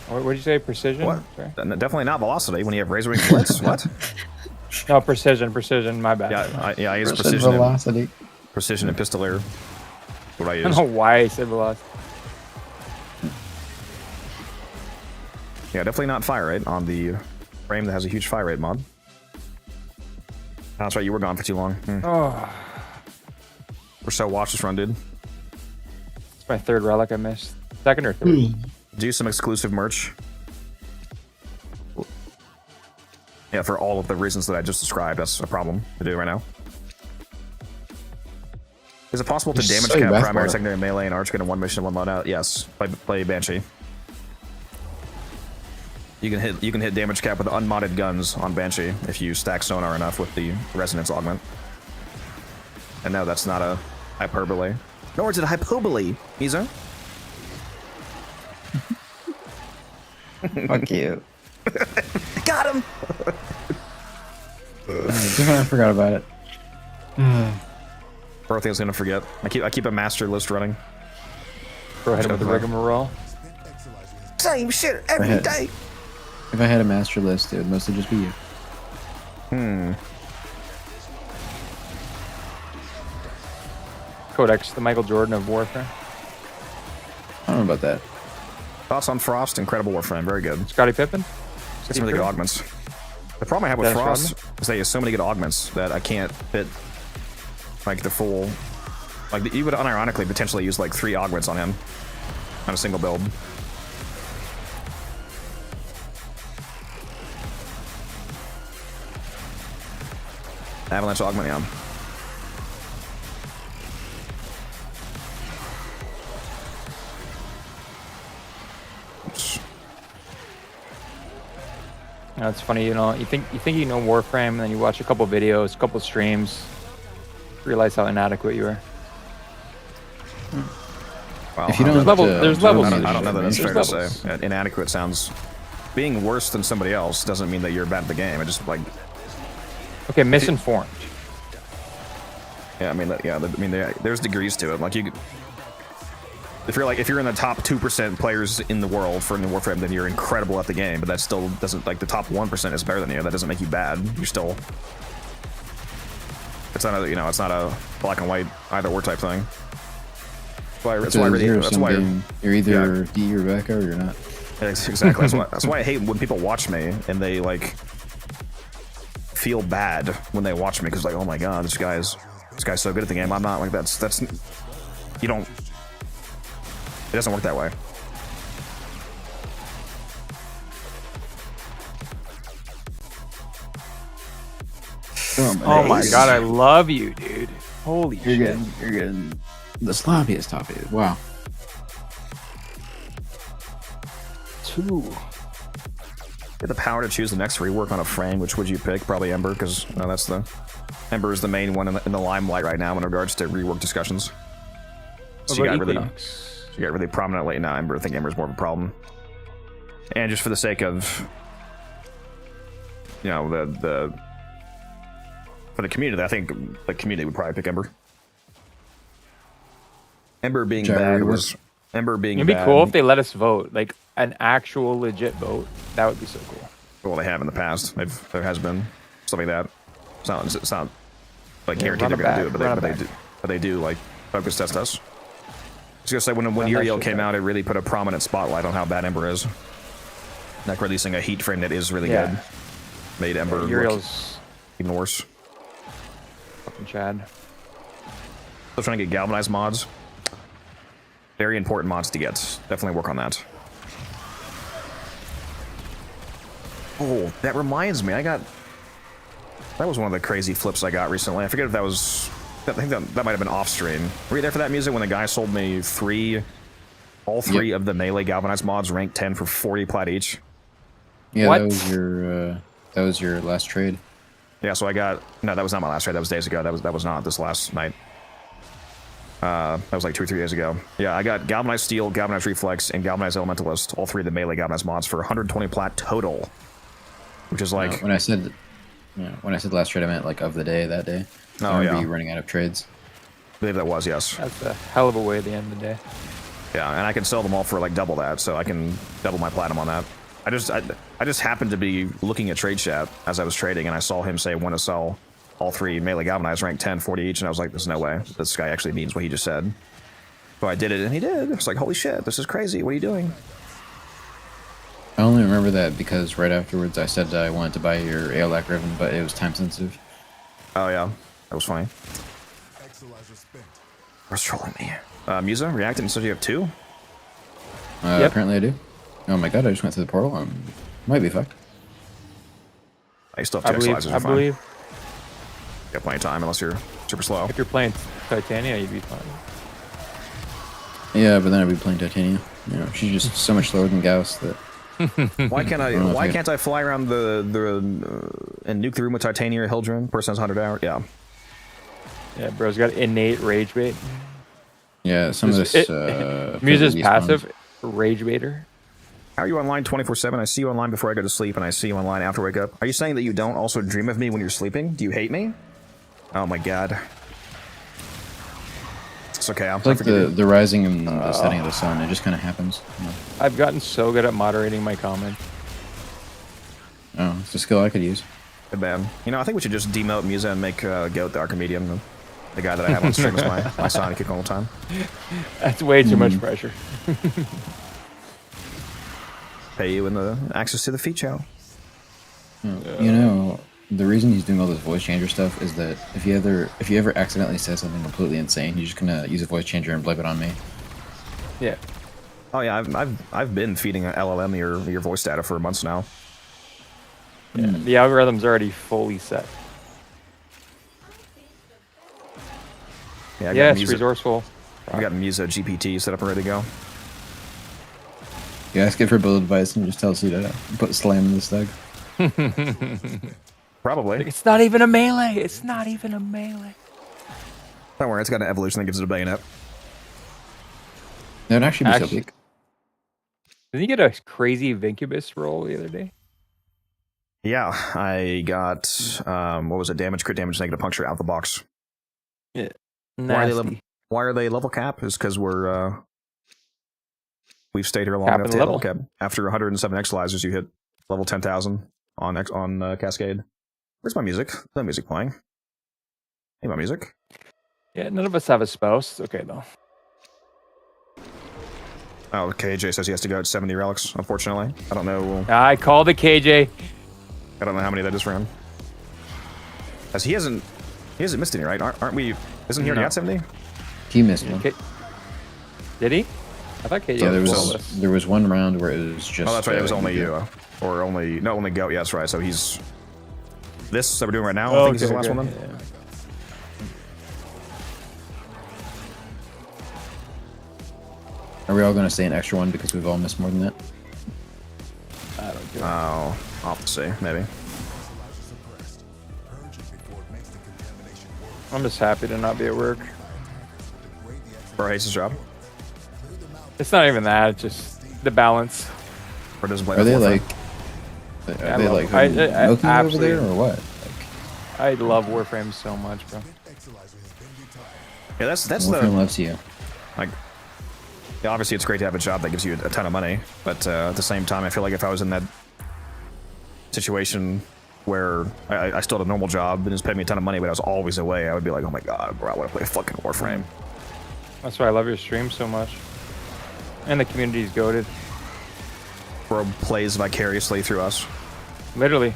What did you say? Precision? What? Sorry. Definitely not velocity when you have Razor Wing Blitz. What? No, precision. My bad. Yeah, I use precision. Velocity. Precision and Pistolier. What I use. I don't know why I said velocity. Yeah, definitely not fire rate on the frame that has a huge fire rate mod. That's right, you were gone for too long. Oh. We're so watch this run, dude. It's my 3rd relic I missed. 2nd or 3rd? Do some exclusive merch. Yeah, for all of the reasons that I just described, that's a problem to do right now. Is it possible to damage cap primary, secondary, melee, and arch get in one mission and one loadout? Yes. Play Banshee. You can hit damage cap with unmodded guns on Banshee if you stack sonar enough with the resonance augment. And no, that's not a hyperbole. Nor is it a hyperbole, Mizo. Fuck you. Got him! I forgot about it. Bro, I think I was gonna forget. I keep a master list running. Bro, hit him with the rigmarole. Same shit every day. If I had a master list, it would mostly just be you. Codex, the Michael Jordan of Warframe. I don't know about that. Thoughts on Frost? Incredible Warframe, very good. Scottie Pippen? Get some really good augments. The problem I have with Frost is they have so many good augments that I can't fit like the full. Like you would unironically potentially use like 3 augments on him on a single build. Avalanche augment, yeah. It's funny, you think you know Warframe, and then you watch a couple videos, a couple streams, realize how inadequate you are. Well, if you don't, there's levels. I don't know that that's fair to say. Inadequate sounds. Being worse than somebody else doesn't mean that you're bad at the game. It just like. Okay, misinformed. Yeah, I mean, there's degrees to it. Like If you're in the top 2% players in the world for New Warframe, then you're incredible at the game. But that still doesn't, like, the top 1% is better than you. That doesn't make you bad. You're still. It's not a, you know, it's not a black and white either or type thing. That's why you're either D or Rebecca or you're not. Exactly. That's why I hate when people watch me and they like feel bad when they watch me because like, oh my god, this guy's so good at the game. I'm not. Like that's you don't. It doesn't work that way. Oh my god, I love you, dude. Holy shit. You're getting the sloppiest top eight. Wow. 2. Get the power to choose the next rework on a frame. Which would you pick? Probably Ember, because that's the Ember is the main one in the limelight right now in regards to rework discussions. So you got really prominently now. Ember, I think Ember's more of a problem. And just for the sake of, you know, for the community, I think the community would probably pick Ember. Ember being bad was Ember being bad. It'd be cool if they let us vote, like an actual legit vote. That would be so cool. Well, they have in the past. There has been something like that. It's not like guaranteed they're going to do it, but they do like focus test us. I was gonna say when Uriel came out, it really put a prominent spotlight on how bad Ember is. Like releasing a heat frame that is really good made Ember look even worse. Fucking Chad. Still trying to get galvanized mods. Very important mods to get. Definitely work on that. Oh, that reminds me. That was one of the crazy flips I got recently. I forget if that was. I think that might have been off stream. Were you there for that music when the guy sold me all three of the melee galvanized mods, rank 10 for 40 plat each? Yeah, what? That was your last trade. Yeah, so I got that was not my last trade. That was days ago. That was not this last night. That was like 2 or 3 days ago. Yeah, I got galvanized steel, galvanized reflex, and galvanized elementalist. All 3 of the melee galvanized mods for 120 plat total, which is like when I said last trade, I meant like of the day that day. I remember you running out of trades. I believe that was, yes. That's a hell of a way at the end of the day. Yeah, and I can sell them all for like double that, so I can double my platinum on that. I just happened to be looking at trade chat as I was trading, and I saw him say want to sell all 3 melee galvanized rank 10, 40 each, and I was like, there's no way. This guy actually means what he just said. So I did it, and he did. It's like, holy shit, this is crazy. What are you doing? I only remember that because right afterwards I said I wanted to buy your AOLAC ribbon, but it was time sensitive. Oh yeah, that was funny. Who's trolling me? Musa, reacted and said you have 2? Apparently I do. Oh my god, I just went through the portal. Might be fucked. I still have 2 exercises. I believe. You got plenty of time unless you're super slow. If you're playing Titania, you'd be fine. Yeah, but then I'd be playing Titania. You know, she's just so much slower than Gauss that. Why can't I fly around and nuke the room with Titania or Hildren? Person has 100 hours. Yeah. Yeah, bro's got innate rage bait. Yeah, some of this. Musa's passive, rage baiter. How are you online 24/7? I see you online before I go to sleep, and I see you online after I wake up. Are you saying that you don't also dream of me when you're sleeping? Do you hate me? Oh my god. It's okay. It's like the rising and the setting of the sun. It just kind of happens. You know? I've gotten so good at moderating my comments. Oh, it's a skill I could use. Good man. You know, I think we should just demote Musa and make Goat the Archimedium, the guy that I have on stream as my Sonic kick all the time. That's way too much pressure. Pay you in the access to the feed channel. You know, the reason he's doing all this voice changer stuff is that if you ever accidentally say something completely insane, you're just gonna use a voice changer and blame it on me. Yeah. Oh yeah, I've been feeding LLM your voice data for months now. Yeah, the algorithm's already fully set. Yeah, yes, resourceful. I got Musa GPT set up and ready to go. You ask it for build advice and just tells you to put slam in the stag. Probably. It's not even a melee. It's not even a melee. Don't worry, it's got an evolution that gives it a bayonet. That would actually be so big. Didn't you get a crazy Vincubus roll the other day? Yeah, I got what was it? Damage, crit damage, negative puncture out the box. Yeah. Why are they level cap? Is because we're we've stayed here long Capping enough to the hit level. level cap. After 107 Xalizers, you hit level 10,000 on Cascade. Where's my music? Is that music playing? Hey, my music. Yeah, none of us have a spouse. It's okay though. Oh, KJ says he has to go at 70 relics. Unfortunately, I don't know. I called the KJ. I don't know how many that is for him. As he hasn't missed any, right? Aren't we? Isn't he already No. at 70? He missed one. Okay. Did he? I thought KJ Yeah, there was one round where it was just. Oh, that's right. It was only you. you, or only Goat. Yeah, that's right. So he's this that we're doing right now. I think this is the last one. Then. Yeah. Are we all going to stay an extra one because we've all missed more than that? I don't care. Oh, I'll have to see. Maybe. I'm just happy to not be at work. Or hates his job. It's not even that. It's just the balance. Or doesn't play. Are they Warframe. like? I Are they love- like I milking you over there absolutely- or what? I love Warframe so much, bro. Yeah, that's Warframe the loves you. like. Yeah, obviously, it's great to have a job that gives you a ton of money, but at the same time, I feel like if I was in that situation where I still had a normal job and just paid me a ton of money, but I was always away, I would be like, oh my god, bro, I want to play fucking Warframe. That's why I love your stream so much. And the community's goated. Bro plays vicariously through us. Literally.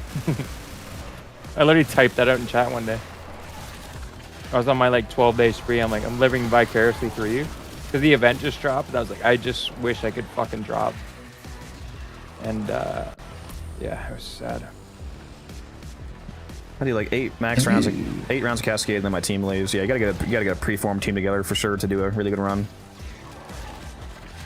I literally typed that out in chat one day. I was on my like 12-day spree. I'm like, I'm living vicariously through you. Because the event just dropped, and I was like, I just wish I could fucking drop. And yeah, it was sad. I do like 8 rounds of Cascade, and then my team leaves. Yeah, you gotta get a preformed team together for sure to do a really good run.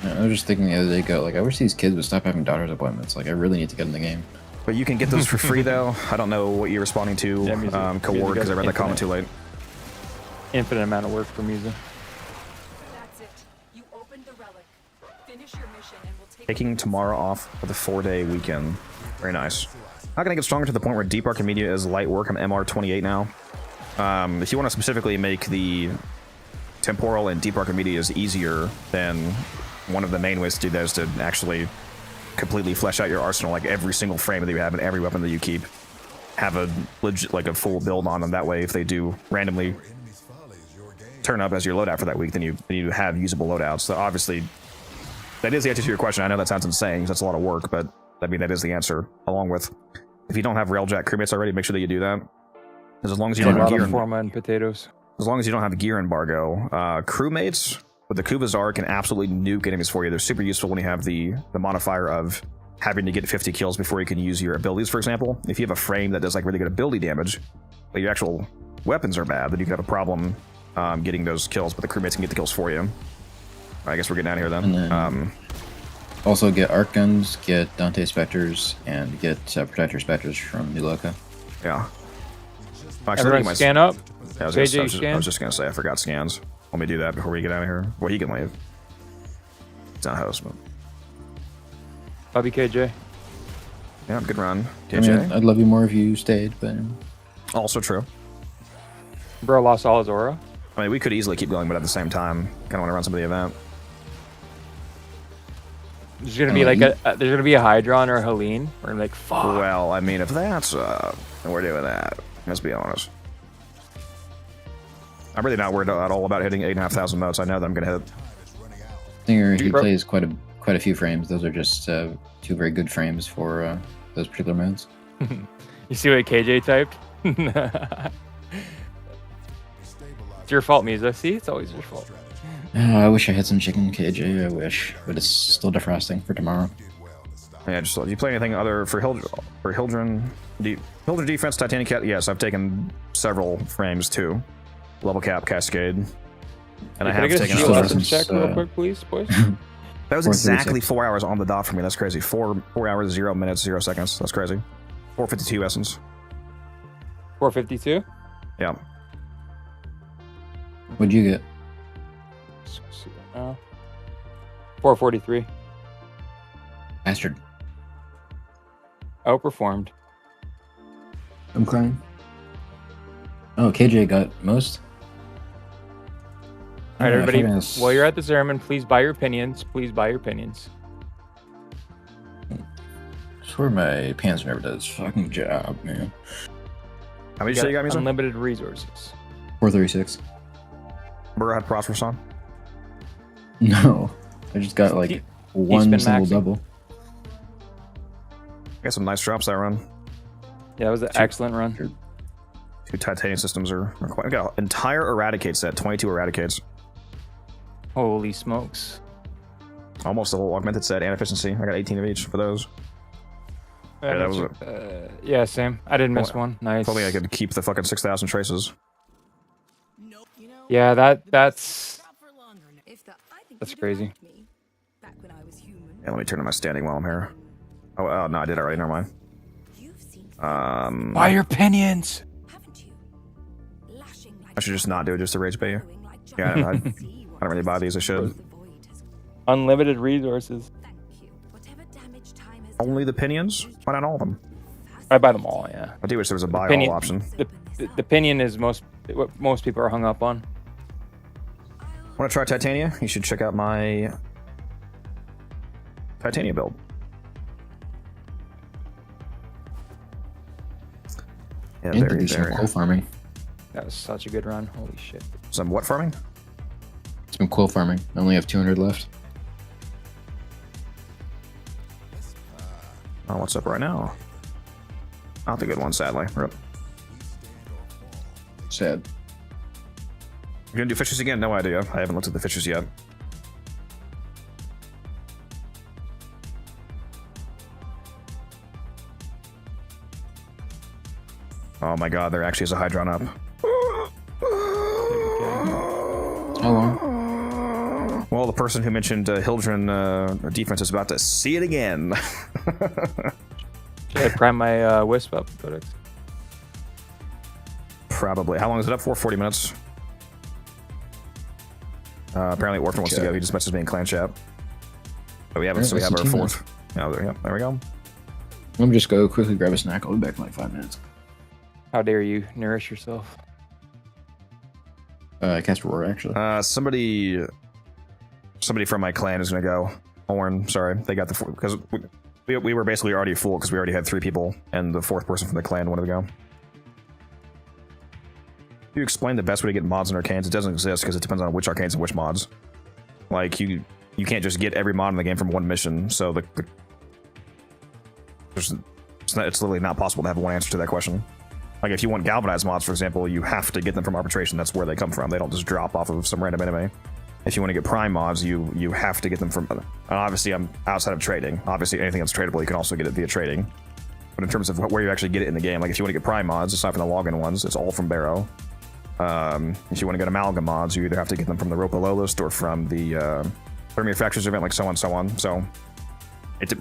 I was just thinking the other day, I wish these kids would stop having doctor's appointments. Like, I really need to get in the game. But you can get those for free though. I don't know what you're responding to, Yeah, music. Kaward, because I read the comment too late. Infinite amount of work for music. That's it. You opened the relic. Finish your mission and we'll take Taking tomorrow off for the 4-day weekend. Very nice. How can I get stronger to the point where Deep Arc Media is light work? I'm MR 28 now. If you want to specifically make the temporal and Deep Arc Media is easier, then one of the main ways to do that is to actually completely flesh out your arsenal, like every single frame that you have and every weapon that you keep. Have a legit, like a full build on them. That way, if they do randomly turn up as your loadout for that week, then you have usable loadouts. So obviously, that is the answer to your question. I know that sounds insane because that's a lot of work, but I mean that is the answer. Along with, if you don't have Railjack crewmates already, make sure that you do that. Because as long as you A don't have lot gear, of forma and potatoes. as long as you don't have gear embargo, crewmates with the Kuvazar can absolutely nuke enemies for you. They're super useful when you have the modifier of having to get 50 kills before you can use your abilities, for example. If you have a frame that does like really good ability damage, but your actual weapons are bad, then you can have a problem getting those kills, but the crewmates can get the kills for you. All right, I guess we're getting out of here then. And then also get arc guns, get Dante Spectres, and get Protector Spectres from Nuloka. Yeah. Actually, Everyone scan up. I was JJ, I was just gonna say I forgot scans. Let me do that before we get out of here. Well, he can leave. It's not host, but Bobby KJ. yeah, good run. I KJ. mean, I'd love you more if you stayed, but Also true. Bro lost all his aura. I mean, we could easily keep going, but at the same time, kind of want to run some of the event. There's gonna be like there's gonna be a Hydron or a Helene. We're like, fuck. Well, I mean, if that's we're doing that. Let's be honest. I'm really not worried at all about hitting 8,500 motes. I know that I'm gonna hit. Stinger, he plays quite a few frames. Those are just 2 very good frames for those particular modes. You see what KJ typed? It's your fault, Misa. See, it's always your fault. Oh, I wish I had some chicken, KJ. I wish, but it's still defrosting for tomorrow. Yeah, just do you play anything other for Hildren? Hildren defense, Titania cat. Yes, I've taken several frames too. Level cap, Cascade, and I Can I have get a taken. steal out- essence check real quick, please, boys? That was 4:36. exactly 4 hours on the dot for me. That's crazy. 4 hours, 0 minutes, 0 seconds. That's crazy. 452 essence. 452. Yeah. What'd you get? 443. Bastard. Outperformed. I'm crying. Oh, KJ got most? All right, Yeah, I everybody. thought it was- While you're at the sermon, please buy your opinions. Please buy your opinions. swear my Panzer never does fucking job, man. How many you say you got, Misa? Unlimited resources. 436. Burger had prosperous on. No, I just got like one been single maxing. double. Got some nice drops that run. Yeah, it was an excellent run. 2 Titanium systems are quite. I got an entire Eradicate set, 22 Eradicates. Holy smokes. Almost a whole augmented set and efficiency. I got 18 of each for those. Yeah, that was yeah, same. I didn't miss one. Nice. If only I could keep the fucking 6,000 traces. Yeah, that's If the, I think That's you'd have crazy. liked me back when I was human. Yeah, let me turn on my standing while I'm here. Oh, no, I did already. Never mind. You've seen fire pinions. haven't you? Lashing like I should just not do it just to rage bait you. glowing like Yeah, giant sea I don't really buy these. I should. The void has Unlimited resources. thank you. Whatever damage time has Only done, the pinions? Why not all of them? I buy them all, yeah. I do wish there was a buy Pinion- all option. The pinion is what most people are hung up on. Want to try Titania? You should check out my Titania build. Yeah, And very, do some very. quill farming. That was such a good run. Holy shit. Some what farming? Some quill farming. I only have 200 left. Oh, what's up right now? Not the good one, sadly. Rip. Sad. You're gonna do fishes again? No idea. I haven't looked at the fishes yet. Oh my god, there actually is a Hydron up. How long? Well, the person who mentioned Hildren defense is about to see it again. Should I prime my wisp up, Codex? Probably. How long is it up for? 40 minutes. Apparently Warframe wants to go. He just messaged me in clan chat. So we have, Alright, so we have let's our do fourth. There we go. Let me just go quickly grab a snack. I'll be back in like 5 minutes. How dare you nourish yourself? Cast Roar, actually. Somebody from my clan is gonna go. Orin, sorry, they got the because we were basically already full because we already had 3 people and the 4th person from the clan wanted to go. You explain the best way to get mods in Arcanes. It doesn't exist because it depends on which Arcanes and which mods. Like you can't just get every mod in the game from one mission. So it's literally not possible to have one answer to that question. Like if you want galvanized mods, for example, you have to get them from arbitration. That's where they come from. They don't just drop off of some random enemy. If you want to get prime mods, you have to get them from. Obviously, I'm outside of trading. Obviously, anything that's tradable, you can also get it via trading. But in terms of where you actually get it in the game, like if you want to get prime mods, it's not from the login ones. It's all from Barrow. If you want to get amalgam mods, you either have to get them from the Ropa Low list or from the Premier Fractures event, like so on, so on. So it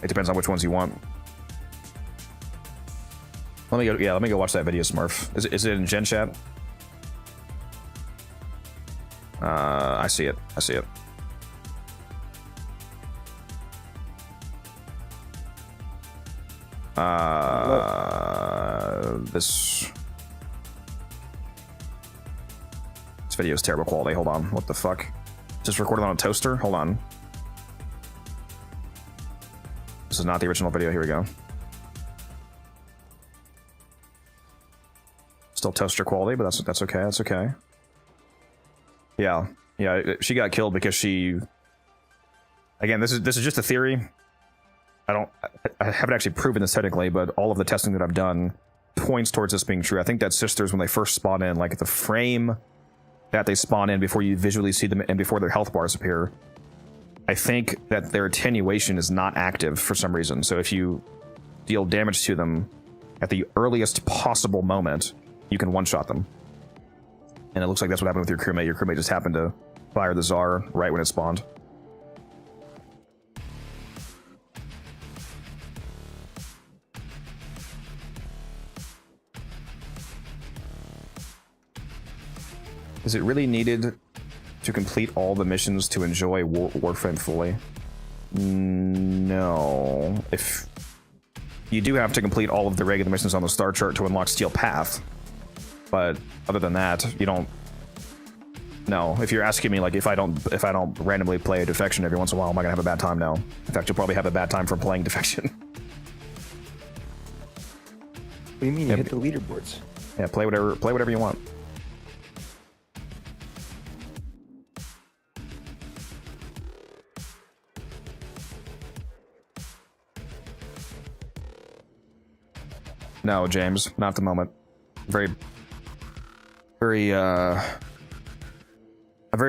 depends on which ones you want. Let me go watch that video, Smurf. Is it in Gen Chat? I see it. This video is terrible quality. Hold on. What the fuck? Just recorded on a toaster? Hold on. This is not the original video. Here we go. Still toaster quality, but that's okay. That's okay. Yeah. She got killed because she. Again, this is just a theory. I haven't actually proven this technically, but all of the testing that I've done points towards this being true. I think that sisters, when they first spawn in, like the frame that they spawn in before you visually see them and before their health bars appear, I think that their attenuation is not active for some reason. So if you deal damage to them at the earliest possible moment, you can one-shot them. And it looks like that's what happened with your crewmate. Your crewmate just happened to fire the Tsar right when it spawned. Is it really needed to complete all the missions to enjoy Warframe fully? No. If you do have to complete all of the regular missions on the star chart to unlock Steel Path, but other than that, you don't. No. If you're asking me, like, if I don't randomly play a Defection every once in a while, am I gonna have a bad time? No. In fact, you'll probably have a bad time from playing Defection. What do you mean? You hit the leaderboards. Yeah, play whatever you want. No, James, not the moment. I'm very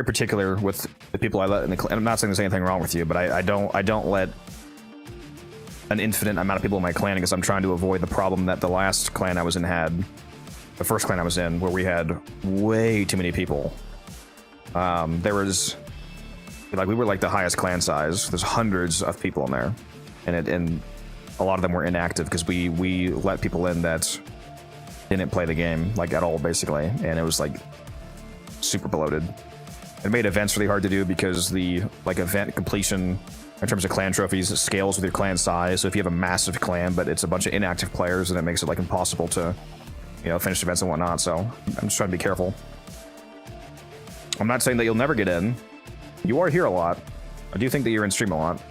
particular with the people I let in the clan. I'm not saying there's anything wrong with you, but I don't let an infinite amount of people in my clan because I'm trying to avoid the problem that the last clan I was in had. The first clan I was in, where we had way too many people. There was, like, we were like the highest clan size. There's hundreds of people in there, and a lot of them were inactive because we let people in that didn't play the game like at all, basically, and it was like super bloated. It made events really hard to do because the like event completion in terms of clan trophies scales with your clan size. So if you have a massive clan but it's a bunch of inactive players, then it makes it like impossible to, you know, finish events and whatnot. So I'm just trying to be careful. I'm not saying that you'll never get in. You are here a lot. I do think that you're in stream a lot.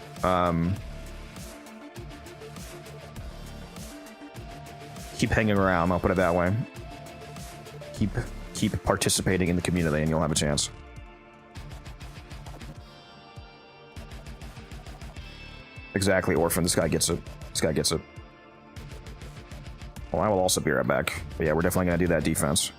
Keep hanging around, I'll put it that way. Keep participating in the community and you'll have a chance. Exactly, Orphan. This guy gets it. This guy gets it. Well, I will also be right back. But yeah, we're definitely going to do that defense.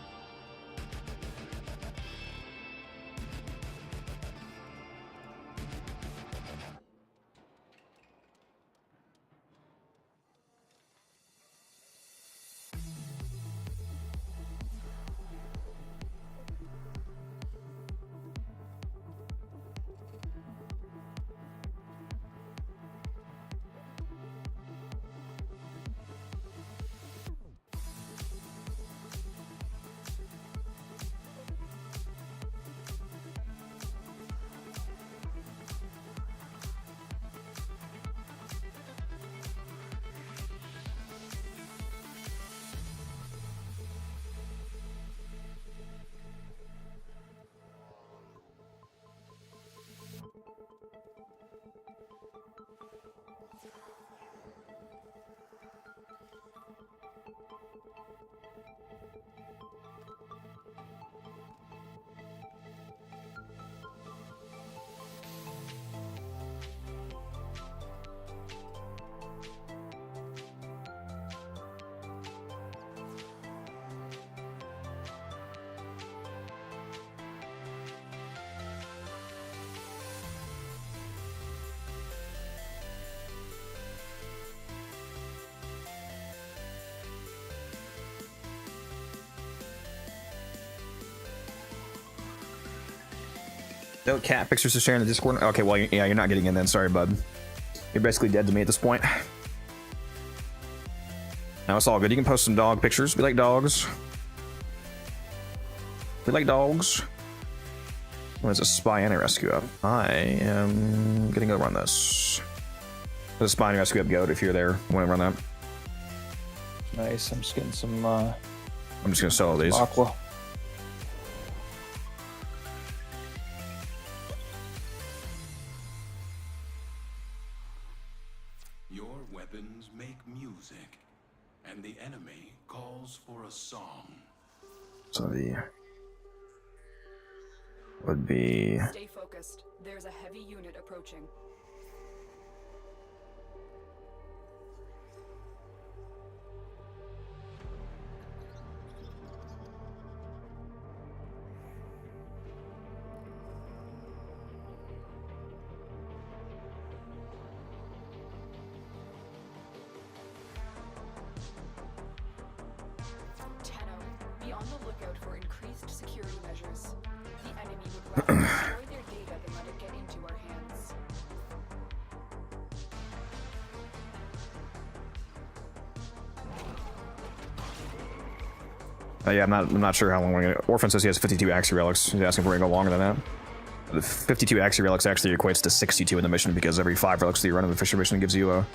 No cat pictures to share in the Discord. Okay, well, yeah, you're not getting in then. Sorry, bud. You're basically dead to me at this point. No, it's all good. You can post some dog pictures. We like dogs. We like dogs. What is a spy and a rescue up? I am gonna go run this. There's a spy and rescue up goat if you're there. I want to run that. Nice. I'm just getting some. I'm just gonna sell these. Aqua. Your weapons make music, and the enemy calls for a song. So the would be. Stay focused. There's a heavy unit approaching. Be on the lookout for increased security measures. The enemy would rather destroy their data than let it get into our hands. Yeah, I'm not sure how long we're gonna. Orphan says he has 52 Axie relics. He's asking if we're gonna go longer than that. The 52 Axie relics actually equates to 62 in the mission because every 5 relics that you run in the Fisher mission gives you a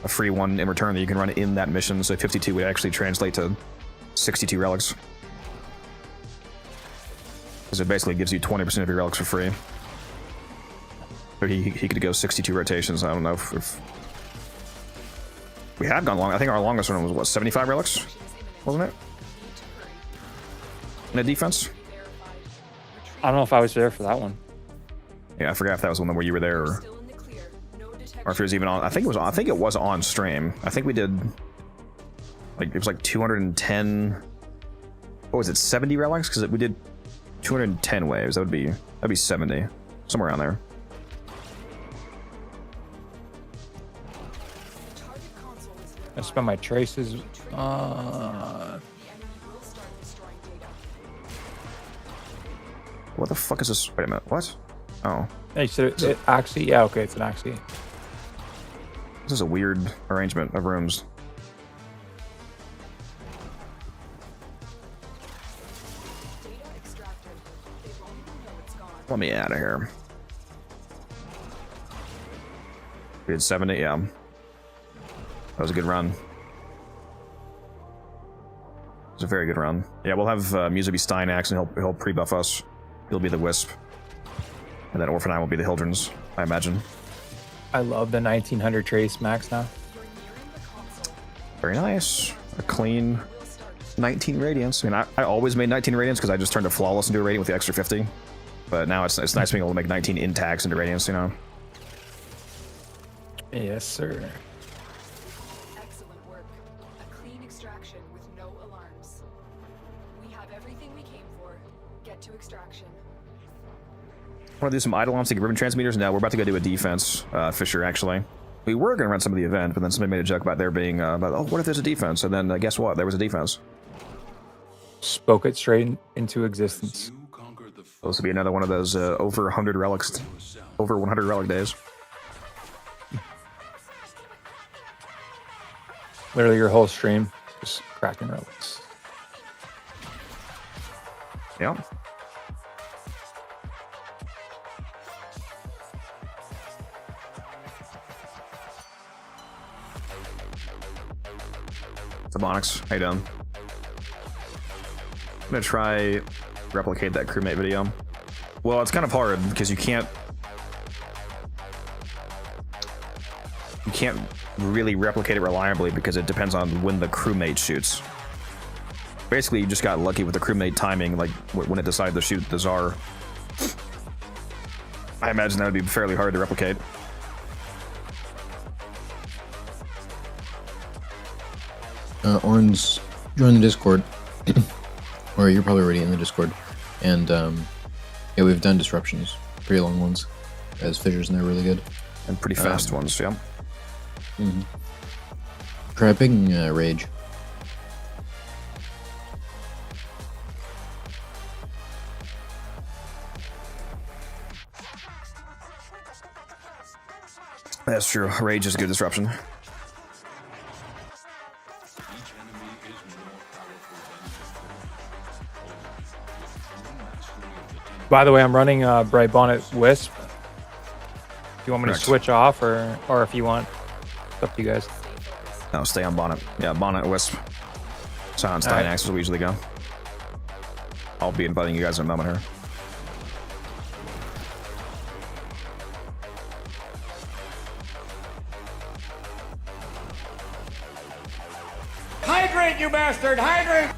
free one in return that you can run in that mission. So 52 would actually translate to 62 relics. Because it basically gives you 20% of your relics for free. So he could go 62 rotations. I don't know if we have gone long. I think our longest one was what, 75 relics? wasn't it? In a defense? I don't know if I was there for that one. Yeah, I forgot if that was one where you were there, or if it was even on. I think it was on stream. I think we did like it was like 210. What was it? 70 relics? Because we did 210 waves. That'd be 70, somewhere around there. I spent my traces. What the fuck is this? Wait a minute. What? Oh. Hey, so it Axie? Yeah, okay, it's an Axie. This is a weird arrangement of rooms. Let me out of here. We did 70, yeah. That was a good run. It was a very good run. Yeah, we'll have Musa be Steinax, and he'll pre-buff us. He'll be the Wisp. And then Orphanine will be the Hildrens, I imagine. I love the 1900 trace max now. Very nice. A clean 19 radiance. I mean, I always made 19 radiance because I just turned a flawless into a radiant with the extra 50. But now it's nice being able to make 19 intacts into radiance, you know? Yes, sir. Excellent work. A clean extraction with no alarms. We have everything we came for. Get to extraction. Want to do some Eidolons to get ribbon transmitters? No, we're about to go do a defense, Fisher, actually. We were going to run some of the event, but then somebody made a joke about there being, oh, what if there's a defense? And then guess what? There was a defense. Spoke it straight into existence. Supposed to be another one of those over 100 relics, over 100 relic days. Literally your whole stream, just cracking relics. Yeah. Sabonix, how you doing? I'm gonna try replicate that crewmate video. Well, it's kind of hard because you can't really replicate it reliably because it depends on when the crewmate shoots. Basically, you just got lucky with the crewmate timing, like when it decided to shoot the Tsar. I imagine that would be fairly hard to replicate. Orange, join the Discord. Or you're probably already in the Discord. And yeah, we've done disruptions, pretty long ones, as fissures, and they're really good. And pretty fast ones, yeah. Mm-hmm. Try picking Rage. That's true. Rage is a good disruption. By the way, I'm running Bright Bonnet Wisp. If you want me to switch off, or if you want, it's up to you guys. No, stay on Bonnet. Yeah, Bonnet, Wisp. Silent Steinax is where we usually go. I'll be inviting you guys in a moment here. Hydrate, you bastard! Hydrate!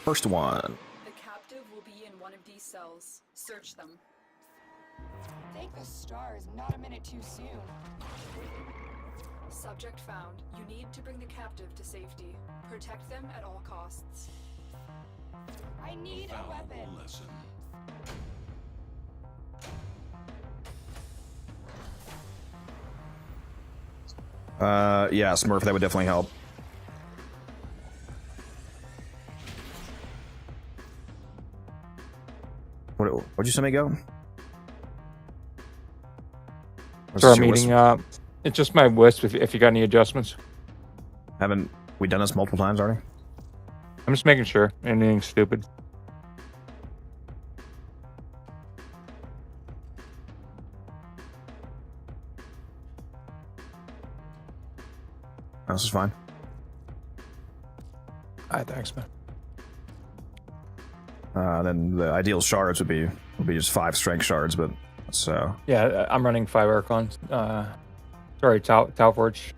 First one. The captive will be in one of these cells. Search them. Thank the stars, not a minute too soon. Subject found. You need to bring the captive to safety. Protect them at all costs. I need a weapon. Yeah, Smurf, that would definitely help. What'd you say, me go? So our meeting, it's just my Wisp if you got any adjustments. Haven't we done this multiple times already? I'm just making sure. Anything stupid. This is fine. Alright, thanks, man. Then the ideal shards would be just 5 strength shards, but so Yeah, I'm running 5 archons. Sorry, Tau Forge.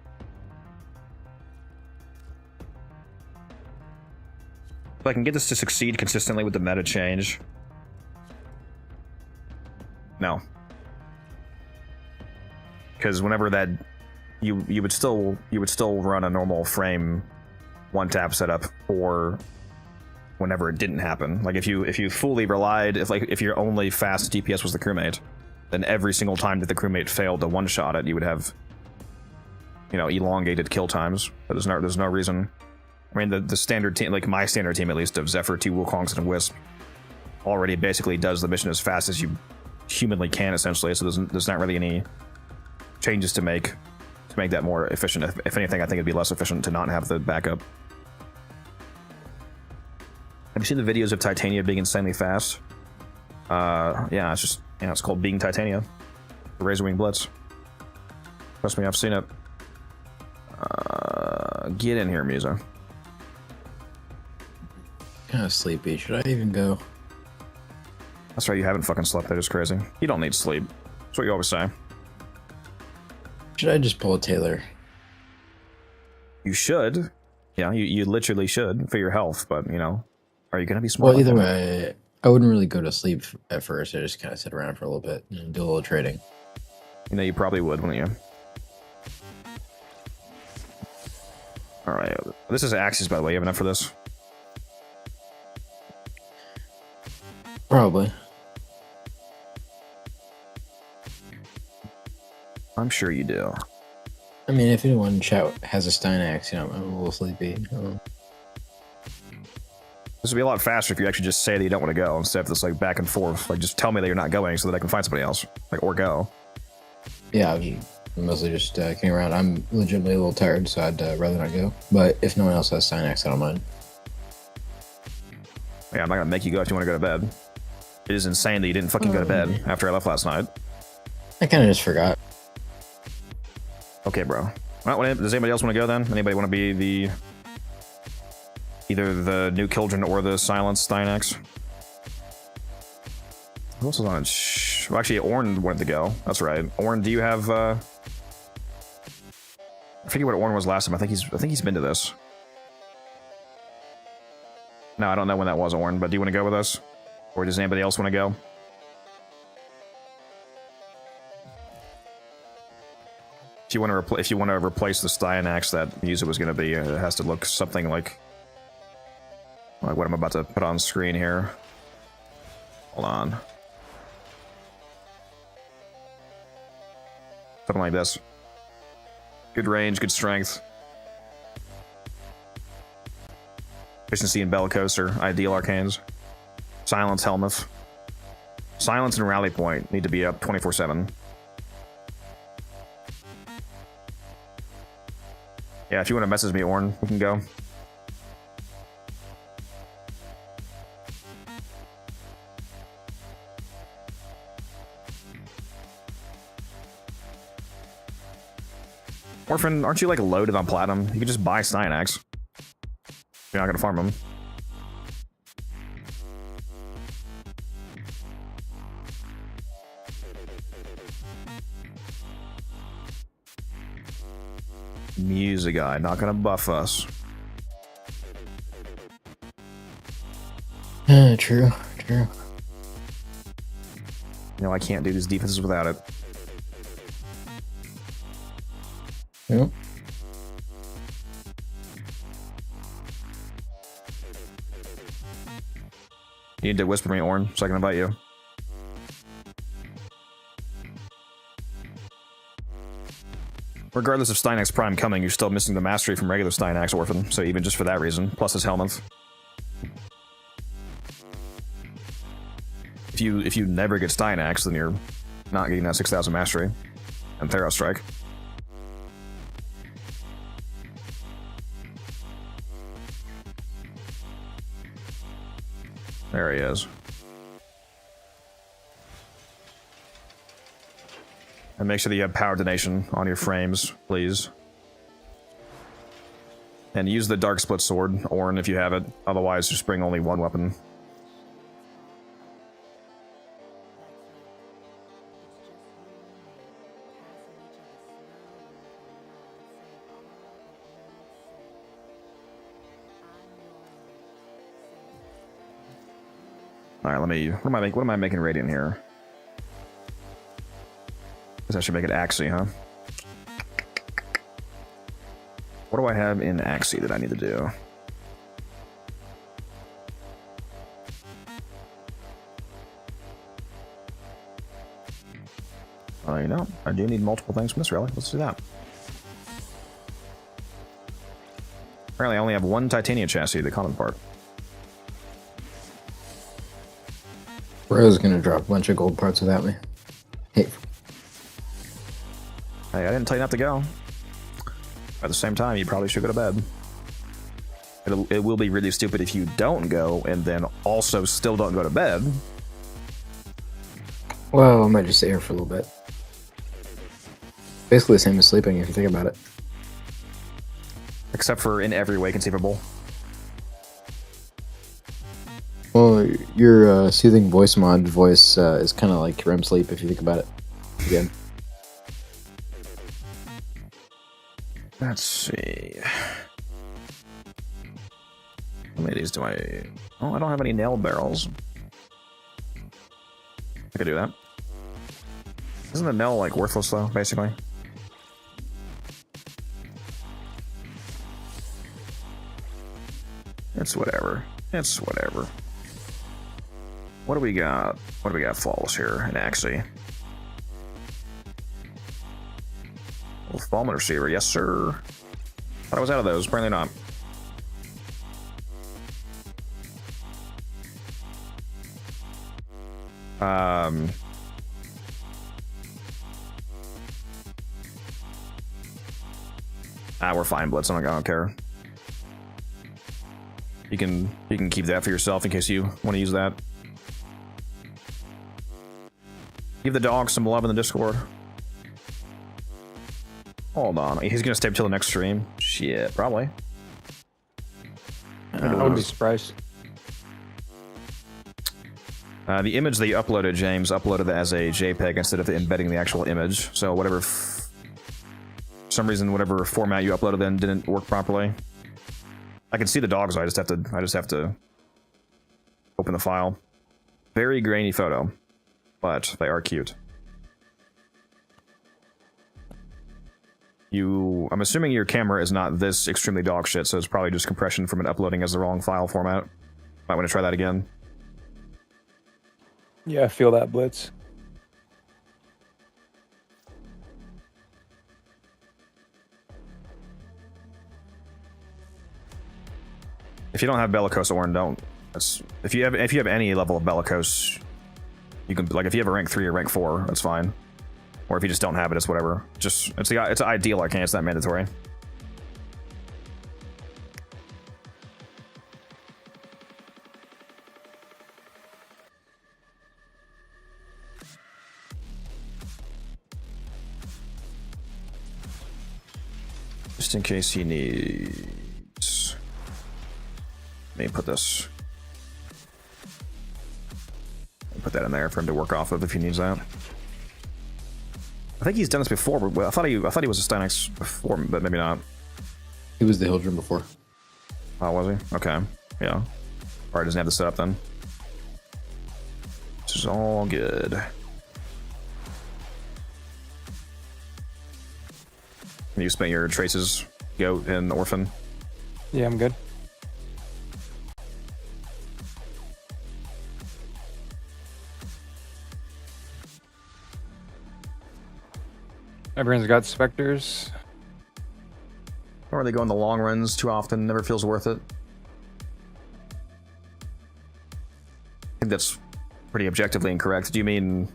if I can get this to succeed consistently with the meta change. No, because whenever that you would still run a normal frame 1-tap setup for whenever it didn't happen. Like if you fully relied, if your only fast DPS was the crewmate, then every single time that the crewmate failed to one-shot it, you would have, you know, elongated kill times. But there's no reason. I mean, the standard team, like my standard team at least, of Zephyr, 2 Wukongs, and a Wisp, already basically does the mission as fast as you humanly can, essentially. So there's not really any changes to make that more efficient. If anything, I think it'd be less efficient to not have the backup. Have you seen the videos of Titania being insanely fast? Yeah, it's called Being Titania. The Razorwing Blitz. Trust me, I've seen it. Get in here, Musa. Kind of sleepy. Should I even go? That's right, you haven't fucking slept. That is crazy. You don't need sleep. That's what you always say. Should I just pull a Taylor? You should. Yeah, you literally should for your health, but, you know, are you going to be smart? Well, either way, I wouldn't really go to sleep at first. I just kind of sit around for a little bit and do a little trading. You know, you probably would, wouldn't you? Alright, this is Axis, by the way. You have enough for this? Probably. I'm sure you do. I mean, if anyone in chat has a Steinax, you know, I'm a little sleepy. This would be a lot faster if you actually just say that you don't want to go instead of this like back and forth. Like, just tell me that you're not going so that I can find somebody else, like, or go. Yeah, I'm mostly just kidding around. I'm legitimately a little tired, so I'd rather not go. But if no one else has Steinax, I don't mind. Yeah, I'm not gonna make you go if you want to go to bed. It is insane that you didn't fucking go to bed after I left last night. I kind of just forgot. Okay, bro. Well, does anybody else want to go then? Anybody want to be either the new Kildren or the Silence Steinax? Who else was on it? Well, actually, Orn wanted to go. That's right. Orn, do you have? I forget what Orn was last time. I think he's been to this. No, I don't know when that was, Orn. But do you want to go with us, or does anybody else want to go? If you want to replace the Steinax that Musa was going to be, it has to look something like what I'm about to put on screen here. Hold on. Something like this. Good range, good strength. Efficiency and Bellicose are ideal arcanes. Silence, Helmuth. Silence and Rally Point need to be up 24/7. Yeah, if you want to message me, Orn, we can go. Orphan, aren't you like loaded on platinum? You can just buy Steinax. You're not gonna farm them. Music guy, not gonna buff us. True. You know, I can't do these defenses without it. Yep. You need to whisper me, Orn, so I can invite you. Regardless of Steinax Prime coming, you're still missing the mastery from regular Steinax, Orphan, so even just for that reason, plus his Helmuth. If you never get Steinax, then you're not getting that 6,000 mastery and Theros Strike. There he is. And make sure that you have power donation on your frames, please. And use the dark split sword, Ornn, if you have it. Otherwise, just bring only one weapon. All right, let me. What am I making radiant here? Guess I should make it Axie, huh? What do I have in Axie that I need to do? You know, I do need multiple things from this rally. Let's do that. Apparently, I only have one Titania chassis, the common part. Bro's gonna drop a bunch of gold parts without me. Hey. Hey, I didn't tell you not to go. At the same time, you probably should go to bed. It will be really stupid if you don't go and then also still don't go to bed. Well, I might just stay here for a little bit. Basically the same as sleeping if you think about it. Except for in every way conceivable. Well, your soothing voice mod voice is kind of like REM sleep if you think about it. Again. Let's see. How many of these do I... Oh, I don't have any nail barrels. I could do that. Isn't the nail, like, worthless, though, basically? It's whatever. It's whatever. What do we got? What do we got flawless here in Axie? Fulfillment receiver, yes sir. Thought I was out of those, apparently not. We're fine, Blitz. I don't care. You can keep that for yourself in case you want to use that. Give the dog some love in the Discord. Hold on, he's gonna stay till the next stream. Shit, probably. I wouldn't be surprised. The image that you uploaded, James, uploaded it as a JPEG instead of embedding the actual image. So whatever, for some reason, whatever format you uploaded in didn't work properly. I can see the dogs. I just have to open the file. Very grainy photo, but they are cute. I'm assuming your camera is not this extremely dog shit, so it's probably just compression from it uploading as the wrong file format. Might want to try that again. Yeah, I feel that, Blitz. If you don't have Bellicose, Ornn, don't. If you have any level of Bellicose, you can, like, if you have a rank 3 or rank 4, that's fine. Or if you just don't have it, it's whatever. Just it's ideal arcane. It's not mandatory. Just in case he needs. Let me put this. Put that in there for him to work off of if he needs that. I think he's done this before, but I thought he was a Stynex before, but maybe not. He was the Hildren before. Oh, was he? Okay. Yeah. Alright, doesn't have the setup then. This is all good. You spent your traces, Goat, and Orphan? Yeah, I'm good. Everyone's got specters. Don't really go in the long runs too often, never feels worth it. I think that's pretty objectively incorrect. Do you mean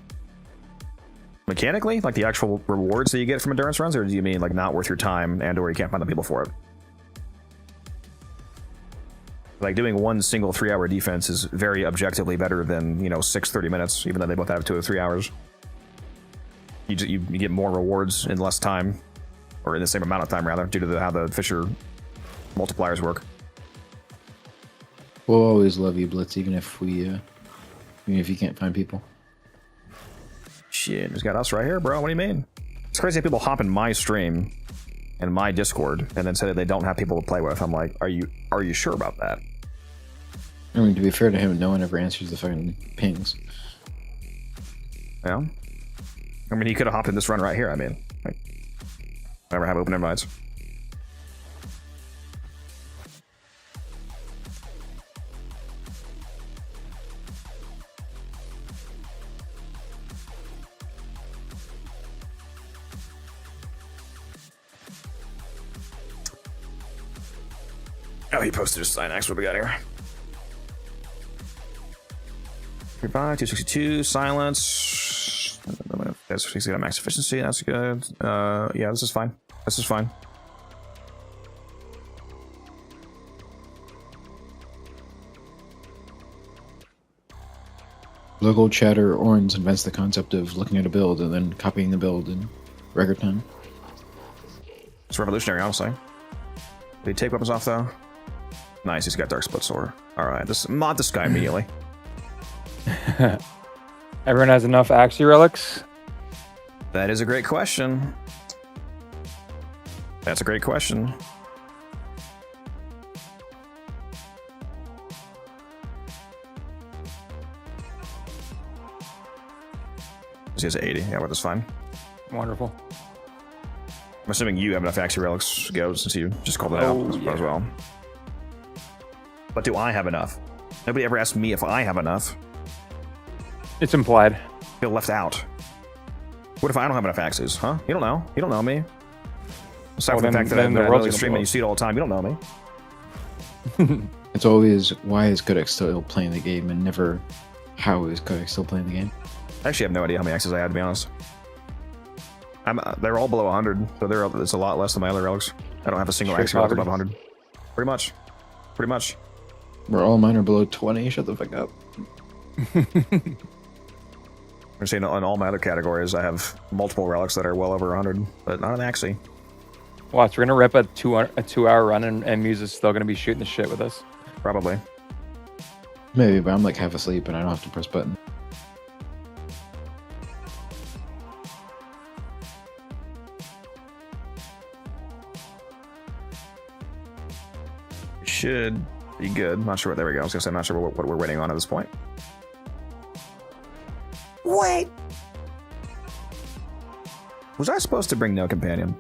mechanically? Like the actual rewards that you get from endurance runs? Or do you mean like not worth your time and or you can't find the people for it? Like doing one single 3-hour defense is very objectively better than, you know, 6 30 minutes, even though they both have 2 or 3 hours. You get more rewards in less time, or in the same amount of time rather, due to how the Fisher multipliers work. We'll always love you, Blitz, even if you can't find people. Shit, he's got us right here, bro. What do you mean? It's crazy that people hop in my stream and my Discord and then say that they don't have people to play with. I'm like, are you sure about that? I mean, to be fair to him, no one ever answers the fucking pings. Yeah. I mean, he could have hopped in this run right here. I mean, like, never have open invites. Oh, he posted his sign. What we got here? 35, 262, silence. That's got max efficiency. That's good. Yeah, this is fine. This is fine. Local chatter Orange invents the concept of looking at a build and then copying the build in record time. It's revolutionary, honestly. Did he take weapons off though? Nice, he's got Dark Split Sword. Alright, this mod this guy immediately. Everyone has enough Axie relics? That is a great question. That's a great question. He has 80. Yeah, but that's fine. Wonderful. I'm assuming you have enough Axie relics, Go, since you just called it out as well. But do I have enough? Nobody ever asked me if I have enough. It's implied. I feel left out. What if I don't have enough Axies, huh? You don't know. You don't know me. Aside from the fact that I know you stream and you see it all the time, you don't know me. It's always, why is Codex still playing the game, and never how is Codex still playing the game? I actually have no idea how many Axies I had, to be honest. They're all below 100, so it's a lot less than my other relics. I don't have a single Axie relic above 100. Pretty much. Pretty much. Where all mine are below 20, shut the fuck up. I'm saying on all my other categories, I have multiple relics that are well over 100, but not an Axie. Watch, we're gonna rip a 2-hour run and Muse is still gonna be shooting the shit with us. Probably. Maybe, but I'm like half asleep and I don't have to press button. Should be good. Not sure what. There we go. I was gonna say, I'm not sure what we're waiting on at this point. Wait. Was I supposed to bring no companion?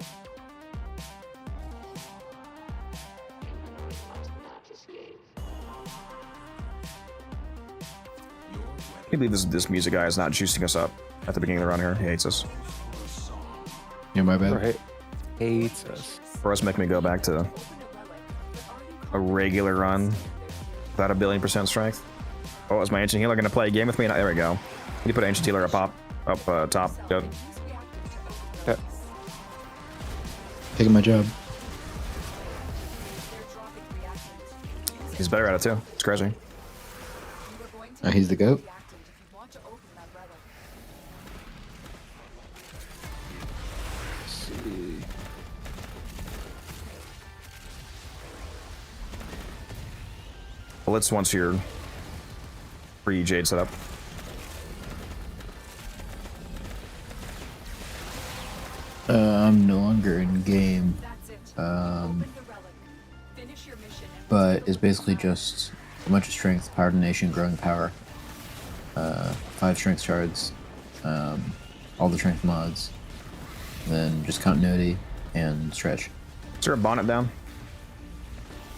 I can't believe this music guy is not juicing us up at the beginning of the run here. He hates us. Yeah, my bad. Right. Hates us. For us, make me go back to a regular run without 1,000,000,000% strength. Oh, is my ancient healer gonna play a game with me? There we go. You put ancient healer up top. Good. Yep. Taking my job. He's better at it too. It's crazy. He's the GOAT. Blitz once your free Jade set up. I'm no longer in game. But it's basically just a bunch of strength, power donation, growing power, 5 strength shards, all the strength mods, then just continuity and stretch. Is there a bonnet down?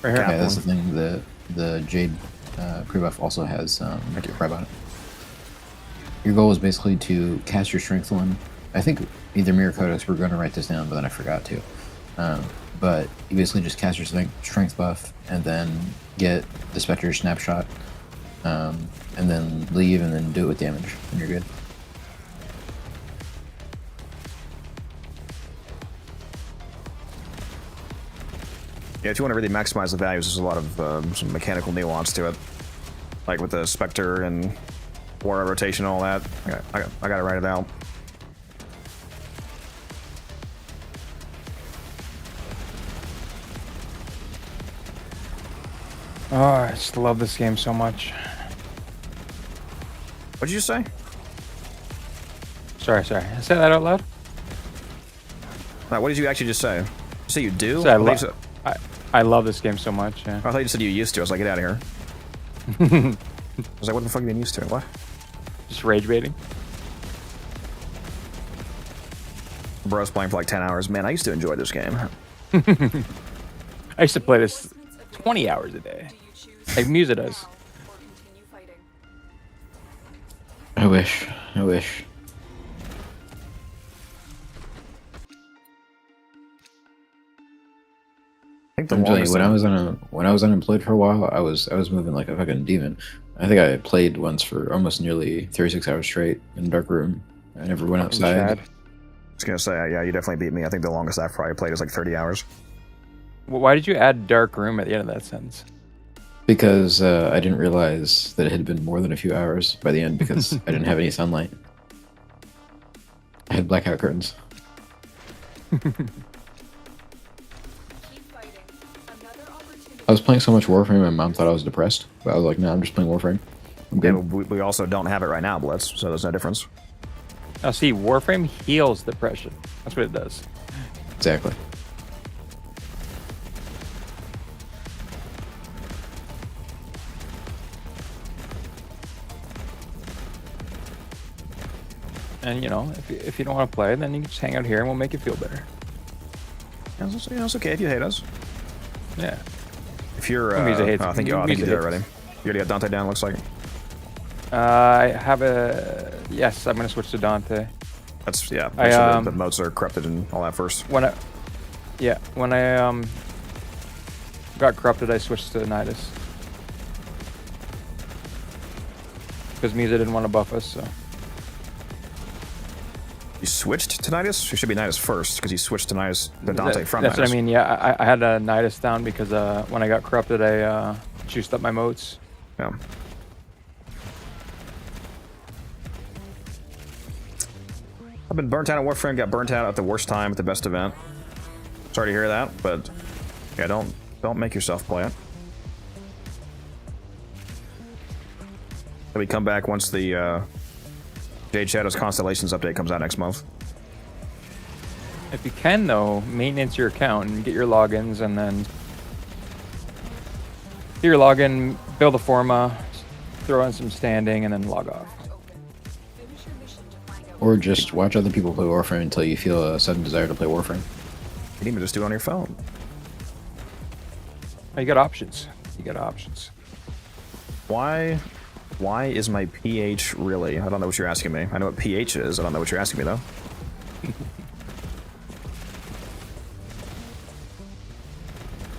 Right here. Yeah, that's the thing. The Jade pre-buff also has right bonnet. Your goal is basically to cast your strength one. I think either me or Codex were going to write this down, but then I forgot to. But you basically just cast your strength buff and then get the Spectre snapshot, and then leave and then do it with damage, and you're good. Yeah, if you want to really maximize the values, there's a lot of some mechanical nuance to it. Like with the Spectre and War rotation and all that. I gotta write it out. Oh, I just love this game so much. What'd you say? Sorry. I said that out loud? What did you actually just say? You say you do? I love this game so much, yeah. I thought you said you used to. I was like, get out of here. I was like, what the fuck are you used to? What? Just rage baiting. Bro's playing for like 10 hours. Man, I used to enjoy this game. I used to play this 20 hours a day. Like Musa does. I wish. I think the I'm telling you, longest when I was unemployed for a while, I was moving like a fucking demon. I think I played once for almost nearly 36 hours straight in a dark room. I never went outside. I was gonna say, yeah, you definitely beat me. I think the longest I've probably played is like 30 hours. Well, why did you add dark room at the end of that sentence? Because I didn't realize that it had been more than a few hours by the end because I didn't have any sunlight. I had blackout curtains. I was playing so much Warframe, my mom thought I was depressed. But I was like, no, I'm just playing Warframe. I'm good. Yeah, we also don't have it right now, Blitz, so there's no difference. Now, see, Warframe heals depression. That's what it does. Exactly. And, you know, if you don't want to play, then you can just hang out here and we'll make you feel better. Yeah, it's okay if you hate us. Yeah. If you're, hates, I think you did already. You already got Dante down, looks like. I have yes, I'm going to switch to Dante. That's, yeah, make sure the modes are corrupted and all that first. When I got corrupted, I switched to Nidus. Because Musa didn't want to buff us, so. You switched to Nidus? You should be Nidus first, because you switched to Nidus, the Dante from That's Nidus. what I mean, yeah. I had a Nidus down because when I got corrupted, I juiced up my motes. Yeah. I've been burnt out at Warframe, got burnt out at the worst time at the best event. Sorry to hear that, but yeah, don't make yourself play it. Then we come back once the Jade Shadows Constellations update comes out next month. If you can, though, maintenance your account and get your logins, and then get your login, build a forma, throw in some standing, and then log off. Or just watch other people play Warframe until you feel a sudden desire to play Warframe. You can even just do it on your phone. Oh, you got options. You got options. Why is my pH really? I don't know what you're asking me. I know what pH is. I don't know what you're asking me, though.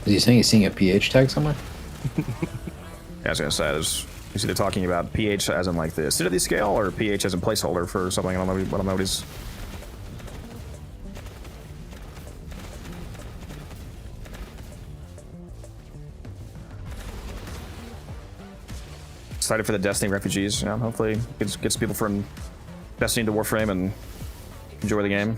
Is he saying he's seeing a pH tag somewhere? Yeah, I was gonna say, is either talking about pH as in like the acidity scale, or pH as in placeholder for something. I don't know what he's. Excited for the Destiny refugees. Yeah, hopefully gets people from Destiny to Warframe and enjoy the game.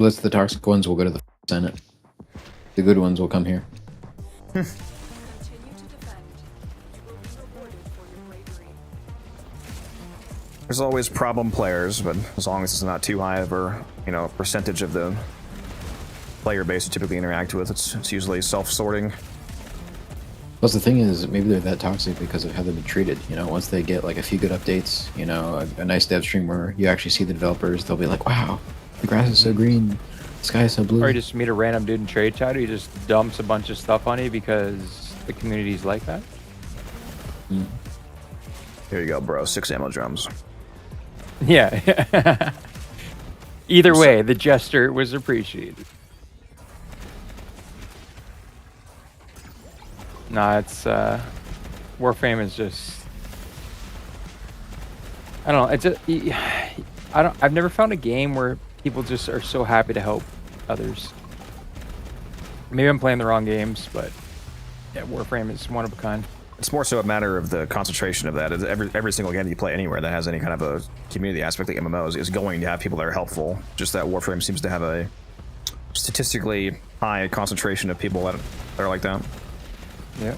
Let's the toxic ones will go to the Senate. The good ones will come here. There's always problem players, but as long as it's not too high of a, percentage of the player base you typically interact with, it's usually self-sorting. Plus the thing is, maybe they're that toxic because of how they've been treated. Once they get like a few good updates, a nice dev stream where you actually see the developers, they'll be like, wow, the grass is so green, the sky is so blue. Or you just meet a random dude in trade chat who just dumps a bunch of stuff on you because the community's like that. Here you go, bro. 6 ammo drums. Yeah. Either way, the gesture was appreciated. Nah, it's Warframe is just I don't know. It's just, I've never found a game where people just are so happy to help others. Maybe I'm playing the wrong games, but yeah, Warframe is one of a kind. It's more so a matter of the concentration of that. Every single game you play anywhere that has any kind of a community aspect, like MMOs, is going to have people that are helpful. Just that Warframe seems to have a statistically high concentration of people that are like that. Yeah.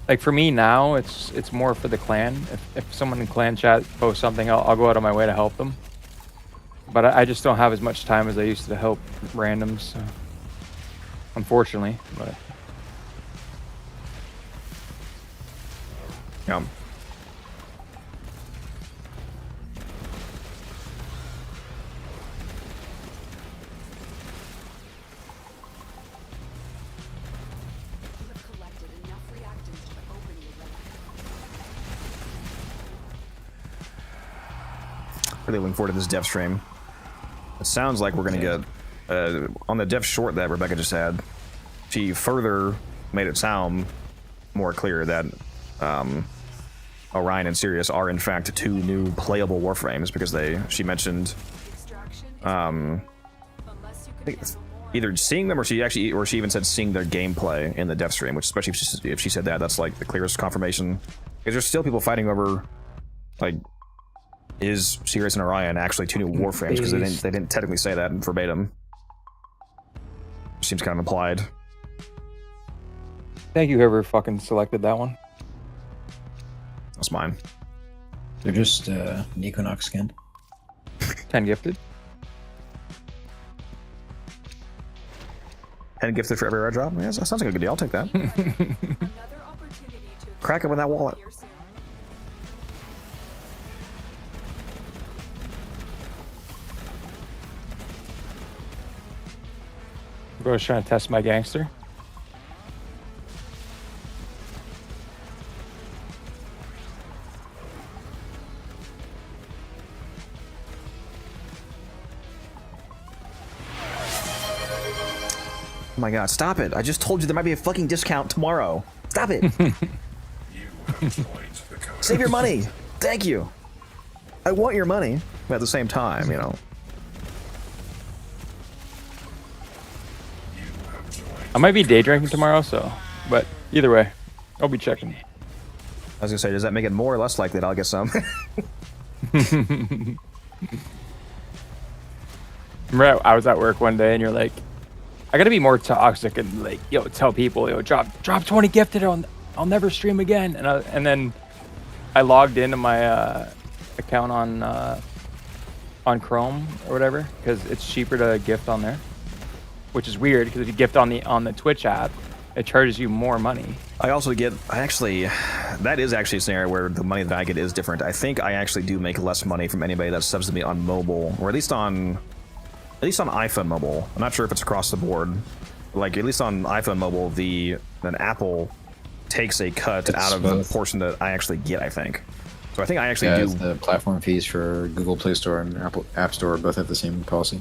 Like for me now, it's more for the clan. If someone in clan chat posts something, I'll go out of my way to help them. But I just don't have as much time as I used to help randoms. So. Unfortunately, but. Yeah. Really looking forward to this dev stream. It sounds like we're gonna get on the dev short that Rebecca just had. She further made it sound more clear that Orion and Sirius are in fact two new playable Warframes because she mentioned I think either seeing them or she even said seeing their gameplay in the dev stream, which especially if she said that, that's like the clearest confirmation. Because there's still people fighting over like, is Sirius and Orion actually two new Warframes? Because they didn't technically say that in verbatim. Seems kind of implied. Thank you, whoever fucking selected that one. That's mine. They're just an Equinox skin. 10 gifted. 10 gifted for every red drop? Yeah, that sounds like a good deal. I'll take that. Crack it with that wallet. Bro's trying to test my gangster. Oh my god, stop it. I just told you there might be a fucking discount tomorrow. Stop it. Save your money. Thank you. I want your money, but at the same time, you know. I might be day drinking tomorrow, so, but either way, I'll be checking. I was gonna say, does that make it more or less likely that I'll get some? Remember, I was at work one day and you're like, I gotta be more toxic and like, yo, tell people, yo, drop 20 gifted, I'll never stream again. And then I logged into my account on Chrome or whatever because it's cheaper to gift on there, which is weird because if you gift on the Twitch app, it charges you more money. I also get, that is actually a scenario where the money that I get is different. I think I actually do make less money from anybody that subs to me on mobile, or at least on iPhone mobile. I'm not sure if it's across the board. Like, at least on iPhone mobile, then Apple takes a cut out of the portion that I actually get, I think. So I think I actually do. The platform fees for Google Play Store and Apple App Store both have the same policy.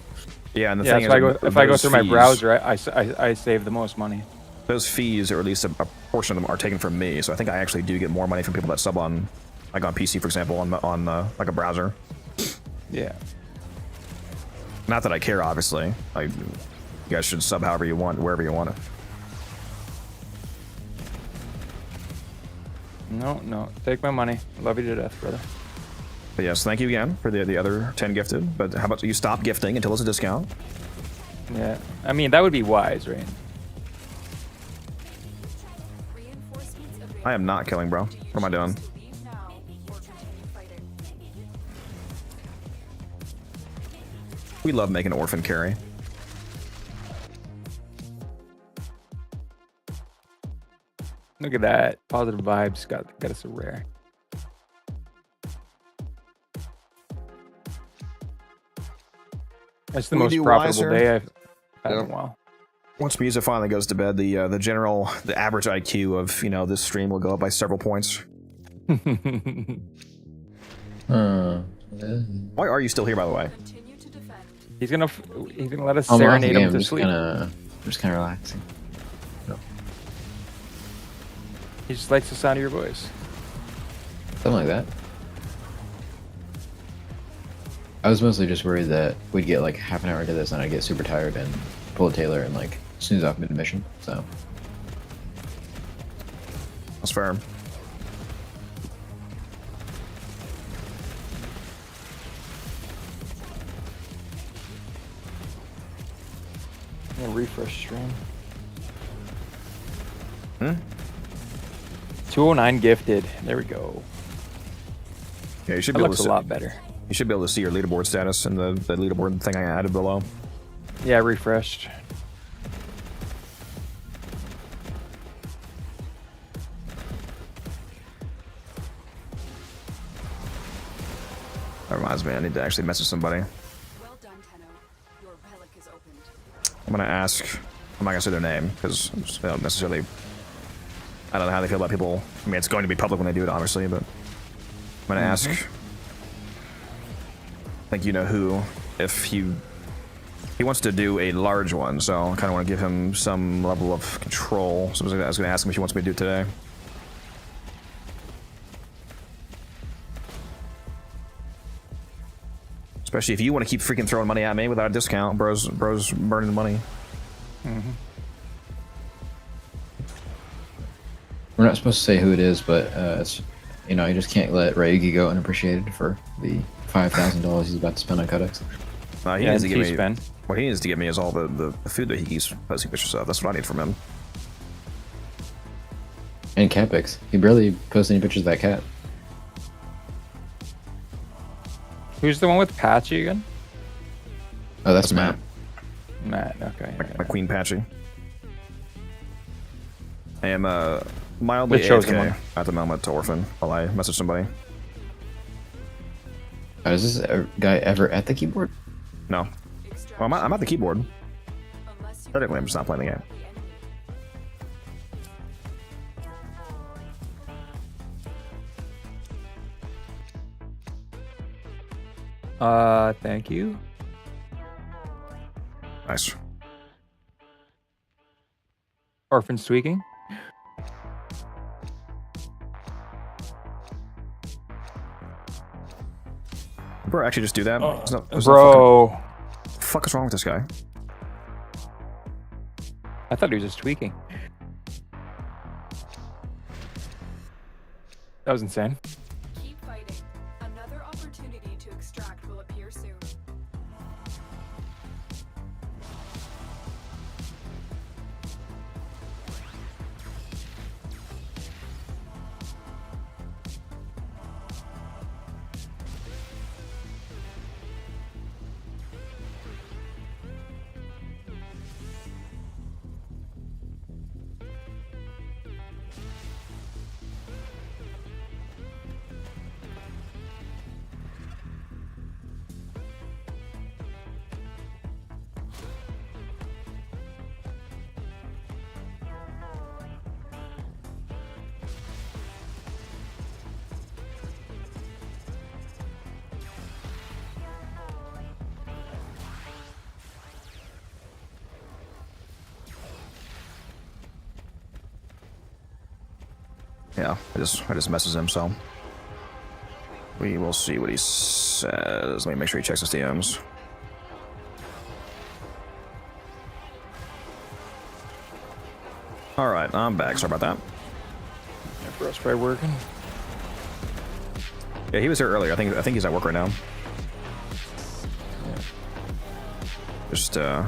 Yeah, and the thing is, if I go through my browser, I save the most money. Those fees, or at least a portion of them, are taken from me. So I think I actually do get more money from people that sub on, like on PC, for example, on like a browser. Yeah. Not that I care, obviously. Like, you guys should sub however you want, wherever you want it. No, take my money. Love you to death, brother. But yes, thank you again for the other 10 gifted. But how about you stop gifting until it's a discount? Yeah, I mean, that would be wise, right? I am not killing, bro. What am I doing? We love making orphan carry. Look at that. Positive vibes got us a rare. That's the most profitable day I've had in a while. Once Musa finally goes to bed, the average IQ of, you know, this stream will go up by several points. Why are you still here, by the way? He's gonna let us serenade him to sleep. Just kind of relaxing. He just likes the sound of your voice. Something like that. I was mostly just worried that we'd get like half an hour into this and I'd get super tired and pull a Taylor and like snooze off mid-mission. So That's fair. Yeah, refresh stream. 209 gifted. There we go. Yeah, you should That be able looks to a lot better. You should be able to see your leaderboard status in the leaderboard thing I added below. Yeah, refreshed. That reminds me, I need to actually message somebody. Well done, Tenno. Your relic is opened. I'm gonna ask. I'm not gonna say their name because they don't necessarily. I don't know how they feel about people. I mean, it's going to be public when they do it, obviously, but I'm gonna ask. I think you know who. If he wants to do a large one, so I kind of want to give him some level of control. So I was gonna ask him if he wants me to do it today. Especially if you want to keep freaking throwing money at me without a discount, bro's burning money. we're not supposed to say who it is, but it's, you know, you just can't let Ryugi go unappreciated for the $5,000 he's about to spend on Codex. He needs to give me. What he needs to give me is all the food that he keeps posting pictures of. That's what I need from him. And cat pics. He barely posts any pictures of that cat. Who's the one with Patchy again? Oh, that's Matt. Matt, okay. My Queen Patchy. I am mildly Which chosen AFK one? at the moment to Orphan while I message somebody. Is this guy ever at the keyboard? No. Well, I'm at the keyboard. Technically, I'm just not playing the game. Thank you. Nice. Orphan's tweaking. Bro, actually just do that. Bro. Fuck is wrong with this guy? I thought he was just tweaking. That was insane. Keep fighting. Another opportunity to extract will appear soon. Yeah, I just messaged him, so we will see what he says. Let me make sure he checks his DMs. All right, I'm back. Sorry about that. Yeah, bro's probably working. Yeah, he was here earlier. I think he's at work right now. Just yeah,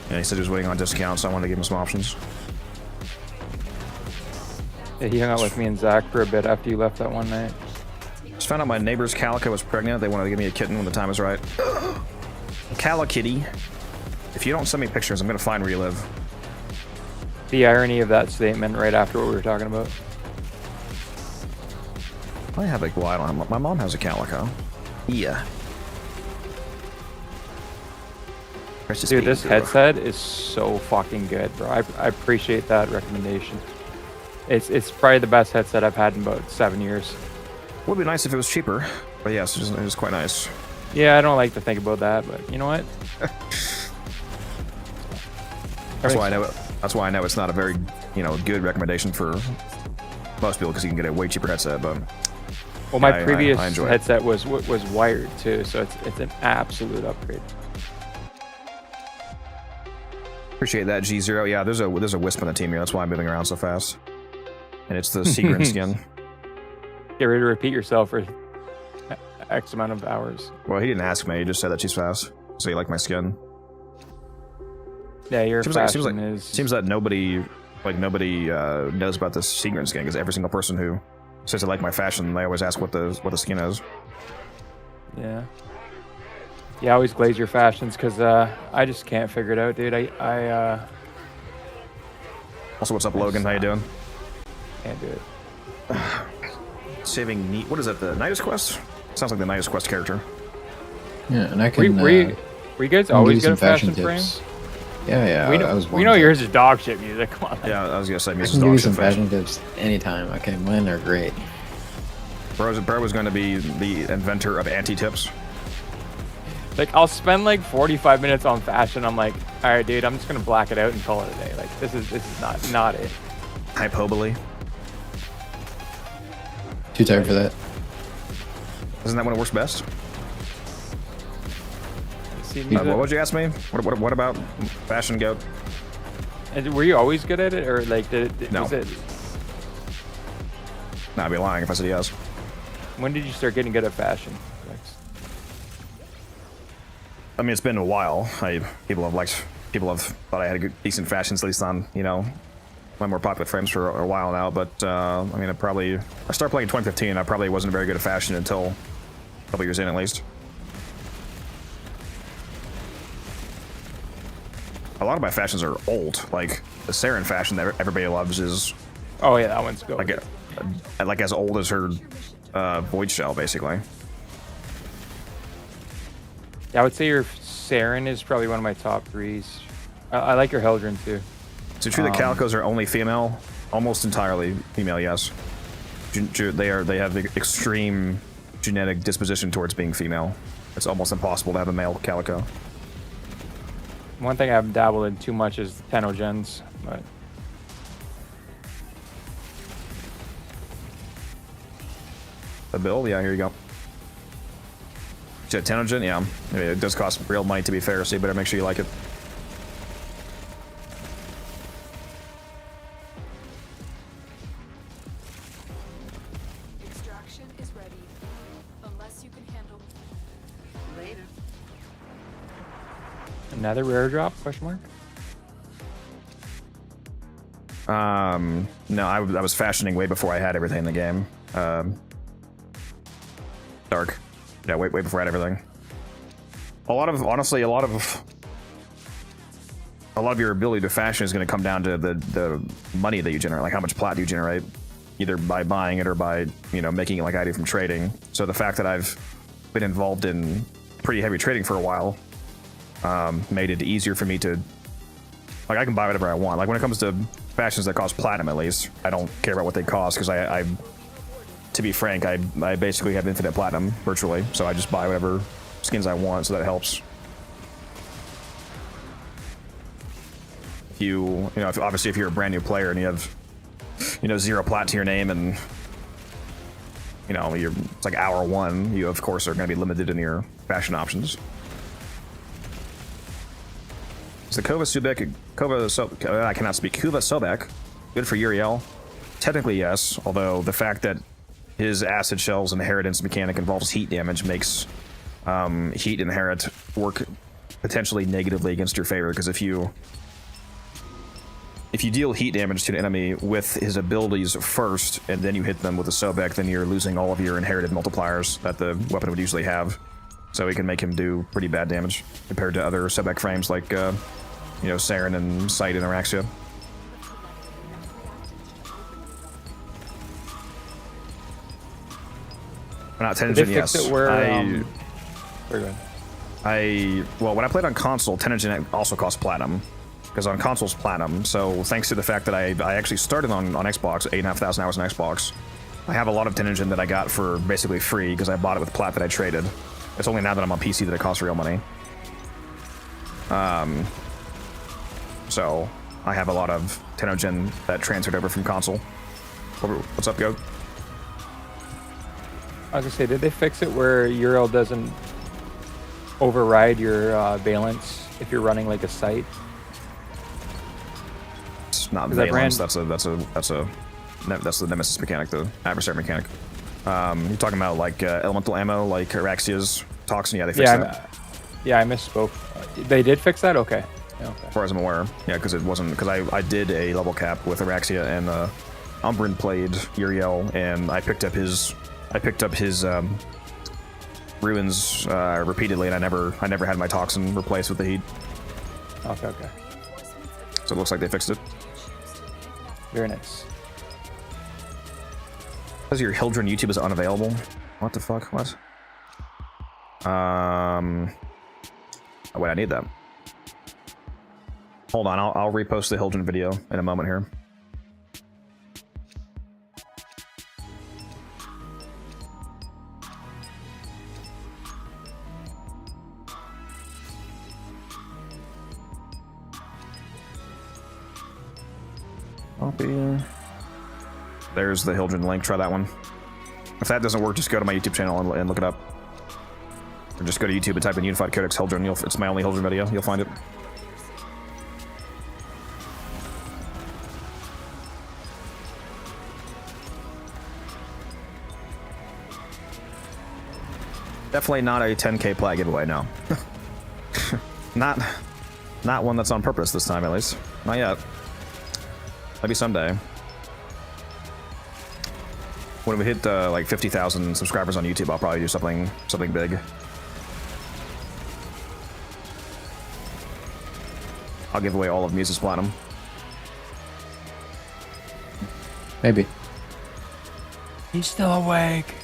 he said he was waiting on discounts, so I wanted to give him some options. Yeah, he hung out with me and Zach for a bit after you left that one night. Just found out my neighbor's calico was pregnant. They wanted to give me a kitten when the time is right. Calikitty. If you don't send me pictures, I'm gonna find where you live. The irony of that statement right after what we were talking about. I have a. Well, I don't have. My mom has a calico. Yeah. Dude, this headset is so fucking good, bro. I appreciate that recommendation. It's probably the best headset I've had in about 7 years. Would be nice if it was cheaper, but yes, it is quite nice. Yeah, I don't like to think about that, but you know what? That's why I know. That's why I know it's not a very, good recommendation for most people because you can get a way cheaper headset. But Well, my I previous enjoy it. headset was wired too, so it's an absolute upgrade. Appreciate that, G0. Yeah, there's a wisp on the team here. That's why I'm moving around so fast. And it's the Seagrin skin. Get ready to repeat yourself for X amount of hours. Well, he didn't ask me. He just said that she's fast. So you like my skin? Yeah, your fashion seems that nobody knows about this Seagrin skin, because every single person who says they like my fashion, they always ask what the skin is. Yeah. Yeah, I always glaze your fashions because I just can't figure it out, dude. I Also, what's up, Logan? How you doing? Can't do it. Saving neat. What is that? The Nidus Quest? Sounds like the Nidus Quest character. Yeah, and I can. Were you guys always good at fashion frames? Yeah. We know yours is dog shit music. Come on. Yeah, I was gonna say I music's can give you dog some shit. fashion tips anytime. Okay, mine are great. Bro was going to be the inventor of anti-tips. Like, I'll spend like 45 minutes on fashion. I'm like, all right, dude, I'm just gonna black it out and call it a day. Like, this is not it. Hyperbole. Too tired for that. Isn't that when it works best? See, What would you ask me? What about fashion goat? and were you always good at it, or like No. was it? No, I'd be lying if I said yes. When did you start getting good at fashion? Rex? I mean, it's been a while. People have thought I had a good, decent fashions, at least on, my more popular frames for a while now. But I mean, I started playing in 2015. I probably wasn't very good at fashion until a couple years in, at least. A lot of my fashions are old. Like the Saren fashion that everybody loves is. Oh yeah, that one's good. Like as old as her void shell, basically. Yeah, I would say your Saren is probably one of my top threes. I like your Heldren too. Is it true that Calicos are only female? Almost entirely female, yes. They have the extreme genetic disposition towards being female. It's almost impossible to have a male Calico. One thing I haven't dabbled in too much is TennoGens, but The build? Yeah, here you go. TennoGen? Yeah. I mean, it does cost real money, to be fair, so you better make sure you like it. Extraction is ready. Unless you can handle. Later. another rare drop? Question mark. No, I was fashioning way before I had everything in the game. Dark. Yeah, way before I had everything. Honestly, a lot of your ability to fashion is going to come down to the money that you generate, like how much plat do you generate, either by buying it or by, making it like I do from trading. So the fact that I've been involved in pretty heavy trading for a while, made it easier for me to, like, I can buy whatever I want. Like when it comes to fashions that cost platinum, at least, I don't care about what they cost, because I to be frank, I basically have infinite platinum virtually, so I just buy whatever skins I want, so that helps. Obviously if you're a brand new player and you have, 0 plat to your name, and it's like hour 1, you of course are going to be limited in your fashion options. Is the I cannot speak. Kuva Sobek good for Uriel? Technically yes, although the fact that his acid shell's inheritance mechanic involves heat damage makes heat inherit work potentially negatively against your favor, because if you deal heat damage to an enemy with his abilities first and then you hit them with a Sobek, then you're losing all of your inherited multipliers that the weapon would usually have. So it can make him do pretty bad damage compared to other Sobek frames like Saren and Sight and Araxia. Not TennoGen, yes. Well, when I played on console, TennoGen also cost platinum, because on console's platinum. So thanks to the fact that I actually started on Xbox, 8,500 hours on Xbox, I have a lot of TennoGen that I got for basically free because I bought it with plat that I traded. It's only now that I'm on PC that it costs real money. So I have a lot of TennoGen that transferred over from console. What's up, Goat? I was gonna say, did they fix it where Euro doesn't override your valence if you're running like a site? It's not 'Cause that valence. brand- That's the nemesis mechanic, the adversary mechanic. You're talking about like elemental ammo, like Araxia's toxin. Yeah, they fixed that. Yeah, I misspoke. They did fix that. Okay. Yeah, okay. As far as I'm aware, yeah, because it wasn't because I did a level cap with Araxia and Umbrin played Uriel, and I picked up his ruins repeatedly, and I never had my toxin replaced with the heat. Okay, okay. So it looks like they fixed it. Very nice. Says your Hildren YouTube is unavailable. What the fuck? What? Oh, wait, I need that. Hold on, I'll repost the Hildren video in a moment here. Copy. There's the Hildren link. Try that one. If that doesn't work, just go to my YouTube channel and look it up. Or just go to YouTube and type in Unified Codex Hildren. It's my only Hildren video. You'll find it. Definitely not a 10k plat giveaway, no. Not one that's on purpose this time, at least. Not yet. Maybe someday. When we hit like 50,000 subscribers on YouTube, I'll probably do something big. I'll give away all of Muse's Platinum. Maybe. He's still awake.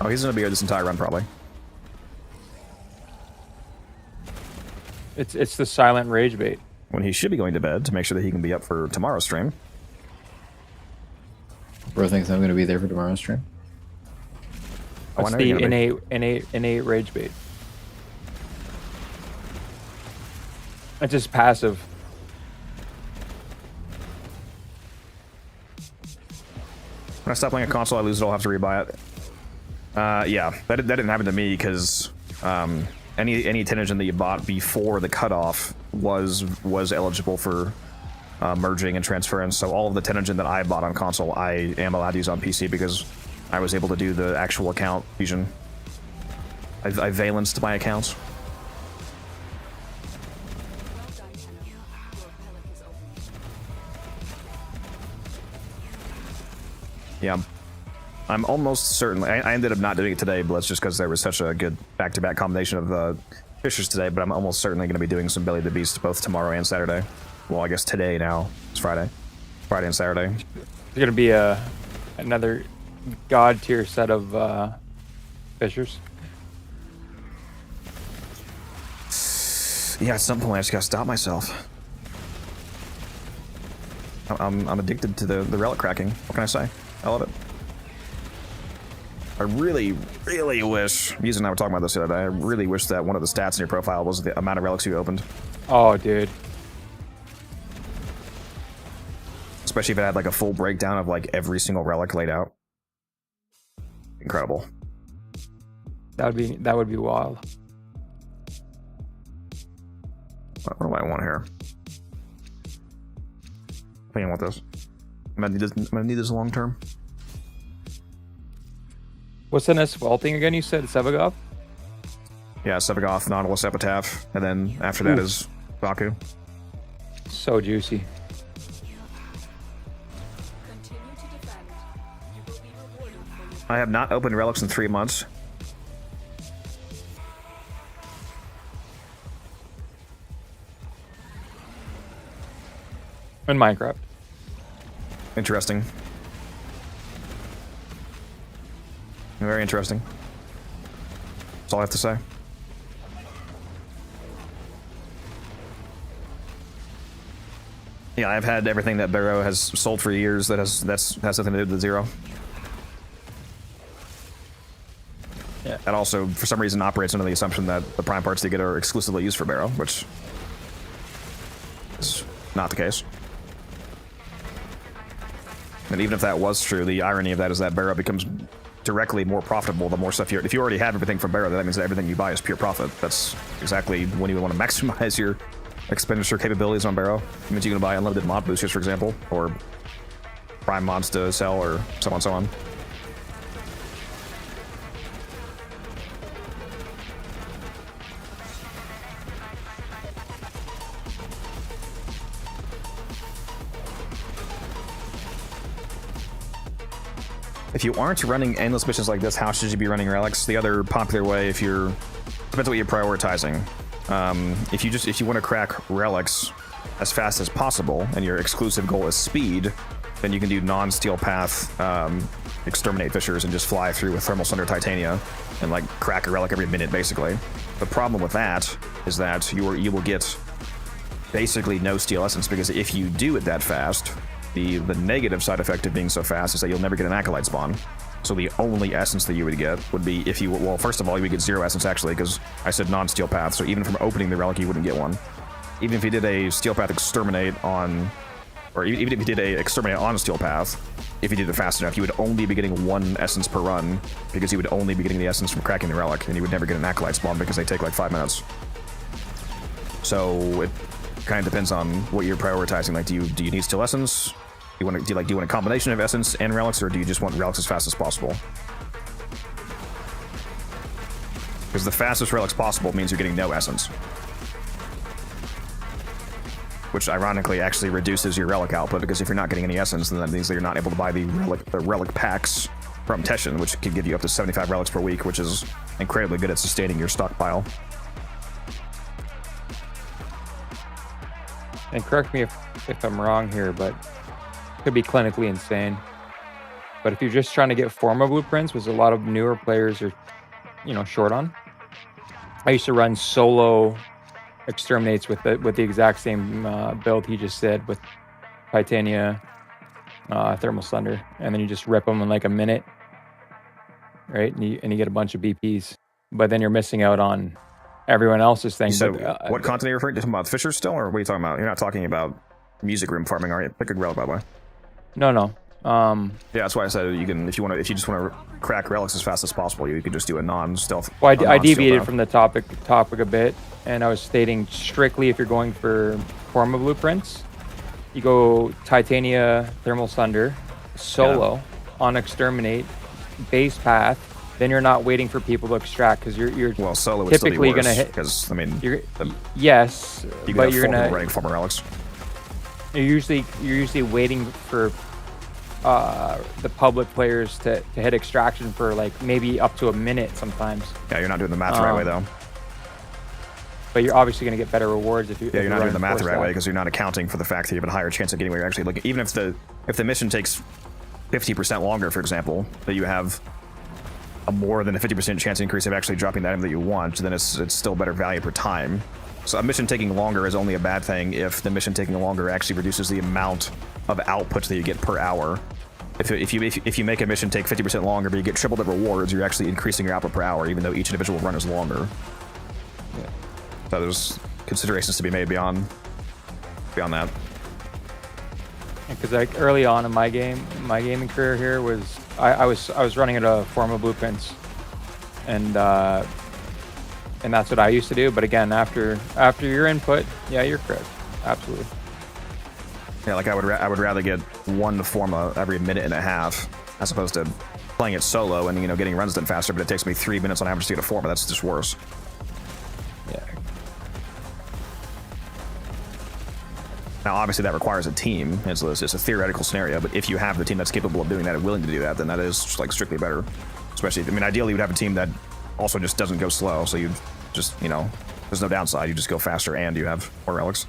Oh, he's gonna be here this entire run, probably. It's the silent rage bait. When he should be going to bed to make sure that he can be up for tomorrow's stream. Bro thinks I'm going to be there for tomorrow's stream. What's the innate rage bait? It's just passive. When I stop playing a console, I lose it. I'll have to rebuy it. Yeah, that didn't happen to me because any Tenogen that you bought before the cutoff was eligible for merging and transference. So all of the Tenogen that I bought on console, I am allowed to use on PC because I was able to do the actual account fusion. I valenced my accounts. Yeah, I'm almost certain. I ended up not doing it today, but that's just because there was such a good back-to-back combination of fishers today. But I'm almost certainly going to be doing some Belly of the Beast both tomorrow and Saturday. Well, I guess today now. It's Friday. Friday and Saturday. It's going to be another god tier set of fishers. Yeah, at some point I just got to stop myself. I'm addicted to the relic cracking. What can I say? I love it. I really, really wish, Muse and I were talking about this the other day, I really wish that one of the stats in your profile was the amount of relics you opened. Oh, dude. Especially if it had like a full breakdown of like every single relic laid out. Incredible. That would be wild. What do I want here? I think I want this. I'm gonna need this long term. What's the next fall thing again? You said Sevagoth? Yeah, Sevagoth, Nautilus, Epitaph, and then after that is Baku. So juicy. I have not opened relics in 3 months. In Minecraft. Interesting. Very interesting. That's all I have to say. Yeah, I've had everything that Barrow has sold for years that has nothing to do with zero. Yeah. That also, for some reason, operates under the assumption that the prime parts they get are exclusively used for Barrow, which is not the case. And even if that was true, the irony of that is that Barrow becomes directly more profitable the more stuff you... If you already have everything from Barrow, that means that everything you buy is pure profit. That's exactly when you want to maximize your expenditure capabilities on Barrow. It means you can buy unlimited mod boosters, for example, or prime mods to sell, or so on and so on. If you aren't running endless missions like this, how should you be running relics? The other popular way, if you're... Depends what you're prioritizing. If you want to crack relics as fast as possible, and your exclusive goal is speed, then you can do non-steel path, exterminate fishers, and just fly through with thermal sunder Titania, and like crack a relic every minute, basically. The problem with that is that you will get basically no steel essence, because if you do it that fast, the negative side effect of being so fast is that you'll never get an acolyte spawn. So the only essence that you would get would be if you... Well, first of all, you would get 0 essence, actually, because I said non-steel path, so even from opening the relic, you wouldn't get one. Even if you did a steel path exterminate on... Or even if you did a exterminate on a steel path, if you did it fast enough, you would only be getting 1 essence per run, because you would only be getting the essence from cracking the relic, and you would never get an acolyte spawn because they take like 5 minutes. So it kind of depends on what you're prioritizing. Like, do you need steel essence? Do you want a combination of essence and relics, or do you just want relics as fast as possible? Because the fastest relics possible means you're getting no essence, which ironically actually reduces your relic output, because if you're not getting any essence, then that means that you're not able to buy the relic packs from Teshin, which can give you up to 75 relics per week, which is incredibly good at sustaining your stockpile. And correct me if I'm wrong here, but could be clinically insane. But if you're just trying to get Forma blueprints, which a lot of newer players are, short on. I used to run solo exterminates with the exact same build he just said, with Titania, thermal thunder, and then you just rip them in like a minute, right? And you get a bunch of BPs, but then you're missing out on everyone else's thing. So what content are you referring to? Talking about fishers still, or what are you talking about? You're not talking about music room farming, are you? Pick a relic, by the way. No. Yeah, that's why I said you can, if you just want to crack relics as fast as possible, you could just do a non-stealth. Well, I deviated from the topic a bit, and I was stating strictly if you're going for Forma blueprints, you go Titania, thermal thunder, solo on exterminate, base path. Then you're not waiting for people to extract, because you're well, solo typically going to hit. Because Yes, but you're gonna running Forma relics. You're usually waiting for the public players to hit extraction for like maybe up to a minute sometimes. Yeah, you're not doing the math the right way though. But you're obviously going to get better rewards if you. Yeah, you're not doing the math the right way, because you're not accounting for the fact that you have a higher chance of getting what you're actually looking. Even if the mission takes 50% longer, for example, that you have a more than a 50% chance increase of actually dropping the item that you want, then it's still better value per time. So a mission taking longer is only a bad thing if the mission taking longer actually reduces the amount of output that you get per hour. If you make a mission take 50% longer, but you get triple the rewards, you're actually increasing your output per hour, even though each individual run is longer. Yeah. So there's considerations to be made beyond that. Because like early on in my gaming career here was I was running at a Forma blueprints, and that's what I used to do. But again, after your input, yeah, you're correct, absolutely. Yeah, like I would rather get 1 Forma every minute and a half, as opposed to playing it solo and getting runs done faster. But it takes me 3 minutes on average to get a Forma. That's just worse. Yeah. Now, obviously, that requires a team. It's a theoretical scenario, but if you have the team that's capable of doing that and willing to do that, then that is like strictly better. Especially, ideally, you'd have a team that also just doesn't go slow. So you just, there's no downside. You just go faster and you have more relics.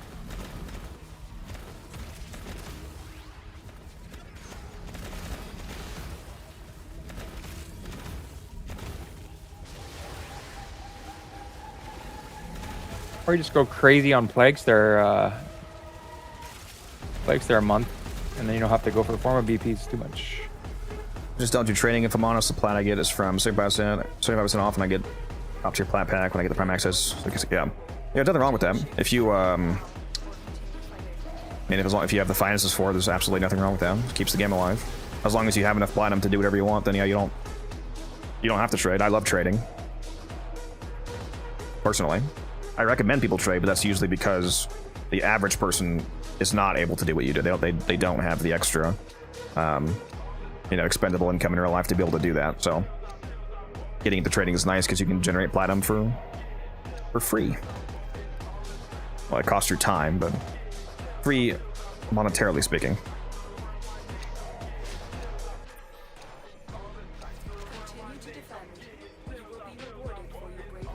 Or you just go crazy on plagues. They're a month, and then you don't have to go for the Forma BPs too much. Just don't do training. If I'm honest, the plat I get is from 75% off, and I get top tier plat pack when I get the prime access. Yeah, nothing wrong with that. If you I mean, if you have the finances for it, there's absolutely nothing wrong with that. It keeps the game alive. As long as you have enough platinum to do whatever you want, then yeah, you don't have to trade. I love trading. Personally, I recommend people trade, but that's usually because the average person is not able to do what you do. They don't have the extra, expendable income in real life to be able to do that. So getting into trading is nice because you can generate platinum for free. Well, it costs your time, but free monetarily speaking. Continue to defend. You will be rewarded for your bravery.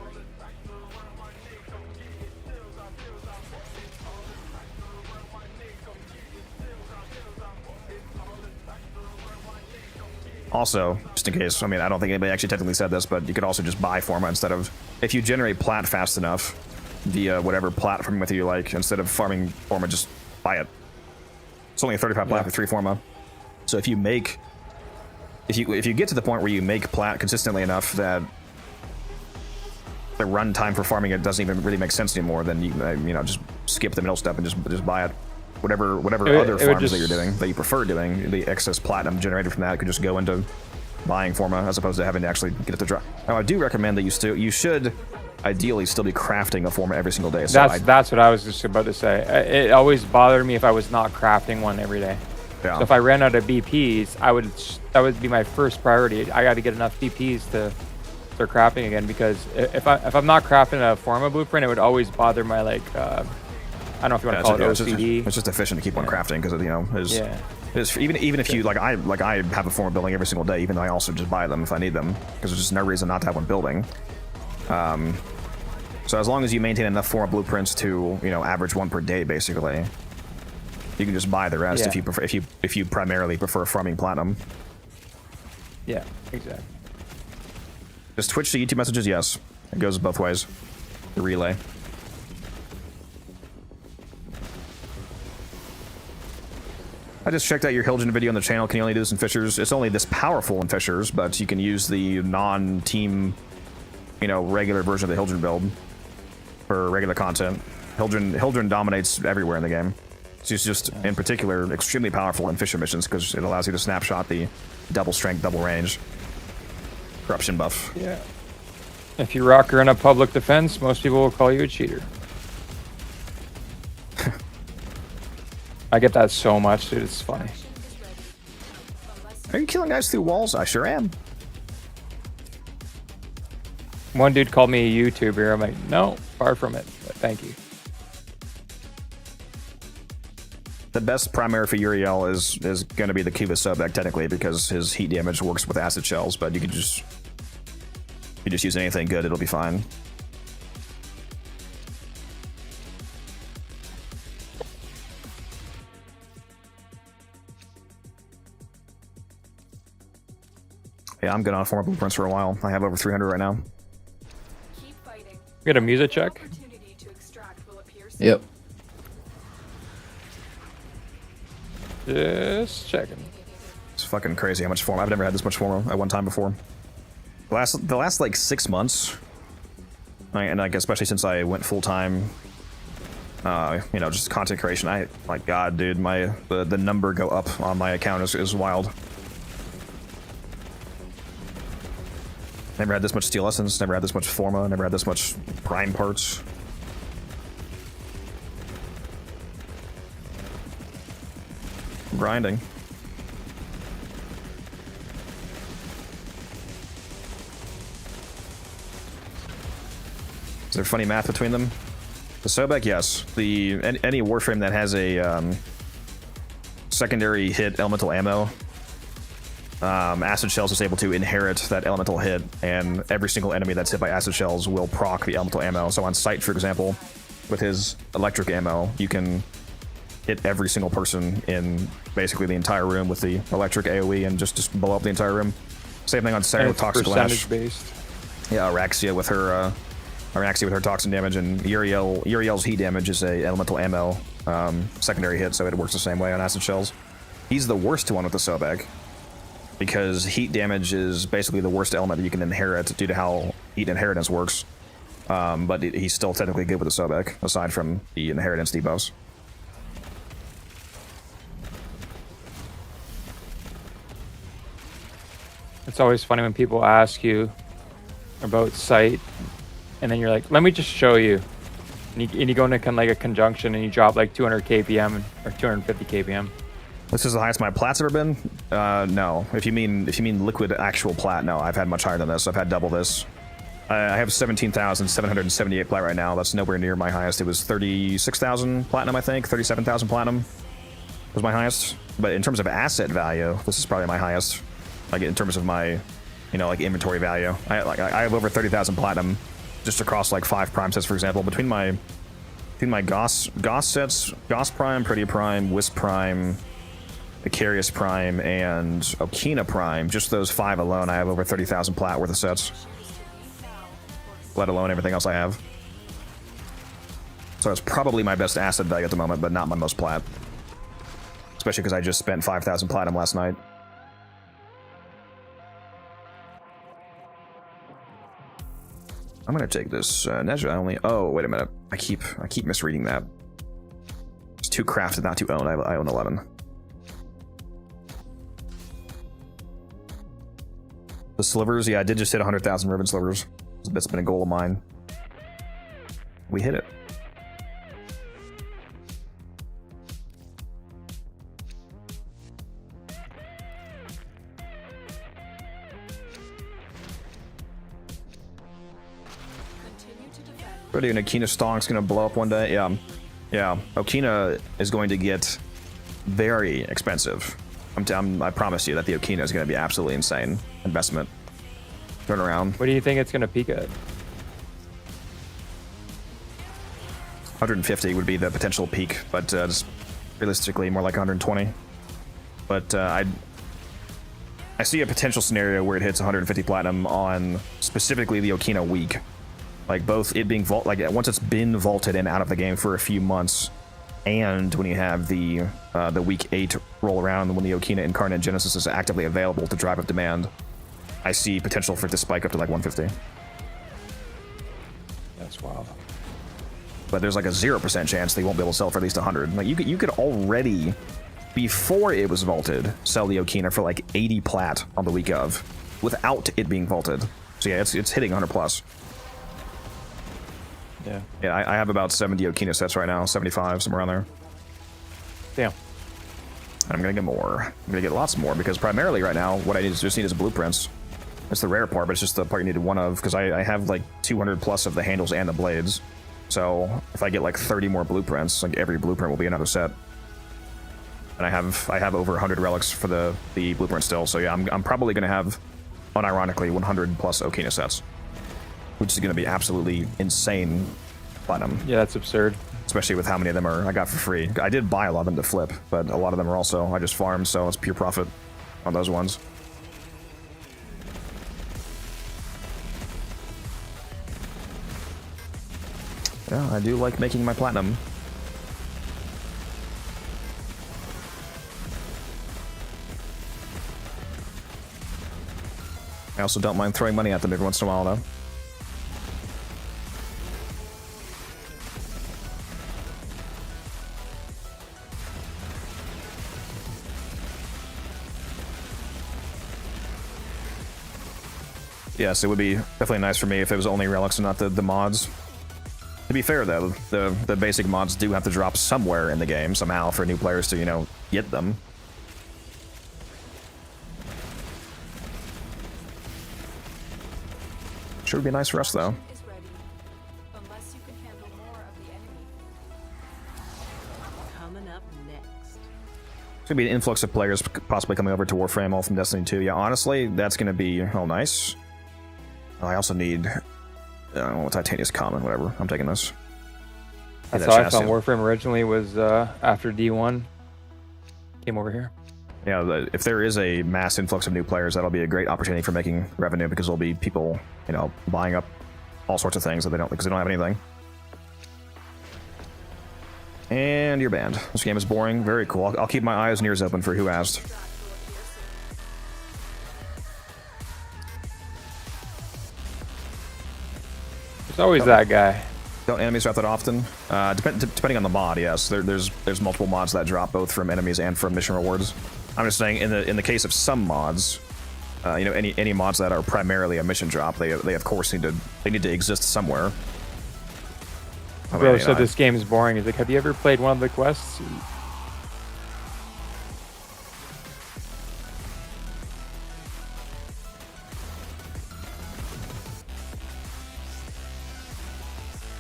Also, just in case, I mean, I don't think anybody actually technically said this, but you could also just buy Forma instead of, if you generate plat fast enough via whatever platform method you like, instead of farming Forma, just buy it. It's only a 35 plat for 3 Forma. So if you get to the point where you make plat consistently enough that the run time for farming it doesn't even really make sense anymore, then you just skip the middle step and just buy it. Whatever other farms that you're doing, that you prefer doing, the excess platinum generated from that could just go into buying Forma as opposed to having to actually get it to drop. Now, I do recommend that you should ideally still be crafting a Forma every single day. So that's what I was just about to say. It always bothered me if I was not crafting one every day. Yeah. So if I ran out of BPs, that would be my first priority. I got to get enough BPs to start crafting again, because if I'm not crafting a Forma blueprint, it would always bother my I don't know if you want to call it OCD. It's just efficient to keep on crafting because even if you I have a Forma building every single day, even though I also just buy them if I need them, because there's just no reason not to have one building. So as long as you maintain enough Forma blueprints to average one per day, basically, you can just buy the rest if you prefer. If you primarily prefer farming platinum. Yeah, exactly. Just Twitch to YouTube messages, yes, it goes both ways. The relay. I just checked out your Hilgen video on the channel. Can you only do this in Fishers? It's only this powerful in Fishers, but you can use the non-team, regular version of the Hilgen build for regular content. Hilgen dominates everywhere in the game. She's just, in particular, extremely powerful in Fisher missions because it allows you to snapshot the double strength, double range corruption buff. Yeah. If you rock her in a public defense, most people will call you a cheater. I get that so much, dude. It's funny. Are you killing guys through walls? I sure am. One dude called me a YouTuber. I'm like, no, far from it. But thank you. The best primary for Uriel is going to be the Kiva Sobek, technically, because his heat damage works with acid shells, but you could just use anything good, it'll be fine. Yeah, I'm good on Forma blueprints for a while. I have over 300 right now. Keep fighting. Get a music check. Opportunity to extract will appear soon. Yep. Just checking. It's fucking crazy how much Forma. I've never had this much Forma at one time before. The last like 6 months, and like especially since I went full time, just content creation. My God, dude, the number go up on my account is wild. Never had this much steel essence, never had this much Forma, never had this much prime parts. Grinding. Is there funny math between them? The Sobek, yes. Any Warframe that has a secondary hit elemental ammo, acid shells is able to inherit that elemental hit, and every single enemy that's hit by acid shells will proc the elemental ammo. So on Sight, for example, with his electric ammo, you can hit every single person in basically the entire room with the electric AoE and just blow up the entire room. Same thing on Sarah with Toxic Lash. Based. Yeah, Araxia with her toxin damage, and Uriel's heat damage is a elemental ammo secondary hit, so it works the same way on acid shells. He's the worst one with the Sobek, because heat damage is basically the worst element that you can inherit due to how heat inheritance works. But he's still technically good with the Sobek, aside from the inheritance debuffs. It's always funny when people ask you about sight, and then you're like, "Let me just show you." And you go into kind of like a conjunction, and you drop like 200 kpm or 250 kpm. This is the highest my plat's ever been. No. If you mean liquid actual plat, no. I've had much higher than this. I've had double this. I have 17,778 plat right now. That's nowhere near my highest. It was 36,000 platinum, I think. 37,000 platinum was my highest. But in terms of asset value, this is probably my highest. Like in terms of my, like inventory value. I have over 30,000 platinum just across like 5 prime sets, for example. Between my Goss sets, Goss Prime, Pretty Prime, Wisp Prime, Vicarious Prime, and Okina Prime, just those 5 alone, I have over 30,000 plat worth of sets. Let alone everything else I have. So it's probably my best asset value at the moment, but not my most plat. Especially because I just spent 5,000 platinum last night. I'm gonna take this Nezha only. Oh, wait a minute. I keep misreading that. It's 2 crafted, not 2 owned. I own 11. The slivers, yeah, I did just hit 100,000 ribbon slivers. That's been a goal of mine. We hit it. Pretty an Okina Stonk's gonna blow up one day. Yeah. Okina is going to get very expensive. I promise you that the Okina is gonna be absolutely insane investment. Turn around. What do you think it's gonna peak at? 150 would be the potential peak, but just realistically more like 120. But I see a potential scenario where it hits 150 platinum on specifically the Okina week. Like both it being once it's been vaulted and out of the game for a few months, and when you have the week 8 roll around when the Okina Incarnate Genesis is actively available to drive up demand, I see potential for it to spike up to like 150. That's wild. But there's like a 0% chance they won't be able to sell for at least 100. Like you could already, before it was vaulted, sell the Okina for like 80 plat on the week of, without it being vaulted. So yeah, it's hitting 100 plus. Yeah, I have about 70 Okina sets right now, 75, somewhere around there. Damn. And I'm gonna get more. I'm gonna get lots more because primarily right now, what I just need is blueprints. That's the rare part, but it's just the part you needed one of because I have like 200 plus of the handles and the blades. So if I get like 30 more blueprints, like every blueprint will be another set. And I have over 100 relics for the blueprint still. So yeah, I'm probably gonna have, unironically, 100 plus Okina sets, which is going to be absolutely insane platinum. Yeah, that's absurd. Especially with how many of them I got for free. I did buy a lot of them to flip, but a lot of them are also, I just farmed, so it's pure profit on those ones. Yeah, I do like making my platinum. I also don't mind throwing money at them every once in a while, though. Yes, it would be definitely nice for me if it was only relics and not the mods. To be fair, though, the basic mods do have to drop somewhere in the game somehow for new players to, get them. Sure would be nice for us, though. Coming up next. It's gonna be an influx of players possibly coming over to Warframe, all from Destiny 2. Yeah, honestly, that's gonna be nice. I also need Titania's common, whatever. I'm taking this. That's how I found Warframe originally, was after D1. Came over here. Yeah, if there is a mass influx of new players, that'll be a great opportunity for making revenue because there'll be people, buying up all sorts of things that they don't have anything. And you're banned. This game is boring. Very cool. I'll keep my eyes and ears open for who asked. There's always that guy. Don't enemies drop that often? Depending on the mod, yes. There's multiple mods that drop both from enemies and from mission rewards. I'm just saying, in the case of some mods, You know, any mods that are primarily a mission drop, they of course need to exist somewhere. I mean, Bro you said know, this game is boring. He's like, have you ever played one of the quests?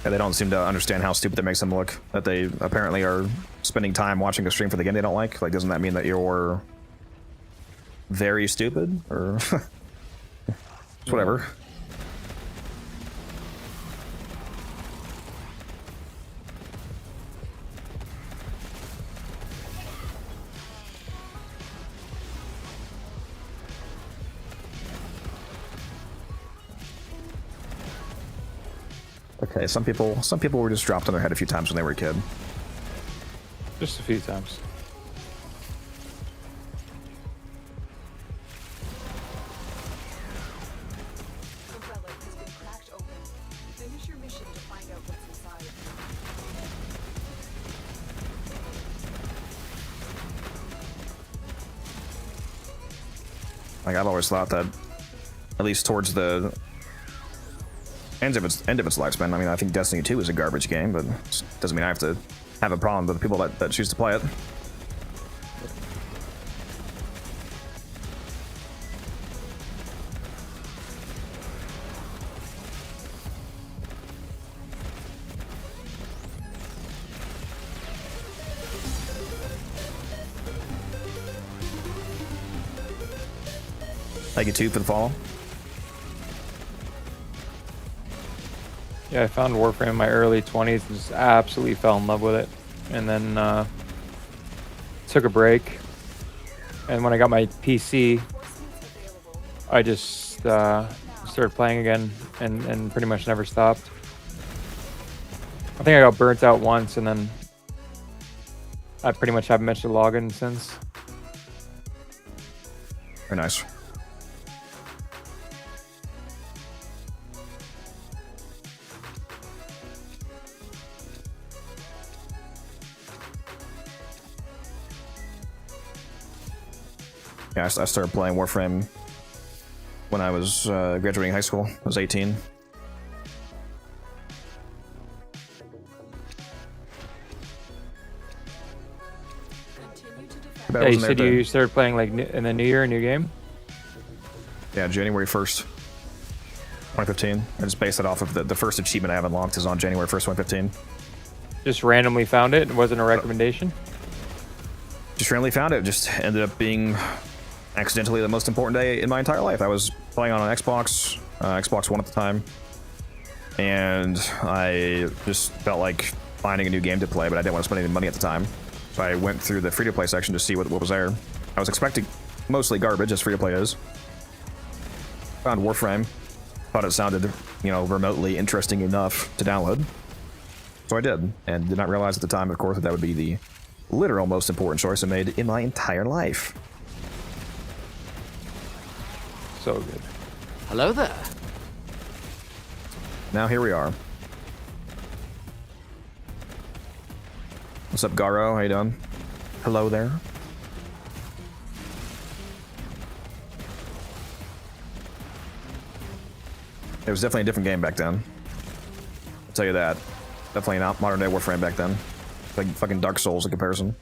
Yeah, they don't seem to understand how stupid that makes them look. That they apparently are spending time watching a stream for the game they don't like. Like, doesn't that mean that you're very stupid? Or just whatever. Okay, some people were just dropped on their head a few times when they were a kid. Just a few times. The relic has been cracked open. Finish your mission to find out what's inside. Like, I've always thought that, at least towards the end of its lifespan, I mean, I think Destiny 2 is a garbage game, but it doesn't mean I have to have a problem with the people that choose to play it. Thank you, too, for the follow. Yeah, I found Warframe in my early 20s and just absolutely fell in love with it. And then took a break. And when I got my PC, I just started playing again and pretty much never stopped. I think I got burnt out once and then I pretty much haven't missed a login since. Very nice. Yeah, I started playing Warframe when I was graduating high school. I was 18. Yeah, you said you started playing like in the new year, a new game? Yeah, January 1st, 2015. I just based it off of the first achievement I have unlocked is on January 1st, 2015. Just randomly found it? It wasn't a recommendation? Just randomly found it. Just ended up being accidentally the most important day in my entire life. I was playing on an Xbox, Xbox One at the time, and I just felt like finding a new game to play, but I didn't want to spend any money at the time. So I went through the free-to-play section to see what was there. I was expecting mostly garbage, as free-to-play is. Found Warframe. Thought it sounded, you know, remotely interesting enough to download. So I did, and did not realize at the time, of course, that would be the literal most important choice I made in my entire life. So good. Hello there. Now here we are. What's up, Garo? How you doing? Hello there. It was definitely a different game back then. I'll tell you that. Definitely not modern day Warframe back then. Like fucking Dark Souls in comparison.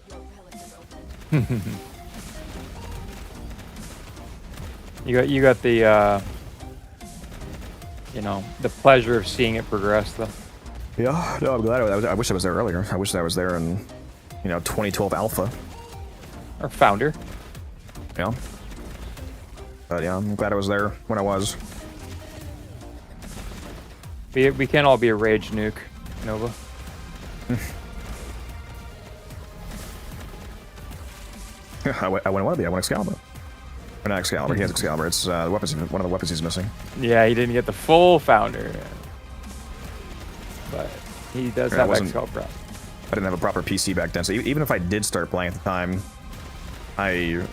You got the you know, the pleasure of seeing it progress though. Yeah, no, I'm glad I wish I was there earlier. I wish I was there in, you know, 2012 alpha. Or founder. Yeah. But yeah, I'm glad I was there when I was. We can't all be a rage nuke, Nova. I wouldn't want to be. I want Excalibur. Or not Excalibur. He has Excalibur. It's the weapons. One of the weapons he's missing. Yeah, he didn't get the full founder, but he does have Excalibur. I didn't have a proper PC back then, so even if I did start playing at the time, I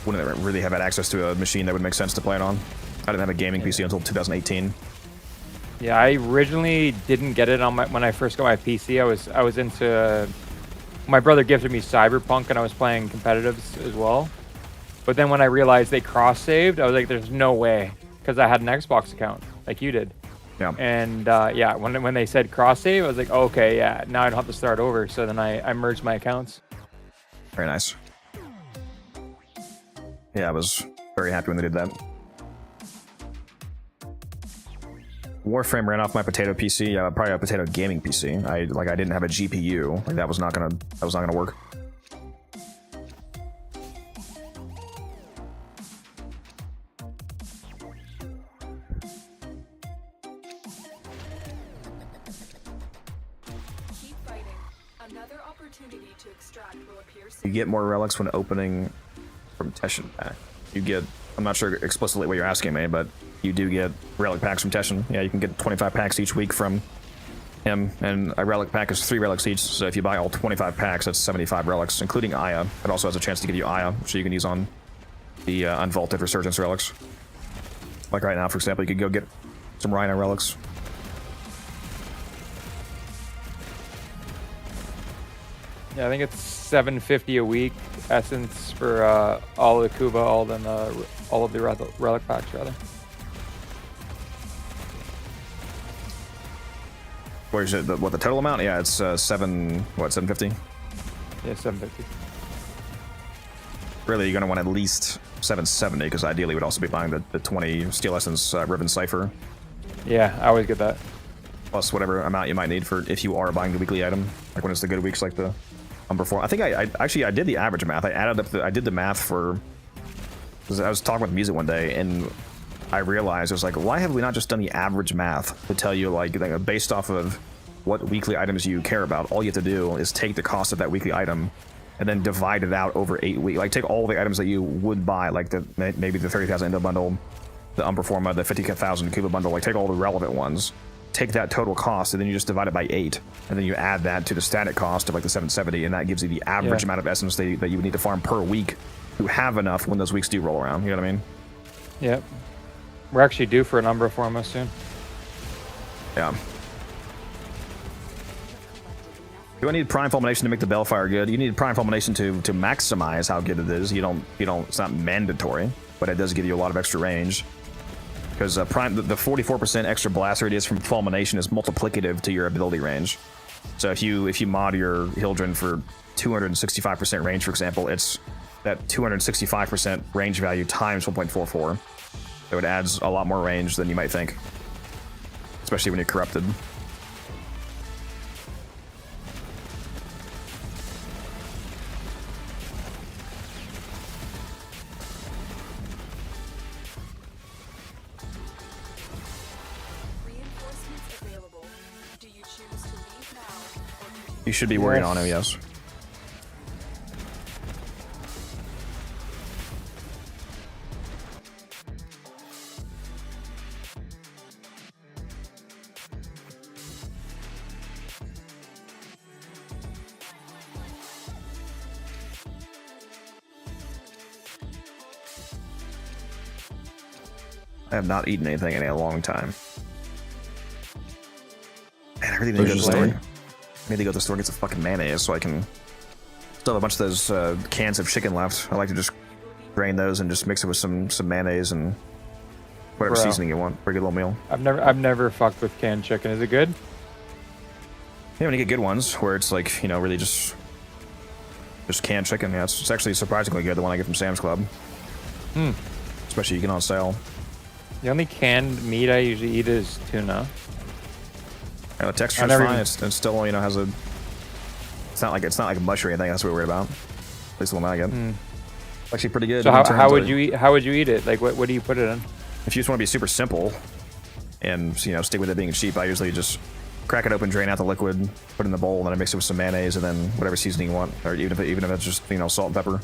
wouldn't really have had access to a machine that would make sense to play it on. I didn't have a gaming PC until 2018. Yeah, I originally didn't get it on when I first got my PC. I was into. My brother gifted me Cyberpunk, and I was playing competitives as well. But then when I realized they cross-saved, I was like, there's no way. Because I had an Xbox account, like you did. Yeah. And yeah, when they said cross-save, I was like, okay, yeah, now I don't have to start over. So then I merged my accounts. Very nice. Yeah, I was very happy when they did that. Warframe ran off my potato PC, probably a potato gaming PC. I didn't have a GPU. Like that was not gonna work. Keep fighting. Another opportunity to extract will appear soon. You get more relics when opening from Teshin pack. You get, I'm not sure explicitly what you're asking me, but you do get relic packs from Teshin. Yeah, you can get 25 packs each week from him, and a relic pack is 3 relics each, so if you buy all 25 packs, that's 75 relics, including Aya. It also has a chance to give you Aya, which you can use on the unvaulted Resurgence relics. Like right now, for example, you could go get some Rhino relics. Yeah, I think it's $7.50 a week essence for all of the Kuba, all of the relic packs rather. Where is it? What the total amount? Yeah, it's $750. Yeah, $7.50. Really, you're gonna want at least $770 because ideally, we'd also be buying the 20 Steel Essence Ribbon Cipher. Yeah, I always get that. Plus whatever amount you might need for if you are buying the weekly item, like when it's the good weeks, like the Umber. I think I did the average math. I added up I did the math for, because I was talking with music one day and I realized I was like, why have we not just done the average math to tell you like based off of what weekly items you care about? All you have to do is take the cost of that weekly item and then divide it out over 8 weeks. Like take all the items that you would buy, like maybe the 30,000 Indo bundle, the Umber Forma, the 50,000 Cuba bundle. Like take all the relevant ones. Take that total cost and then you just divide it by 8 and then you add that to the static cost of like the 770 and that gives you the average amount of essence that you would need to farm per week to have enough when those weeks do roll around. You know what I mean? Yep. We're actually due for a number of Forma soon. Yeah. Do I need Prime Fulmination to make the Bellfire good? You need Prime Fulmination to maximize how good it is. You don't it's not mandatory, but it does give you a lot of extra range. Because the 44% extra blast radius from Fulmination is multiplicative to your ability range. So if you mod your Hildren for 265% range, for example, it's that 265% range value times 1.44. So it adds a lot more range than you might think, especially when you're corrupted. You should be worrying on him, yes. I have not eaten anything in a long time. Man, I really need to go to the store. I need to go to the store and get some fucking mayonnaise so I can still have a bunch of those cans of chicken left. I like to just drain those and just mix it with some mayonnaise and whatever seasoning you want for a good little meal. I've never fucked with canned chicken. Is it good? Yeah, when you get good ones where it's like, you know, really just canned chicken. Yeah, it's actually surprisingly good, the one I get from Sam's Club. Especially you get on sale. The only canned meat I usually eat is tuna. Yeah, the texture is fine. It's still, you know, has a. It's not like a mush or anything. That's what we're worried about. At least the one I get. Actually, pretty good. So how would you eat? How would you eat it? Like, what do you put it in? If you just want to be super simple, and you know, stick with it being cheap, I usually just crack it open, drain out the liquid, put it in the bowl, and then I mix it with some mayonnaise, and then whatever seasoning you want, or even if it's just, you know, salt and pepper.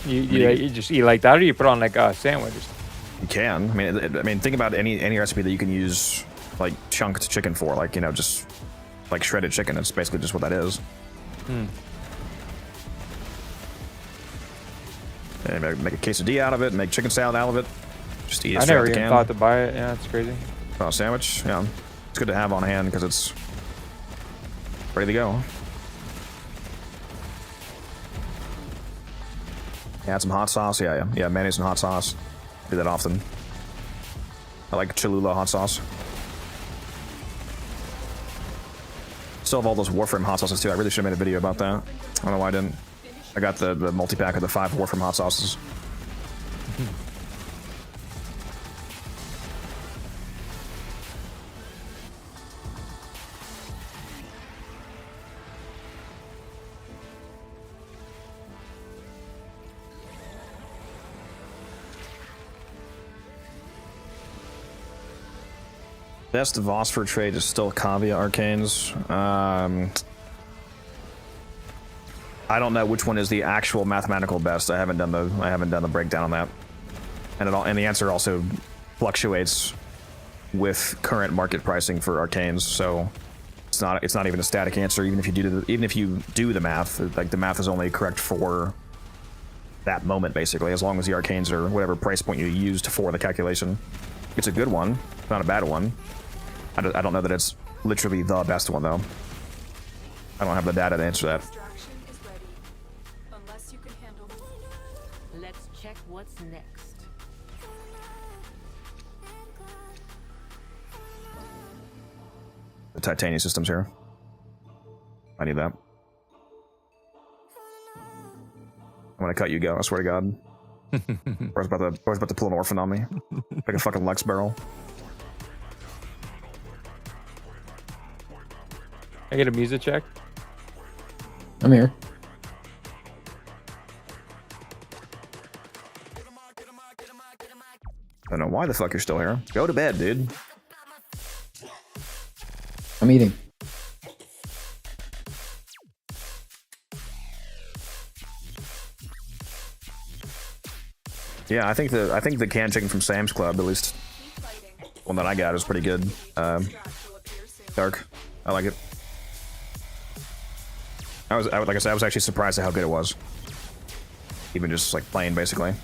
You just eat like that, or you put on like a sandwich? You can. I mean, think about any recipe that you can use like chunked chicken for, like, you know, just like shredded chicken. It's basically just what that is. And make a quesadilla out of it, make chicken salad out of it. Just eat it straight out the can. I never even thought to buy it. Yeah, it's crazy. Oh, a sandwich? Yeah, it's good to have on hand because it's ready to go. Add some hot sauce. Yeah, mayonnaise and hot sauce. Do that often. I like Cholula hot sauce. Still have all those Warframe hot sauces too. I really should have made a video about that. I don't know why I didn't. I got the multi-pack of the 5 Warframe hot sauces. Best Voss for trade is still Kavia Arcanes. I don't know which one is the actual mathematical best. I haven't done the breakdown on that. And the answer also fluctuates with current market pricing for Arcanes. So it's not even a static answer. Even if you do the math, like the math is only correct for that moment basically, as long as the Arcanes are whatever price point you used for the calculation. It's a good one, not a bad one. I don't know that it's literally the best one, though. I don't have the data to answer that. Extraction is ready. Unless you can handle. Let's check what's next. The Titania system's here. I need that. I'm gonna cut you, go. I swear to God. I was about to pull an orphan on me, like a fucking Lux barrel. I get a music check. I'm here. I don't know why the fuck you're still here. Go to bed, dude. I'm eating. Yeah, I think the canned chicken from Sam's Club, at least one that I got, is pretty good. Dark. I like it. Like I said, I was actually surprised at how good it was. Even just like plain, basically.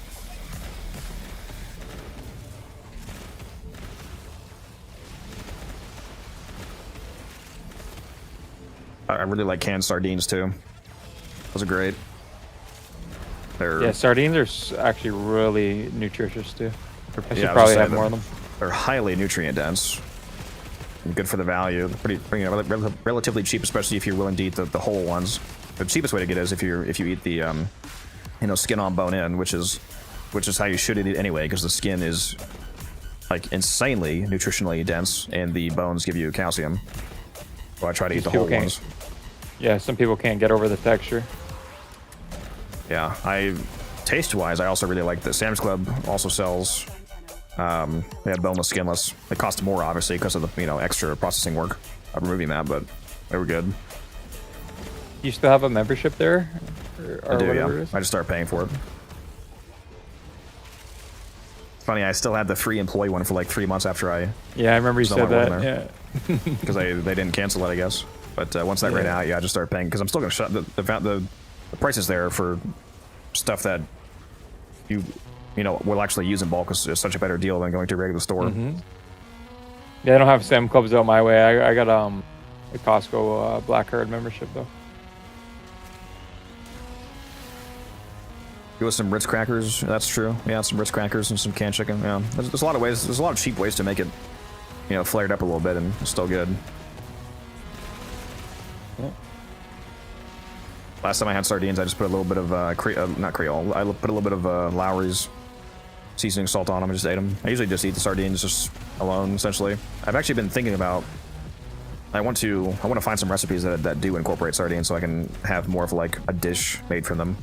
I really like canned sardines too. Those are great. Yeah, sardines are actually really nutritious too. I should yeah, probably have more of them. They're highly nutrient dense. And good for the value. They're pretty relatively cheap, especially if you're willing to eat the whole ones. The cheapest way to get it is if you eat the skin on bone in, which is how you should eat it anyway, because the skin is like insanely nutritionally dense and the bones give you calcium. So I try to eat the whole ones. Yeah, some people can't get over the texture. Yeah, taste-wise, I also really like that Sam's Club also sells. They had boneless, skinless. They cost more, obviously, because of the extra processing work of removing that, but they were good. You still have a membership there? Or I do, whatever yeah. it is? I just started paying for it. It's funny, I still had the free employee one for like 3 months after I. Yeah, I remember you said that. Yeah. Because they didn't cancel it, I guess. But once that ran out, yeah, I just started paying because I'm still gonna shut the prices there for stuff that you will actually use in bulk is such a better deal than going to a regular store. Yeah, I don't have Sam Clubs out my way. I got a Costco Black Card membership though. You with some Ritz crackers? That's true. Yeah, some Ritz crackers and some canned chicken. Yeah, there's a lot of ways. There's a lot of cheap ways to make it, flared up a little bit and it's still good. Yeah. Last time I had sardines, I just put a little bit of not Creole. I put a little bit of Lowry's seasoning salt on them and just ate them. I usually just eat the sardines just alone, essentially. I've actually been thinking about. I want to find some recipes that do incorporate sardines, so I can have more of like a dish made from them,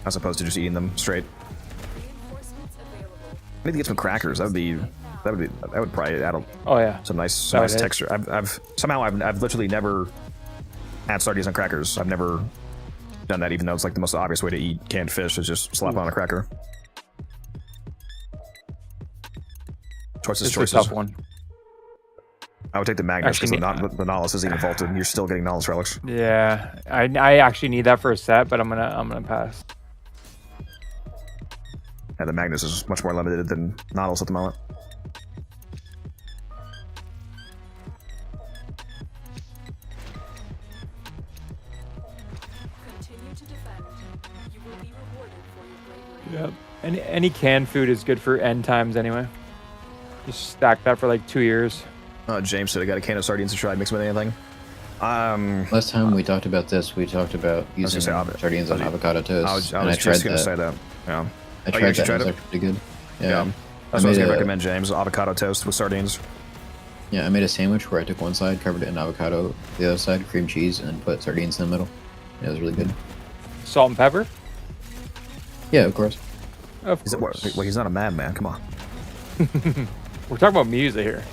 as opposed to just eating them straight. I need to get some crackers. That would probably add some nice texture. I've literally never had sardines on crackers. I've never done that, even though it's like the most obvious way to eat canned fish is just slap on a cracker. Choices. A tough one. I would take the Magnus because the Nautilus isn't even vaulted. You're still getting Nautilus relics. Yeah, I actually need that for a set, but I'm gonna pass. And the Magnus is much more limited than Nautilus at the moment. Continue to defend. You will be rewarded for your bravery. Yep. Any canned food is good for end times anyway. You stack that for like 2 years. James said I got a can of sardines to try. Mix with anything. Last time we talked about this, we talked about using sardines on avocado toast. I was just gonna say that. Yeah. I tried that. It was pretty good. Yeah. That's what I was gonna recommend, James. Avocado toast with sardines. Yeah, I made a sandwich where I took one side, covered it in avocado, the other side cream cheese, and put sardines in the middle. Yeah, it was really good. Salt and pepper? Yeah, of course. Of course. Well, he's not a madman. Come on. We're talking about music here.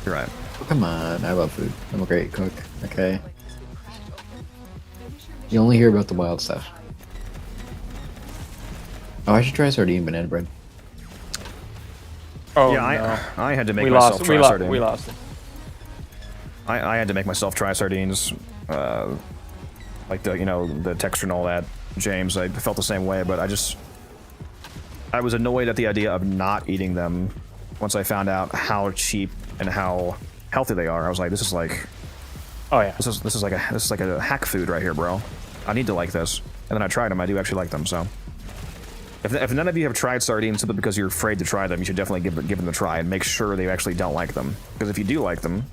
You're right. Oh, come on, I love food. I'm a great cook. Okay. You only hear about the wild stuff. Oh, I should try sardine banana bread. Oh, yeah, no. I had to make myself try sardines. We lost it. I had to make myself try sardines, like the texture and all that. James, I felt the same way, but I was annoyed at the idea of not eating them once I found out how cheap and how healthy they are. I was like, this is like, oh yeah, this is like a hack food right here, bro. I need to like this. And then I tried them. I do actually like them. So if none of you have tried sardines simply because you're afraid to try them, you should definitely give them a try and make sure they actually don't like them. Because if you do like them,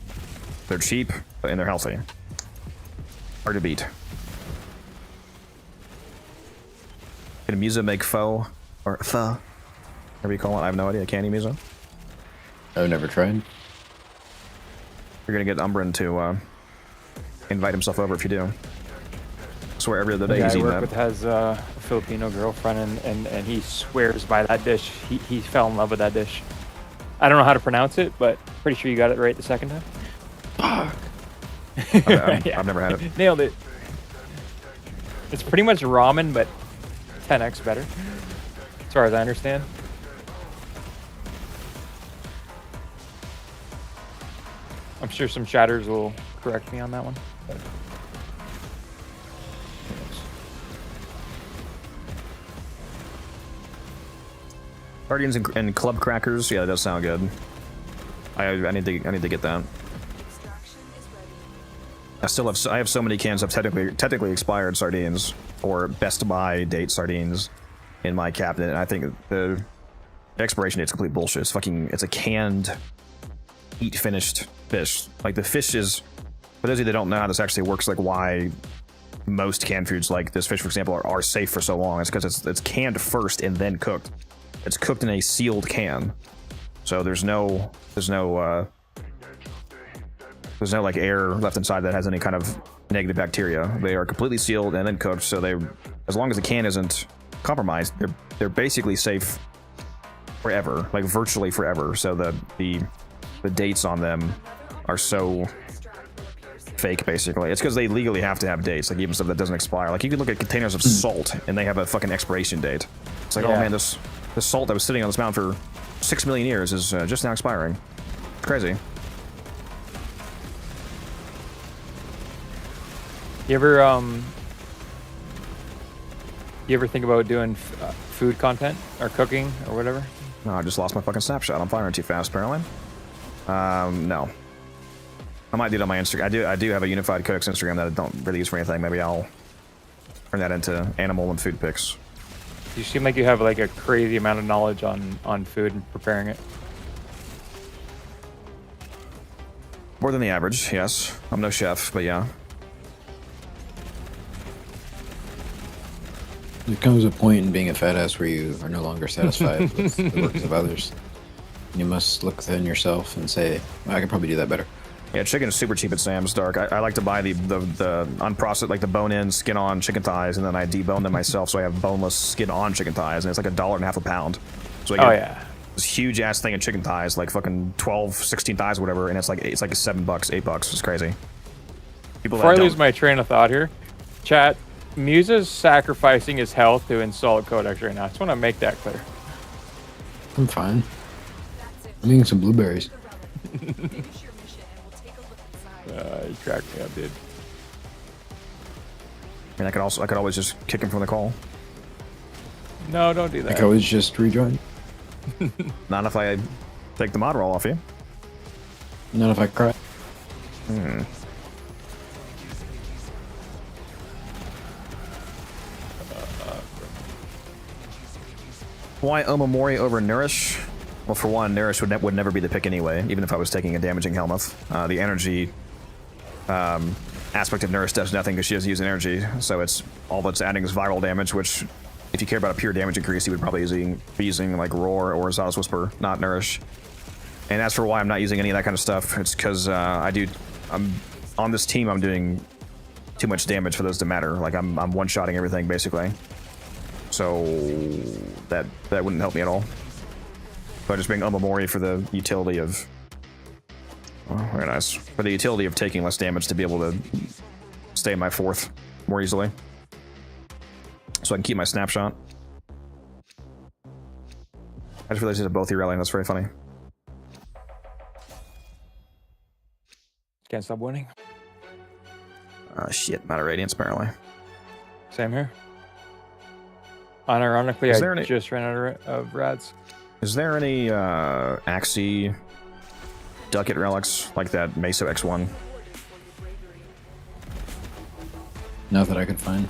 they're cheap and they're healthy. Hard to beat. Can Musa make pho or pho? Whatever you call it, I have no idea. Can you, Musa? I've never tried. You're gonna get Umbrin to invite himself over if you do. I swear every other day the guy he's I eating work that. with has a Filipino girlfriend, and he swears by that dish. He fell in love with that dish. I don't know how to pronounce it, but pretty sure you got it right the second time. Fuck. Yeah. I've never had it. Nailed it. It's pretty much ramen, but 10x better, as far as I understand. I'm sure some chatters will correct me on that one. But Sardines and club crackers. Yeah, that does sound good. I need to get that. I have so many cans of technically expired sardines or Best Buy date sardines in my cabinet, and I think the expiration date's complete bullshit. It's a canned, eat finished fish. Like the fish is, for those of you that don't know how this actually works, like why most canned foods like this fish, for example, are safe for so long. It's because it's canned first and then cooked. It's cooked in a sealed can, so there's no like air left inside that has any kind of negative bacteria. They are completely sealed and then cooked, so as long as the can isn't compromised, they're basically safe forever, like virtually forever. So the dates on them are so fake, basically. It's because they legally have to have dates, like even stuff that doesn't expire. Like you can look at containers of salt and they have a fucking expiration date. It's like, oh man, this salt that was sitting on this mountain for 6 million years is just now expiring. It's crazy. You ever think about doing food content or cooking or whatever? No, I just lost my fucking snapshot. I'm firing too fast, apparently. No. I might do it on my Instagram. I do have a Unified Cooks Instagram that I don't really use for anything. Maybe I'll turn that into animal and food pics. You seem like you have like a crazy amount of knowledge on food and preparing it. More than the average, yes. I'm no chef, but yeah. There comes a point in being a fat ass where you are no longer satisfied with the works of others. You must look within yourself and say, well, I can probably do that better. Yeah, chicken is super cheap at Sam's, Dark. I like to buy the unprocessed, like the bone-in, skin-on chicken thighs, and then I debone them myself, so I have boneless skin-on chicken thighs, and it's like $1.50 a pound. So I get this huge-ass thing of chicken thighs, like fucking 12, 16 thighs or whatever, and it's like $7, $8. It's crazy. Before I lose my train of thought here, chat, Musa's sacrificing his health to install Codex right now. I just want to make that clear. I'm fine. I'm eating some blueberries. You cracked me up, dude. And I could always just kick him from the call. No, don't do that. I could always just rejoin. Not if I take the mod roll off you. Not if I cry. Why Omamori over Nourish? Well, for one, Nourish would never be the pick anyway, even if I was taking a damaging Helmuth. The energy aspect of Nourish does nothing because she doesn't use energy, so it's all that's adding is viral damage, which, if you care about a pure damage increase, you would probably be using like Roar or Zala's Whisper, not Nourish. And as for why I'm not using any of that kind of stuff, it's because I'm on this team, I'm doing too much damage for those to matter. Like, I'm one-shotting everything, basically. So that wouldn't help me at all. So I just bring Omamori for the utility of... Oh, very nice. For the utility of taking less damage to be able to stay in my 4th more easily. So I can keep my snapshot. I just realized these are both your rallying. That's very funny. Can't stop winning. Shit, I'm out of Radiance, apparently. Same here. Unironically, I just ran out of rads. Is there any Axie Ducat relics like that Meso X1? Not that I could find.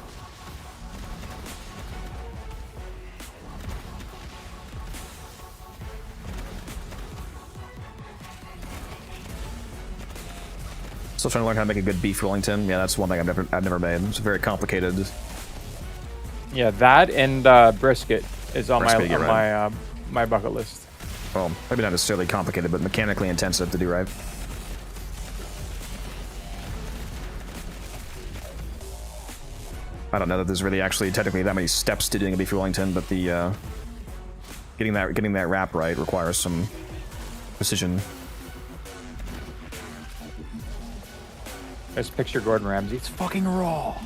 Still trying to learn how to make a good beef Wellington. Yeah, that's one thing I've never made. It's very complicated. Yeah, that and brisket is on my bucket list. Well, maybe not necessarily complicated, but mechanically intensive to do right. I don't know that there's really actually technically that many steps to doing a beef Wellington, but the getting that wrap right requires some precision. Just picture Gordon Ramsay. It's fucking raw.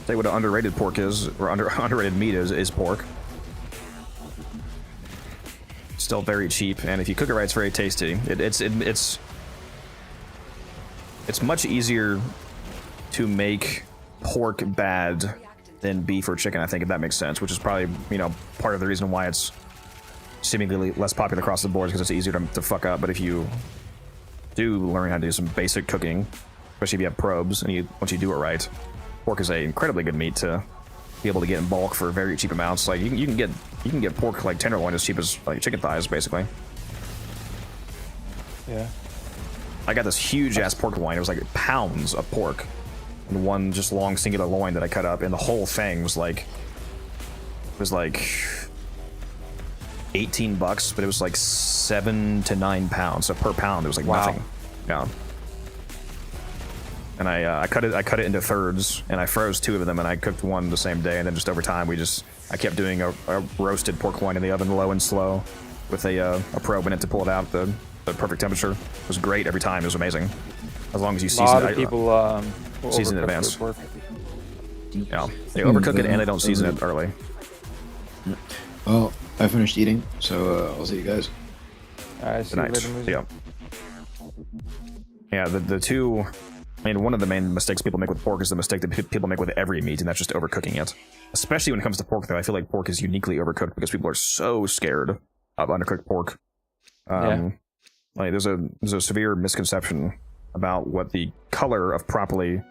Say what an underrated pork is, or underrated meat is pork. Still very cheap, and if you cook it right, it's very tasty. It's much easier to make pork bad than beef or chicken, I think, if that makes sense, which is probably, you know, part of the reason why it's seemingly less popular across the board, because it's easier to fuck up. But if you do learn how to do some basic cooking, especially if you have probes, and once you do it right, pork is an incredibly good meat to be able to get in bulk for very cheap amounts. Like, you can get pork like tenderloin as cheap as like chicken thighs, basically. Yeah. I got this huge ass pork loin. It was like pounds of pork in one just long singular loin that I cut up, and the whole thing was like 18 bucks, but it was like 7 to 9 pounds. So per pound, it was like nothing. Yeah. And I cut it into thirds, and I froze 2 of them, and I cooked one the same day, and then just over time I kept doing a roasted pork loin in the oven, low and slow, with a probe in it to pull it out the perfect temperature. It was great every time. It was amazing. As long as you season it. A lot of people season in advance. Yeah, they overcook it and they don't season it early. Well, I finished eating, so I'll see you guys. Good night. Yeah. Yeah, the two... I mean, one of the main mistakes people make with pork is the mistake that people make with every meat, and that's just overcooking it. Especially when it comes to pork, though. I feel like pork is uniquely overcooked because people are so scared of undercooked pork. Like, there's a severe misconception about what the color of properly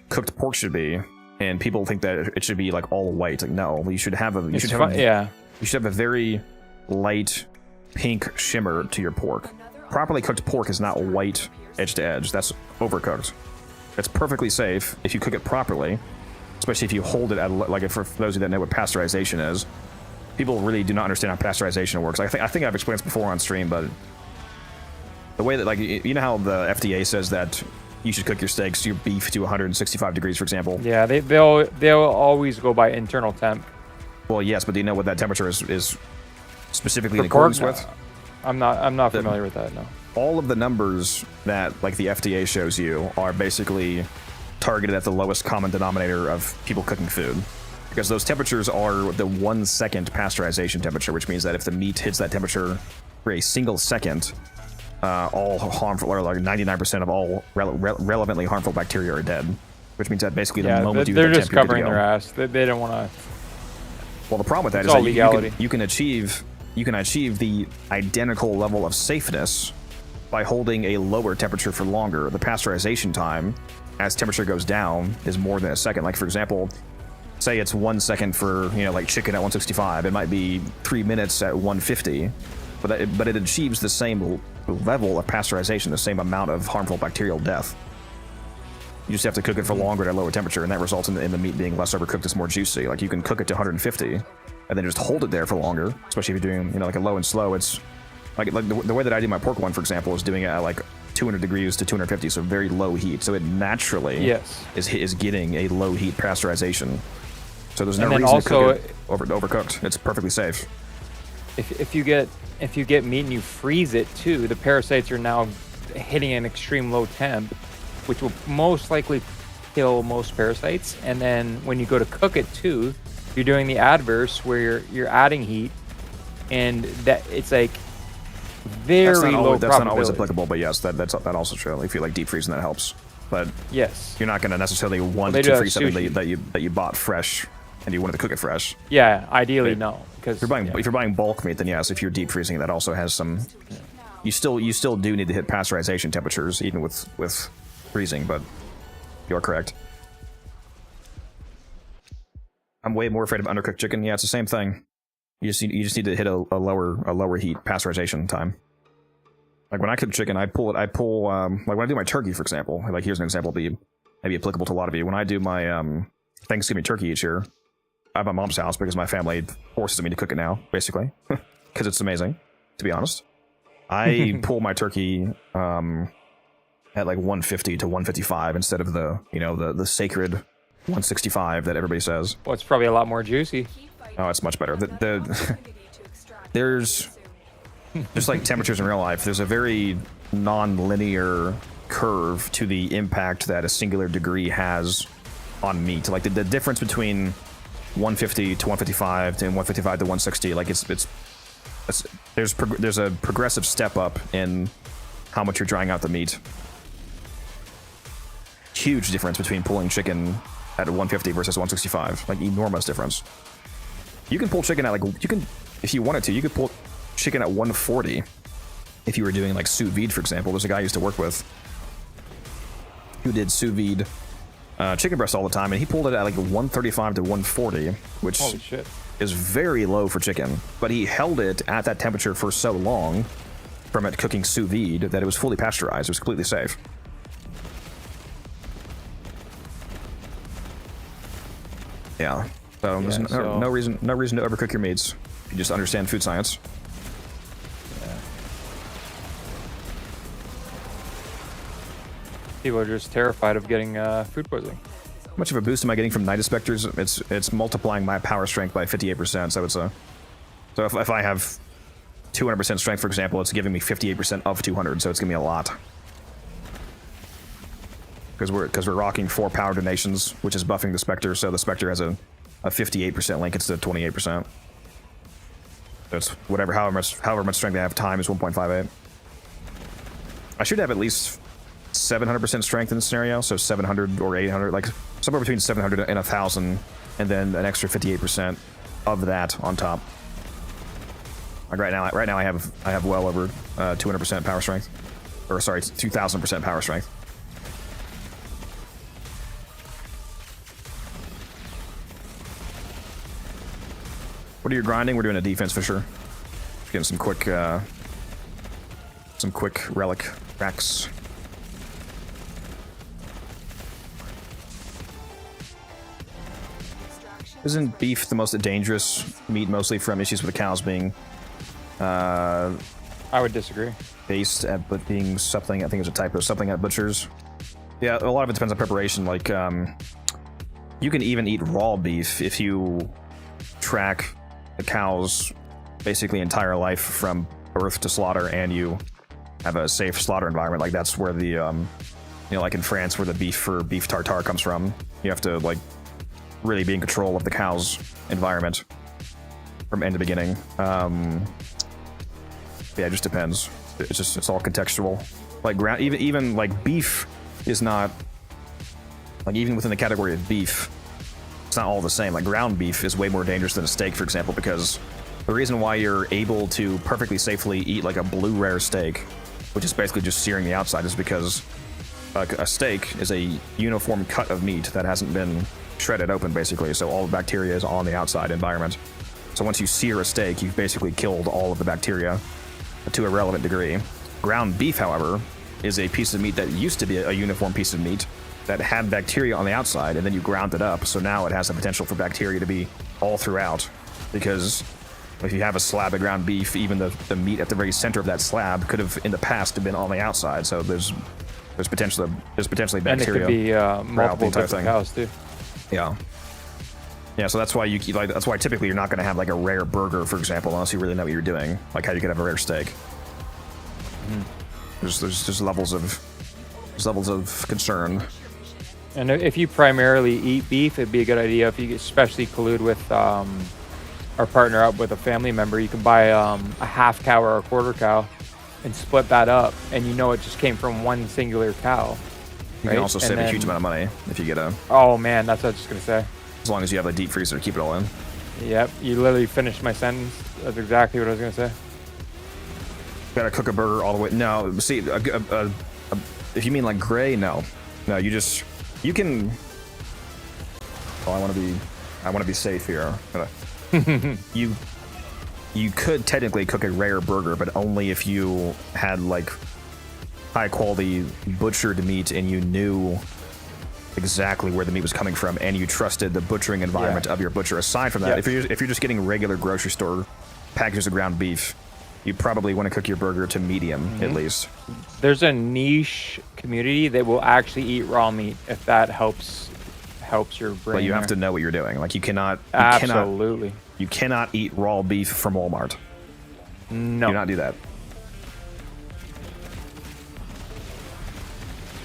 cooked pork should be, and people think that it should be like all white. Like, no, you should have you should have a very light pink shimmer to your pork. Properly cooked pork is not white edge to edge. That's overcooked. It's perfectly safe if you cook it properly, especially if you hold it at, like, for those of you that know what pasteurization is. People really do not understand how pasteurization works. I think I've explained this before on stream, but the way that, like, you know how the FDA says that you should cook your steaks, your beef, to 165 degrees, for example. Yeah, they'll always go by internal temp. Well, yes, but do you know what that temperature is specifically in accordance with? I'm not familiar with that. No. All of the numbers that, like, the FDA shows you are basically targeted at the lowest common denominator of people cooking food, because those temperatures are the 1 second pasteurization temperature, which means that if the meat hits that temperature for a single second, all harmful, or like 99% of all relevantly harmful bacteria are dead, which means that basically the moment you hit they're the just covering their ass. They don't want to. Well, the problem with that is that you can you can achieve the identical level of safeness by holding a lower temperature for longer. The pasteurization time, as temperature goes down, is more than a second. Like, for example, say it's 1 second for, like chicken at 165. It might be 3 minutes at 150, but it achieves the same level of pasteurization, the same amount of harmful bacterial death. You just have to cook it for longer at a lower temperature, and that results in the meat being less overcooked. It's more juicy. Like, you can cook it to 150, and then just hold it there for longer, especially if you're doing, like a low and slow. It's like the way that I do my pork one, for example, is doing it at like 200 degrees to 250, so very low heat. So it naturally is getting a low heat pasteurization. So there's no reason to cook it overcooked. It's perfectly safe. If you get meat and you freeze it too, the parasites are now hitting an extreme low temp, which will most likely kill most parasites. And then when you go to cook it too, you're doing the adverse where you're adding heat, and that it's like very low. That's not always applicable, but yes, that's also true. If you like deep freezing, that helps. But yes, you're not going to necessarily want to freeze something that you bought fresh and you wanted to cook it fresh. Yeah, ideally no, because if you're buying bulk meat, then yes. If you're deep freezing, that also has some. You still do need to hit pasteurization temperatures even with freezing, but you're correct. I'm way more afraid of undercooked chicken. Yeah, it's the same thing. You just need to hit a lower heat pasteurization time. Like when I cook chicken, I pull like when I do my turkey, for example. Like here's an example maybe applicable to a lot of you. When I do my Thanksgiving turkey each year, I'm at my mom's house because my family forces me to cook it now, basically, because it's amazing. To be honest, I pull my turkey at like 150 to 155 instead of the sacred 165 that everybody says. Well, it's probably a lot more juicy. Oh, it's much better. There's just like temperatures in real life. There's a very non-linear curve to the impact that a singular degree has on meat. Like the difference between 150 to 155 to 155 to 160. Like there's a progressive step up in how much you're drying out the meat. Huge difference between pulling chicken at 150 versus 165. Like enormous difference. You can pull chicken at if you wanted to, you could pull chicken at 140 if you were doing like sous vide, for example. There's a guy I used to work with who did sous vide chicken breast all the time, and he pulled it at like 135 to 140, which is very low for chicken. But he held it at that temperature for so long from it cooking sous vide that it was fully pasteurized. It was completely safe. Yeah. So there's no reason to overcook your meats. You just understand food science. Yeah. People are just terrified of getting food poisoning. How much of a boost am I getting from Night Inspectors? It's multiplying my power strength by 58%. So if I have 200% strength, for example, it's giving me 58% of 200. So it's giving me a lot. Because we're rocking 4 power donations, which is buffing the Spectre. So the Spectre has a 58% link instead of 28%. So it's however much strength I have times 1.58. I should have at least 700% strength in this scenario, so 700 or 800, like somewhere between 700 and 1,000, and then an extra 58% of that on top. Like right now I have well over 200% power strength, or sorry, 2,000% power strength. What are you grinding? We're doing a defense for sure. Getting some quick relic racks. Isn't beef the most dangerous meat, mostly from issues with the cows being? I would disagree. Based at being something, I think it was a typo, something at butchers. Yeah, a lot of it depends on preparation. Like, you can even eat raw beef if you track the cow's basically entire life from birth to slaughter, and you have a safe slaughter environment. Like that's where the like in France, where the beef tartare comes from. You have to like really be in control of the cow's environment from end to beginning. Yeah, it just depends. It's all contextual. Like even like beef is not like, even within the category of beef, it's not all the same. Like ground beef is way more dangerous than a steak, for example, because The reason why you're able to perfectly safely eat like a blue rare steak, which is basically just searing the outside, is because a steak is a uniform cut of meat that hasn't been shredded open, basically. So all the bacteria is on the outside environment. So once you sear a steak, you've basically killed all of the bacteria to a relevant degree. Ground beef, however, is a piece of meat that used to be a uniform piece of meat that had bacteria on the outside, and then you ground it up. So now it has the potential for bacteria to be all throughout, because if you have a slab of ground beef, even the meat at the very center of that slab could have in the past have been on the outside. So there's potentially bacteria. And it could be multiple different cows too. Yeah. Yeah, so that's why that's why typically you're not going to have like a rare burger, for example, unless you really know what you're doing. Like how you could have a rare steak. There's levels of concern. And if you primarily eat beef, it'd be a good idea if you especially collude with or partner up with a family member. You can buy a half cow or a quarter cow and split that up, and you know it just came from one singular cow. You can also save a huge amount of money if you get a... Oh man, that's what I was just going to say. As long as you have a deep freezer to keep it all in. Yep, you literally finished my sentence. That's exactly what I was going to say. Gotta cook a burger all the way... No, see, if you mean like gray, no. No, you can... Oh, I want to be safe here. You could technically cook a rare burger, but only if you had like high quality butchered meat and you knew exactly where the meat was coming from and you trusted the butchering environment of your butcher. Aside from that, if you're just getting regular grocery store packages of ground beef, you probably want to cook your burger to medium at least. There's a niche community that will actually eat raw meat if that helps your brain. But you have to know what you're doing. Like you cannot eat raw beef from Walmart. No. Do not do that.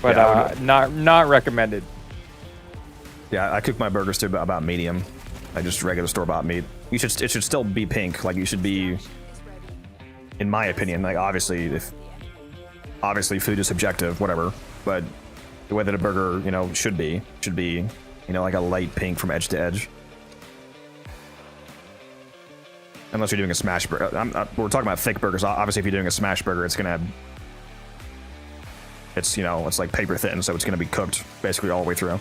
But not recommended. Yeah, I cook my burgers to about medium. I just regular store-bought meat. It should still be pink. Like you should be, in my opinion, like obviously food is subjective, whatever. But the way that a burger, should be, like a light pink from edge to edge. Unless you're doing a smash burger. We're talking about thick burgers. Obviously, if you're doing a smash burger, it's gonna have... It's like paper thin, so it's gonna be cooked basically all the way through.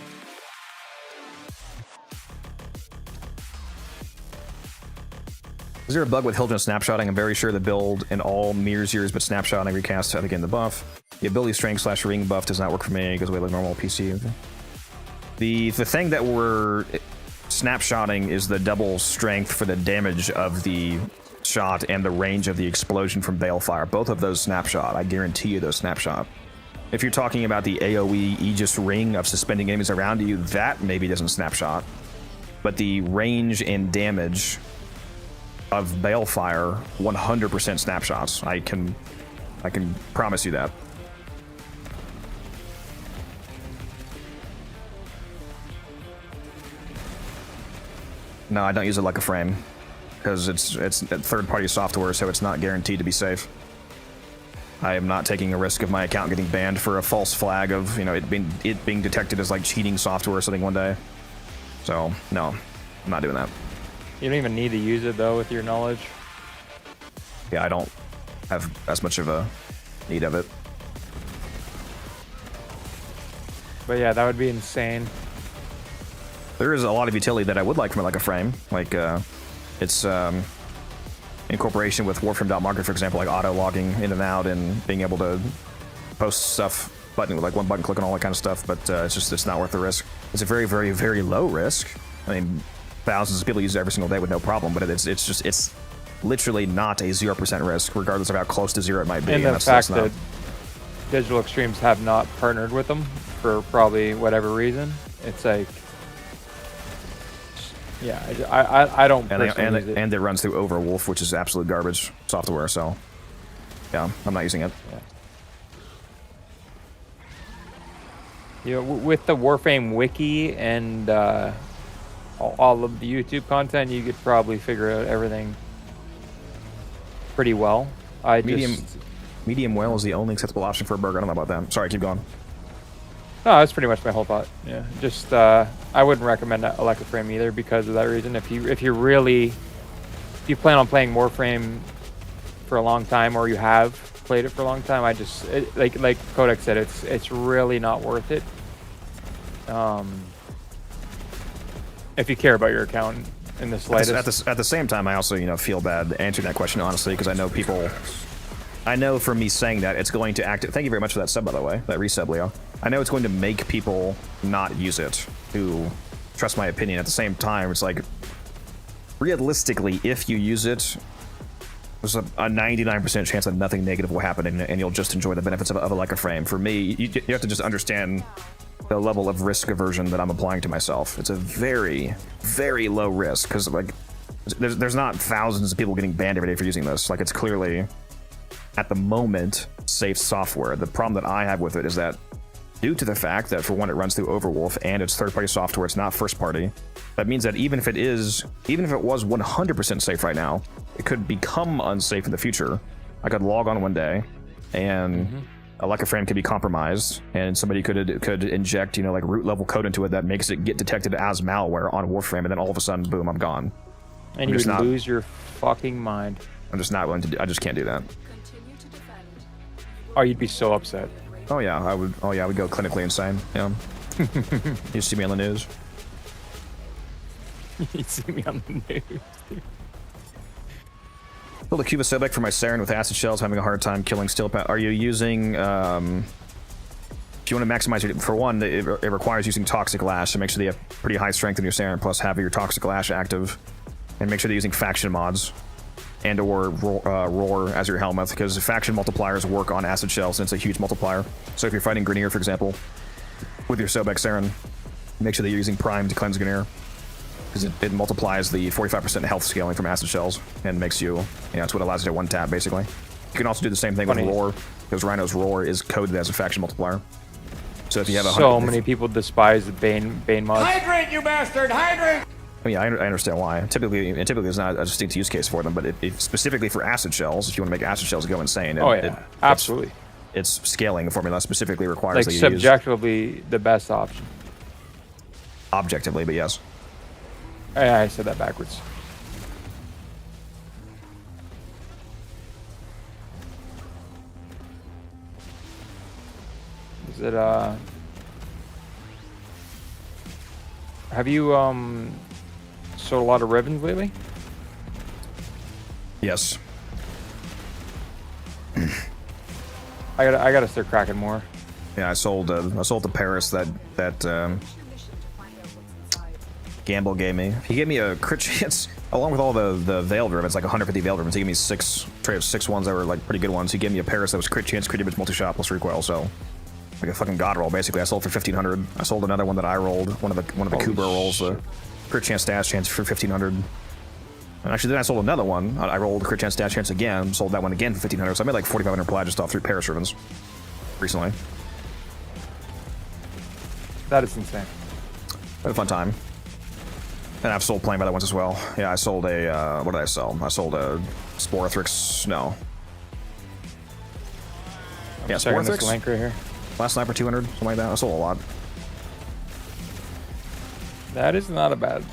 Is there a bug with Hildren snapshotting? I'm very sure the build in all mirrors yours, but snapshotting recast to again the buff. The ability strength / ring buff does not work for me because we have a normal PC. The thing that we're snapshotting is the double strength for the damage of the shot and the range of the explosion from Balefire. Both of those snapshot. I guarantee you those snapshot. If you're talking about the AoE Aegis ring of suspending enemies around you, that maybe doesn't snapshot. But the range and damage of Balefire 100% snapshots. I can promise you that. No, I don't use it like a frame because it's third-party software, so it's not guaranteed to be safe. I am not taking a risk of my account getting banned for a false flag of it being detected as like cheating software or something one day. So no, I'm not doing that. You don't even need to use it though, with your knowledge. Yeah, I don't have as much of a need of it. But yeah, that would be insane. There is a lot of utility that I would like from it, like a frame. Like its incorporation with Warframe.market, for example, like auto logging in and out and being able to post stuff with like one button click and all that kind of stuff. But it's not worth the risk. It's a very, very, very low risk. I mean, thousands of people use it every single day with no problem, but it's literally not a 0% risk, regardless of how close to zero it might be. And the fact that Digital Extremes have not partnered with them for probably whatever reason, it's like, yeah, I don't personally use it. And it runs through Overwolf, which is absolute garbage software, so yeah, I'm not using it. Yeah. With the Warframe wiki and all of the YouTube content, you could probably figure out everything pretty well. Medium well is the only acceptable option for a burger. I don't know about that. Sorry, keep going. No, that's pretty much my whole thought. Yeah, just I wouldn't recommend Electroframe either because of that reason. If you're really you plan on playing Warframe for a long time, or you have played it for a long time, like Kodak said, it's really not worth it. If you care about your account in the slightest. At the same time, I also feel bad answering that question honestly, because I know people. I know from me saying that it's going to act. Thank you very much for that sub, by the way, that resub, Leo. I know it's going to make people not use it who trust my opinion. At the same time, it's like, realistically, if you use it, there's a 99% chance that nothing negative will happen, and you'll just enjoy the benefits of a Leica frame. For me, you have to just understand the level of risk aversion that I'm applying to myself. It's a very, very low risk, because like, there's not thousands of people getting banned every day for using this. Like, it's clearly, at the moment, safe software. The problem that I have with it is that, due to the fact that, for one, it runs through Overwolf and it's third-party software, it's not first-party. That means that even if it was 100% safe right now, it could become unsafe in the future. I could log on one day, and a Leica frame could be compromised, and somebody could inject, like root level code into it that makes it get detected as malware on Warframe, and then all of a sudden, boom, I'm gone. And you would lose your fucking mind. I'm just not willing to. I just can't do that. Oh, you'd be so upset. Oh yeah, I would. Oh yeah, I would go clinically insane. Yeah. You see me on the news. You see me on the news. Build a Cuba Sobek for my Saren with acid shells, having a hard time killing steel pat. Are you using? If you want to maximize it, for one, it requires using Toxic Lash, so make sure that you have pretty high strength in your Saren, plus have your Toxic Lash active, and make sure they're using faction mods and or roar as your helmet, because faction multipliers work on acid shells, and it's a huge multiplier. So if you're fighting Grenier, for example, with your Sobek Saren, make sure that you're using Prime to cleanse Grenier, because it multiplies the 45% health scaling from acid shells and makes you, it's what allows you to one tap basically. You can also do the same thing with roar, because Rhino's roar is coded as a faction multiplier. So if you have so many people despise the Bane mods. Hydrate, you bastard! Hydrate! I mean, I understand why. Typically, there's not a distinct use case for them, but if specifically for acid shells, if you want to make acid shells go insane, absolutely. It's scaling formula specifically requires like that you subjectively the best option. Objectively, but yes. I said that backwards. Is it have you sold a lot of ribbons lately? Yes. I gotta start cracking more. Yeah, I sold to Paris that Gamble gave me. He gave me a crit chance along with all the veiled ribbons, like 150 veiled ribbons. He gave me six ones that were like pretty good ones. He gave me a Paris that was crit chance, crit damage, multi-shot plus recoil. So like a fucking god roll basically. I sold for 1,500. I sold another one that I rolled, one of the Kuba rolls, the crit chance dash chance for 1,500. And actually then I sold another one. I rolled crit chance dash chance again, sold that one again for 1,500. So I made like 4,500 plat just off 3 Paris ribbons recently. That is insane. Had a fun time. And I've sold playing by that ones as well. Yeah, I sold a, what did I sell? I sold a Sporothrix, no. Yeah, Sporothrix. Link right here. Last Sniper 200, something like that. I sold a lot. That is not a bad.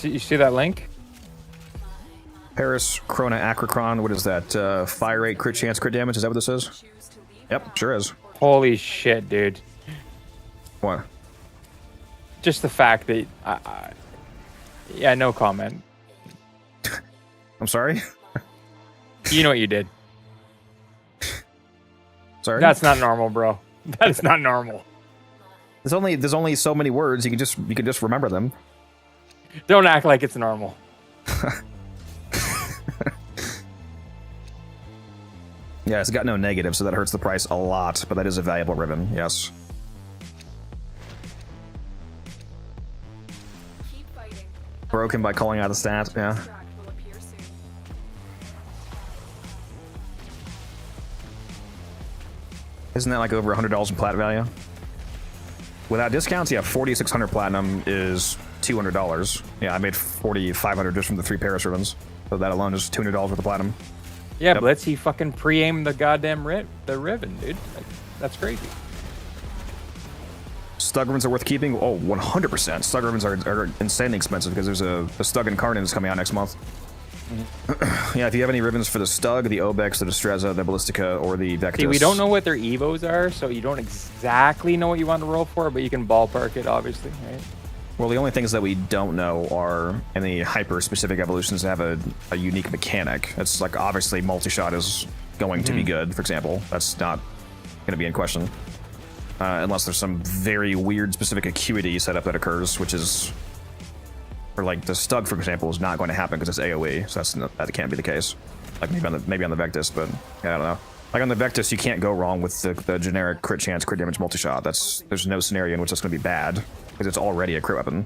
You see that link? Paris, Krona, Acrocron, what is that? Fire rate, crit chance, crit damage, is that what this is? Yep, sure is. Holy shit, dude. What? Just the fact that yeah, no comment. I'm sorry? You know what you did. Sorry? That's not normal, bro. That is not normal. There's only so many words, you can just remember them. Don't act like it's normal. Yeah, it's got no negative, so that hurts the price a lot, but that is a valuable ribbon, yes. Broken by calling out the stat, yeah. Isn't that like over $100 in plat value? Without discounts, yeah, 4,600 platinum is $200. Yeah, I made 4,500 just from the 3 Paris ribbons. So that alone is $200 worth of platinum. Yeah, but let's see fucking pre-aim the goddamn ribbon, dude. Like, that's crazy. Stug ribbons are worth keeping? Oh, 100%. Stug ribbons are insanely expensive because there's a Stug Incarnate that's coming out next month. Yeah, if you have any ribbons for the Stug, the Obex, the Destreza, the Ballistica, or the Vectis. See, we don't know what their evos are, so you don't exactly know what you want to roll for, but you can ballpark it, obviously, right? Well, the only things that we don't know are any hyper-specific evolutions that have a unique mechanic. It's like, obviously, multi-shot is going to be good, for example. That's not going to be in question. Unless there's some very weird specific acuity setup that occurs, which is... Or like the Stug, for example, is not going to happen because it's AoE, so that can't be the case. Like maybe on the Vectis, but yeah, I don't know. Like on the Vectis, you can't go wrong with the generic crit chance, crit damage multi-shot. There's no scenario in which that's going to be bad because it's already a crit weapon,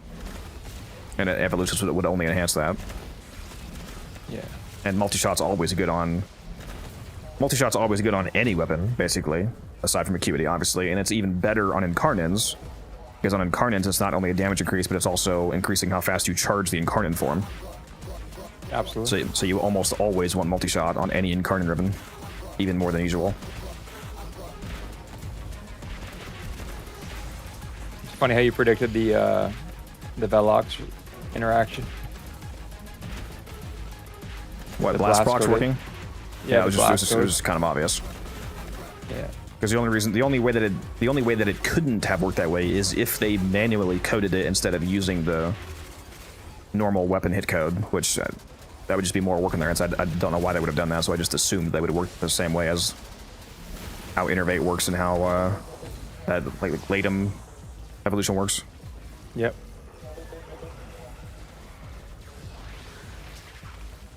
and evolutions would only enhance that. Yeah. And multi-shot's always good on any weapon, basically, aside from acuity, obviously, and it's even better on Incarnins. Because on Incarnate, it's not only a damage increase, but it's also increasing how fast you charge the Incarnate form. Absolutely. So you almost always want multi-shot on any Incarnate ribbon, even more than usual. It's funny how you predicted the Velox interaction. What, the blast proc's working? Yeah, it was just kind of obvious. Yeah. Because the only way that it couldn't have worked that way is if they manually coded it instead of using the normal weapon hit code, which that would just be more work on their hands. I don't know why they would have done that, so I just assumed they would have worked the same way as how Innervate works and how like Latum evolution works. Yep.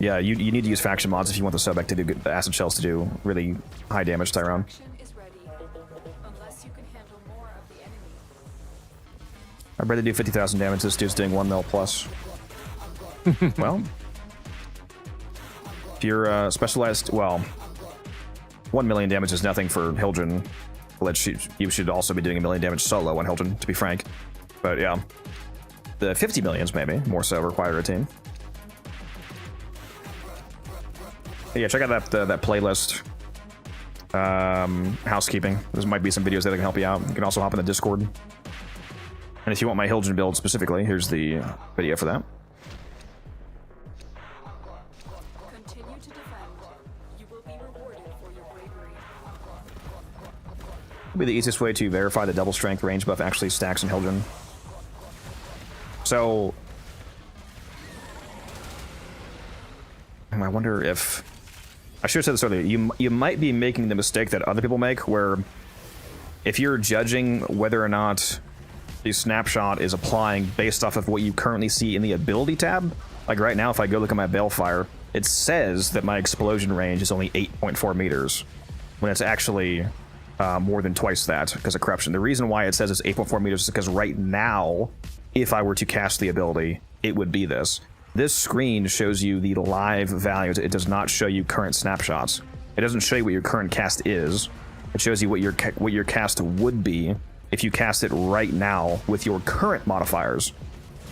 Yeah, you need to use faction mods if you want the Sobek to do the acid shells to do really high damage to Tyrone. I'd rather do 50,000 damage. This dude's doing 1 mil plus. Well, if you're specialized, well, 1 million damage is nothing for Hildren. You should also be doing 1 million damage solo on Hildren, to be frank. But yeah, the 50 millions maybe more so require a team. Yeah, check out that playlist. Housekeeping. There might be some videos that can help you out. You can also hop in the Discord. And if you want my Hildren build specifically, here's the video for that. Continue to defend. You will be rewarded for your bravery. It'll be the easiest way to verify the double strength range buff actually stacks in Hildren. So, I wonder if I should have said this earlier. You might be making the mistake that other people make, where if you're judging whether or not the snapshot is applying based off of what you currently see in the ability tab. Like right now, if I go look at my Balefire, it says that my explosion range is only 8.4 meters, when it's actually more than twice that because of corruption. The reason why it says it's 8.4 meters is because right now, if I were to cast the ability, it would be this. This screen shows you the live values. It does not show you current snapshots. It doesn't show you what your current cast is. It shows you what your cast would be if you cast it right now with your current modifiers.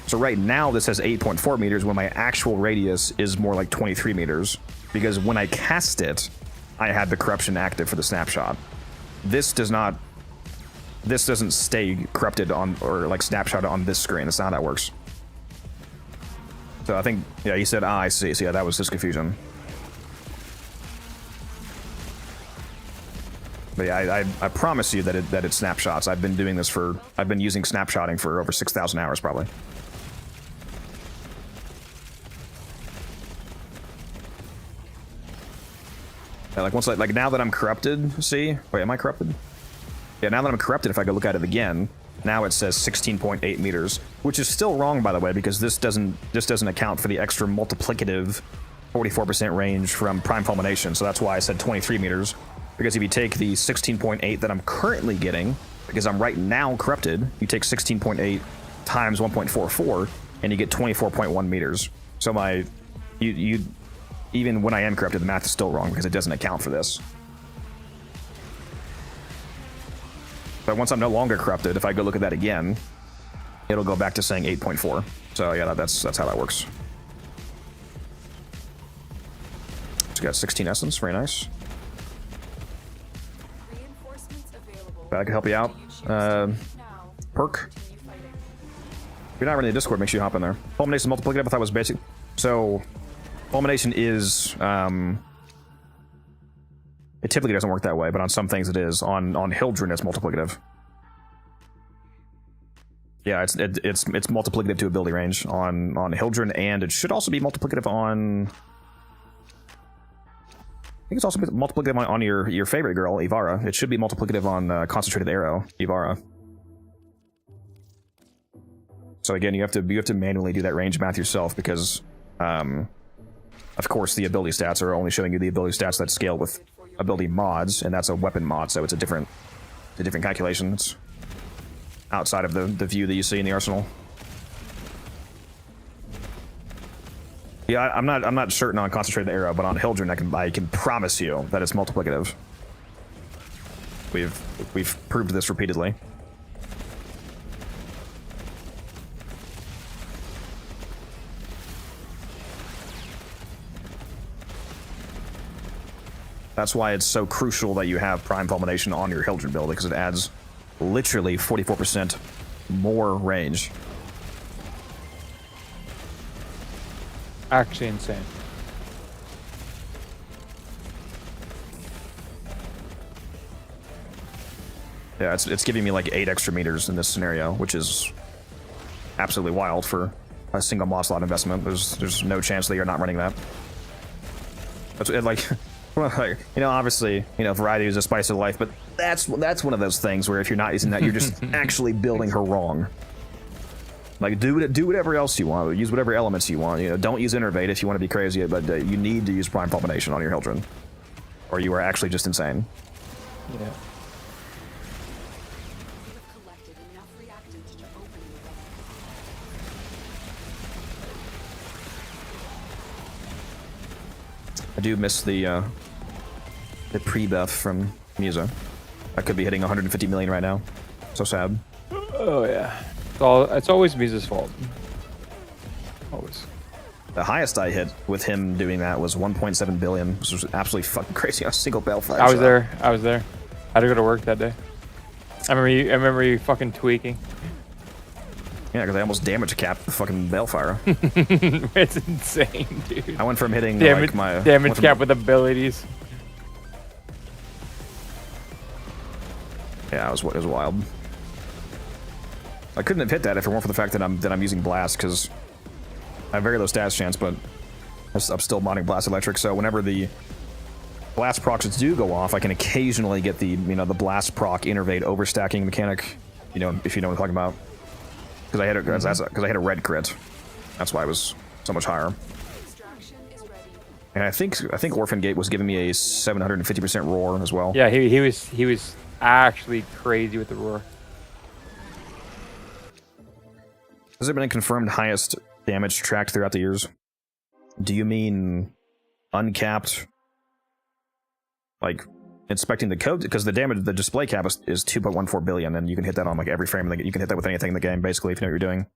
So right now this says 8.4 meters when my actual radius is more like 23 meters, because when I cast it, I had the corruption active for the snapshot. This doesn't stay corrupted on, or like snapshot on this screen. That's not how that works. So I think, yeah, he said, I see. So yeah, that was his confusion. But yeah, I promise you that it snapshots. I've been doing this I've been using snapshotting for over 6,000 hours probably. Yeah, like now that I'm corrupted, see? Wait, am I corrupted? Yeah, now that I'm corrupted, if I go look at it again, now it says 16.8 meters, which is still wrong, by the way, because this doesn't account for the extra multiplicative 44% range from Prime Fulmination. So that's why I said 23 meters. Because if you take the 16.8 that I'm currently getting, because I'm right now corrupted, you take 16.8 times 1.44, and you get 24.1 meters. So even when I am corrupted, the math is still wrong because it doesn't account for this. But once I'm no longer corrupted, if I go look at that again, it'll go back to saying 8.4. So yeah, that's how that works. So got 16 essence, very nice. I can help you out. Perk. If you're not running the Discord, make sure you hop in there. Fulmination multiplicative, I thought was basic. So Fulmination is it typically doesn't work that way, but on some things it is. On Hildren, it's multiplicative. Yeah, it's multiplicative to ability range on Hildren, and it should also be multiplicative on. I think it's also multiplicative on your favorite girl, Ivara. It should be multiplicative on Concentrated Arrow, Ivara. So again, you have to manually do that range math yourself because, of course, the ability stats are only showing you the ability stats that scale with ability mods, and that's a weapon mod, so it's a different calculation. It's outside of the view that you see in the arsenal. Yeah, I'm not certain on Concentrated Arrow, but on Hildren, I can promise you that it's multiplicative. We've proved this repeatedly. That's why it's so crucial that you have Prime Fulmination on your Hildren build, because it adds literally 44% more range. Actually insane. Yeah, it's giving me like 8 extra meters in this scenario, which is absolutely wild for a single mod slot investment. There's no chance that you're not running that. That's like. You know, obviously, you know, variety is a spice of life, but that's one of those things where if you're not using that, you're just actually building her wrong. Like, do whatever else you want, use whatever elements you want. You know, don't use Innervate if you want to be crazy, but you need to use Prime Fulmination on your Hildren, or you are actually just insane. Yeah. I do miss the pre-buff from Musa. I could be hitting 150 million right now. So sad. Oh yeah. It's always Musa's fault. Always. The highest I hit with him doing that was 1.7 billion, which was absolutely fucking crazy on a single Balefire I was shot. there. I was there. I had to go to work that day. I remember you fucking tweaking. Yeah, because I almost damage capped the fucking Balefire. It's insane, dude. I went from hitting damage, like my damage cap with abilities. Yeah, it was wild. I couldn't have hit that if it weren't for the fact that I'm using Blast, because I have very low stats chance, but I'm still modding Blast Electric. So whenever the Blast procs do go off, I can occasionally get the the Blast proc Innervate overstacking mechanic. You know, if you know what I'm talking about. Because I hit a red crit. That's why it was so much higher. And I think Orphan Gate was giving me a 750% roar as well. Yeah, he was actually crazy with the roar. Has there been a confirmed highest damage tracked throughout the years? Do you mean uncapped? Like inspecting the code, because the display cap is 2.14 billion, and you can hit that on like every frame. You can hit that with anything in the game, basically, if you know what you're doing.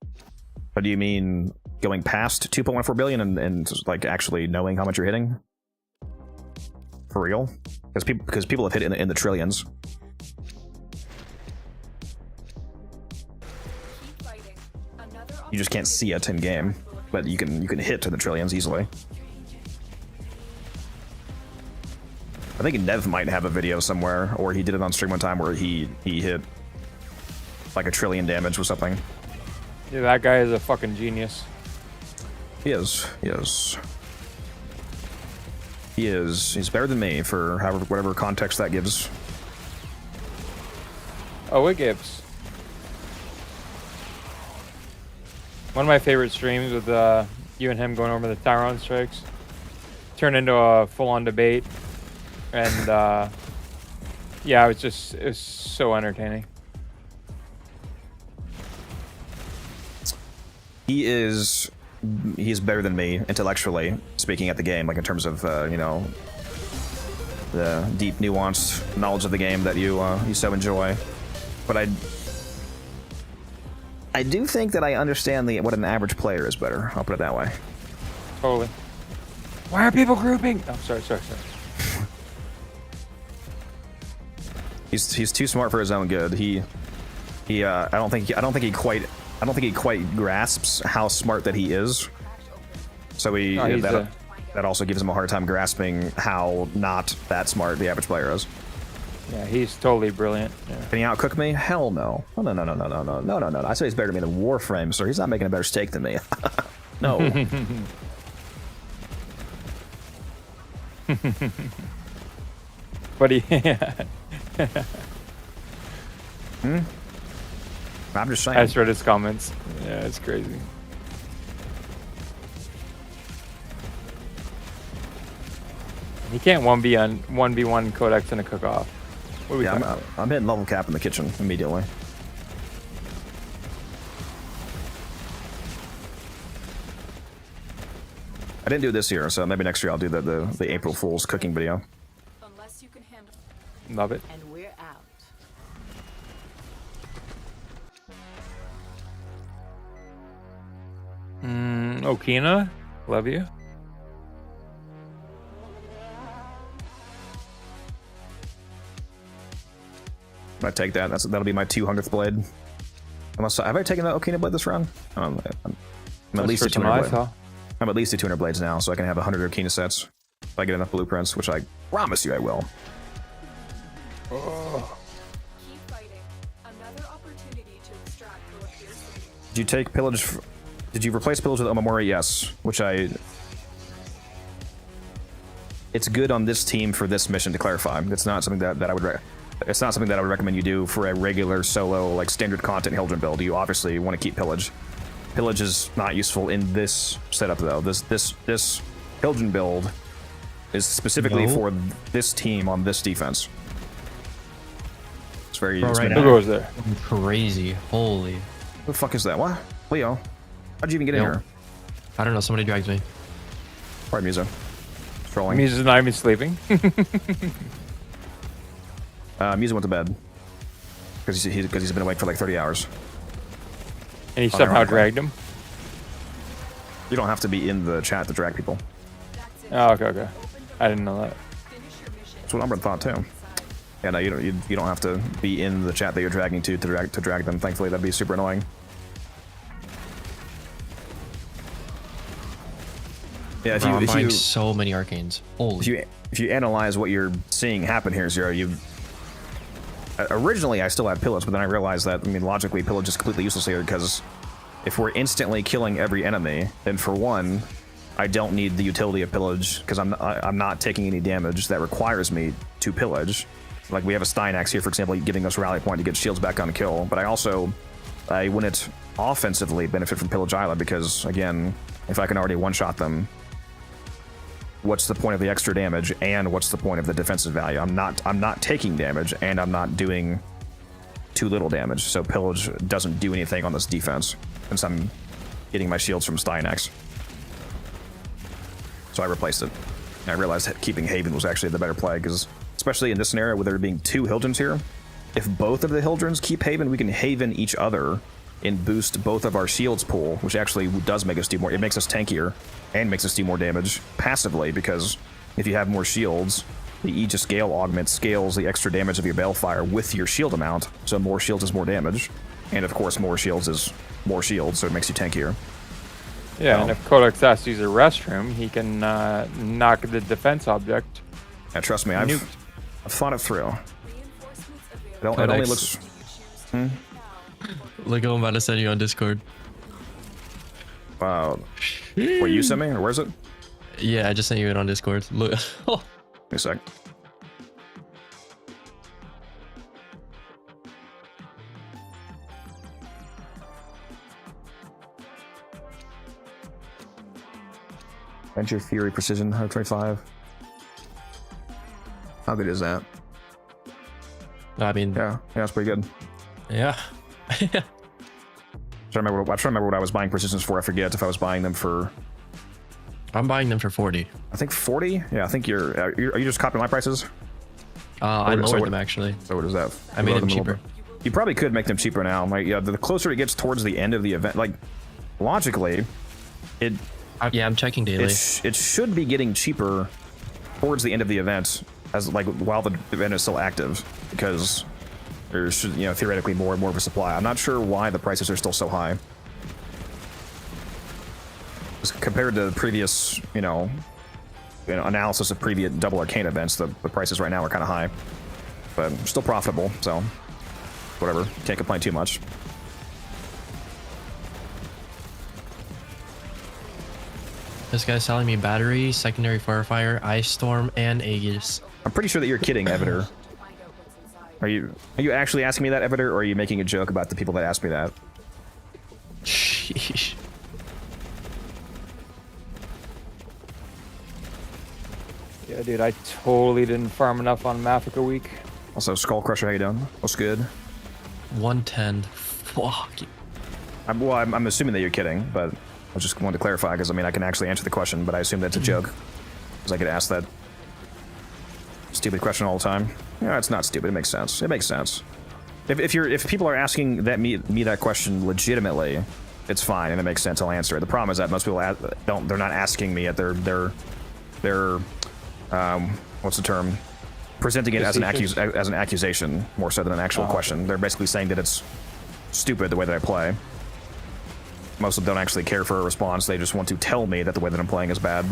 But do you mean going past 2.14 billion and like actually knowing how much you're hitting? For real? Because people have hit it in the trillions. You just can't see it in game, but you can hit to the trillions easily. I think Nev might have a video somewhere, or he did it on stream one time where he hit like 1 trillion damage or something. Yeah, that guy is a fucking genius. He is. He's better than me for whatever context that gives. Oh, it gives. One of my favorite streams with you and him going over the Tyron strikes turned into a full-on debate. And yeah, it was so entertaining. He's better than me intellectually speaking at the game, like in terms of the deep nuanced knowledge of the game that you so enjoy. But I do think that I understand what an average player is better. I'll put it that way. Totally. Why are people grouping? Oh, sorry. He's too smart for his own good. I don't think he quite grasps how smart that he is. So that also gives him a hard time grasping how not that smart the average player is. Yeah, he's totally brilliant. Yeah. Can he outcook me? Hell no. Oh, no. I say he's better than me than Warframe, sir. He's not making a better steak than me. No. But he, yeah. I'm just saying. I just read his comments. Yeah, it's crazy. He can't 1v1 Codex in a cook-off. What are we talking about? I'm hitting level cap in the kitchen immediately. I didn't do it this year, so maybe next year I'll do the April Fool's cooking video. Unless you can handle. Love it. And we're out. Okina, love you. I take that. That'll be my 200th blade. Have I taken the Okina blade this round? I'm at least at 200 blade. I'm at least at 200 blades now, so I can have 100 Okina sets if I get enough blueprints, which I promise you I will. Oh. Keep fighting. Another opportunity to extract what appears to be. Did you take pillage? Did you replace pillage with Omamori? Yes, which I. It's good on this team for this mission, to clarify. It's not something that I would. It's not something that I would recommend you do for a regular solo, like standard content Hildren build. You obviously want to keep pillage. Pillage is not useful in this setup though. This Hildren build is specifically for this team on this defense. It's very. Bro, right Who goes there? Crazy. Holy. Who the fuck is that? What? Leo? How'd you even get in here? I don't know. Somebody dragged me. Probably Musa. Trolling. Musa's not even sleeping. Musa went to bed because he's been awake for like 30 hours. And he somehow dragged him. You don't have to be in the chat to drag people. Oh, okay. I didn't know that. That's what Umbra thought too. Yeah, no, you don't have to be in the chat that you're dragging to drag them. Thankfully, that'd be super annoying. Yeah, if I'm buying you so many arcanes. Holy. If you analyze what you're seeing happen here, Zero, originally I still had pillage, but then I realized that, I mean, logically pillage is completely useless here, because if we're instantly killing every enemy, then for one, I don't need the utility of pillage, because I'm not taking any damage that requires me to pillage. Like we have a Steinax here, for example, giving us rally point to get shields back on a kill, but I wouldn't offensively benefit from Pillage Isla, because again, if I can already one-shot them, what's the point of the extra damage, and what's the point of the defensive value? I'm not taking damage, and I'm not doing too little damage, so Pillage doesn't do anything on this defense, since I'm getting my shields from Steinax. So I replaced it. And I realized that keeping Haven was actually the better play, because especially in this scenario where there being two Hildrens here, if both of the Hildrens keep Haven, we can Haven each other and boost both of our shields pool, which actually does make us do more. It makes us tankier and makes us do more damage passively, because if you have more shields, the Aegis Gale augment scales the extra damage of your Balefire with your shield amount, so more shields is more damage. And of course, more shields is more shields, so it makes you tankier. Yeah, and if Codex has to use a restroom, he can knock the defense object. Yeah, trust me, I've thought it through. It only looks... Look, I'm about to send you on Discord. What, you sent me, or where is it? Yeah, I just sent you it on Discord. Look. Wait a sec. Venture Fury Precision 125. How good is that? I mean, yeah, it's pretty good. Yeah. I'm trying to remember what I was buying precisions for. I forget if I was buying them for. I'm buying them for 40. I think 40. Yeah, I think are you just copying my prices? I lowered them actually. So what is that? I made them cheaper. You probably could make them cheaper now. Like, yeah, the closer it gets towards the end of the event, like logically, yeah, I'm checking daily. It should be getting cheaper towards the end of the event, as like while the event is still active, because there's theoretically more and more of a supply. I'm not sure why the prices are still so high. Just compared to previous analysis of previous double arcane events, the prices right now are kind of high, but still profitable. So whatever, can't complain too much. This guy's selling me battery, secondary fire, ice storm, and Aegis. I'm pretty sure that you're kidding, Evitor. Are you actually asking me that, Evitor, or are you making a joke about the people that asked me that? Sheesh. Yeah, dude, I totally didn't farm enough on Mafika week. Also, Skull Crusher, how you doing? What's good? 110. Fuck. I'm assuming that you're kidding, but I just wanted to clarify because I mean I can actually answer the question, but I assume that's a joke because I get asked that stupid question all the time. Yeah, it's not stupid. It makes sense. It makes sense. If people are asking me that question legitimately, it's fine and it makes sense. I'll answer it. The problem is that most people they're not asking me at their what's the term? Presenting it as an accusation more so than an actual question. They're basically saying that it's stupid the way that I play. Most of them don't actually care for a response. They just want to tell me that the way that I'm playing is bad.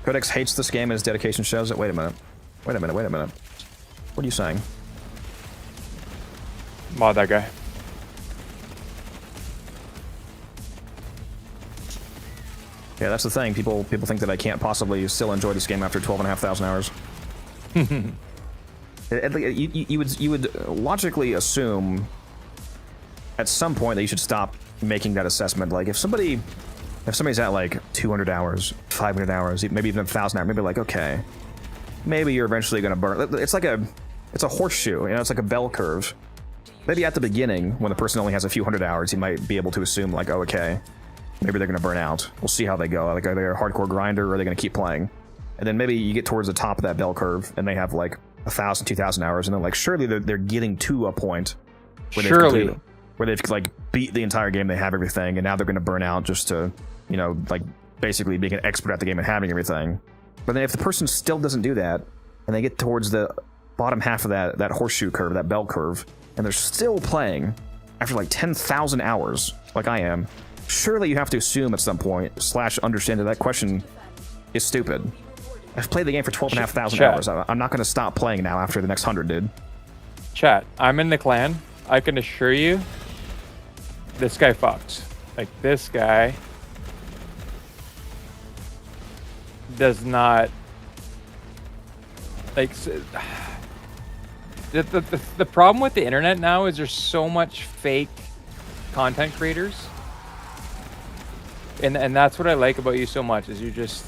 Codex hates this game and his dedication shows it. Wait a minute. Wait a minute. Wait a minute. What are you saying? Mod that guy. Yeah, that's the thing. People think that I can't possibly still enjoy this game after 12,500 hours. You would logically assume at some point that you should stop making that assessment. Like if somebody's at like 200 hours, 500 hours, maybe even 1,000 hours, maybe like okay, maybe you're eventually gonna burn. It's a horseshoe. You know, it's like a bell curve. Maybe at the beginning, when the person only has a few hundred hours, you might be able to assume like, oh, okay. Maybe they're going to burn out. We'll see how they go. Like, are they a hardcore grinder or are they going to keep playing? And then maybe you get towards the top of that bell curve and they have like 1,000, 2,000 hours, and then like surely they're getting to a point where they've like beat the entire game, they have everything, and now they're going to burn out just to, you know, like basically being an expert at the game and having everything. But then if the person still doesn't do that and they get towards the bottom half of that horseshoe curve, that bell curve, and they're still playing after like 10,000 hours, like I am, surely you have to assume at some point, / understand that question is stupid. I've played the game for 12,500 hours. I'm not going to stop playing now after the next 100, dude. Chat, I'm in the clan. I can assure you, this guy fucks. Like, this guy does not... Like... The problem with the internet now is there's so much fake content creators. And that's what I like about you so much, is you're just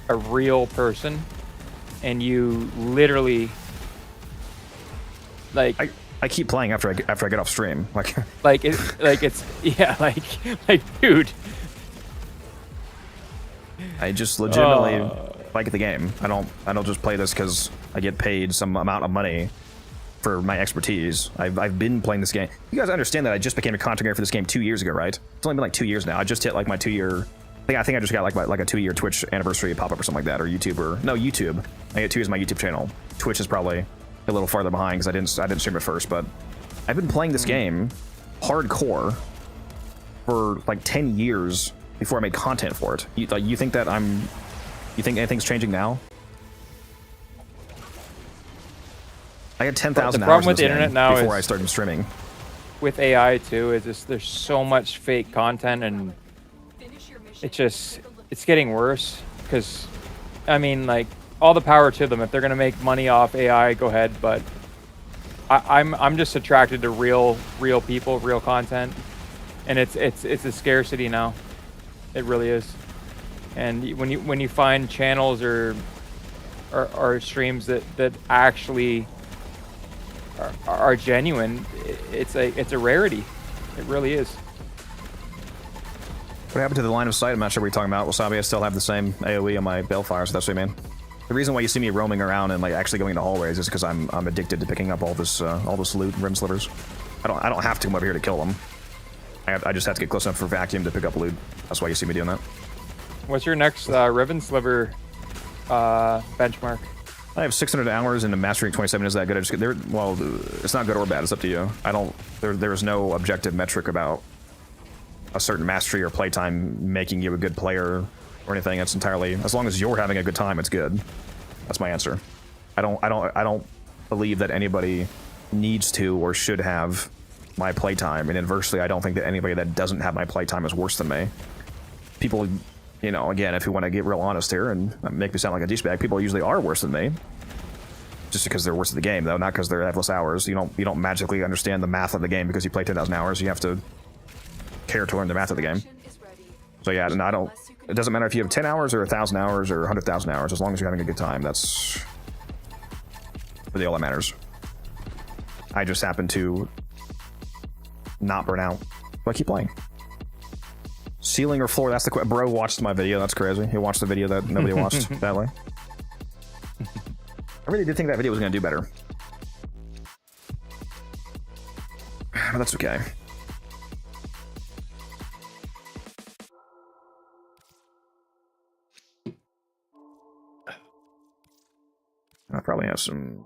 a real person, and you literally like I keep playing after I get off stream, like it's yeah, like dude, I just legitimately like the game. I don't just play this because I get paid some amount of money for my expertise. I've been playing this game. You guys understand that I just became a content creator for this game 2 years ago, right? It's only been like 2 years now. I just hit like my 2-year. I think I just got like a 2-year Twitch anniversary pop up or something like that, or YouTube YouTube. I get 2 years my YouTube channel. Twitch is probably a little farther behind because I didn't stream it first, but I've been playing this game hardcore for like 10 years before I made content for it. You think that you think anything's changing now? I had 10,000 hours. The problem with the internet now before I started streaming. With AI too, is just there's so much fake content, and it's getting worse. Because, I mean, like, all the power to them. If they're gonna make money off AI, go ahead. But I'm just attracted to real people, real content, and it's a scarcity now. It really is. And when you find channels or streams that actually are genuine, it's a rarity. It really is. What happened to the line of sight? I'm not sure what you're talking about. Wasabi, I still have the same AoE on my Balefire, so that's what I mean. The reason why you see me roaming around and like actually going into hallways is because I'm addicted to picking up all this loot and rim slivers. I don't have to come over here to kill them. I just have to get close enough for vacuum to pick up loot. That's why you see me doing that. What's your next Riven Sliver benchmark? I have 600 hours into mastering 27. Is that good? I just there. Well, it's not good or bad. It's up to you. I don't. There's no objective metric about a certain mastery or playtime making you a good player or anything. It's entirely as long as you're having a good time, it's good. That's my answer. I don't believe that anybody needs to or should have my playtime, and inversely, I don't think that anybody that doesn't have my playtime is worse than me. People, you know, again, if you want to get real honest here and make me sound like a douchebag, people usually are worse than me. Just because they're worse at the game, though, not because they have less hours. You don't magically understand the math of the game because you play 10,000 hours. You have to care to learn the math of the game. So yeah, and I don't. It doesn't matter if you have 10 hours or 1,000 hours or 100,000 hours. As long as you're having a good time, that's really all that matters. I just happen to not burn out, but I keep playing. Ceiling or floor? That's the question. Bro watched my video. That's crazy. He watched the video that nobody watched. Sadly, I really did think that video was going to do better, but that's okay. I probably have some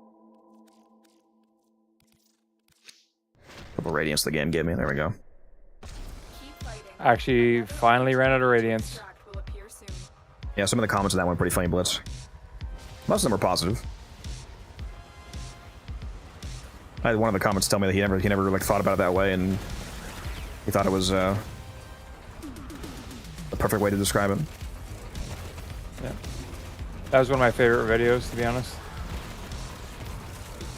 couple radiance the game gave me. There we go. Actually, finally ran out of radiance. Yeah, some of the comments on that one were pretty funny, Blitz. Most of them were positive. I had one of the comments tell me that he never like thought about it that way, and he thought it was the perfect way to describe it. Yeah, that was one of my favorite videos, to be honest.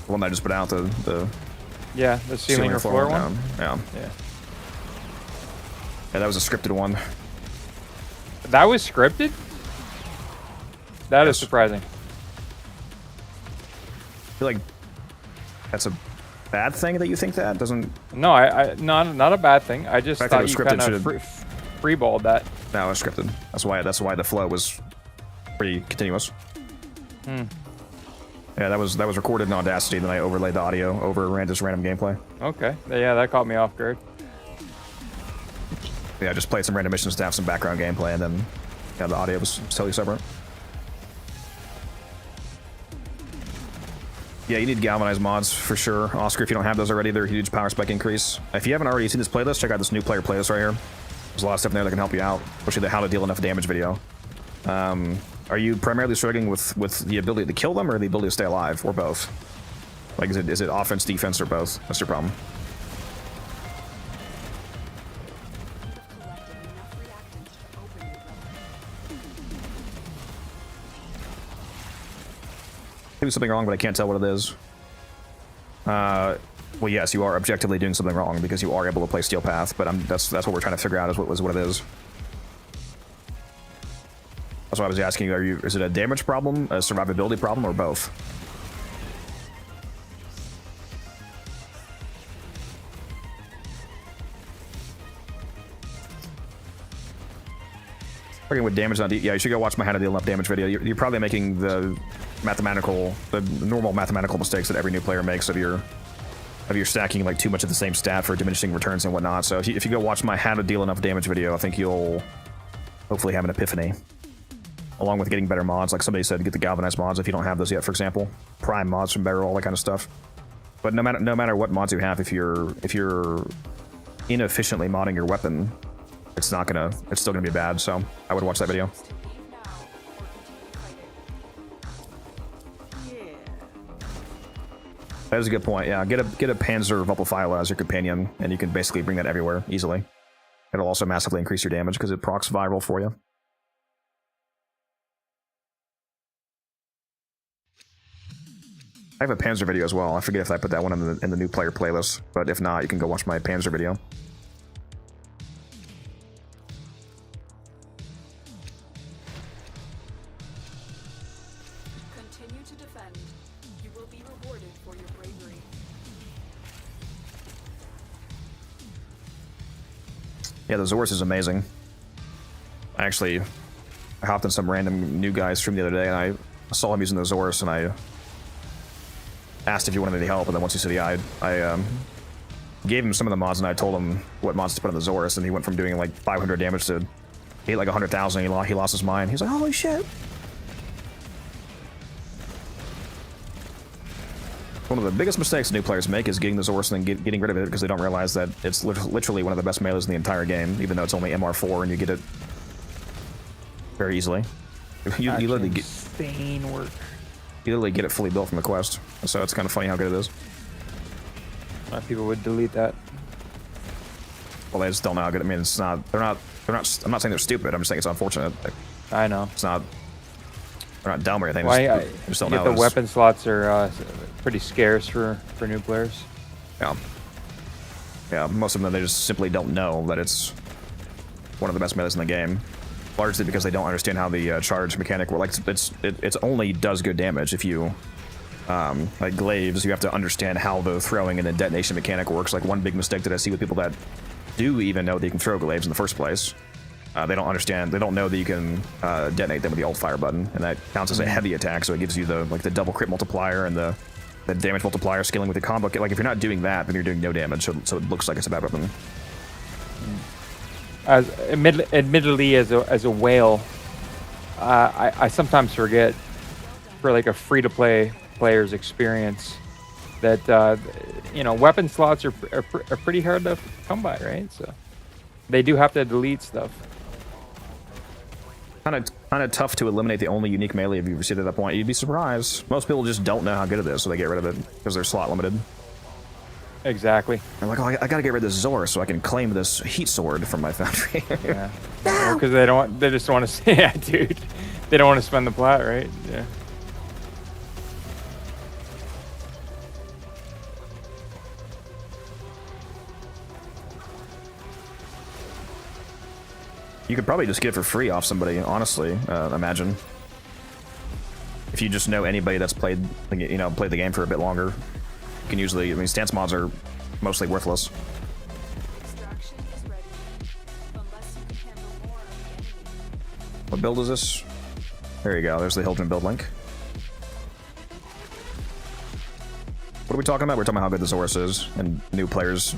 The one that I just put out, the yeah, the ceiling or floor one. Yeah. Yeah. Yeah, that was a scripted one. That was scripted? That is surprising. I feel like that's a bad thing that you think that doesn't. No, not a bad thing. I just thought you kind of freeballed that. No, it's scripted. That's why the flow was pretty continuous. Yeah, that was recorded in Audacity. Then I overlaid the audio over just random gameplay. Okay. Yeah, that caught me off guard. Yeah, I just played some random missions to have some background gameplay, and then yeah, the audio was totally separate. Yeah, you need galvanized mods for sure. Oscar, if you don't have those already, they're a huge power spec increase. If you haven't already seen this playlist, check out this new player playlist right here. There's a lot of stuff in there that can help you out, especially the how to deal enough damage video. Are you primarily struggling with the ability to kill them or the ability to stay alive, or both? Like, is it offense, defense, or both? That's your problem. Doing something wrong, but I can't tell what it is. Well, yes, you are objectively doing something wrong because you are able to play Steel Path, but that's what we're trying to figure out is what it is. That's why I was asking you, is it a damage problem, a survivability problem, or both? Working with damage on yeah, you should go watch my how to deal enough damage video. You're probably making the normal mathematical mistakes that every new player makes of your stacking like too much of the same stat for diminishing returns and whatnot. So if you go watch my how to deal enough damage video, I think you'll hopefully have an epiphany. Along with getting better mods, like somebody said, get the galvanized mods if you don't have those yet, for example. Prime mods from Barrel, all that kind of stuff. But no matter what mods you have, if you're inefficiently modding your weapon, it's still gonna be bad. So I would watch that video. That is a good point. Yeah, get a Panzer Vuppelpfeil as your companion, and you can basically bring that everywhere easily. It'll also massively increase your damage because it procs viral for you. I have a Panzer video as well. I forget if I put that one in the new player playlist, but if not, you can go watch my Panzer video. Continue to defend. You will be rewarded for your bravery. Yeah, the Zorus is amazing. I hopped in some random new guy's stream the other day, and I saw him using the Zorus, and I asked if he wanted any help, and then once he said yeah, I gave him some of the mods, and I told him what mods to put on the Zorus, and he went from doing like 500 damage to he hit like 100,000. He lost his mind. He's like, holy shit. One of the biggest mistakes new players make is getting the Zorus and then getting rid of it because they don't realize that it's literally one of the best melees in the entire game, even though it's only MR4 and you get it very easily. You literally get insane work. You literally get it fully built from the quest, so it's kind of funny how good it is. People would delete that. Well, they just don't know how good. I mean, it's not. They're not. I'm not saying they're stupid. I'm just saying it's unfortunate. I know. It's not. They're not dumb or anything. Well, They just don't know. The weapon slots are pretty scarce for new players. Yeah. Yeah, most of them, they just simply don't know that it's one of the best melees in the game. Largely because they don't understand how the charge mechanic works. Like, it's only does good damage if you, like glaives, you have to understand how the throwing and the detonation mechanic works. Like, one big mistake that I see with people that do even know that you can throw glaives in the first place, they don't understand, they don't know that you can detonate them with the alt fire button, and that counts as a heavy attack, so it gives you the double crit multiplier and the damage multiplier scaling with the combo. Like, if you're not doing that, then you're doing no damage, so it looks like it's a bad weapon. As admittedly, as a whale, I sometimes forget, for like a free-to-play player's experience, that you know, weapon slots are pretty hard to come by, right? So they do have to delete stuff. Kind of tough to eliminate the only unique melee if you received at that point. You'd be surprised. Most people just don't know how good it is, so they get rid of it because they're slot limited. Exactly. I'm like, oh, I gotta get rid of this Zor so I can claim this heat sword from my foundry. Yeah. Because they don't. They just want to. Yeah, dude. They don't want to spend the plat, right? Yeah. You could probably just get it for free off somebody, honestly. Imagine if you just know anybody that's played the game for a bit longer. You can usually, I mean, stance mods are mostly worthless. Extraction is ready. Unless you can handle more of the enemy. What build is this? There you go. There's the Hildren build link. What are we talking about? We're talking about how good the Zorus is and new players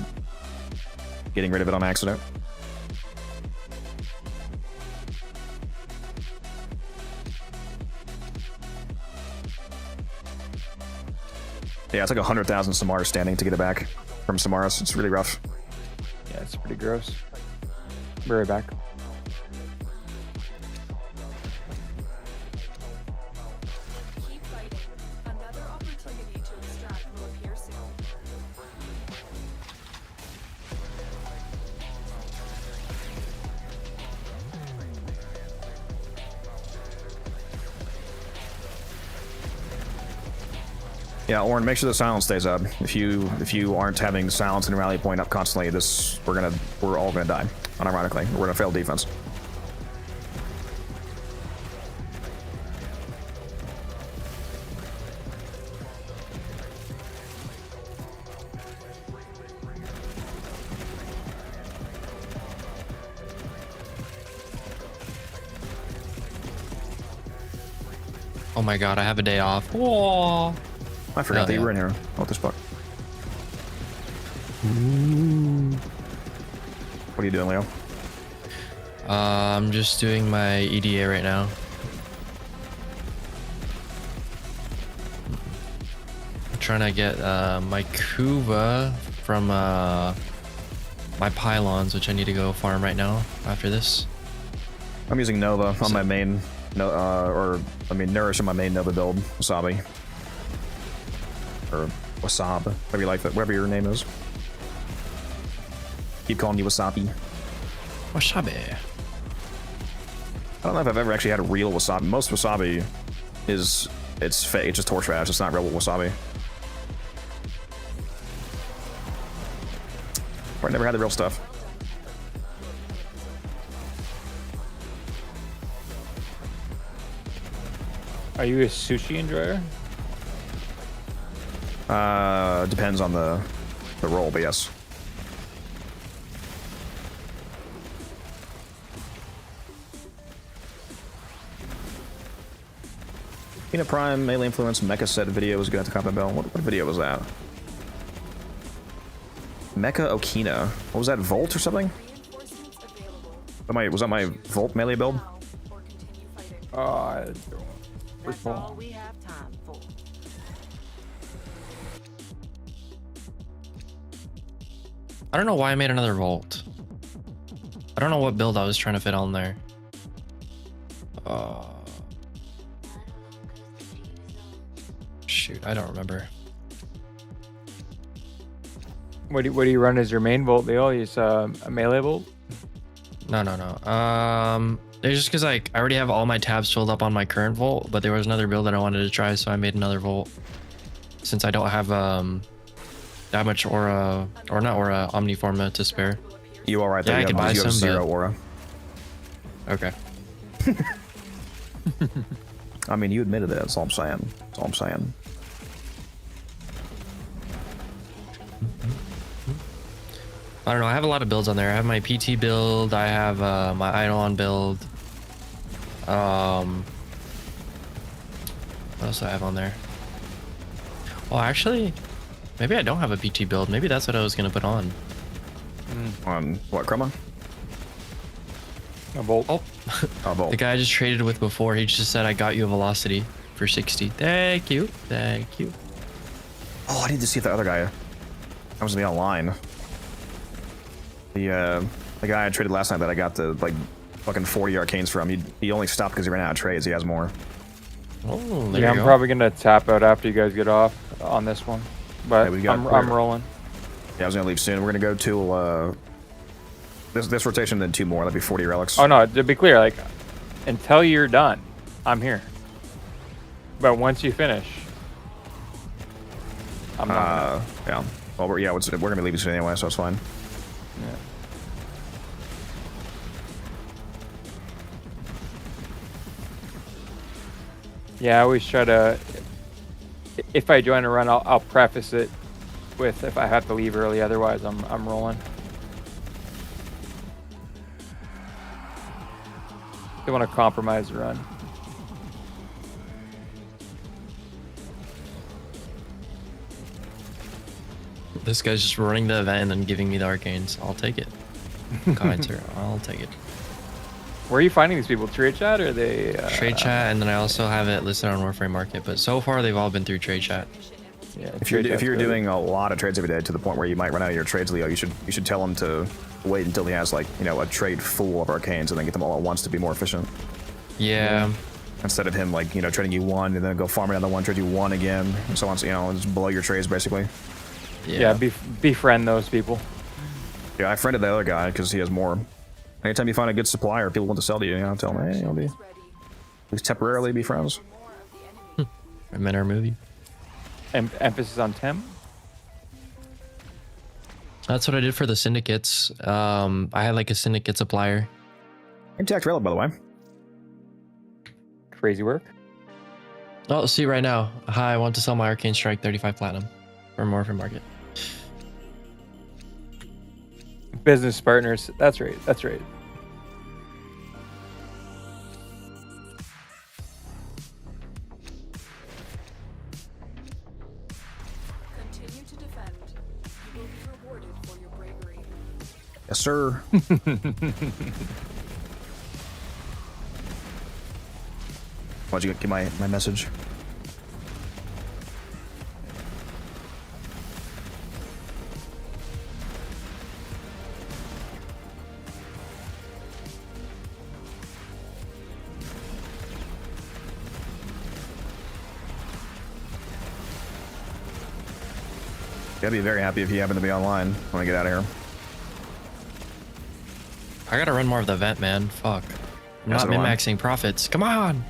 getting rid of it on accident. Yeah, it's like 100,000 Samara standing to get it back from Samaras. It's really rough. Yeah, it's pretty gross. Be right back. Keep fighting. Another opportunity to extract will appear soon. Yeah, Oren, make sure the silence stays up. If you aren't having the silence and rally point up constantly, we're all gonna die. Unironically, we're gonna fail defense. Oh my god, I have a day off. Whoa. I forgot that you were in here. What the fuck? What are you doing, Leo? I'm just doing my EDA right now. I'm trying to get my Kuva from my pylons, which I need to go farm right now after this. I'm using Nova on my main, Nourish on my main Nova build, Wasabi. Or Wasab, whatever you like, whatever your name is. Keep calling you Wasabi. Wasabi. I don't know if I've ever actually had a real Wasabi. Most Wasabi it's fake, it's just torch trash, it's not real Wasabi. Or I never had the real stuff. Are you a sushi enjoyer? Depends on the roll, but yes. Peanut Prime, melee influence, Mecha set video was good at the Combat Bell. What video was that? Mecha Okina. What was that, Volt or something? Was that my Volt melee build? That's all we have time for. I don't know why I made another vault. I don't know what build I was trying to fit on there. Shoot, I don't remember. What do you run as your main vault? They all use a melee vault? No. It's just because like I already have all my tabs filled up on my current vault, but there was another build that I wanted to try, so I made another vault. Since I don't have that much aura, or not aura, omniforma to spare. You all right there? Yeah, I can buy you have some, zero but... aura. Okay. I mean, you admitted it. That's all I'm saying. That's all I'm saying. I don't know. I have a lot of builds on there. I have my PT build. I have my Eidolon build. What else do I have on there? Well, actually, maybe I don't have a PT build. Maybe that's what I was gonna put on. On what, Chroma? A bolt. Oh, A bolt. The guy I just traded with before, he just said I got you a velocity for 60. Thank you. Thank you. Oh, I need to see if the other guy. I was gonna be online. The guy I traded last night that I got the like fucking 40 arcanes from. He only stopped because he ran out of trades. He has more. Oh, there Yeah, you I'm go. probably gonna tap out after you guys get off on this one, but Yeah, I'm rolling. Yeah, I was gonna leave soon. We're gonna go to this rotation, then 2 more. That'd be 40 relics. Oh no, to be clear, like until you're done, I'm here. But once you finish, I'm not. Yeah. Well, we're gonna be leaving soon anyway, so it's fine. Yeah. Yeah, I always try to. If I join a run, I'll preface it with if I have to leave early. Otherwise, I'm rolling. Don't want to compromise the run. This guy's just running the event and then giving me the arcanes. I'll take it. Commenter, I'll take it. Where are you finding these people? Trade chat or are they? Trade chat, and then I also have it listed on Warframe Market. But so far, they've all been through trade chat. Yeah, If you're doing a lot of trades every day to the point where you might run out of your trades, Leo, you should tell him to wait until he has like a trade full of arcanes and then get them all at once to be more efficient. Yeah. Instead of him like trading you 1 and then go farm another 1, trade you 1 again, and so on. So, just blow your trades basically. Yeah, befriend those people. Yeah, I friended the other guy because he has more. Anytime you find a good supplier, people want to sell to you. Tell them, hey, at least temporarily be friends. I'm in our movie. Emphasis on temp. That's what I did for the syndicates. I had like a syndicate supplier. Intact relic, by the way. Crazy work. Oh, see right now. Hi, I want to sell my Arcane Strike 35 Platinum from Warframe Market. Business partners. That's right. That's right. Continue to defend. You will be rewarded for your bravery. Yes, sir. Why'd you get my message? Gotta be very happy if you happen to be online when I get out of here. I gotta run more of the event, man. Fuck. I'm not min-maxing profits. Come on!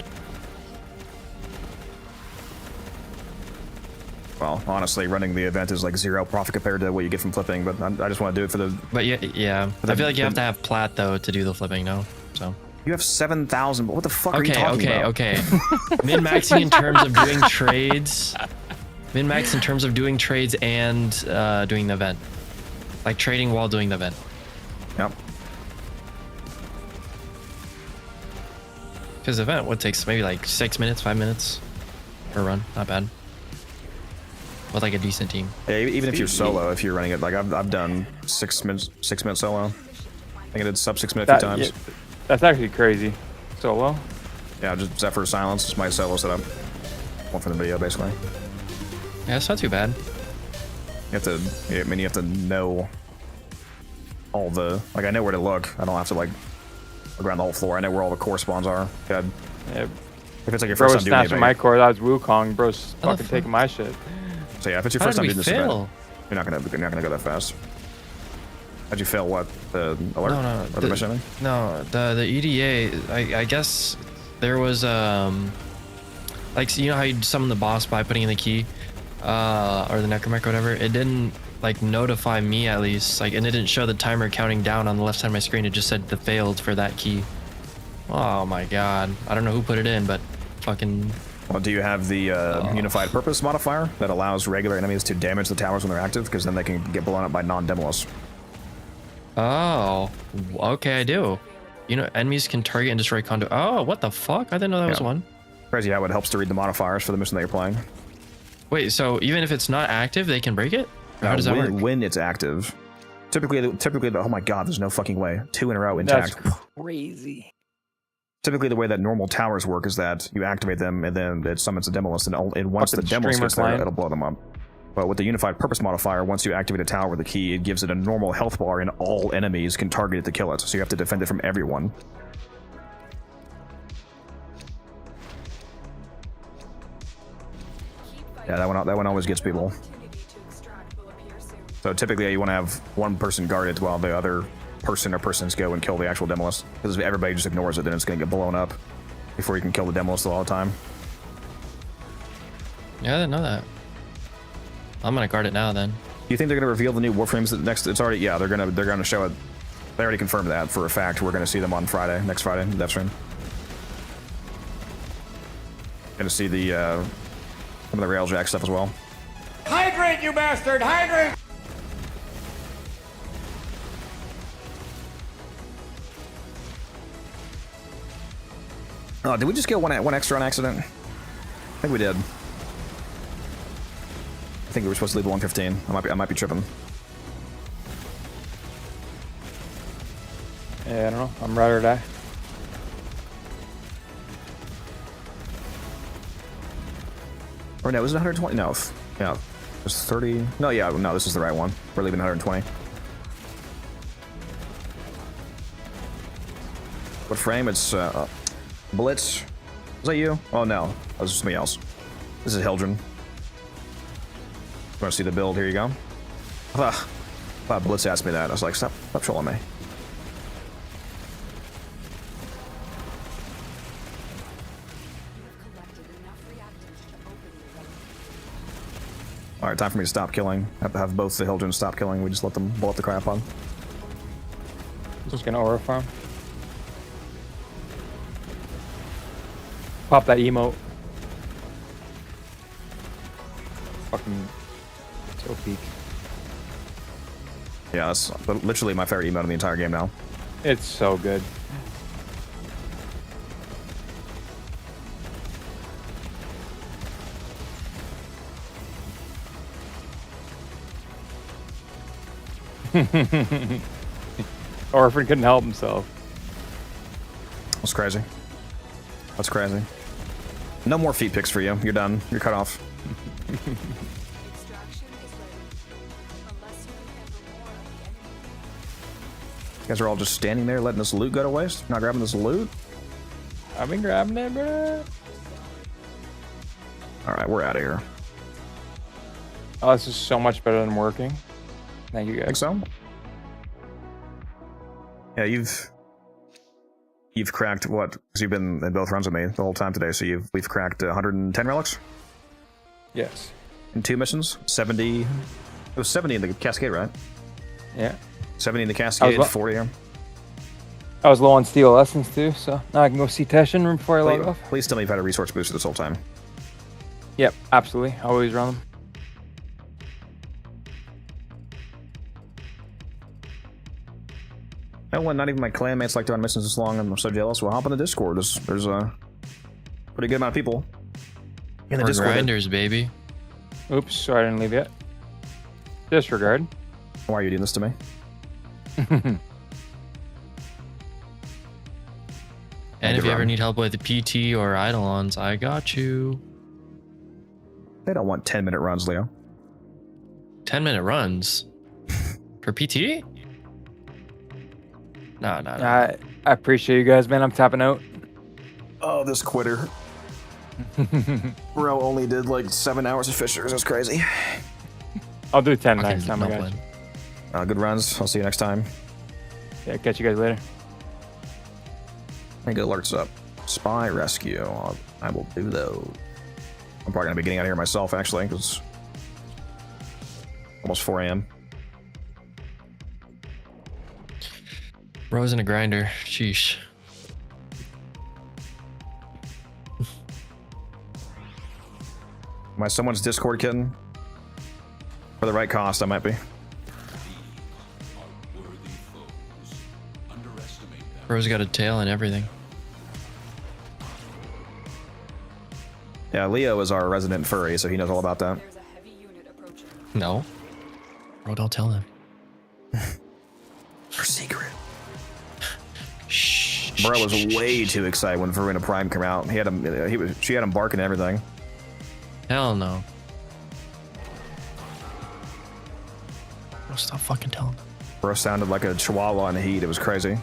Well, honestly, running the event is like 0 profit compared to what you get from flipping, but I just want to do it for the... But yeah. I feel like you have to have plat, though, to do the flipping, no? So... You have 7,000, but what the fuck are you talking about? Okay. Min-maxing in terms of doing trades... Min-max in terms of doing trades and doing the event. Like trading while doing the event. Yep. Because the event would take maybe like 6 minutes, 5 minutes per run. Not bad. With like a decent team. Yeah, even if you're solo, if you're running it, like I've done 6 minute solo. I think I did sub 6 minutes a few times. Yeah, that's actually crazy. Solo? Yeah, just Zephyr Silence is my solo setup. One for the video, basically. Yeah, it's not too bad. You have to, you have to know all the, like, I know where to look. I don't have to, like, look around the whole floor. I know where all the core spawns are. Good. Yeah. If it's like your Bro first was time doing it, snatching my core. That was Wukong. Bro's fucking fuck? taking my shit. so yeah, if it's your How first did time we doing this fail? event, you're not gonna go that fast. How'd you fail? What, the alert No, or the mission? No, the EDA. I guess there was like, so you know how you summon the boss by putting in the key, or the necromech or whatever. It didn't like notify me, at least, like, and it didn't show the timer counting down on the left side of my screen. It just said the failed for that key. Oh my god, I don't know who put it in, but fucking. Well, do you have the unified purpose modifier that allows regular enemies to damage the towers when they're active? Because then they can get blown up by non-demolists. Oh, okay, I do. You know, enemies can target and destroy conduit. Oh, what the fuck? I didn't know that was one. Crazy how it helps to read the modifiers for the mission that you're playing. Wait, so even if it's not active, they can break it? Or how does that work? When it's active. Typically, oh my god, there's no fucking way. 2 in a row intact. That's crazy. Typically, the way that normal towers work is that you activate them and then it summons a demolist, and once the Fucking demolist streamer gets there, client. it'll blow them up. But with the unified purpose modifier, once you activate a tower with a key, it gives it a normal health bar, and all enemies can target it to kill it. So you have to defend it from everyone. Yeah, that one always gets people. So typically, you want to have one person guard it while the other person or persons go and kill the actual demolist. Because if everybody just ignores it, then it's going to get blown up before you can kill the demolist all the time. Yeah, I didn't know that. I'm gonna guard it now then. Do you think they're going to reveal the new Warframes next? It's already, yeah, they're gonna show it. They already confirmed that for a fact. We're going to see them on Friday, next Friday, Death Stream. Going to see the some of the Railjack stuff as well. Hydrate, you bastard! Hydrate! Oh, did we just get one extra on accident? I think we did. I think we were supposed to leave 115. I might be tripping. Yeah, I don't know. I'm ride or die. Or no, was it 120? No. Yeah. It was 30. No, yeah, no, this is the right one. We're leaving 120. What frame? It's Blitz. Was that you? Oh no, that was somebody else. This is Hildren. Want to see the build? Here you go. Thought Blitz asked me that. I was like, stop trolling me. Alright, time for me to stop killing. Have both the Hildrens stop killing. We just let them blow up the cryopod. Just gonna aura farm. Pop that emote. Fucking so peak. Yeah, that's literally my favorite emote in the entire game now. It's so good. Orphan couldn't help himself. That's crazy. That's crazy. No more feet picks for you. You're done. You're cut off. You guys are all just standing there letting this loot go to waste? Not grabbing this loot? I've been grabbing it, bro. Alright, we're out of here. Oh, this is so much better than working. Thank you guys. Think so? Yeah, you've cracked what? Because you've been in both runs with me the whole time today, so we've cracked 110 relics? Yes. In 2 missions? 70. It was 70 in the Cascade, right? Yeah. 70 in the Cascade, 40 here. I was low on steel essence too, so now I can go see Teshin before I log off. Please tell me you've had a resource booster this whole time. Yep, absolutely. I always run them. No one, not even my clanmates like to run missions this long, and I'm so jealous. Well, hop on the Discord. There's a pretty good amount of people in the We're Discord. grinders, baby. Oops, sorry I didn't leave yet. Disregard. Why are you doing this to me? And if you ever need help with PT or Eidolons, I got you. They don't want 10-minute runs, Leo. 10-minute runs? For PT? No, no, no. I appreciate you guys, man. I'm tapping out. Oh, this quitter. Bro only did like 7 hours of Fishers. That's crazy. I'll do 10 Okay, next time, no I guess. plan. Good runs. I'll see you next time. Yeah, catch you guys later. I think alerts up. Spy rescue. I will do those. I'm probably gonna be getting out of here myself actually, because almost 4 a.m. Rose in a grinder. Sheesh. Am I someone's Discord kitten? For the right cost, I might be. Rose got a tail and everything. Yeah, Leo is our resident furry, so he knows all about that. There's a heavy unit approaching. No. Bro, don't tell them. For secret. Shh. Bro was way too excited when Verena Prime came out. He had him. She had him barking and everything. Hell no. Bro, stop fucking telling them. Bro sounded like a chihuahua in the heat. It was crazy.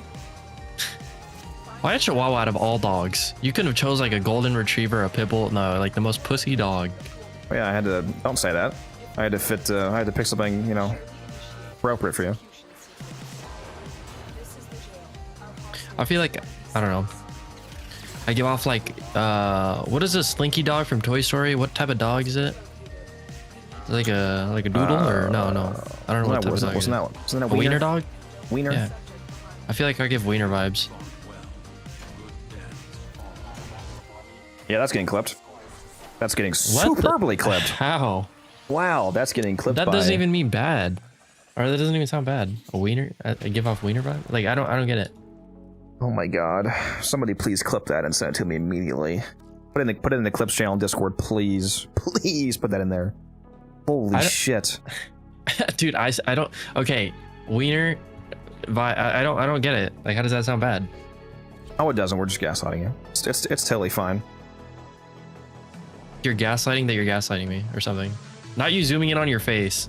Why a chihuahua out of all dogs? You couldn't have chose like a golden retriever, a pit bull. No, like the most pussy dog. Yeah, I had to. Don't say that. I had to fit. I had to pick something, you know, appropriate for you. I feel like, I don't know. I give off like, what is this slinky dog from Toy Story? What type of dog is it? Is it like a doodle or no? I don't know what type of dog. Wasn't that a wiener dog? Wiener. Yeah. I feel like I give wiener vibes. Yeah, that's getting clipped. That's getting superbly clipped. How? Wow, that's getting clipped. That doesn't even mean bad, or that doesn't even sound bad. A wiener? I give off wiener vibe? Like I don't get it. Oh my god! Somebody please clip that and send it to me immediately. Put it in the clips channel in Discord, please. Please put that in there. Holy shit, dude! I don't. Okay, wiener. I don't get it. Like, how does that sound bad? Oh, it doesn't. We're just gaslighting you. It's totally fine. You're gaslighting that you're gaslighting me or something. Not you zooming in on your face,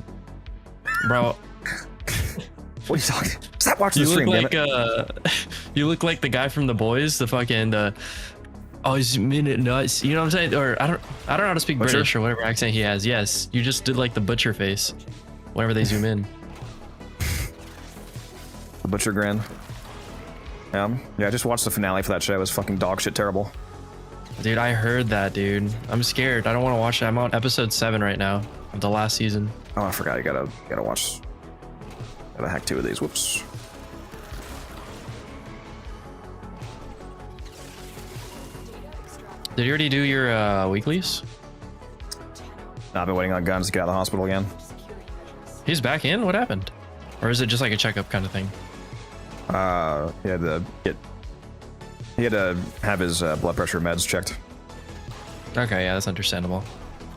bro. What are you talking? Stop watching the You stream, look damn like it. you look like the guy from The Boys, the fucking oh, he's minute nuts. You know what I'm saying? Or I don't know how to speak Butcher? British or whatever accent he has. Yes, you just did like the butcher face whenever they zoom in. The butcher grin. Yeah, I just watched the finale for that show. It was fucking dog shit terrible. Dude, I heard that, dude. I'm scared. I don't want to watch it. I'm on episode 7 right now of the last season. Oh, I forgot. You gotta watch. Gotta hack 2 of these. Whoops. Did you already do your weeklies? No, I've been waiting on Guns to get out of the hospital again. He's back in? What happened? Or is it just like a checkup kind of thing? He had to have his blood pressure meds checked. Okay, yeah, that's understandable.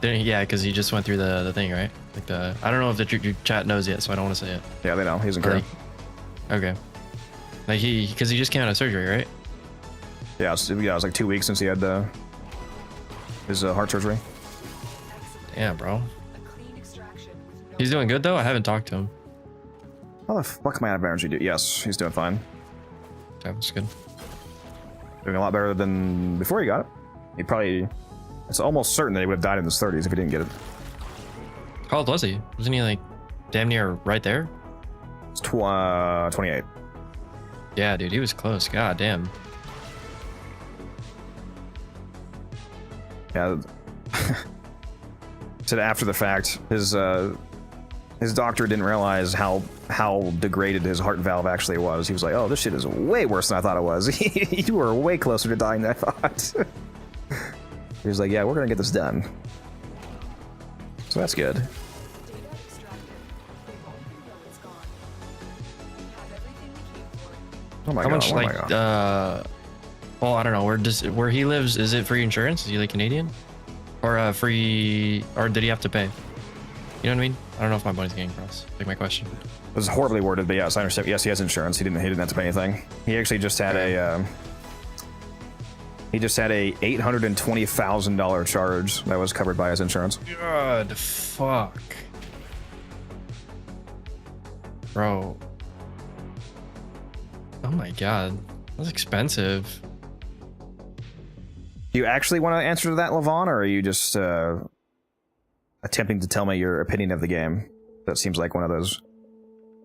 Yeah, because he just went through the thing, right? Like I don't know if your chat knows yet, so I don't want to say it. Yeah, they know. He's in care. Okay. Like because he just came out of surgery, right? Yeah, it was like 2 weeks since he had his heart surgery. Yeah, bro. He's doing good though. I haven't talked to him. How the fuck am I out of energy? Yes, he's doing fine. Okay, that's good. Doing a lot better than before he got it. He probably. It's almost certain that he would have died in his 30s if he didn't get it. How old was he? Wasn't he like damn near right there? It's 28. Yeah, dude, he was close. God damn. Yeah. Said after the fact, his doctor didn't realize how degraded his heart valve actually was. He was like, "Oh, this shit is way worse than I thought it was. You were way closer to dying than I thought." He was like, "Yeah, we're gonna get this done." So that's good. Oh my How god! much oh like my god. well, I don't know. Where he lives, is it free insurance? Is he like Canadian? Or free, or did he have to pay? You know what I mean? I don't know if my body's getting across. Like my question. It was horribly worded, but yes, I understand. Yes, he has insurance. He didn't have to pay anything. He actually just had a $820,000 charge that was covered by his insurance. God, fuck, bro. Oh my god, that's expensive. Do you actually want to answer to that, Levon, or are you just attempting to tell me your opinion of the game? That seems like one of those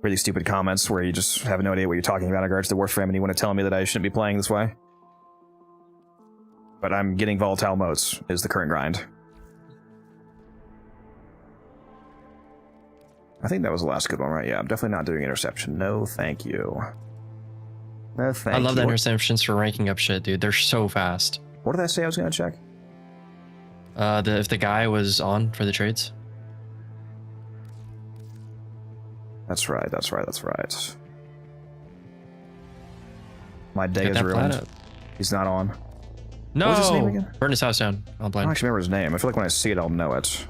really stupid comments where you just have no idea what you're talking about in regards to Warframe, and you want to tell me that I shouldn't be playing this way. But I'm getting volatile motes is the current grind. I think that was the last good one, right? Yeah, I'm definitely not doing interception. No, thank you. No, thank you. I love the interceptions for ranking up shit, dude. They're so fast. What did I say I was going to check? If the guy was on for the trades. That's right, that's right, that's right. My day is ruined. He's not on. No! What's his name again? Burn his house down. I don't actually remember his name. I feel like when I see it, I'll know it.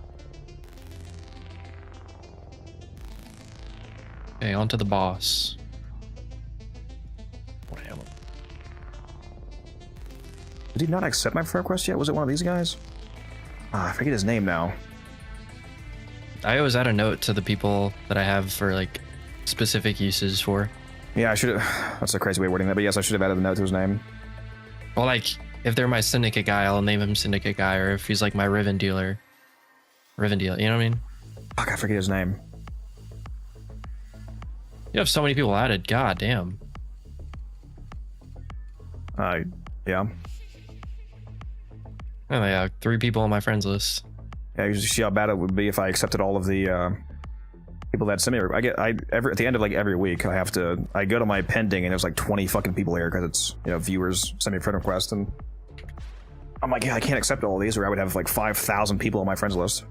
Okay, on to the boss. Did he not accept my friend request yet? Was it one of these guys? I forget his name now. I always add a note to the people that I have for like specific uses for. Yeah, I should have. That's a crazy way of wording that, but yes, I should have added a note to his name. Well, like if they're my syndicate guy, I'll name him syndicate guy, or if he's like my Riven dealer, Riven dealer. You know what I mean? Fuck, I forget his name. You have so many people added. God damn. Yeah. Oh yeah, 3 people on my friends list. Yeah, you see how bad it would be if I accepted all of the people that send me. At the end of like every week, I go to my pending and there's like 20 fucking people here because it's, you know, viewers send me a friend request, and I'm like, yeah, I can't accept all of these, or I would have like 5,000 people on my friends list.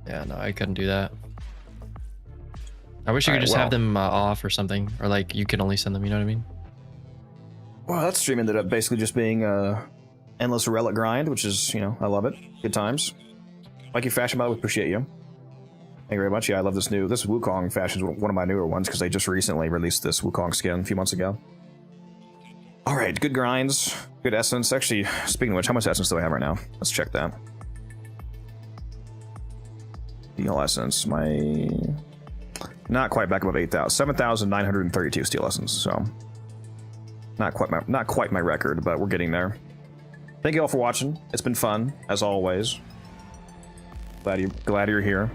Yeah, no, I couldn't do that. I wish you could just have them off or something, or like you could only send them. You know what I mean? Well, that stream ended up basically just being endless relic grind, which is, you know, I love it. Good times. Like your fashion model, we appreciate you. Thank you very much. Yeah, I love this Wukong fashion is one of my newer ones because they just recently released this Wukong skin a few months ago. All right, good grinds, good essence. Actually, speaking of which, how much essence do I have right now? Let's check that. Steel essence, not quite back above 8,000, 7,932 steel essence. So not quite my record, but we're getting there. Thank you all for watching. It's been fun, as always. Glad you're here.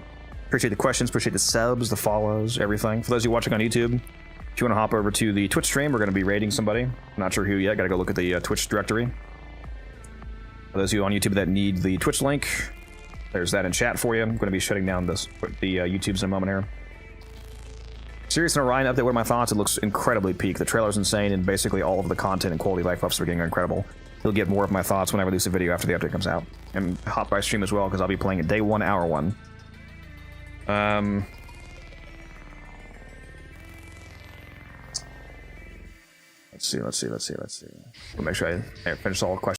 Appreciate the questions, appreciate the subs, the follows, everything. For those of you watching on YouTube, if you want to hop over to the Twitch stream, we're going to be raiding somebody. I'm not sure who yet. Got to go look at the Twitch directory. For those of you on YouTube that need the Twitch link, there's that in chat for you. I'm going to be shutting down the YouTubes in a moment here. Serious and Orion update, what are my thoughts? It looks incredibly peak. The trailer's insane, and basically all of the content and quality of life buffs are getting incredible. You'll get more of my thoughts when I release a video after the update comes out. And hop by stream as well, because I'll be playing it day 1, hour 1. Let's see. We'll make sure I finish all the questions.